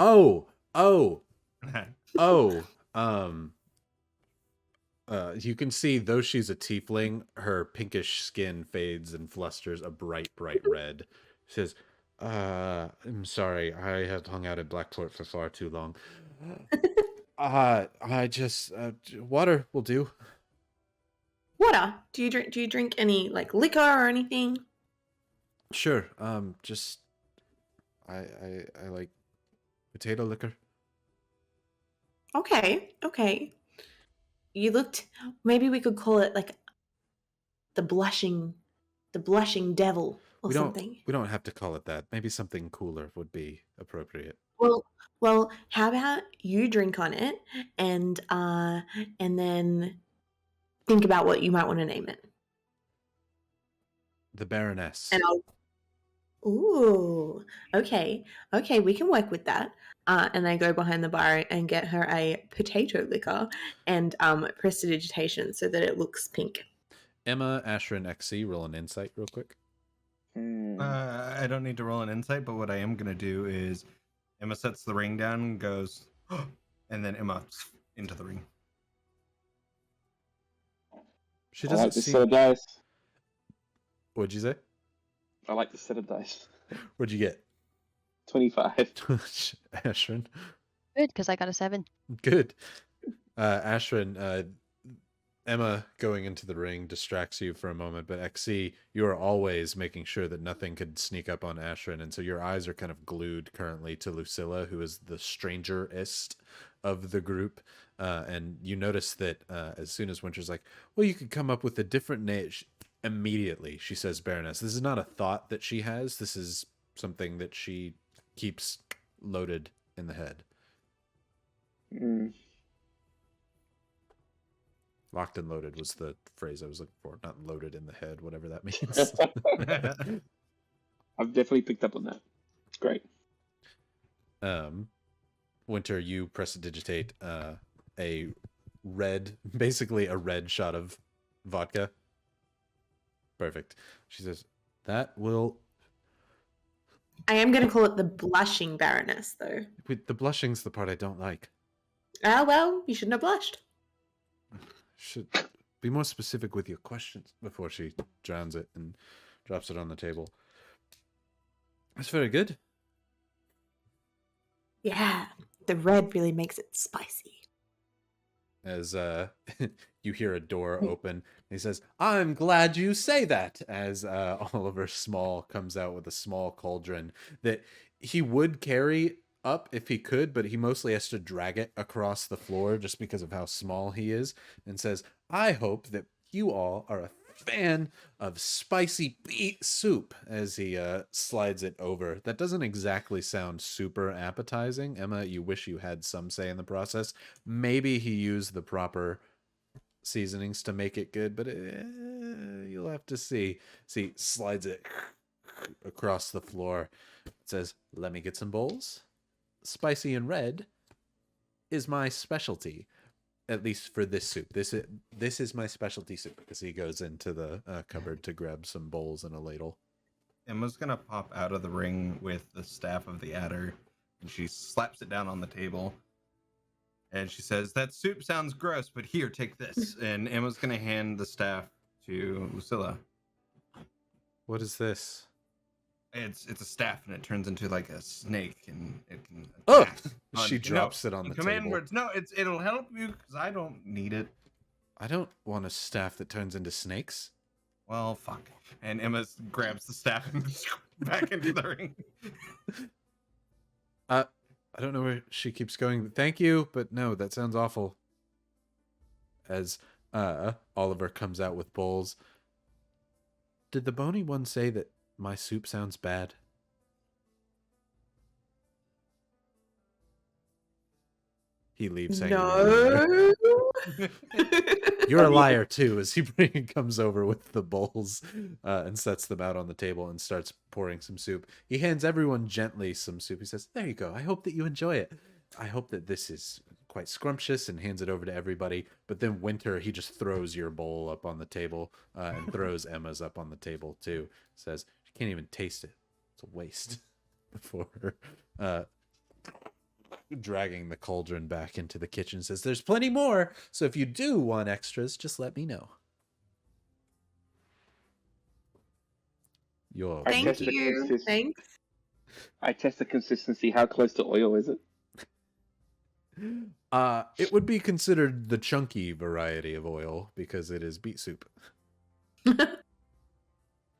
[SPEAKER 1] You can see, though she's a tiefling, her pinkish skin fades and flusters a bright, bright red. She says, I'm sorry, I have hung out at Blackport for far too long. I just, water will do.
[SPEAKER 2] Water? Do you drink any, like, liquor or anything?
[SPEAKER 1] Sure, just, I like potato liquor.
[SPEAKER 2] Okay. You looked, maybe we could call it like the blushing devil or something.
[SPEAKER 1] We don't have to call it that. Maybe something cooler would be appropriate.
[SPEAKER 2] Well, how about you drink on it and then think about what you might want to name it.
[SPEAKER 1] The Baroness.
[SPEAKER 2] And ooh, okay, we can work with that. And I go behind the bar and get her a potato liquor and prestidigitation so that it looks pink.
[SPEAKER 1] Emma, Ashryn, XC, roll an insight real quick.
[SPEAKER 3] I don't need to roll an insight, but what I am going to do is Emma sets the ring down and goes, and then Emma into the ring.
[SPEAKER 1] She
[SPEAKER 4] I
[SPEAKER 1] doesn't
[SPEAKER 4] like the
[SPEAKER 1] see...
[SPEAKER 4] set of dice.
[SPEAKER 1] What'd you say?
[SPEAKER 4] I like the set of dice.
[SPEAKER 1] What'd you get?
[SPEAKER 4] 25.
[SPEAKER 1] Ashryn.
[SPEAKER 6] Good, because I got a 7.
[SPEAKER 1] Good. Ashryn, Emma going into the ring distracts you for a moment, but XC, you are always making sure that nothing could sneak up on Ashryn, and so your eyes are kind of glued currently to Lucilla, who is the strangerest of the group. And you notice that as soon as Winter's like, well, you could come up with a different name. immediately she says Baroness. This is not a thought that she has. This is something that she keeps loaded in the head.
[SPEAKER 4] Mm.
[SPEAKER 1] Locked and loaded was the phrase I was looking for. Not loaded in the head, whatever that means.
[SPEAKER 4] I've definitely picked up on that. It's great.
[SPEAKER 1] Winter, you prestidigitate a red, basically a red shot of vodka. Perfect. She says, that will...
[SPEAKER 2] I am going to call it the blushing Baroness, though.
[SPEAKER 1] Wait, the blushing's the part I don't like.
[SPEAKER 2] Ah, well, you shouldn't have blushed.
[SPEAKER 1] Should be more specific with your questions before she drowns it and drops it on the table. That's very good.
[SPEAKER 2] Yeah, the red really makes it spicy.
[SPEAKER 1] As you hear a door open, he says, I'm glad you say that, as Oliver Small comes out with a small cauldron that he would carry up if he could, but he mostly has to drag it across the floor just because of how small he is, and says, I hope that you all are a fan of spicy beet soup, as he slides it over. That doesn't exactly sound super appetizing. Emma, you wish you had some say in the process. Maybe he used the proper seasonings to make it good, but you'll have to see. See, slides it across the floor. It says, let me get some bowls. Spicy and red is my specialty, at least for this soup. This is my specialty soup. As he goes into the cupboard to grab some bowls and a ladle.
[SPEAKER 3] Emma's gonna pop out of the ring with the staff of the adder, and she slaps it down on the table. And she says, that soup sounds gross, but here, take this. And Emma's gonna hand the staff to Lucilla.
[SPEAKER 1] What is this?
[SPEAKER 3] It's a staff, and it turns into like a snake, and it can.
[SPEAKER 1] Oh!
[SPEAKER 3] attack
[SPEAKER 1] She drops it on the
[SPEAKER 3] command
[SPEAKER 1] table.
[SPEAKER 3] words. No, it'll help you because I don't need it.
[SPEAKER 1] I don't want a staff that turns into snakes.
[SPEAKER 3] Well, fuck. And Emma grabs the staff and back into the ring.
[SPEAKER 1] I don't know where she keeps going. Thank you, but no, that sounds awful. As Oliver comes out with bowls. Did the bony one say that my soup sounds bad? He leaves hanging.
[SPEAKER 2] No.
[SPEAKER 1] You're a liar too, as he comes over with the bowls and sets them out on the table and starts pouring some soup. He hands everyone gently some soup. He says, there you go. I hope that you enjoy it. I hope that this is quite scrumptious, and hands it over to everybody. But then Winter, he just throws your bowl up on the table and throws Emma's up on the table too. Says, she can't even taste it. It's a waste. Before dragging the cauldron back into the kitchen, says, there's plenty more, so if you do want extras, just let me know.
[SPEAKER 2] Thank you. Thanks.
[SPEAKER 4] I test the consistency. How close to oil is it?
[SPEAKER 1] It would be considered the chunky variety of oil because it is beet soup.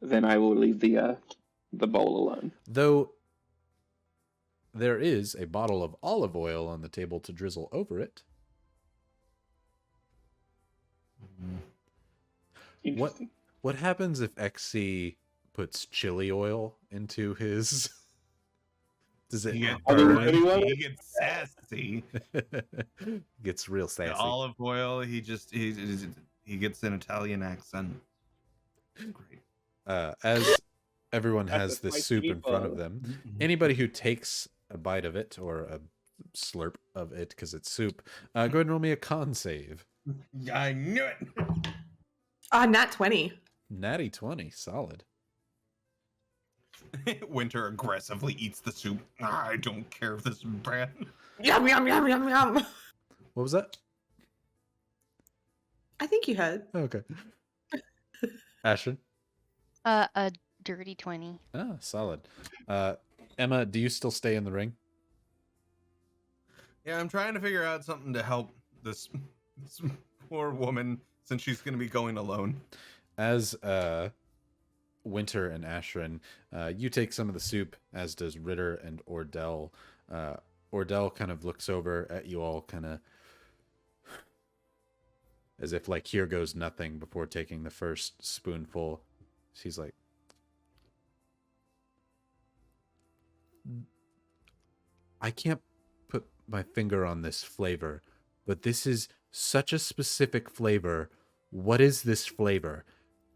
[SPEAKER 4] Then I will leave the bowl alone.
[SPEAKER 1] Though there is a bottle of olive oil on the table to drizzle over it.
[SPEAKER 4] Interesting.
[SPEAKER 1] What happens if XC puts chili oil into his? Does it?
[SPEAKER 3] He gets
[SPEAKER 4] burn?
[SPEAKER 3] burned. He gets sassy.
[SPEAKER 1] Gets real sassy.
[SPEAKER 3] The olive oil. He gets an Italian accent. Great.
[SPEAKER 1] As everyone
[SPEAKER 4] That's
[SPEAKER 1] has
[SPEAKER 4] a
[SPEAKER 1] this
[SPEAKER 4] spicy
[SPEAKER 1] soup in front of
[SPEAKER 4] meatball.
[SPEAKER 1] them, anybody who takes a bite of it or a slurp of it because it's soup, go ahead and roll me a con save.
[SPEAKER 3] Yeah, I knew it.
[SPEAKER 2] Oh, nat 20.
[SPEAKER 1] Natty 20, solid.
[SPEAKER 3] Winter aggressively eats the soup. I don't care if this is bad.
[SPEAKER 2] Yum, yum, yum, yum, yum.
[SPEAKER 1] What was that?
[SPEAKER 2] I think you heard.
[SPEAKER 1] Okay. Ashryn?
[SPEAKER 6] A dirty 20.
[SPEAKER 1] Ah, solid. Emma, do you still stay in the ring?
[SPEAKER 3] Yeah, I'm trying to figure out something to help this poor woman since she's going to be going alone.
[SPEAKER 1] As Winter and Ashryn, you take some of the soup, as does Ritter and Ordell. Ordell kind of looks over at you all, kind of as if like here goes nothing before taking the first spoonful. She's like, I can't put my finger on this flavor, but this is such a specific flavor. What is this flavor?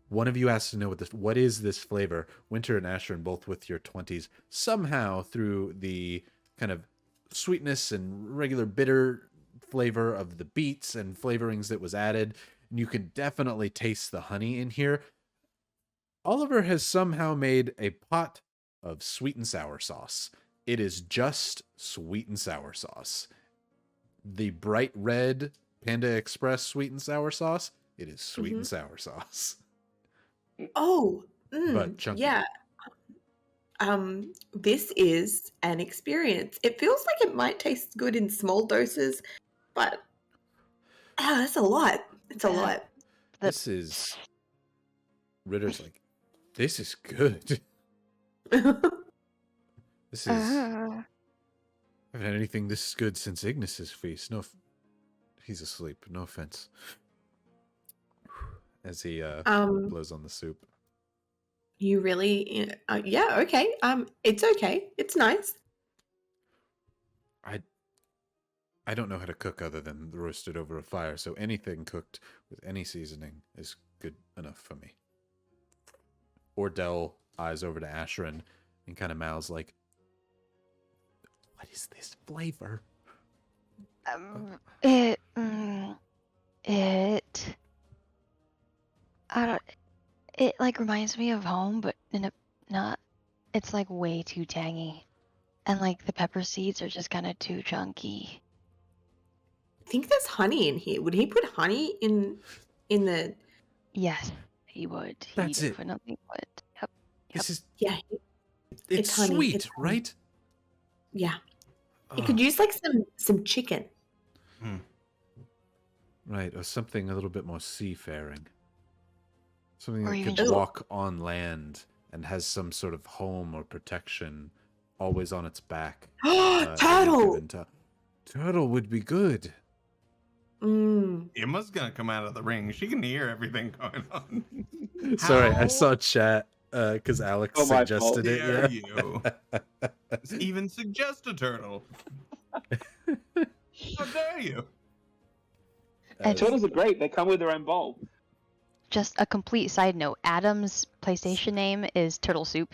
[SPEAKER 1] One of you has to know what is this flavor? Winter and Ashryn, both with your 20s, somehow through the kind of sweetness and regular bitter flavor of the beets and flavorings that was added, and you can definitely taste the honey in here. Oliver has somehow made a pot of sweet and sour sauce. It is just sweet and sour sauce. The bright red Panda Express sweet and sour sauce, it is sweet and sour sauce.
[SPEAKER 2] Oh,
[SPEAKER 1] But chunky.
[SPEAKER 2] yeah. This is an experience. It feels like it might taste good in small doses, but that's a lot. It's a lot.
[SPEAKER 1] This is... Ritter's like, this is good. This is... I haven't had anything this good since Ignis's feast. He's asleep. No offense. As he blows on the soup.
[SPEAKER 2] You really, yeah, okay. It's okay. It's nice.
[SPEAKER 1] I don't know how to cook other than roasted over a fire, so anything cooked with any seasoning is good enough for me. Ordell eyes over to Ashryn and kind of mouths like, what is this flavor?
[SPEAKER 6] It like reminds me of home, but it's like way too tangy. And like the pepper seeds are just kind of too chunky.
[SPEAKER 2] I think there's honey in here. Would he put honey in the?
[SPEAKER 6] Yes, he would.
[SPEAKER 1] That's
[SPEAKER 6] he
[SPEAKER 1] it.
[SPEAKER 6] definitely would. Yep.
[SPEAKER 1] This is...
[SPEAKER 2] Yeah,
[SPEAKER 1] It's
[SPEAKER 2] honey.
[SPEAKER 1] sweet,
[SPEAKER 2] It's honey.
[SPEAKER 1] right?
[SPEAKER 2] Yeah. You could use like some chicken.
[SPEAKER 1] Right, or something a little bit more seafaring. Something
[SPEAKER 6] Or
[SPEAKER 1] that
[SPEAKER 6] even
[SPEAKER 1] could
[SPEAKER 6] just-
[SPEAKER 1] walk on land and has some sort of home or protection always on its back. at any
[SPEAKER 2] Turtle.
[SPEAKER 1] given time. Turtle would be good.
[SPEAKER 3] Emma's gonna come out of the ring. She can hear everything going on.
[SPEAKER 1] Sorry, I
[SPEAKER 3] How
[SPEAKER 1] saw chat because Alex
[SPEAKER 4] Oh, my fault.
[SPEAKER 1] suggested it.
[SPEAKER 3] dare
[SPEAKER 1] Yeah.
[SPEAKER 3] you even suggest a turtle? How dare you?
[SPEAKER 6] And
[SPEAKER 4] Turtles are great. They come with their own bowl.
[SPEAKER 6] Just a complete side note: Adam's PlayStation name is Turtle Soup.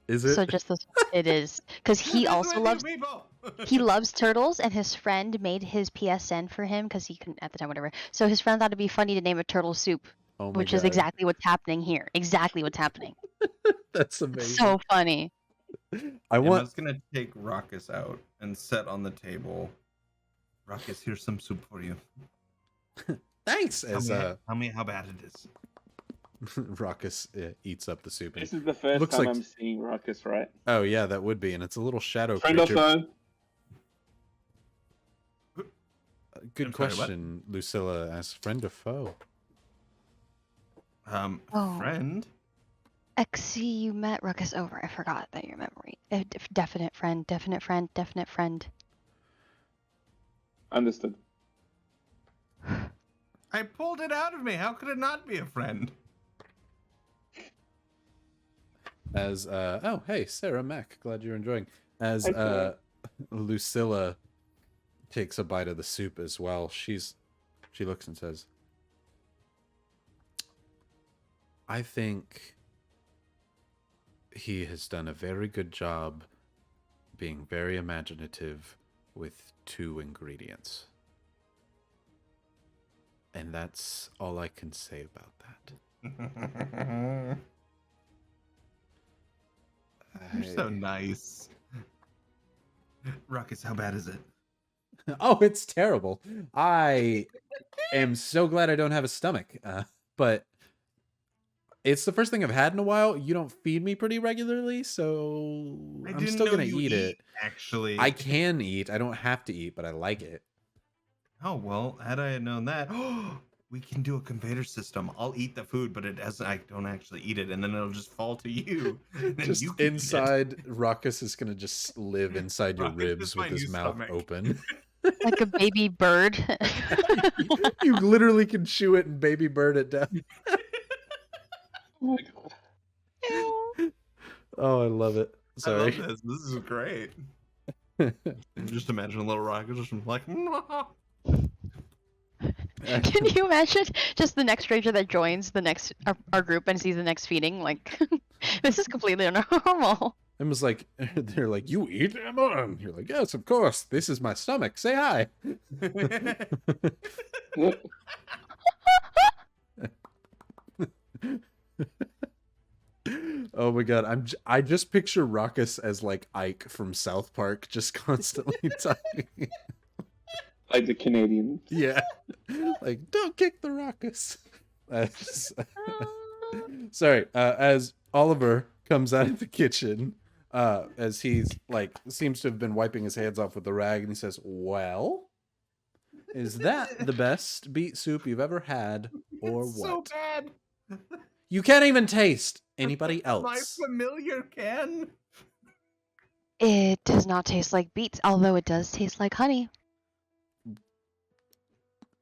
[SPEAKER 1] Is it?
[SPEAKER 6] So just this, it is because he
[SPEAKER 3] What is
[SPEAKER 6] also
[SPEAKER 3] with
[SPEAKER 6] loves
[SPEAKER 3] you people?
[SPEAKER 6] he loves turtles, and his friend made his PSN for him because he couldn't at the time, whatever. So his friend thought it'd be funny to name it Turtle Soup,
[SPEAKER 1] Oh my
[SPEAKER 6] which is
[SPEAKER 1] God.
[SPEAKER 6] exactly what's happening here. Exactly what's happening.
[SPEAKER 1] That's amazing.
[SPEAKER 6] So funny.
[SPEAKER 1] I want.
[SPEAKER 3] Emma's gonna take Ruckus out and set on the table. Ruckus, here's some soup for you.
[SPEAKER 1] Thanks. As
[SPEAKER 3] Tell me how bad it is.
[SPEAKER 1] Ruckus eats up the soup. And
[SPEAKER 4] This is the first
[SPEAKER 1] Looks
[SPEAKER 4] time
[SPEAKER 1] like-
[SPEAKER 4] I'm seeing Ruckus, right?
[SPEAKER 1] Oh yeah, that would be, and it's a little shadow
[SPEAKER 4] Friend or
[SPEAKER 1] creature.
[SPEAKER 4] foe?
[SPEAKER 1] Good
[SPEAKER 3] I'm sorry, what?
[SPEAKER 1] question, Lucilla asks. Friend or foe?
[SPEAKER 6] Oh.
[SPEAKER 3] Friend.
[SPEAKER 6] XC, you met Ruckus over. I forgot that your memory. Definite friend. Definite friend. Definite friend.
[SPEAKER 4] Understood.
[SPEAKER 3] I pulled it out of me. How could it not be a friend?
[SPEAKER 1] As oh hey Sarah Mack, glad you're enjoying. As
[SPEAKER 4] Hi, Sarah.
[SPEAKER 1] Lucilla takes a bite of the soup as well. She looks and says, I think he has done a very good job being very imaginative with 2 ingredients. And that's all I can say about that.
[SPEAKER 3] You're so nice. Ruckus, how bad is it?
[SPEAKER 1] Oh, it's terrible. I am so glad I don't have a stomach. But it's the first thing I've had in a while. You don't feed me pretty regularly, so
[SPEAKER 3] I
[SPEAKER 1] I'm
[SPEAKER 3] didn't
[SPEAKER 1] still
[SPEAKER 3] know
[SPEAKER 1] gonna
[SPEAKER 3] you
[SPEAKER 1] eat it.
[SPEAKER 3] Actually,
[SPEAKER 1] I can eat. I don't have to eat, but I like it.
[SPEAKER 3] Oh well, had I known that, we can do a conveyor system. I'll eat the food, but I don't actually eat it, and then it'll just fall to you. And then
[SPEAKER 1] Just
[SPEAKER 3] you can eat it.
[SPEAKER 1] inside, Ruckus is gonna just live inside your
[SPEAKER 3] Ruckus
[SPEAKER 1] ribs
[SPEAKER 3] is
[SPEAKER 1] with
[SPEAKER 3] my
[SPEAKER 1] his
[SPEAKER 3] new
[SPEAKER 1] mouth
[SPEAKER 3] stomach.
[SPEAKER 1] open.
[SPEAKER 6] Like a baby bird.
[SPEAKER 1] You literally can chew it and baby bird it down.
[SPEAKER 4] Oh my god.
[SPEAKER 6] Ew.
[SPEAKER 1] Oh, I love it.
[SPEAKER 3] I
[SPEAKER 1] Sorry.
[SPEAKER 3] love this. This is great. Just imagine a little rocket just like.
[SPEAKER 6] Can you imagine just the next stranger that joins the next our group and sees the next feeding? Like, this is completely normal.
[SPEAKER 1] Emma's like, they're like, you eat Emma? And you're like, yes, of course. This is my stomach. Say hi. Oh my god, I just picture Ruckus as like Ike from South Park, just constantly talking.
[SPEAKER 4] Like the Canadian.
[SPEAKER 1] Yeah, like don't kick the Ruckus. Sorry, as Oliver comes out of the kitchen, as he's like seems to have been wiping his hands off with the rag, and he says, "Well, is that the best beet soup you've ever had, or
[SPEAKER 3] It's
[SPEAKER 1] what?
[SPEAKER 3] so bad.
[SPEAKER 1] You can't even taste anybody
[SPEAKER 3] My
[SPEAKER 1] else."
[SPEAKER 3] familiar can.
[SPEAKER 6] It does not taste like beets, although it does taste like honey.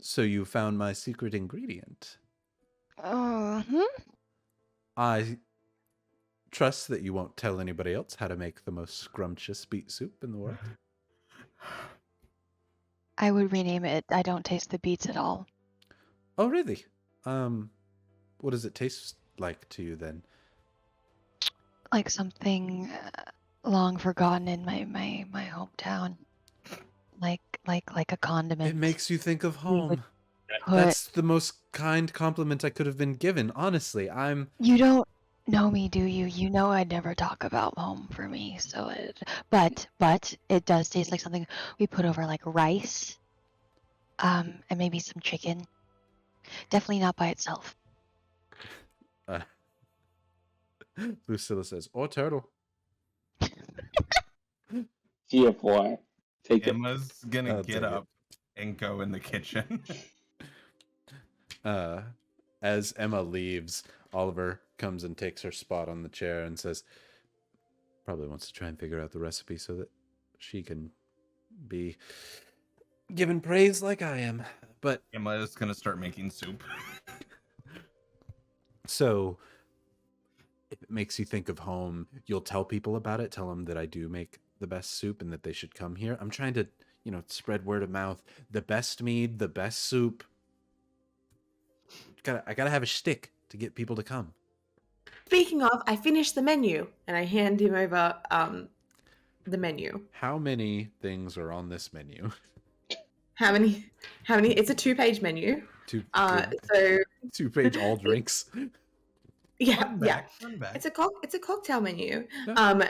[SPEAKER 1] So you found my secret ingredient.
[SPEAKER 6] Uh-huh.
[SPEAKER 1] I trust that you won't tell anybody else how to make the most scrumptious beet soup in the world.
[SPEAKER 6] I would rename it. I don't taste the beets at all.
[SPEAKER 1] Oh, really? What does it taste like to you then?
[SPEAKER 6] Like something long forgotten in my hometown. Like a condiment.
[SPEAKER 1] It makes you think of
[SPEAKER 6] We would
[SPEAKER 1] home.
[SPEAKER 6] put-
[SPEAKER 1] That's the most kind compliment I could have been given. Honestly,
[SPEAKER 6] You don't know me, do you? You know I'd never talk about home for me. So but it does taste like something we put over like rice, and maybe some chicken. Definitely not by itself.
[SPEAKER 1] Lucilla says, or turtle.
[SPEAKER 4] GFY. Take it.
[SPEAKER 3] Emma's gonna
[SPEAKER 1] I'll
[SPEAKER 3] get
[SPEAKER 1] take it.
[SPEAKER 3] up and go in the kitchen.
[SPEAKER 1] As Emma leaves, Oliver comes and takes her spot on the chair and says, probably wants to try and figure out the recipe so that she can be given praise like I am. But
[SPEAKER 3] Emma is gonna start making soup.
[SPEAKER 1] so if it makes you think of home, you'll tell people about it. Tell them that I do make the best soup and that they should come here. I'm trying to, spread word of mouth. The best mead, the best soup. I gotta have a shtick to get people to come.
[SPEAKER 2] Speaking of, I finished the menu and I hand him over the menu.
[SPEAKER 1] How many things are on this menu?
[SPEAKER 2] How many? It's a 2-page menu. So
[SPEAKER 1] 2-page all drinks.
[SPEAKER 2] yeah.
[SPEAKER 3] Run back.
[SPEAKER 2] It's a cocktail menu.
[SPEAKER 1] Yeah.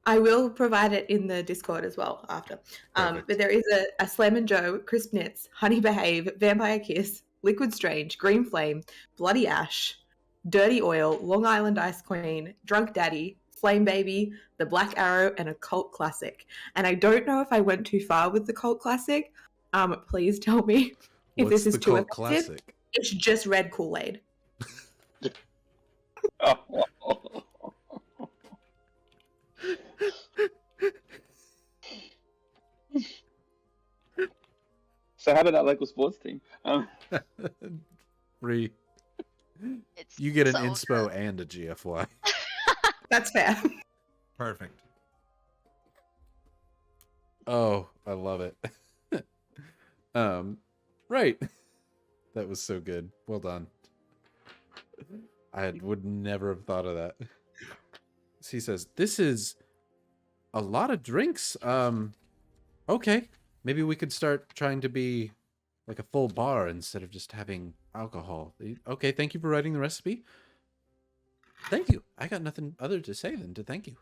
[SPEAKER 2] I will provide it in the Discord as well after.
[SPEAKER 1] Perfect.
[SPEAKER 2] But there is a Slam and Joe, Crisp Knits, Honey Behave, Vampire Kiss, Liquid Strange, Green Flame, Bloody Ash, Dirty Oil, Long Island Ice Queen, Drunk Daddy, Flame Baby, The Black Arrow, and a Cult Classic. And I don't know if I went too far with the Cult Classic. Please tell me if
[SPEAKER 1] What's
[SPEAKER 2] this is
[SPEAKER 1] the
[SPEAKER 2] too
[SPEAKER 1] cult
[SPEAKER 2] effective.
[SPEAKER 1] classic?
[SPEAKER 2] It's just red Kool-Aid.
[SPEAKER 4] So how about that local sports team?
[SPEAKER 1] Brie,
[SPEAKER 6] It's
[SPEAKER 1] you get an
[SPEAKER 6] so
[SPEAKER 1] inspo
[SPEAKER 6] good.
[SPEAKER 1] and a GFY.
[SPEAKER 2] That's fair.
[SPEAKER 3] Perfect.
[SPEAKER 1] Oh, I love it. Right. That was so good. Well done. I would never have thought of that. He says, this is a lot of drinks. Okay. Maybe we could start trying to be like a full bar instead of just having alcohol. Okay, thank you for writing the recipe. Thank you. I got nothing other to say than to thank you.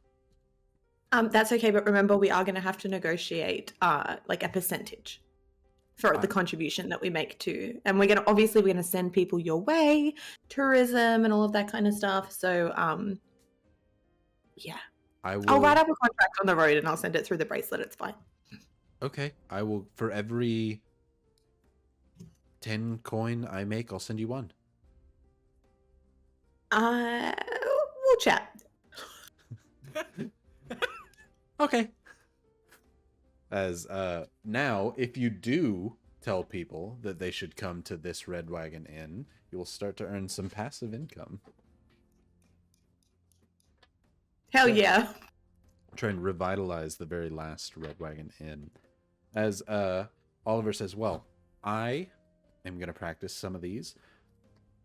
[SPEAKER 2] That's okay, but remember we are going to have to negotiate like a percentage for the contribution that we make to, and we're going to send people your way, tourism and all of that kind of stuff. So yeah, I'll write up a contract on the road and I'll send it through the bracelet. It's fine.
[SPEAKER 1] Okay, I will, for every 10 coin I make, I'll send you one.
[SPEAKER 2] We'll chat.
[SPEAKER 1] Okay. As now, if you do tell people that they should come to this Red Wagon Inn, you will start to earn some passive income.
[SPEAKER 2] Hell yeah.
[SPEAKER 1] Try and revitalize the very last Red Wagon Inn. As Oliver says, well, I am going to practice some of these.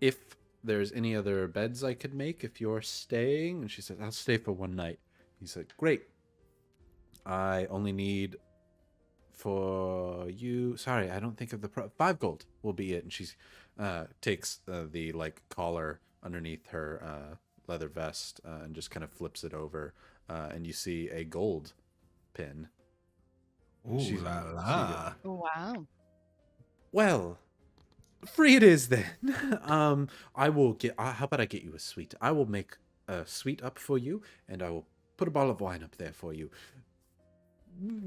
[SPEAKER 1] If there's any other beds I could make if you're staying, and she said, I'll stay for one night. He said, great. I only need for you, sorry, I don't think of the 5 gold will be it. And she takes the like collar underneath her leather vest and just kind of flips it over, and you see a gold pin.
[SPEAKER 3] Ooh la la.
[SPEAKER 6] Wow.
[SPEAKER 1] Well, free it is then. I will get. How about I get you a suite? I will make a suite up for you, and I will put a bottle of wine up there for you.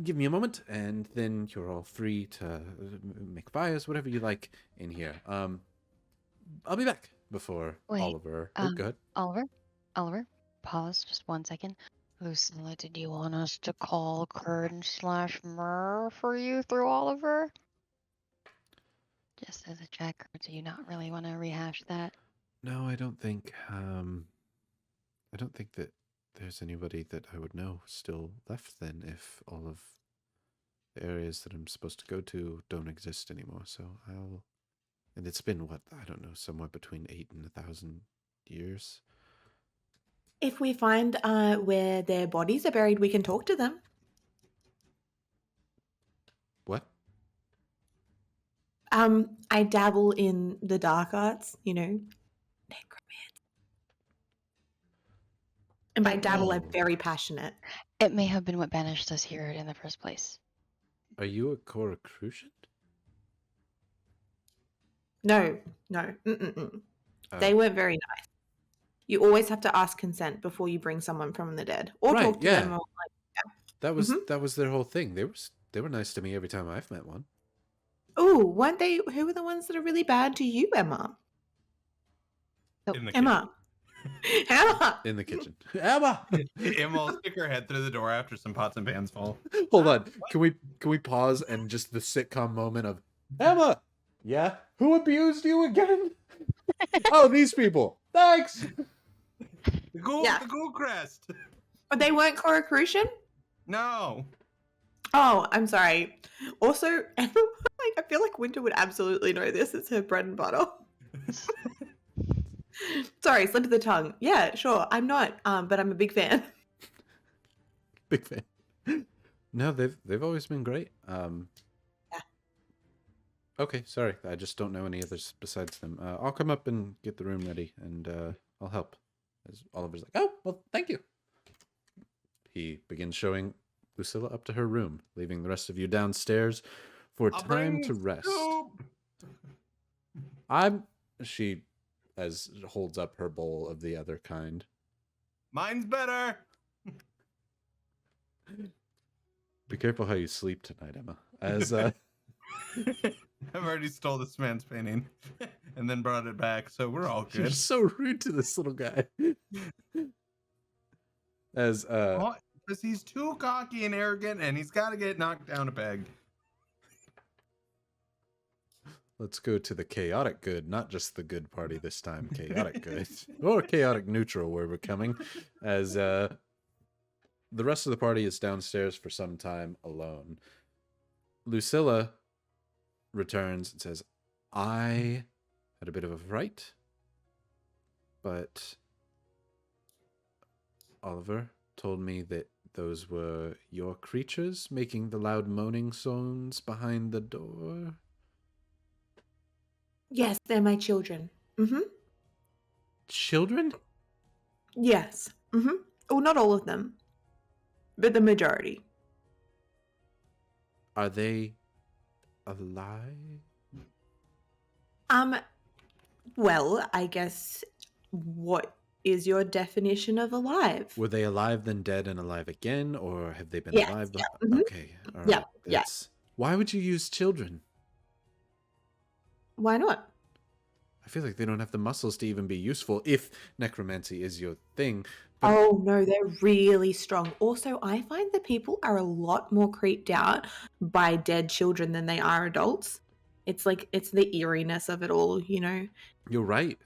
[SPEAKER 1] Give me a moment, and then you're all free to make fires, whatever you like in here. I'll be back before
[SPEAKER 6] Wait,
[SPEAKER 1] Oliver. Oh, go ahead.
[SPEAKER 6] Oliver, pause just 1 second. Lucilla, did you want us to call Kern/Myrrh for you through Oliver? Just as a check, or do you not really want to rehash that?
[SPEAKER 1] No, I don't think. I don't think that there's anybody that I would know still left then, if all of the areas that I'm supposed to go to don't exist anymore. So I'll. And it's been, what, I don't know, somewhere between 8 and 1,000 years.
[SPEAKER 2] If we find where their bodies are buried, we can talk to them.
[SPEAKER 1] What?
[SPEAKER 2] I dabble in the dark arts, necromancy. And by dabble, I'm
[SPEAKER 1] Oh.
[SPEAKER 2] very passionate.
[SPEAKER 6] It may have been what banished us here in the first place.
[SPEAKER 1] Are you a Coracrucian?
[SPEAKER 2] No. They weren't very nice. You always have to ask consent before you bring someone from the dead, or
[SPEAKER 1] Right,
[SPEAKER 2] talk to
[SPEAKER 1] yeah.
[SPEAKER 2] them. Or
[SPEAKER 1] That was their whole thing. They were nice to me every time I've met one.
[SPEAKER 2] oh, weren't they? Who were the ones that are really bad to you, Emma?
[SPEAKER 3] In the
[SPEAKER 2] Emma. Emma.
[SPEAKER 1] In the kitchen. Emma!
[SPEAKER 3] kitchen. Emma will stick her head through the door after some pots and pans fall.
[SPEAKER 1] Hold on. Can we pause and just the sitcom moment of Emma? Yeah? Who abused you again? Oh, these people. Thanks.
[SPEAKER 3] The ghoul crest.
[SPEAKER 2] But they weren't Coracrucian?
[SPEAKER 3] No.
[SPEAKER 2] Oh, I'm sorry. Also, Emma, I feel like Winter would absolutely know this. It's her bread and butter. Sorry, slip of the tongue. Yeah, sure. I'm not, but I'm a big fan.
[SPEAKER 1] Big fan. No, they've always been great.
[SPEAKER 2] Yeah.
[SPEAKER 1] Okay, sorry. I just don't know any others besides them. I'll come up and get the room ready, and I'll help. As Oliver's like, oh, well, thank you. He begins showing Lucilla up to her room, leaving the rest of you downstairs for
[SPEAKER 3] I'll
[SPEAKER 1] time
[SPEAKER 3] bring
[SPEAKER 1] to rest.
[SPEAKER 3] soup.
[SPEAKER 1] She as holds up her bowl of the other kind.
[SPEAKER 3] Mine's better.
[SPEAKER 1] Be careful how you sleep tonight, Emma. As
[SPEAKER 3] I've already stole this man's painting and then brought it back, so we're all
[SPEAKER 1] you're
[SPEAKER 3] good.
[SPEAKER 1] so rude to this little guy. As
[SPEAKER 3] Because he's too cocky and arrogant, and he's got to get knocked down a peg.
[SPEAKER 1] let's go to the chaotic good, not just the good party this time. Chaotic good or chaotic neutral, we're becoming. As the rest of the party is downstairs for some time alone. Lucilla returns and says, I had a bit of a fright, but Oliver told me that those were your creatures making the loud moaning sounds behind the door.
[SPEAKER 2] Yes, they're my children. Mm-hmm.
[SPEAKER 1] Children?
[SPEAKER 2] Yes. Mm-hmm. Oh, not all of them, but the majority.
[SPEAKER 1] Are they alive?
[SPEAKER 2] Well, I guess what is your definition of alive?
[SPEAKER 1] Were they alive then dead and alive again, or have they been
[SPEAKER 2] Yes,
[SPEAKER 1] alive?
[SPEAKER 2] yeah, mhm.
[SPEAKER 1] Okay. All right.
[SPEAKER 2] Yeah, yeah.
[SPEAKER 1] That's- Why would you use children?
[SPEAKER 2] Why not?
[SPEAKER 1] I feel like they don't have the muscles to even be useful if necromancy is your thing. But
[SPEAKER 2] Oh no, they're really strong. Also, I find that people are a lot more creeped out by dead children than they are adults. It's like it's the eeriness of it all, you know?
[SPEAKER 1] you're right.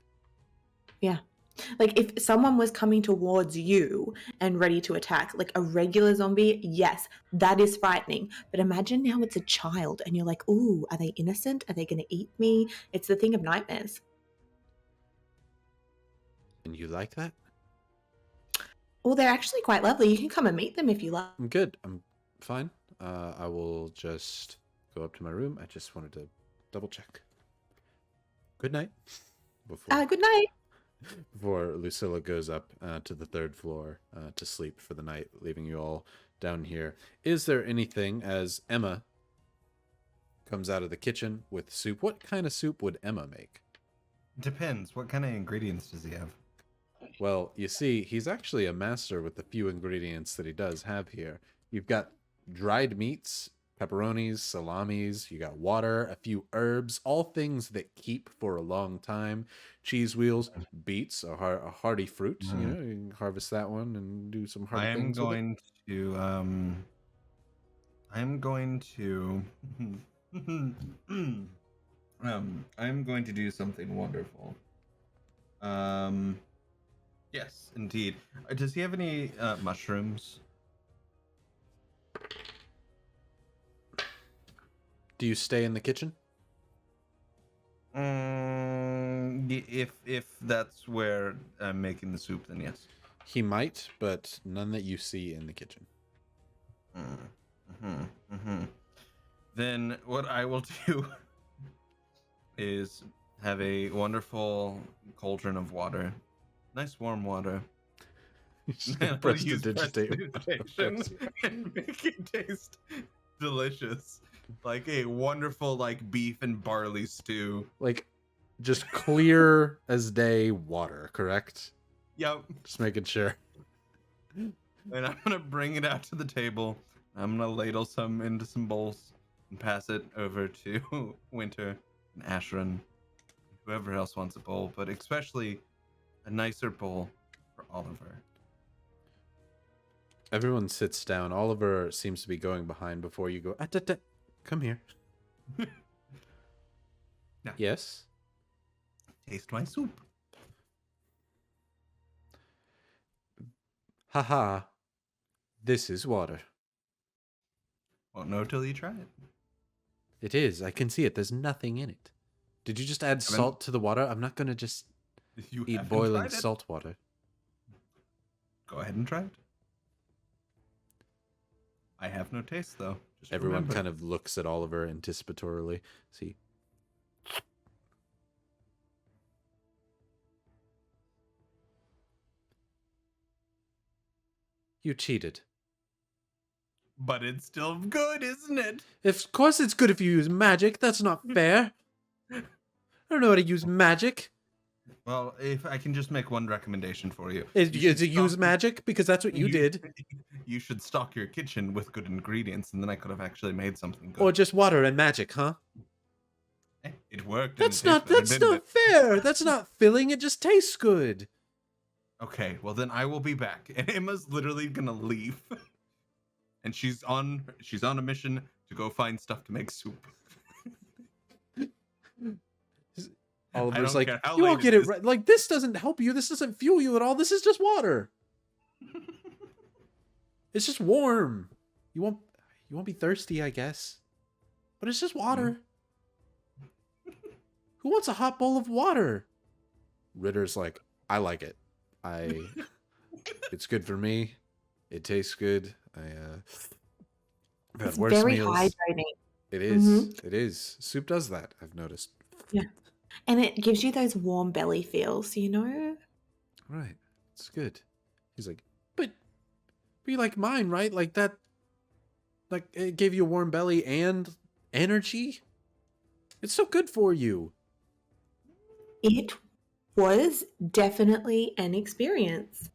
[SPEAKER 2] Yeah. Like if someone was coming towards you and ready to attack, like a regular zombie, yes, that is frightening. But imagine now it's a child and you're like, ooh, are they innocent? Are they going to eat me? It's the thing of nightmares.
[SPEAKER 1] And you like that?
[SPEAKER 2] Well, they're actually quite lovely. You can come and meet them if you like.
[SPEAKER 1] I'm good. I'm fine. I will just go up to my room. I just wanted to double check. Good night.
[SPEAKER 2] Good night.
[SPEAKER 1] Before Lucilla goes up to the 3rd floor to sleep for the night, leaving you all down here. Is there anything, as Emma comes out of the kitchen with soup, what kind of soup would Emma make?
[SPEAKER 3] Depends. What kind of ingredients does he have?
[SPEAKER 1] Well, you see, he's actually a master with the few ingredients that he does have here. You've got dried meats, pepperonis, salamis, you got water, a few herbs, all things that keep for a long time. Cheese wheels, beets, a hardy fruit. You know, you can harvest that one and do some hardy things with it.
[SPEAKER 3] I'm going to do something wonderful. Yes, indeed. Does he have any mushrooms?
[SPEAKER 1] Do you stay in the kitchen?
[SPEAKER 3] If that's where I'm making the soup, then yes.
[SPEAKER 1] He might, but none that you see in the kitchen.
[SPEAKER 3] Then what I will do is have a wonderful cauldron of water. Nice warm water.
[SPEAKER 1] Prestidigitation
[SPEAKER 3] and make it taste delicious. Like a wonderful beef and barley stew.
[SPEAKER 1] Like just clear as day water, correct?
[SPEAKER 3] Yep.
[SPEAKER 1] Just making sure.
[SPEAKER 3] And I'm gonna bring it out to the table. I'm gonna ladle some into some bowls and pass it over to Winter and Ashryn, whoever else wants a bowl, but especially a nicer bowl for Oliver.
[SPEAKER 1] Everyone sits down. Oliver seems to be going behind before you go. Come here.
[SPEAKER 3] No.
[SPEAKER 1] Yes?
[SPEAKER 3] Taste my soup.
[SPEAKER 1] Haha. This is water.
[SPEAKER 3] Won't know till you try it.
[SPEAKER 1] It is. I can see it. There's nothing in it. Did you just add salt to the water? I'm not going to just
[SPEAKER 3] You
[SPEAKER 1] eat
[SPEAKER 3] haven't
[SPEAKER 1] boiling
[SPEAKER 3] tried it.
[SPEAKER 1] salt water.
[SPEAKER 3] Go ahead and try it. I have no taste, though. Just
[SPEAKER 1] Everyone
[SPEAKER 3] remember.
[SPEAKER 1] kind of looks at Oliver anticipatorily. See. You cheated.
[SPEAKER 3] But it's still good, isn't it?
[SPEAKER 1] Of course it's good if you use magic. That's not fair. I don't know how to use magic.
[SPEAKER 3] Well, if I can just make one recommendation for you.
[SPEAKER 1] Is
[SPEAKER 3] You
[SPEAKER 1] it
[SPEAKER 3] should
[SPEAKER 1] use
[SPEAKER 3] stock-
[SPEAKER 1] magic? Because that's what you did.
[SPEAKER 3] You should stock your kitchen with good ingredients, and then I could have actually made something good.
[SPEAKER 1] Or just water and magic, huh?
[SPEAKER 3] It worked. and
[SPEAKER 1] That's
[SPEAKER 3] it
[SPEAKER 1] not
[SPEAKER 3] tastes better, didn't it?
[SPEAKER 1] fair. That's not filling. It just tastes good.
[SPEAKER 3] Okay, well then I will be back. And Emma's literally gonna leave. And she's on a mission to go find stuff to make soup.
[SPEAKER 1] Oliver's
[SPEAKER 3] don't
[SPEAKER 1] like,
[SPEAKER 3] care how
[SPEAKER 1] you
[SPEAKER 3] late
[SPEAKER 1] won't get
[SPEAKER 3] it
[SPEAKER 1] it
[SPEAKER 3] is."
[SPEAKER 1] right. Like, this doesn't help you. This doesn't fuel you at all. This is just water. It's just warm. You won't be thirsty, I guess. But it's just water. Who wants a hot bowl of water? Ritter's like, I like it. It's good for me. It tastes good. I've had
[SPEAKER 2] It's
[SPEAKER 1] worse
[SPEAKER 2] very
[SPEAKER 1] meals.
[SPEAKER 2] hydrating.
[SPEAKER 1] It is.
[SPEAKER 2] Mhm.
[SPEAKER 1] It is. Soup does that, I've noticed.
[SPEAKER 2] Yeah. And it gives you those warm belly feels, you know?
[SPEAKER 1] Right. It's good. He's like, but you like mine, right? Like that, like it gave you a warm belly and energy. It's so good for you.
[SPEAKER 2] It was definitely an experience.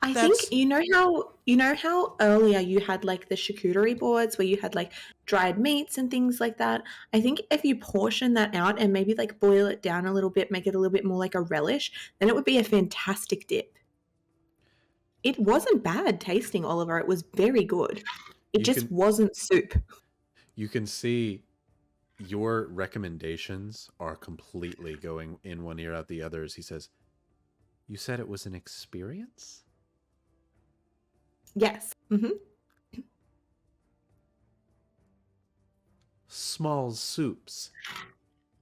[SPEAKER 2] I
[SPEAKER 1] That's-
[SPEAKER 2] think you know how earlier you had like the charcuterie boards where you had like dried meats and things like that. I think if you portion that out and maybe like boil it down a little bit, make it a little bit more like a relish, then it would be a fantastic dip. It wasn't bad tasting, Oliver. It was very good. It
[SPEAKER 1] You
[SPEAKER 2] just
[SPEAKER 1] can-
[SPEAKER 2] wasn't soup.
[SPEAKER 1] You can see your recommendations are completely going in one ear out the other as he says, "You said it was an experience?"
[SPEAKER 2] Yes. Hmm.
[SPEAKER 1] Small soups.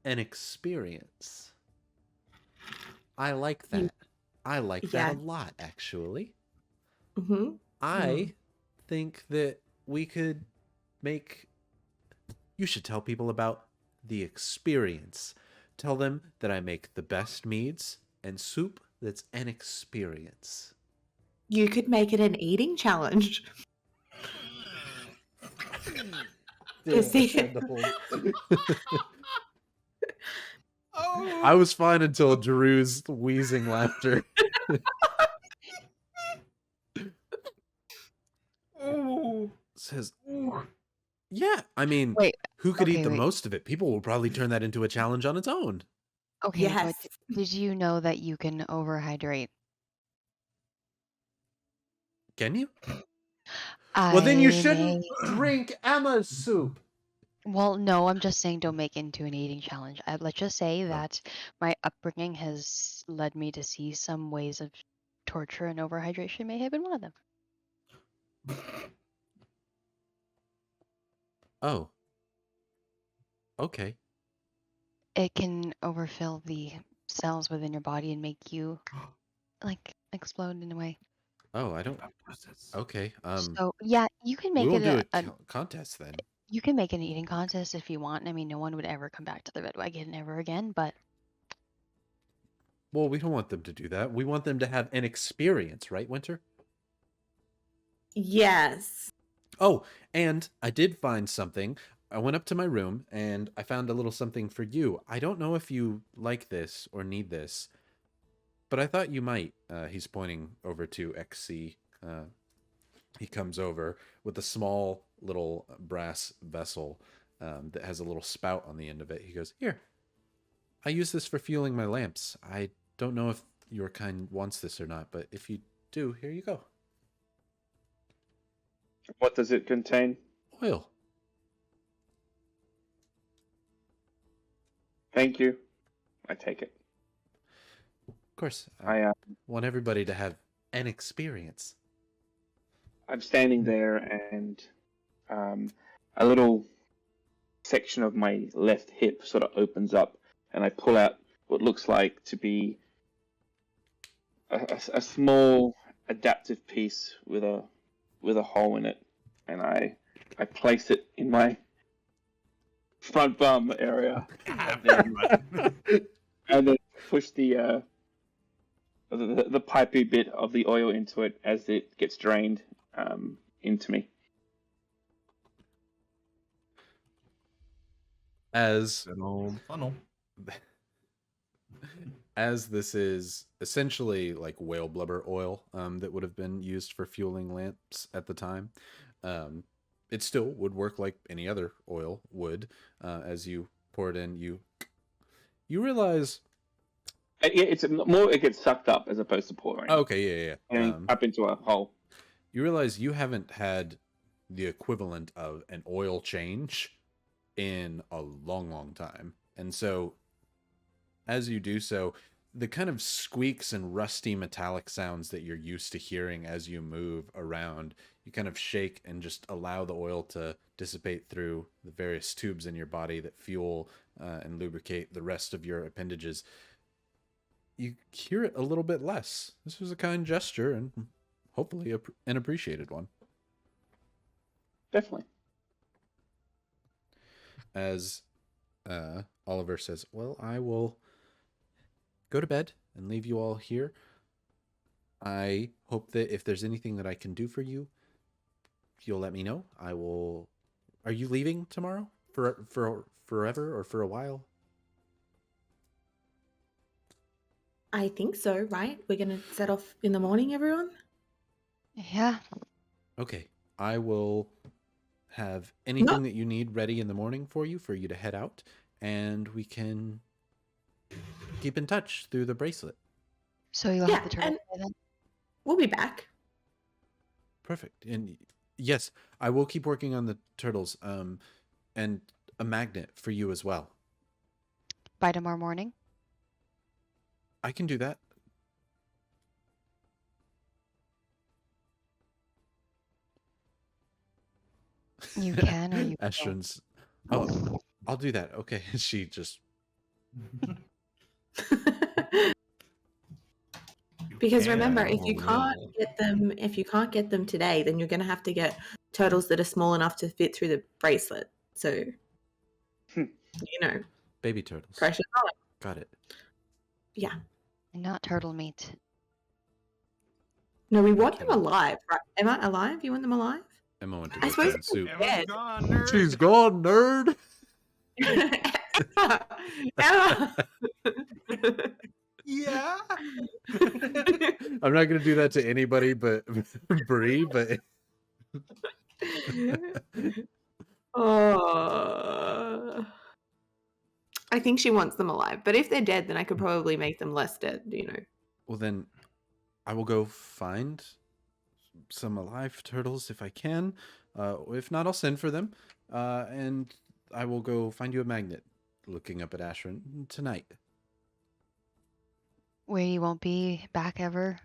[SPEAKER 1] An experience. I like that. I like that a lot, actually.
[SPEAKER 2] Hmm.
[SPEAKER 1] I think that we could make... You should tell people about the experience. Tell them that I make the best meads and soup that's an experience.
[SPEAKER 2] You could make it an eating challenge. You see?
[SPEAKER 3] Oh,
[SPEAKER 1] I was fine until Drew's wheezing laughter.
[SPEAKER 3] oh,
[SPEAKER 1] Says, yeah, I mean,
[SPEAKER 6] Wait,
[SPEAKER 1] who could eat
[SPEAKER 6] okay,
[SPEAKER 1] the
[SPEAKER 6] wait.
[SPEAKER 1] most of it? People will probably turn that into a challenge on its own.
[SPEAKER 6] Okay,
[SPEAKER 2] Yes.
[SPEAKER 6] but did you know that you can overhydrate?
[SPEAKER 1] Can you? Well, then you
[SPEAKER 6] I
[SPEAKER 1] shouldn't
[SPEAKER 6] may...
[SPEAKER 1] drink Emma's soup.
[SPEAKER 6] Well, no, I'm just saying don't make it into an eating challenge. Let's just say
[SPEAKER 1] Oh.
[SPEAKER 6] that my upbringing has led me to see some ways of torture, and overhydration may have been one of them.
[SPEAKER 1] Oh. Okay.
[SPEAKER 6] It can overfill the cells within your body and make you like explode in a way.
[SPEAKER 1] Oh, I don't... Okay.
[SPEAKER 6] So yeah, you can
[SPEAKER 1] We
[SPEAKER 6] make
[SPEAKER 1] won't
[SPEAKER 6] it
[SPEAKER 1] do a contest then.
[SPEAKER 6] you can make an eating contest if you want. I mean, no one would ever come back to the Red Wagon ever again, but
[SPEAKER 1] Well, we don't want them to do that. We want them to have an experience, right, Winter?
[SPEAKER 2] Yes.
[SPEAKER 1] Oh, and I did find something. I went up to my room and I found a little something for you. I don't know if you like this or need this, but I thought you might. He's pointing over to XC. He comes over with a small little brass vessel that has a little spout on the end of it. He goes, "Here, I use this for fueling my lamps. I don't know if your kind wants this or not, but if you do, here you go.
[SPEAKER 4] What does it contain?
[SPEAKER 1] Oil."
[SPEAKER 4] Thank you. I take it.
[SPEAKER 1] Of course,
[SPEAKER 4] I
[SPEAKER 1] want everybody to have an experience.
[SPEAKER 4] I'm standing there, and a little section of my left hip sort of opens up, and I pull out what looks like to be a small adaptive piece with a hole in it, and I place it in my front bum area, and then push the pipey bit of the oil into it as it gets drained into me.
[SPEAKER 1] As
[SPEAKER 3] An old funnel.
[SPEAKER 1] as this is essentially like whale blubber oil that would have been used for fueling lamps at the time, it still would work like any other oil would. As you pour it in, you realize...
[SPEAKER 4] It's more, it gets sucked up as opposed to pouring.
[SPEAKER 1] Okay, yeah.
[SPEAKER 4] And up into a hole.
[SPEAKER 1] You realize you haven't had the equivalent of an oil change in a long time. And so as you do so, the kind of squeaks and rusty metallic sounds that you're used to hearing as you move around, you kind of shake and just allow the oil to dissipate through the various tubes in your body that fuel and lubricate the rest of your appendages. You hear it a little bit less. This was a kind gesture and hopefully an appreciated one.
[SPEAKER 4] Definitely.
[SPEAKER 1] As Oliver says, "Well, I will go to bed and leave you all here. I hope that if there's anything that I can do for you, you'll let me know. I will..." Are you leaving tomorrow? For forever or for a while?
[SPEAKER 2] I think so, right? We're going to set off in the morning, everyone?
[SPEAKER 6] Yeah.
[SPEAKER 1] Okay, I will have
[SPEAKER 2] No.
[SPEAKER 1] anything that you need ready in the morning for you to head out, and we can keep in touch through the bracelet.
[SPEAKER 6] So you'll
[SPEAKER 2] Yeah,
[SPEAKER 6] have the turtle
[SPEAKER 2] and
[SPEAKER 6] by then?
[SPEAKER 2] we'll be back.
[SPEAKER 1] Perfect. And yes, I will keep working on the turtles, and a magnet for you as well.
[SPEAKER 6] By tomorrow morning?
[SPEAKER 1] I can do that.
[SPEAKER 6] You can or you won't?
[SPEAKER 1] Ashryn's. Oh, I'll do that. Okay. She just.
[SPEAKER 2] Because remember,
[SPEAKER 3] can
[SPEAKER 2] if you
[SPEAKER 3] or
[SPEAKER 2] can't
[SPEAKER 3] will.
[SPEAKER 2] get them today, then you're going to have to get turtles that are small enough to fit through the bracelet. So,
[SPEAKER 1] Baby turtles.
[SPEAKER 2] pressure on.
[SPEAKER 1] Got it.
[SPEAKER 2] Yeah.
[SPEAKER 6] Not turtle meat.
[SPEAKER 2] No, we want them alive, right? Emma, alive? You want them alive?
[SPEAKER 1] Emma went to
[SPEAKER 2] I
[SPEAKER 1] go
[SPEAKER 2] suppose
[SPEAKER 1] find soup.
[SPEAKER 3] Emma's
[SPEAKER 2] dead.
[SPEAKER 3] gone, nerd.
[SPEAKER 1] She's gone, nerd.
[SPEAKER 2] Emma!
[SPEAKER 3] Yeah.
[SPEAKER 1] I'm not gonna do that to anybody but Brie, but
[SPEAKER 2] Oh. I think she wants them alive, but if they're dead, then I could probably make them less dead,
[SPEAKER 1] well then I will go find some alive turtles if I can. If not, I'll send for them. And I will go find you a magnet. Looking up at Ashryn tonight.
[SPEAKER 6] We won't be back ever,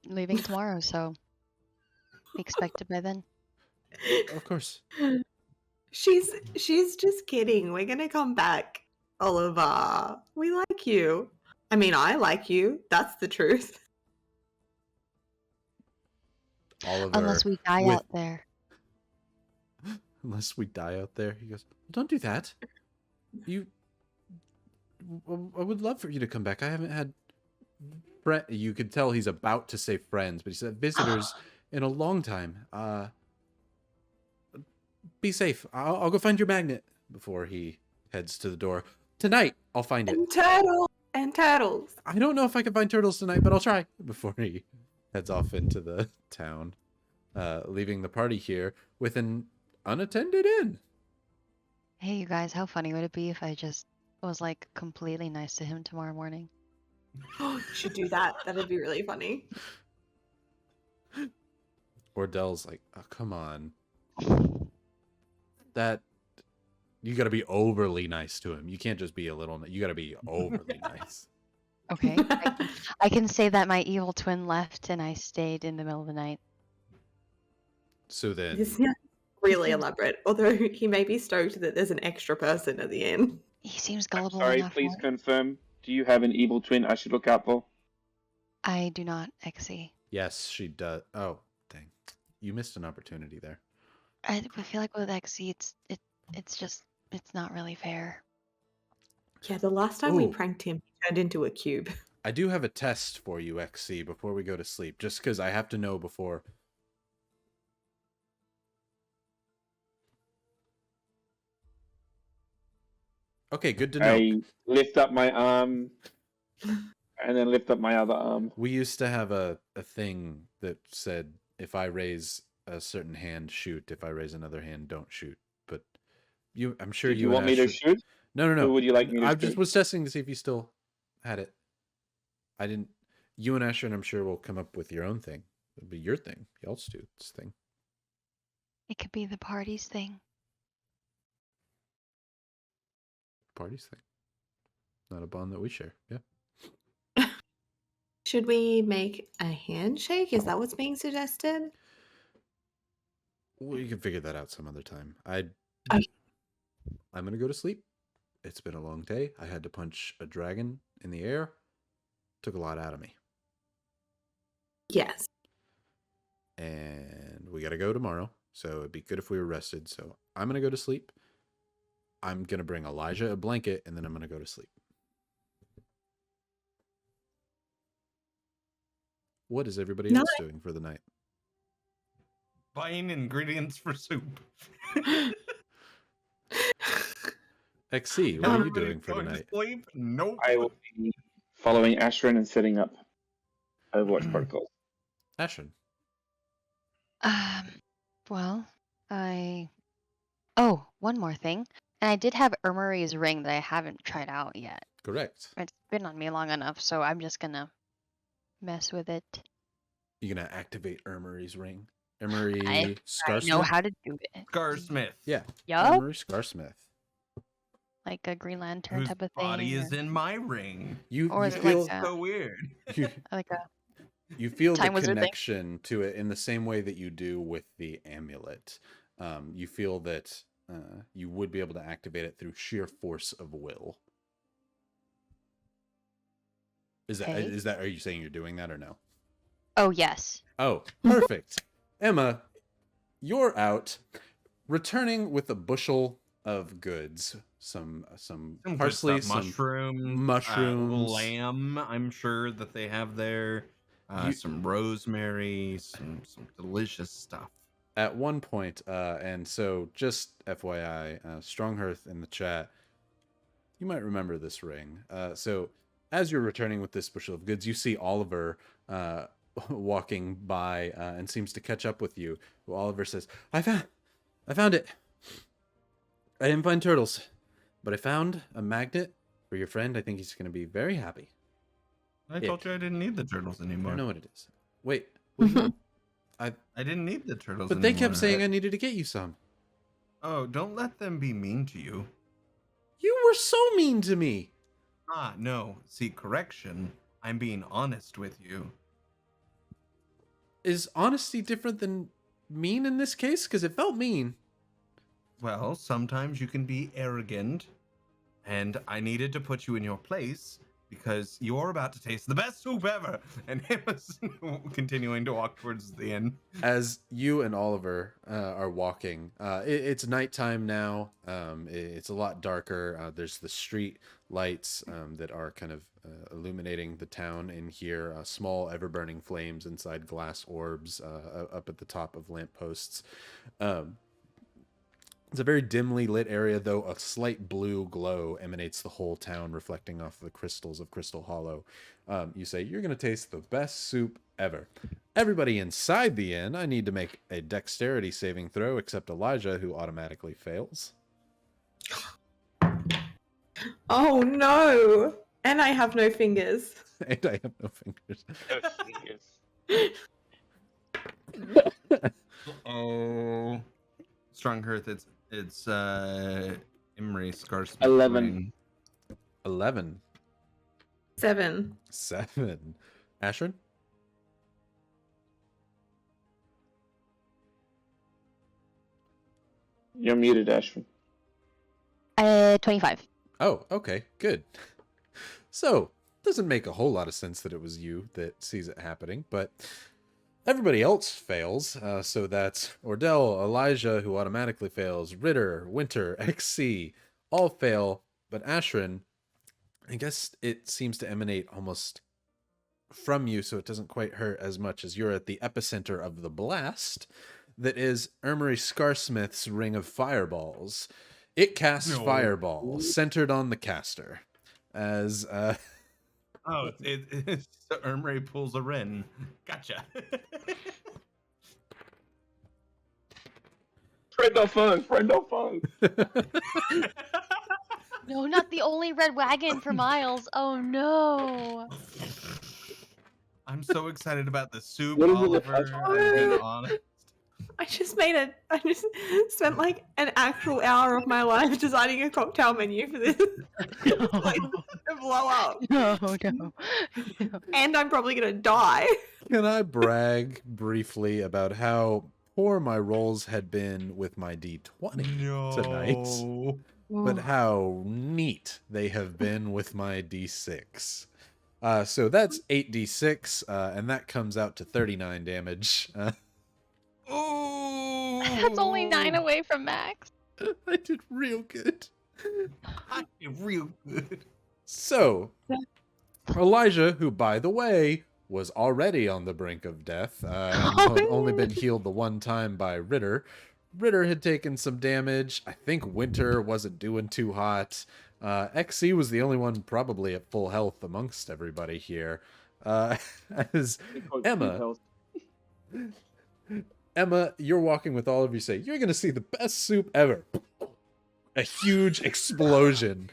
[SPEAKER 6] leaving tomorrow, so expect it by then.
[SPEAKER 1] Of course.
[SPEAKER 2] She's just kidding. We're gonna come back, Oliver. We like you. I mean, I like you. That's the truth.
[SPEAKER 1] Oliver.
[SPEAKER 6] Unless we die out there.
[SPEAKER 1] Unless we die out there. He goes, don't do that. I would love for you to come back. I haven't had you could tell he's about to say friends, but he said visitors in a long time. Be safe. I'll go find your magnet before he heads to the door. Tonight, I'll find it.
[SPEAKER 2] And turtles.
[SPEAKER 1] I don't know if I can find turtles tonight, but I'll try before he heads off into the town, leaving the party here with an unattended inn.
[SPEAKER 6] Hey, you guys, how funny would it be if I just was like completely nice to him tomorrow morning?
[SPEAKER 2] You should do that. That'd be really funny.
[SPEAKER 1] Ordell's like, oh, come on. That you got to be overly nice to him. You can't just be a little. You got to be overly nice.
[SPEAKER 6] Okay, I can say that my evil twin left and I stayed in the middle of the night.
[SPEAKER 1] So then,
[SPEAKER 2] It's not really elaborate, although he may be stoked that there's an extra person at the end.
[SPEAKER 6] He seems
[SPEAKER 4] I'm
[SPEAKER 6] gullible
[SPEAKER 4] sorry,
[SPEAKER 6] enough.
[SPEAKER 4] please confirm. Do you have an evil twin I should look out for?
[SPEAKER 6] I do not, Exy.
[SPEAKER 1] yes, she does. Oh, dang! You missed an opportunity there.
[SPEAKER 6] I feel like with Exy, it's not really fair.
[SPEAKER 2] Yeah, the last time we
[SPEAKER 1] Ooh.
[SPEAKER 2] pranked him, he turned into a cube.
[SPEAKER 1] I do have a test for you, XC, before we go to sleep, just because I have to know before. Okay, good to know.
[SPEAKER 4] I lift up my arm and then lift up my other arm.
[SPEAKER 1] We used to have a thing that said, if I raise a certain hand, shoot. If I raise another hand, don't shoot. But I'm sure
[SPEAKER 4] Did you
[SPEAKER 1] and
[SPEAKER 4] want me to
[SPEAKER 1] Asher-
[SPEAKER 4] shoot?
[SPEAKER 1] No.
[SPEAKER 4] Who would you like me to
[SPEAKER 1] I
[SPEAKER 4] shoot?
[SPEAKER 1] just was testing to see if you still had it. I didn't. You and Asher, I'm sure, will come up with your own thing. It'll be your thing. Y'all's dude's thing.
[SPEAKER 6] It could be the party's thing.
[SPEAKER 1] Party's thing. Not a bond that we share. Yeah.
[SPEAKER 2] Should we make a handshake? Is that what's being suggested?
[SPEAKER 1] We can figure that out some other time.
[SPEAKER 2] Okay.
[SPEAKER 1] I'm gonna go to sleep. It's been a long day. I had to punch a dragon in the air. Took a lot out of me.
[SPEAKER 2] Yes.
[SPEAKER 1] And we gotta go tomorrow. So it'd be good if we were rested. So I'm gonna go to sleep. I'm gonna bring Elijah a blanket, and then I'm gonna go to sleep. What is everybody else doing for the night?
[SPEAKER 3] Buying ingredients for soup.
[SPEAKER 1] XC, what are you doing for the
[SPEAKER 3] Going to
[SPEAKER 1] night?
[SPEAKER 3] sleep? Nope.
[SPEAKER 4] I will be following Ashryn and setting up Overwatch protocols.
[SPEAKER 1] Ashryn.
[SPEAKER 6] Well, Oh, one more thing. And I did have Ermery's ring that I haven't tried out yet.
[SPEAKER 1] Correct.
[SPEAKER 6] It's been on me long enough, so I'm just gonna mess with it.
[SPEAKER 1] You're gonna activate Ermery's ring. Emery
[SPEAKER 6] I
[SPEAKER 1] Scarsmith.
[SPEAKER 6] know how to do it.
[SPEAKER 3] Scarsmith.
[SPEAKER 1] Yeah.
[SPEAKER 6] Yup.
[SPEAKER 1] Emery Scarsmith.
[SPEAKER 6] Like a Green Lantern
[SPEAKER 3] Whose
[SPEAKER 6] type of thing.
[SPEAKER 3] body is in my ring.
[SPEAKER 6] Or
[SPEAKER 1] You
[SPEAKER 6] is it
[SPEAKER 1] feel
[SPEAKER 6] like
[SPEAKER 3] So weird.
[SPEAKER 6] like a
[SPEAKER 1] you feel the
[SPEAKER 6] Time Wizard thing?
[SPEAKER 1] connection to it in the same way that you do with the amulet. You feel that you would be able to activate it through sheer force of will.
[SPEAKER 6] Okay.
[SPEAKER 1] Is that are you saying you're doing that or no?
[SPEAKER 6] Oh yes.
[SPEAKER 1] Oh, perfect. Emma, you're out returning with a bushel of goods. Some
[SPEAKER 3] Some good
[SPEAKER 1] parsley,
[SPEAKER 3] stuff.
[SPEAKER 1] some
[SPEAKER 3] mushrooms, lamb. I'm sure that they have there.
[SPEAKER 1] You-
[SPEAKER 3] Some rosemary, some delicious stuff.
[SPEAKER 1] at one point, and so just FYI, Stronghearth in the chat, you might remember this ring. So as you're returning with this bushel of goods, you see Oliver walking by and seems to catch up with you. Oliver says, I found it. I didn't find turtles, but I found a magnet for your friend. I think he's going to be very happy.
[SPEAKER 3] I told you I didn't need the turtles
[SPEAKER 1] I
[SPEAKER 3] anymore.
[SPEAKER 1] don't know what it is. Wait. What do you mean?
[SPEAKER 3] I didn't need the turtles
[SPEAKER 1] But
[SPEAKER 3] anymore.
[SPEAKER 1] they kept saying I needed to get you some.
[SPEAKER 3] Oh, don't let them be mean to you.
[SPEAKER 1] You were so mean to me.
[SPEAKER 3] Ah, no. See, correction. I'm being honest with you.
[SPEAKER 1] Is honesty different than mean in this case? Because it felt mean.
[SPEAKER 3] Well, sometimes you can be arrogant, and I needed to put you in your place because you're about to taste the best soup ever. And him is continuing to walk towards the inn.
[SPEAKER 1] As you and Oliver are walking, it's nighttime now. It's a lot darker. There's the street lights that are kind of illuminating the town in here. Small, ever-burning flames inside glass orbs up at the top of lampposts. It's a very dimly lit area, though a slight blue glow emanates the whole town, reflecting off the crystals of Crystal Hollow. You say, you're going to taste the best soup ever. Everybody inside the inn, I need to make a dexterity saving throw, except Elijah, who automatically fails.
[SPEAKER 2] Oh no! And I have no fingers.
[SPEAKER 1] And I have no fingers.
[SPEAKER 3] Oh. Stronghearth, it's Emery Scarsmith.
[SPEAKER 4] 11.
[SPEAKER 1] 11.
[SPEAKER 2] 7.
[SPEAKER 1] 7. Ashryn?
[SPEAKER 4] You're muted, Ashryn.
[SPEAKER 6] 25.
[SPEAKER 1] Oh, okay, good. So, doesn't make a whole lot of sense that it was you that sees it happening, but everybody else fails. So that's Ordell, Elijah, who automatically fails, Ritter, Winter, XC, all fail, but Ashryn, I guess it seems to emanate almost from you, so it doesn't quite hurt as much as you're at the epicenter of the blast that is Emery Scarsmith's Ring of Fireballs. It casts Fireball, centered on the caster. As,
[SPEAKER 3] Oh, so Emery pulls a Ren. Gotcha.
[SPEAKER 4] Friend or foe, friend or foe.
[SPEAKER 6] No, not the only Red Wagon for Miles. Oh no.
[SPEAKER 3] I'm so excited about the soup,
[SPEAKER 4] What is it with
[SPEAKER 3] Oliver.
[SPEAKER 4] us?
[SPEAKER 3] I'm being honest.
[SPEAKER 2] I just spent like an actual hour of my life designing a cocktail menu for this. Like, to blow up.
[SPEAKER 6] No, no.
[SPEAKER 2] And I'm probably gonna die.
[SPEAKER 1] Can I brag briefly about how poor my rolls had been with my D20 tonight, but how neat they have been with my D6. So that's 8d6, and that comes out to 39 damage.
[SPEAKER 3] Oh,
[SPEAKER 6] That's only 9 away from max.
[SPEAKER 1] I did real good.
[SPEAKER 3] I did real good.
[SPEAKER 1] So, Elijah, who, by the way, was already on the brink of death, and had only been healed the one time by Ritter. Ritter had taken some damage. I think Winter wasn't doing too hot. XC was the only one probably at full health amongst everybody here. As Emma, you're walking with all of you say, you're going to see the best soup ever. A huge explosion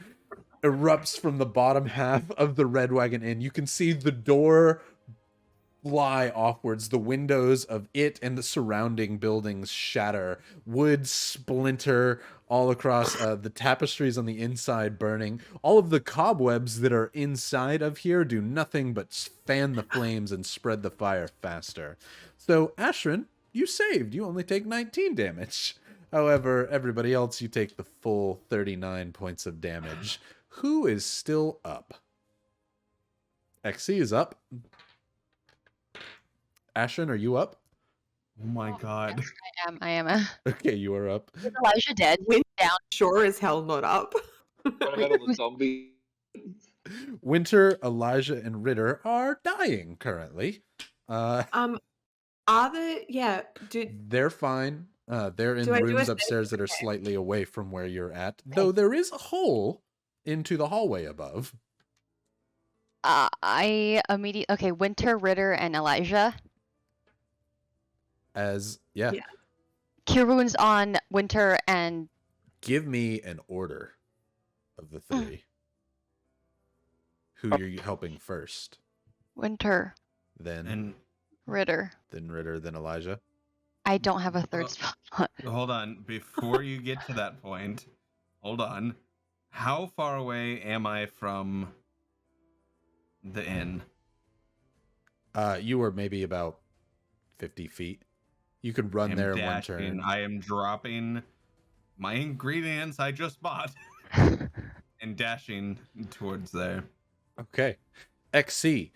[SPEAKER 1] erupts from the bottom half of the Red Wagon Inn. You can see the door fly offwards, the windows of it and the surrounding buildings shatter, wood splinter all across, the tapestries on the inside burning. All of the cobwebs that are inside of here do nothing but fan the flames and spread the fire faster. So, Ashryn, you saved. You only take 19 damage. However, everybody else, you take the full 39 points of damage. Who is still up? XC is up. Ashryn, are you up?
[SPEAKER 3] Oh my god.
[SPEAKER 6] I am.
[SPEAKER 1] Okay, you are up.
[SPEAKER 6] Is Elijah dead?
[SPEAKER 2] Win-
[SPEAKER 6] Down.
[SPEAKER 2] Sure as hell not up.
[SPEAKER 4] What about all the zombies?
[SPEAKER 1] Winter, Elijah, and Ritter are dying currently.
[SPEAKER 2] Are they? Yeah.
[SPEAKER 1] They're fine. They're in
[SPEAKER 2] Do I do a
[SPEAKER 1] rooms
[SPEAKER 2] save?
[SPEAKER 1] upstairs that are
[SPEAKER 2] Okay.
[SPEAKER 1] slightly away from where you're at, though there is a hole into the hallway above.
[SPEAKER 6] I immediately. Okay, Winter, Ritter, and Elijah.
[SPEAKER 1] Yeah.
[SPEAKER 6] Cure wounds on Winter and.
[SPEAKER 1] Give me an order of the three. Who you're helping first?
[SPEAKER 6] Winter,
[SPEAKER 1] Then
[SPEAKER 3] And
[SPEAKER 6] Ritter.
[SPEAKER 1] Ritter, then Elijah.
[SPEAKER 6] I don't have a third spell slot.
[SPEAKER 3] hold on, before you get to that point, hold on. How far away am I from the inn?
[SPEAKER 1] You were maybe about 50 feet. You could run
[SPEAKER 3] I am
[SPEAKER 1] there in one
[SPEAKER 3] dashing.
[SPEAKER 1] turn.
[SPEAKER 3] I am dropping my ingredients I just bought and dashing towards there.
[SPEAKER 1] Okay. XC,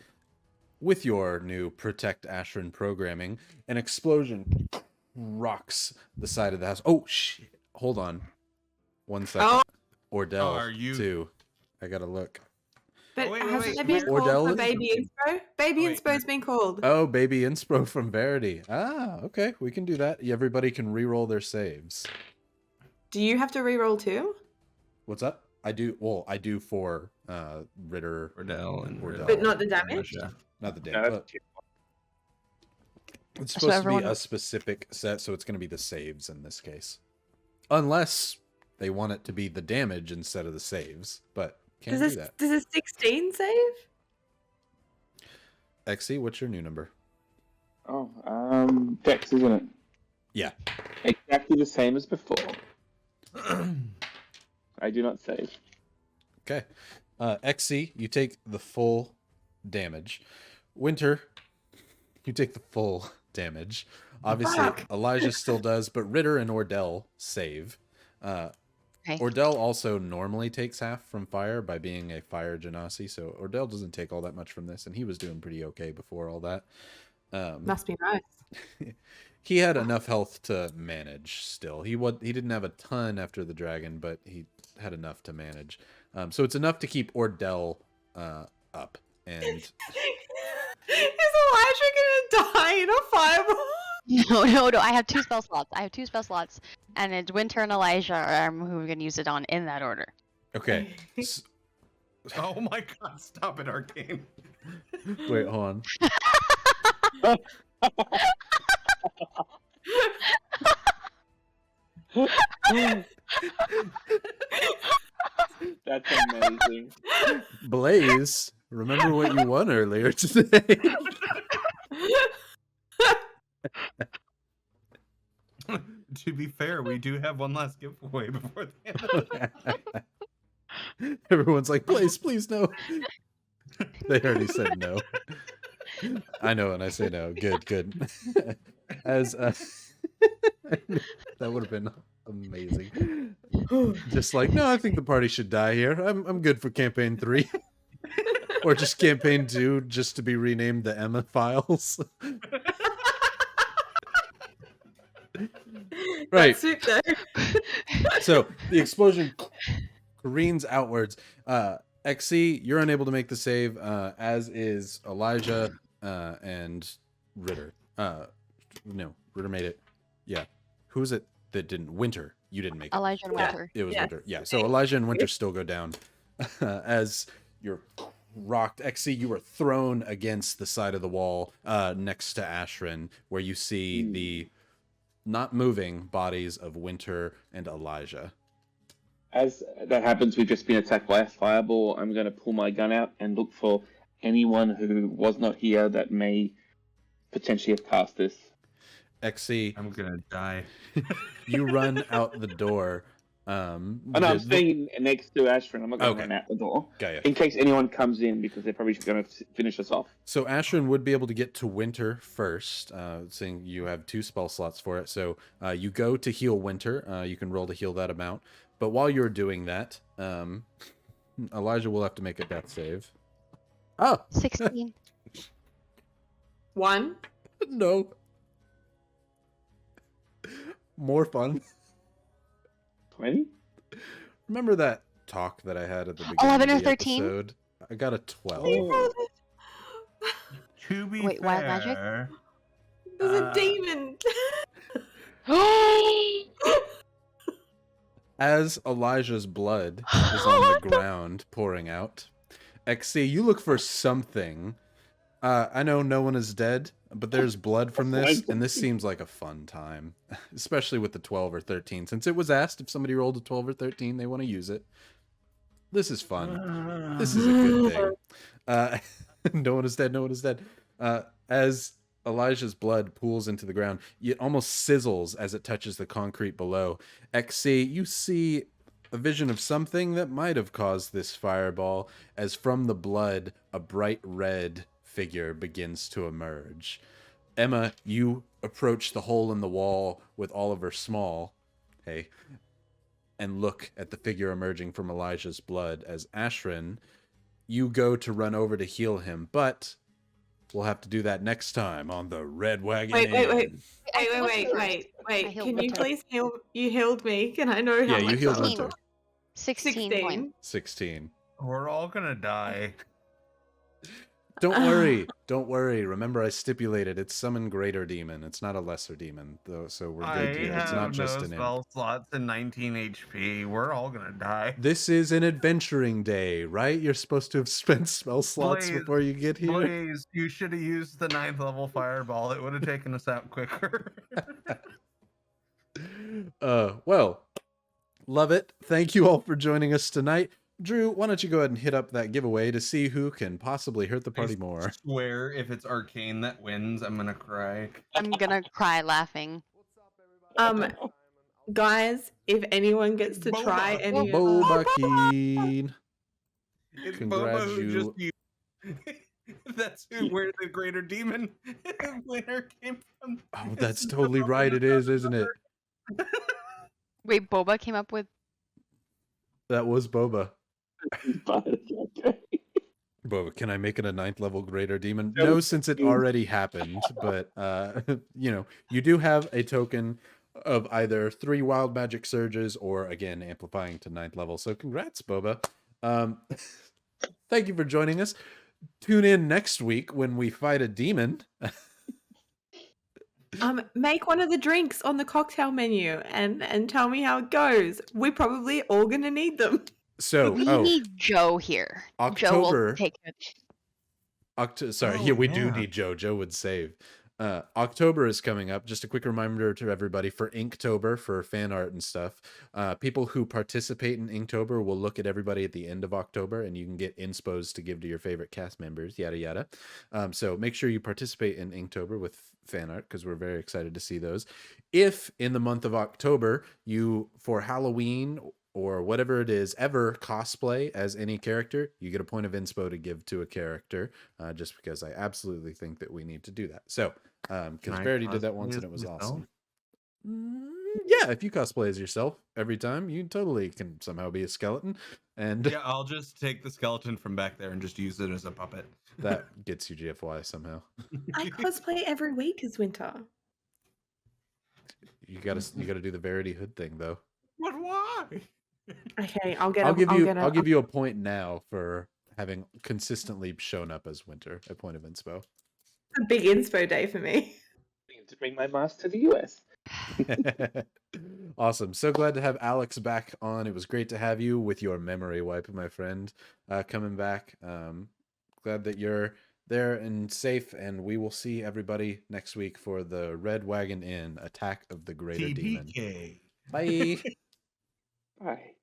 [SPEAKER 1] with your new Protect Ashryn programming, an explosion rocks the side of the house. Oh, shit. Hold on. 1 second.
[SPEAKER 2] Oh.
[SPEAKER 1] Ordell,
[SPEAKER 3] are you-
[SPEAKER 1] too. I gotta look.
[SPEAKER 2] But
[SPEAKER 3] Oh, wait,
[SPEAKER 2] hasn't
[SPEAKER 3] wait,
[SPEAKER 2] there been
[SPEAKER 3] where-
[SPEAKER 2] called
[SPEAKER 1] Ordell
[SPEAKER 2] for
[SPEAKER 1] is-
[SPEAKER 2] Baby Inspo? Baby
[SPEAKER 3] Oh, wait,
[SPEAKER 2] Inspo's been called.
[SPEAKER 1] Oh, Baby Inspo from Verity. Ah, okay. We can do that. Everybody can re-roll their saves.
[SPEAKER 2] Do you have to reroll too?
[SPEAKER 1] What's up? I do. Well, I do for Ritter.
[SPEAKER 3] Ordell and
[SPEAKER 1] Ordell.
[SPEAKER 2] But not the damage?
[SPEAKER 3] Yeah.
[SPEAKER 1] Not the
[SPEAKER 4] No,
[SPEAKER 1] damage.
[SPEAKER 4] that's
[SPEAKER 1] It's
[SPEAKER 6] So
[SPEAKER 1] supposed to
[SPEAKER 6] everyone-
[SPEAKER 1] be a specific set, so it's going to be the saves in this case. Unless they want it to be the damage instead of the saves, but can't do that.
[SPEAKER 2] Does a 16 save?
[SPEAKER 1] XC, what's your new number?
[SPEAKER 4] Dex, isn't it?
[SPEAKER 1] Yeah.
[SPEAKER 4] Exactly the same as before. I do not save.
[SPEAKER 1] Okay. XC, you take the full damage. Winter, you take the full damage. Obviously,
[SPEAKER 2] Fuck.
[SPEAKER 1] Elijah still does, but Ritter and Ordell save.
[SPEAKER 6] Okay.
[SPEAKER 1] Ordell also normally takes half from fire by being a fire genasi, so Ordell doesn't take all that much from this, and he was doing pretty okay before all that.
[SPEAKER 2] Must be nice.
[SPEAKER 1] He had enough health to manage still. He didn't have a ton after the dragon, but he had enough to manage. So it's enough to keep Ordell up. And
[SPEAKER 2] Is Elijah gonna die in a fireball?
[SPEAKER 6] No. I have 2 spell slots. And it's Winter and Elijah who we're gonna use it on in that order.
[SPEAKER 1] okay.
[SPEAKER 3] Oh my god, stop it, Arcane.
[SPEAKER 1] Wait, hold on.
[SPEAKER 4] That's amazing.
[SPEAKER 1] Blaze, remember what you won earlier today.
[SPEAKER 3] To be fair, we do have one last giveaway before the end of the
[SPEAKER 1] Everyone's like, Blaze, please no. They already said no. I know when I say no. Good. As that would have been amazing. Just like, no, I think the party should die here. I'm good for campaign 3. Or just campaign 2, just to be renamed the Emma Files. Right.
[SPEAKER 2] That's soup though.
[SPEAKER 1] So the explosion careens outwards. XC, you're unable to make the save, as is Elijah and Ritter. No, Ritter made it. Yeah. Who is it that didn't winter. You didn't make it.
[SPEAKER 6] Elijah and
[SPEAKER 2] Yeah.
[SPEAKER 6] Winter.
[SPEAKER 1] It was
[SPEAKER 2] Yeah.
[SPEAKER 1] winter. Yeah. So Elijah and Winter still go down. As you're rocked, XC, you are thrown against the side of the wall next to Ashryn, where you see the not moving bodies of Winter and Elijah.
[SPEAKER 4] As that happens, we've just been attacked by a fireball. I'm going to pull my gun out and look for anyone who was not here that may potentially have cast this.
[SPEAKER 1] XC,
[SPEAKER 3] I'm gonna die.
[SPEAKER 1] you run out the door.
[SPEAKER 4] Oh, no, I'm staying next to Ashryn. I'm not going to
[SPEAKER 1] Okay.
[SPEAKER 4] run out the door.
[SPEAKER 1] Got ya.
[SPEAKER 4] In case anyone comes in, because they're probably going to finish us off.
[SPEAKER 1] So Ashryn would be able to get to Winter first, seeing you have 2 spell slots for it. So you go to heal Winter. You can roll to heal that amount. But while you're doing that, Elijah will have to make a death save. Oh,
[SPEAKER 6] 16.
[SPEAKER 2] 1.
[SPEAKER 1] no. More fun.
[SPEAKER 4] 20?
[SPEAKER 1] Remember that talk that I had at the beginning
[SPEAKER 6] 11 or
[SPEAKER 1] of the
[SPEAKER 6] 13?
[SPEAKER 1] episode? I got a 12.
[SPEAKER 4] Oh.
[SPEAKER 3] To be
[SPEAKER 6] Wait, wild magic?
[SPEAKER 3] fair,
[SPEAKER 2] There's a demon.
[SPEAKER 1] As Elijah's blood is on the ground pouring out, XC, you look for something. I know no one is dead, but there's blood from this, and this seems like a fun time, especially with the 12 or 13. Since it was asked if somebody rolled a 12 or 13, they want to use it. This is fun. This is a good thing. No one is dead. No one is dead. As Elijah's blood pools into the ground, it almost sizzles as it touches the concrete below. XC, you see a vision of something that might have caused this fireball, as from the blood, a bright red figure begins to emerge. Emma, you approach the hole in the wall with Oliver Small, hey, and look at the figure emerging from Elijah's blood. As Ashryn, you go to run over to heal him, but we'll have to do that next time on the Red Wagon Inn.
[SPEAKER 2] Wait.
[SPEAKER 6] I healed
[SPEAKER 2] Can you
[SPEAKER 6] Winter.
[SPEAKER 2] please heal? You healed me. Can I know how
[SPEAKER 1] Yeah, you
[SPEAKER 2] much
[SPEAKER 1] healed
[SPEAKER 2] that was?
[SPEAKER 1] Winter.
[SPEAKER 6] 16 points.
[SPEAKER 1] 16.
[SPEAKER 3] we're all gonna die.
[SPEAKER 1] Don't worry. Don't worry. Remember, I stipulated it's summon greater demon. It's not a lesser demon, though, so we're
[SPEAKER 3] I
[SPEAKER 1] good here. It's
[SPEAKER 3] have
[SPEAKER 1] not just
[SPEAKER 3] no
[SPEAKER 1] an imp.
[SPEAKER 3] spell slots and 19 HP. We're all gonna die.
[SPEAKER 1] This is an adventuring day, right? You're supposed to have spent spell slots
[SPEAKER 3] Blaze,
[SPEAKER 1] before you get here.
[SPEAKER 3] Blaze, you should have used the 9th level fireball. It would have taken us out quicker.
[SPEAKER 1] Well, love it. Thank you all for joining us tonight. Drew, why don't you go ahead and hit up that giveaway to see who can possibly hurt the party more.
[SPEAKER 3] I swear, if it's arcane that wins, I'm gonna cry.
[SPEAKER 6] I'm gonna cry laughing.
[SPEAKER 2] Guys, if anyone gets to try
[SPEAKER 3] Boba.
[SPEAKER 2] any
[SPEAKER 1] Boba Keen.
[SPEAKER 3] It's
[SPEAKER 1] Congrats,
[SPEAKER 3] Boba who
[SPEAKER 1] you.
[SPEAKER 3] just you. That's where the greater demon winner came from.
[SPEAKER 1] Oh, that's totally right. It is, isn't it?
[SPEAKER 6] Wait, Boba came up with.
[SPEAKER 1] That was Boba.
[SPEAKER 4] But okay.
[SPEAKER 1] Boba, can I make it a 9th level greater demon? No, since it already happened. But you do have a token of either 3 wild magic surges or again amplifying to 9th level. So congrats, Boba. Thank you for joining us. Tune in next week when we fight a demon.
[SPEAKER 2] make one of the drinks on the cocktail menu and tell me how it goes. We're probably all gonna need them.
[SPEAKER 1] So,
[SPEAKER 6] We need Joe here. Joe
[SPEAKER 1] October.
[SPEAKER 6] will take it.
[SPEAKER 1] Yeah, we do
[SPEAKER 3] yeah.
[SPEAKER 1] need Joe. Joe would save. October is coming up. Just a quick reminder to everybody for Inktober, for fan art and stuff. People who participate in Inktober will look at everybody at the end of October, and you can get inspos to give to your favorite cast members, yada yada. So make sure you participate in Inktober with fan art, because we're very excited to see those. If in the month of October you, for Halloween or whatever it is, ever cosplay as any character, you get a point of inspo to give to a character, just because I absolutely think that we need to do that. So, because
[SPEAKER 3] I
[SPEAKER 1] Verity did that
[SPEAKER 3] cosplay
[SPEAKER 1] once and
[SPEAKER 3] as
[SPEAKER 1] it was
[SPEAKER 3] myself?
[SPEAKER 1] awesome. Yeah, if you cosplay as yourself every time, you totally can somehow be a skeleton, and
[SPEAKER 3] Yeah, I'll just take the skeleton from back there and just use it as a puppet.
[SPEAKER 1] that gets you GFY somehow.
[SPEAKER 2] I cosplay every week as Winter.
[SPEAKER 1] You gotta do the Verity hood thing though.
[SPEAKER 3] But why?
[SPEAKER 2] Okay, I'll get.
[SPEAKER 1] I'll
[SPEAKER 2] I'll
[SPEAKER 1] give you a point now for having consistently shown up as Winter. A point of inspo.
[SPEAKER 2] a big inspo day for me.
[SPEAKER 4] To bring my mask to the US.
[SPEAKER 1] Awesome. So glad to have Alex back on. It was great to have you with your memory wipe, my friend, coming back. Glad that you're there and safe, and we will see everybody next week for the Red Wagon Inn, Attack of the Greater Demon.
[SPEAKER 3] TDK.
[SPEAKER 1] Bye.
[SPEAKER 4] Bye.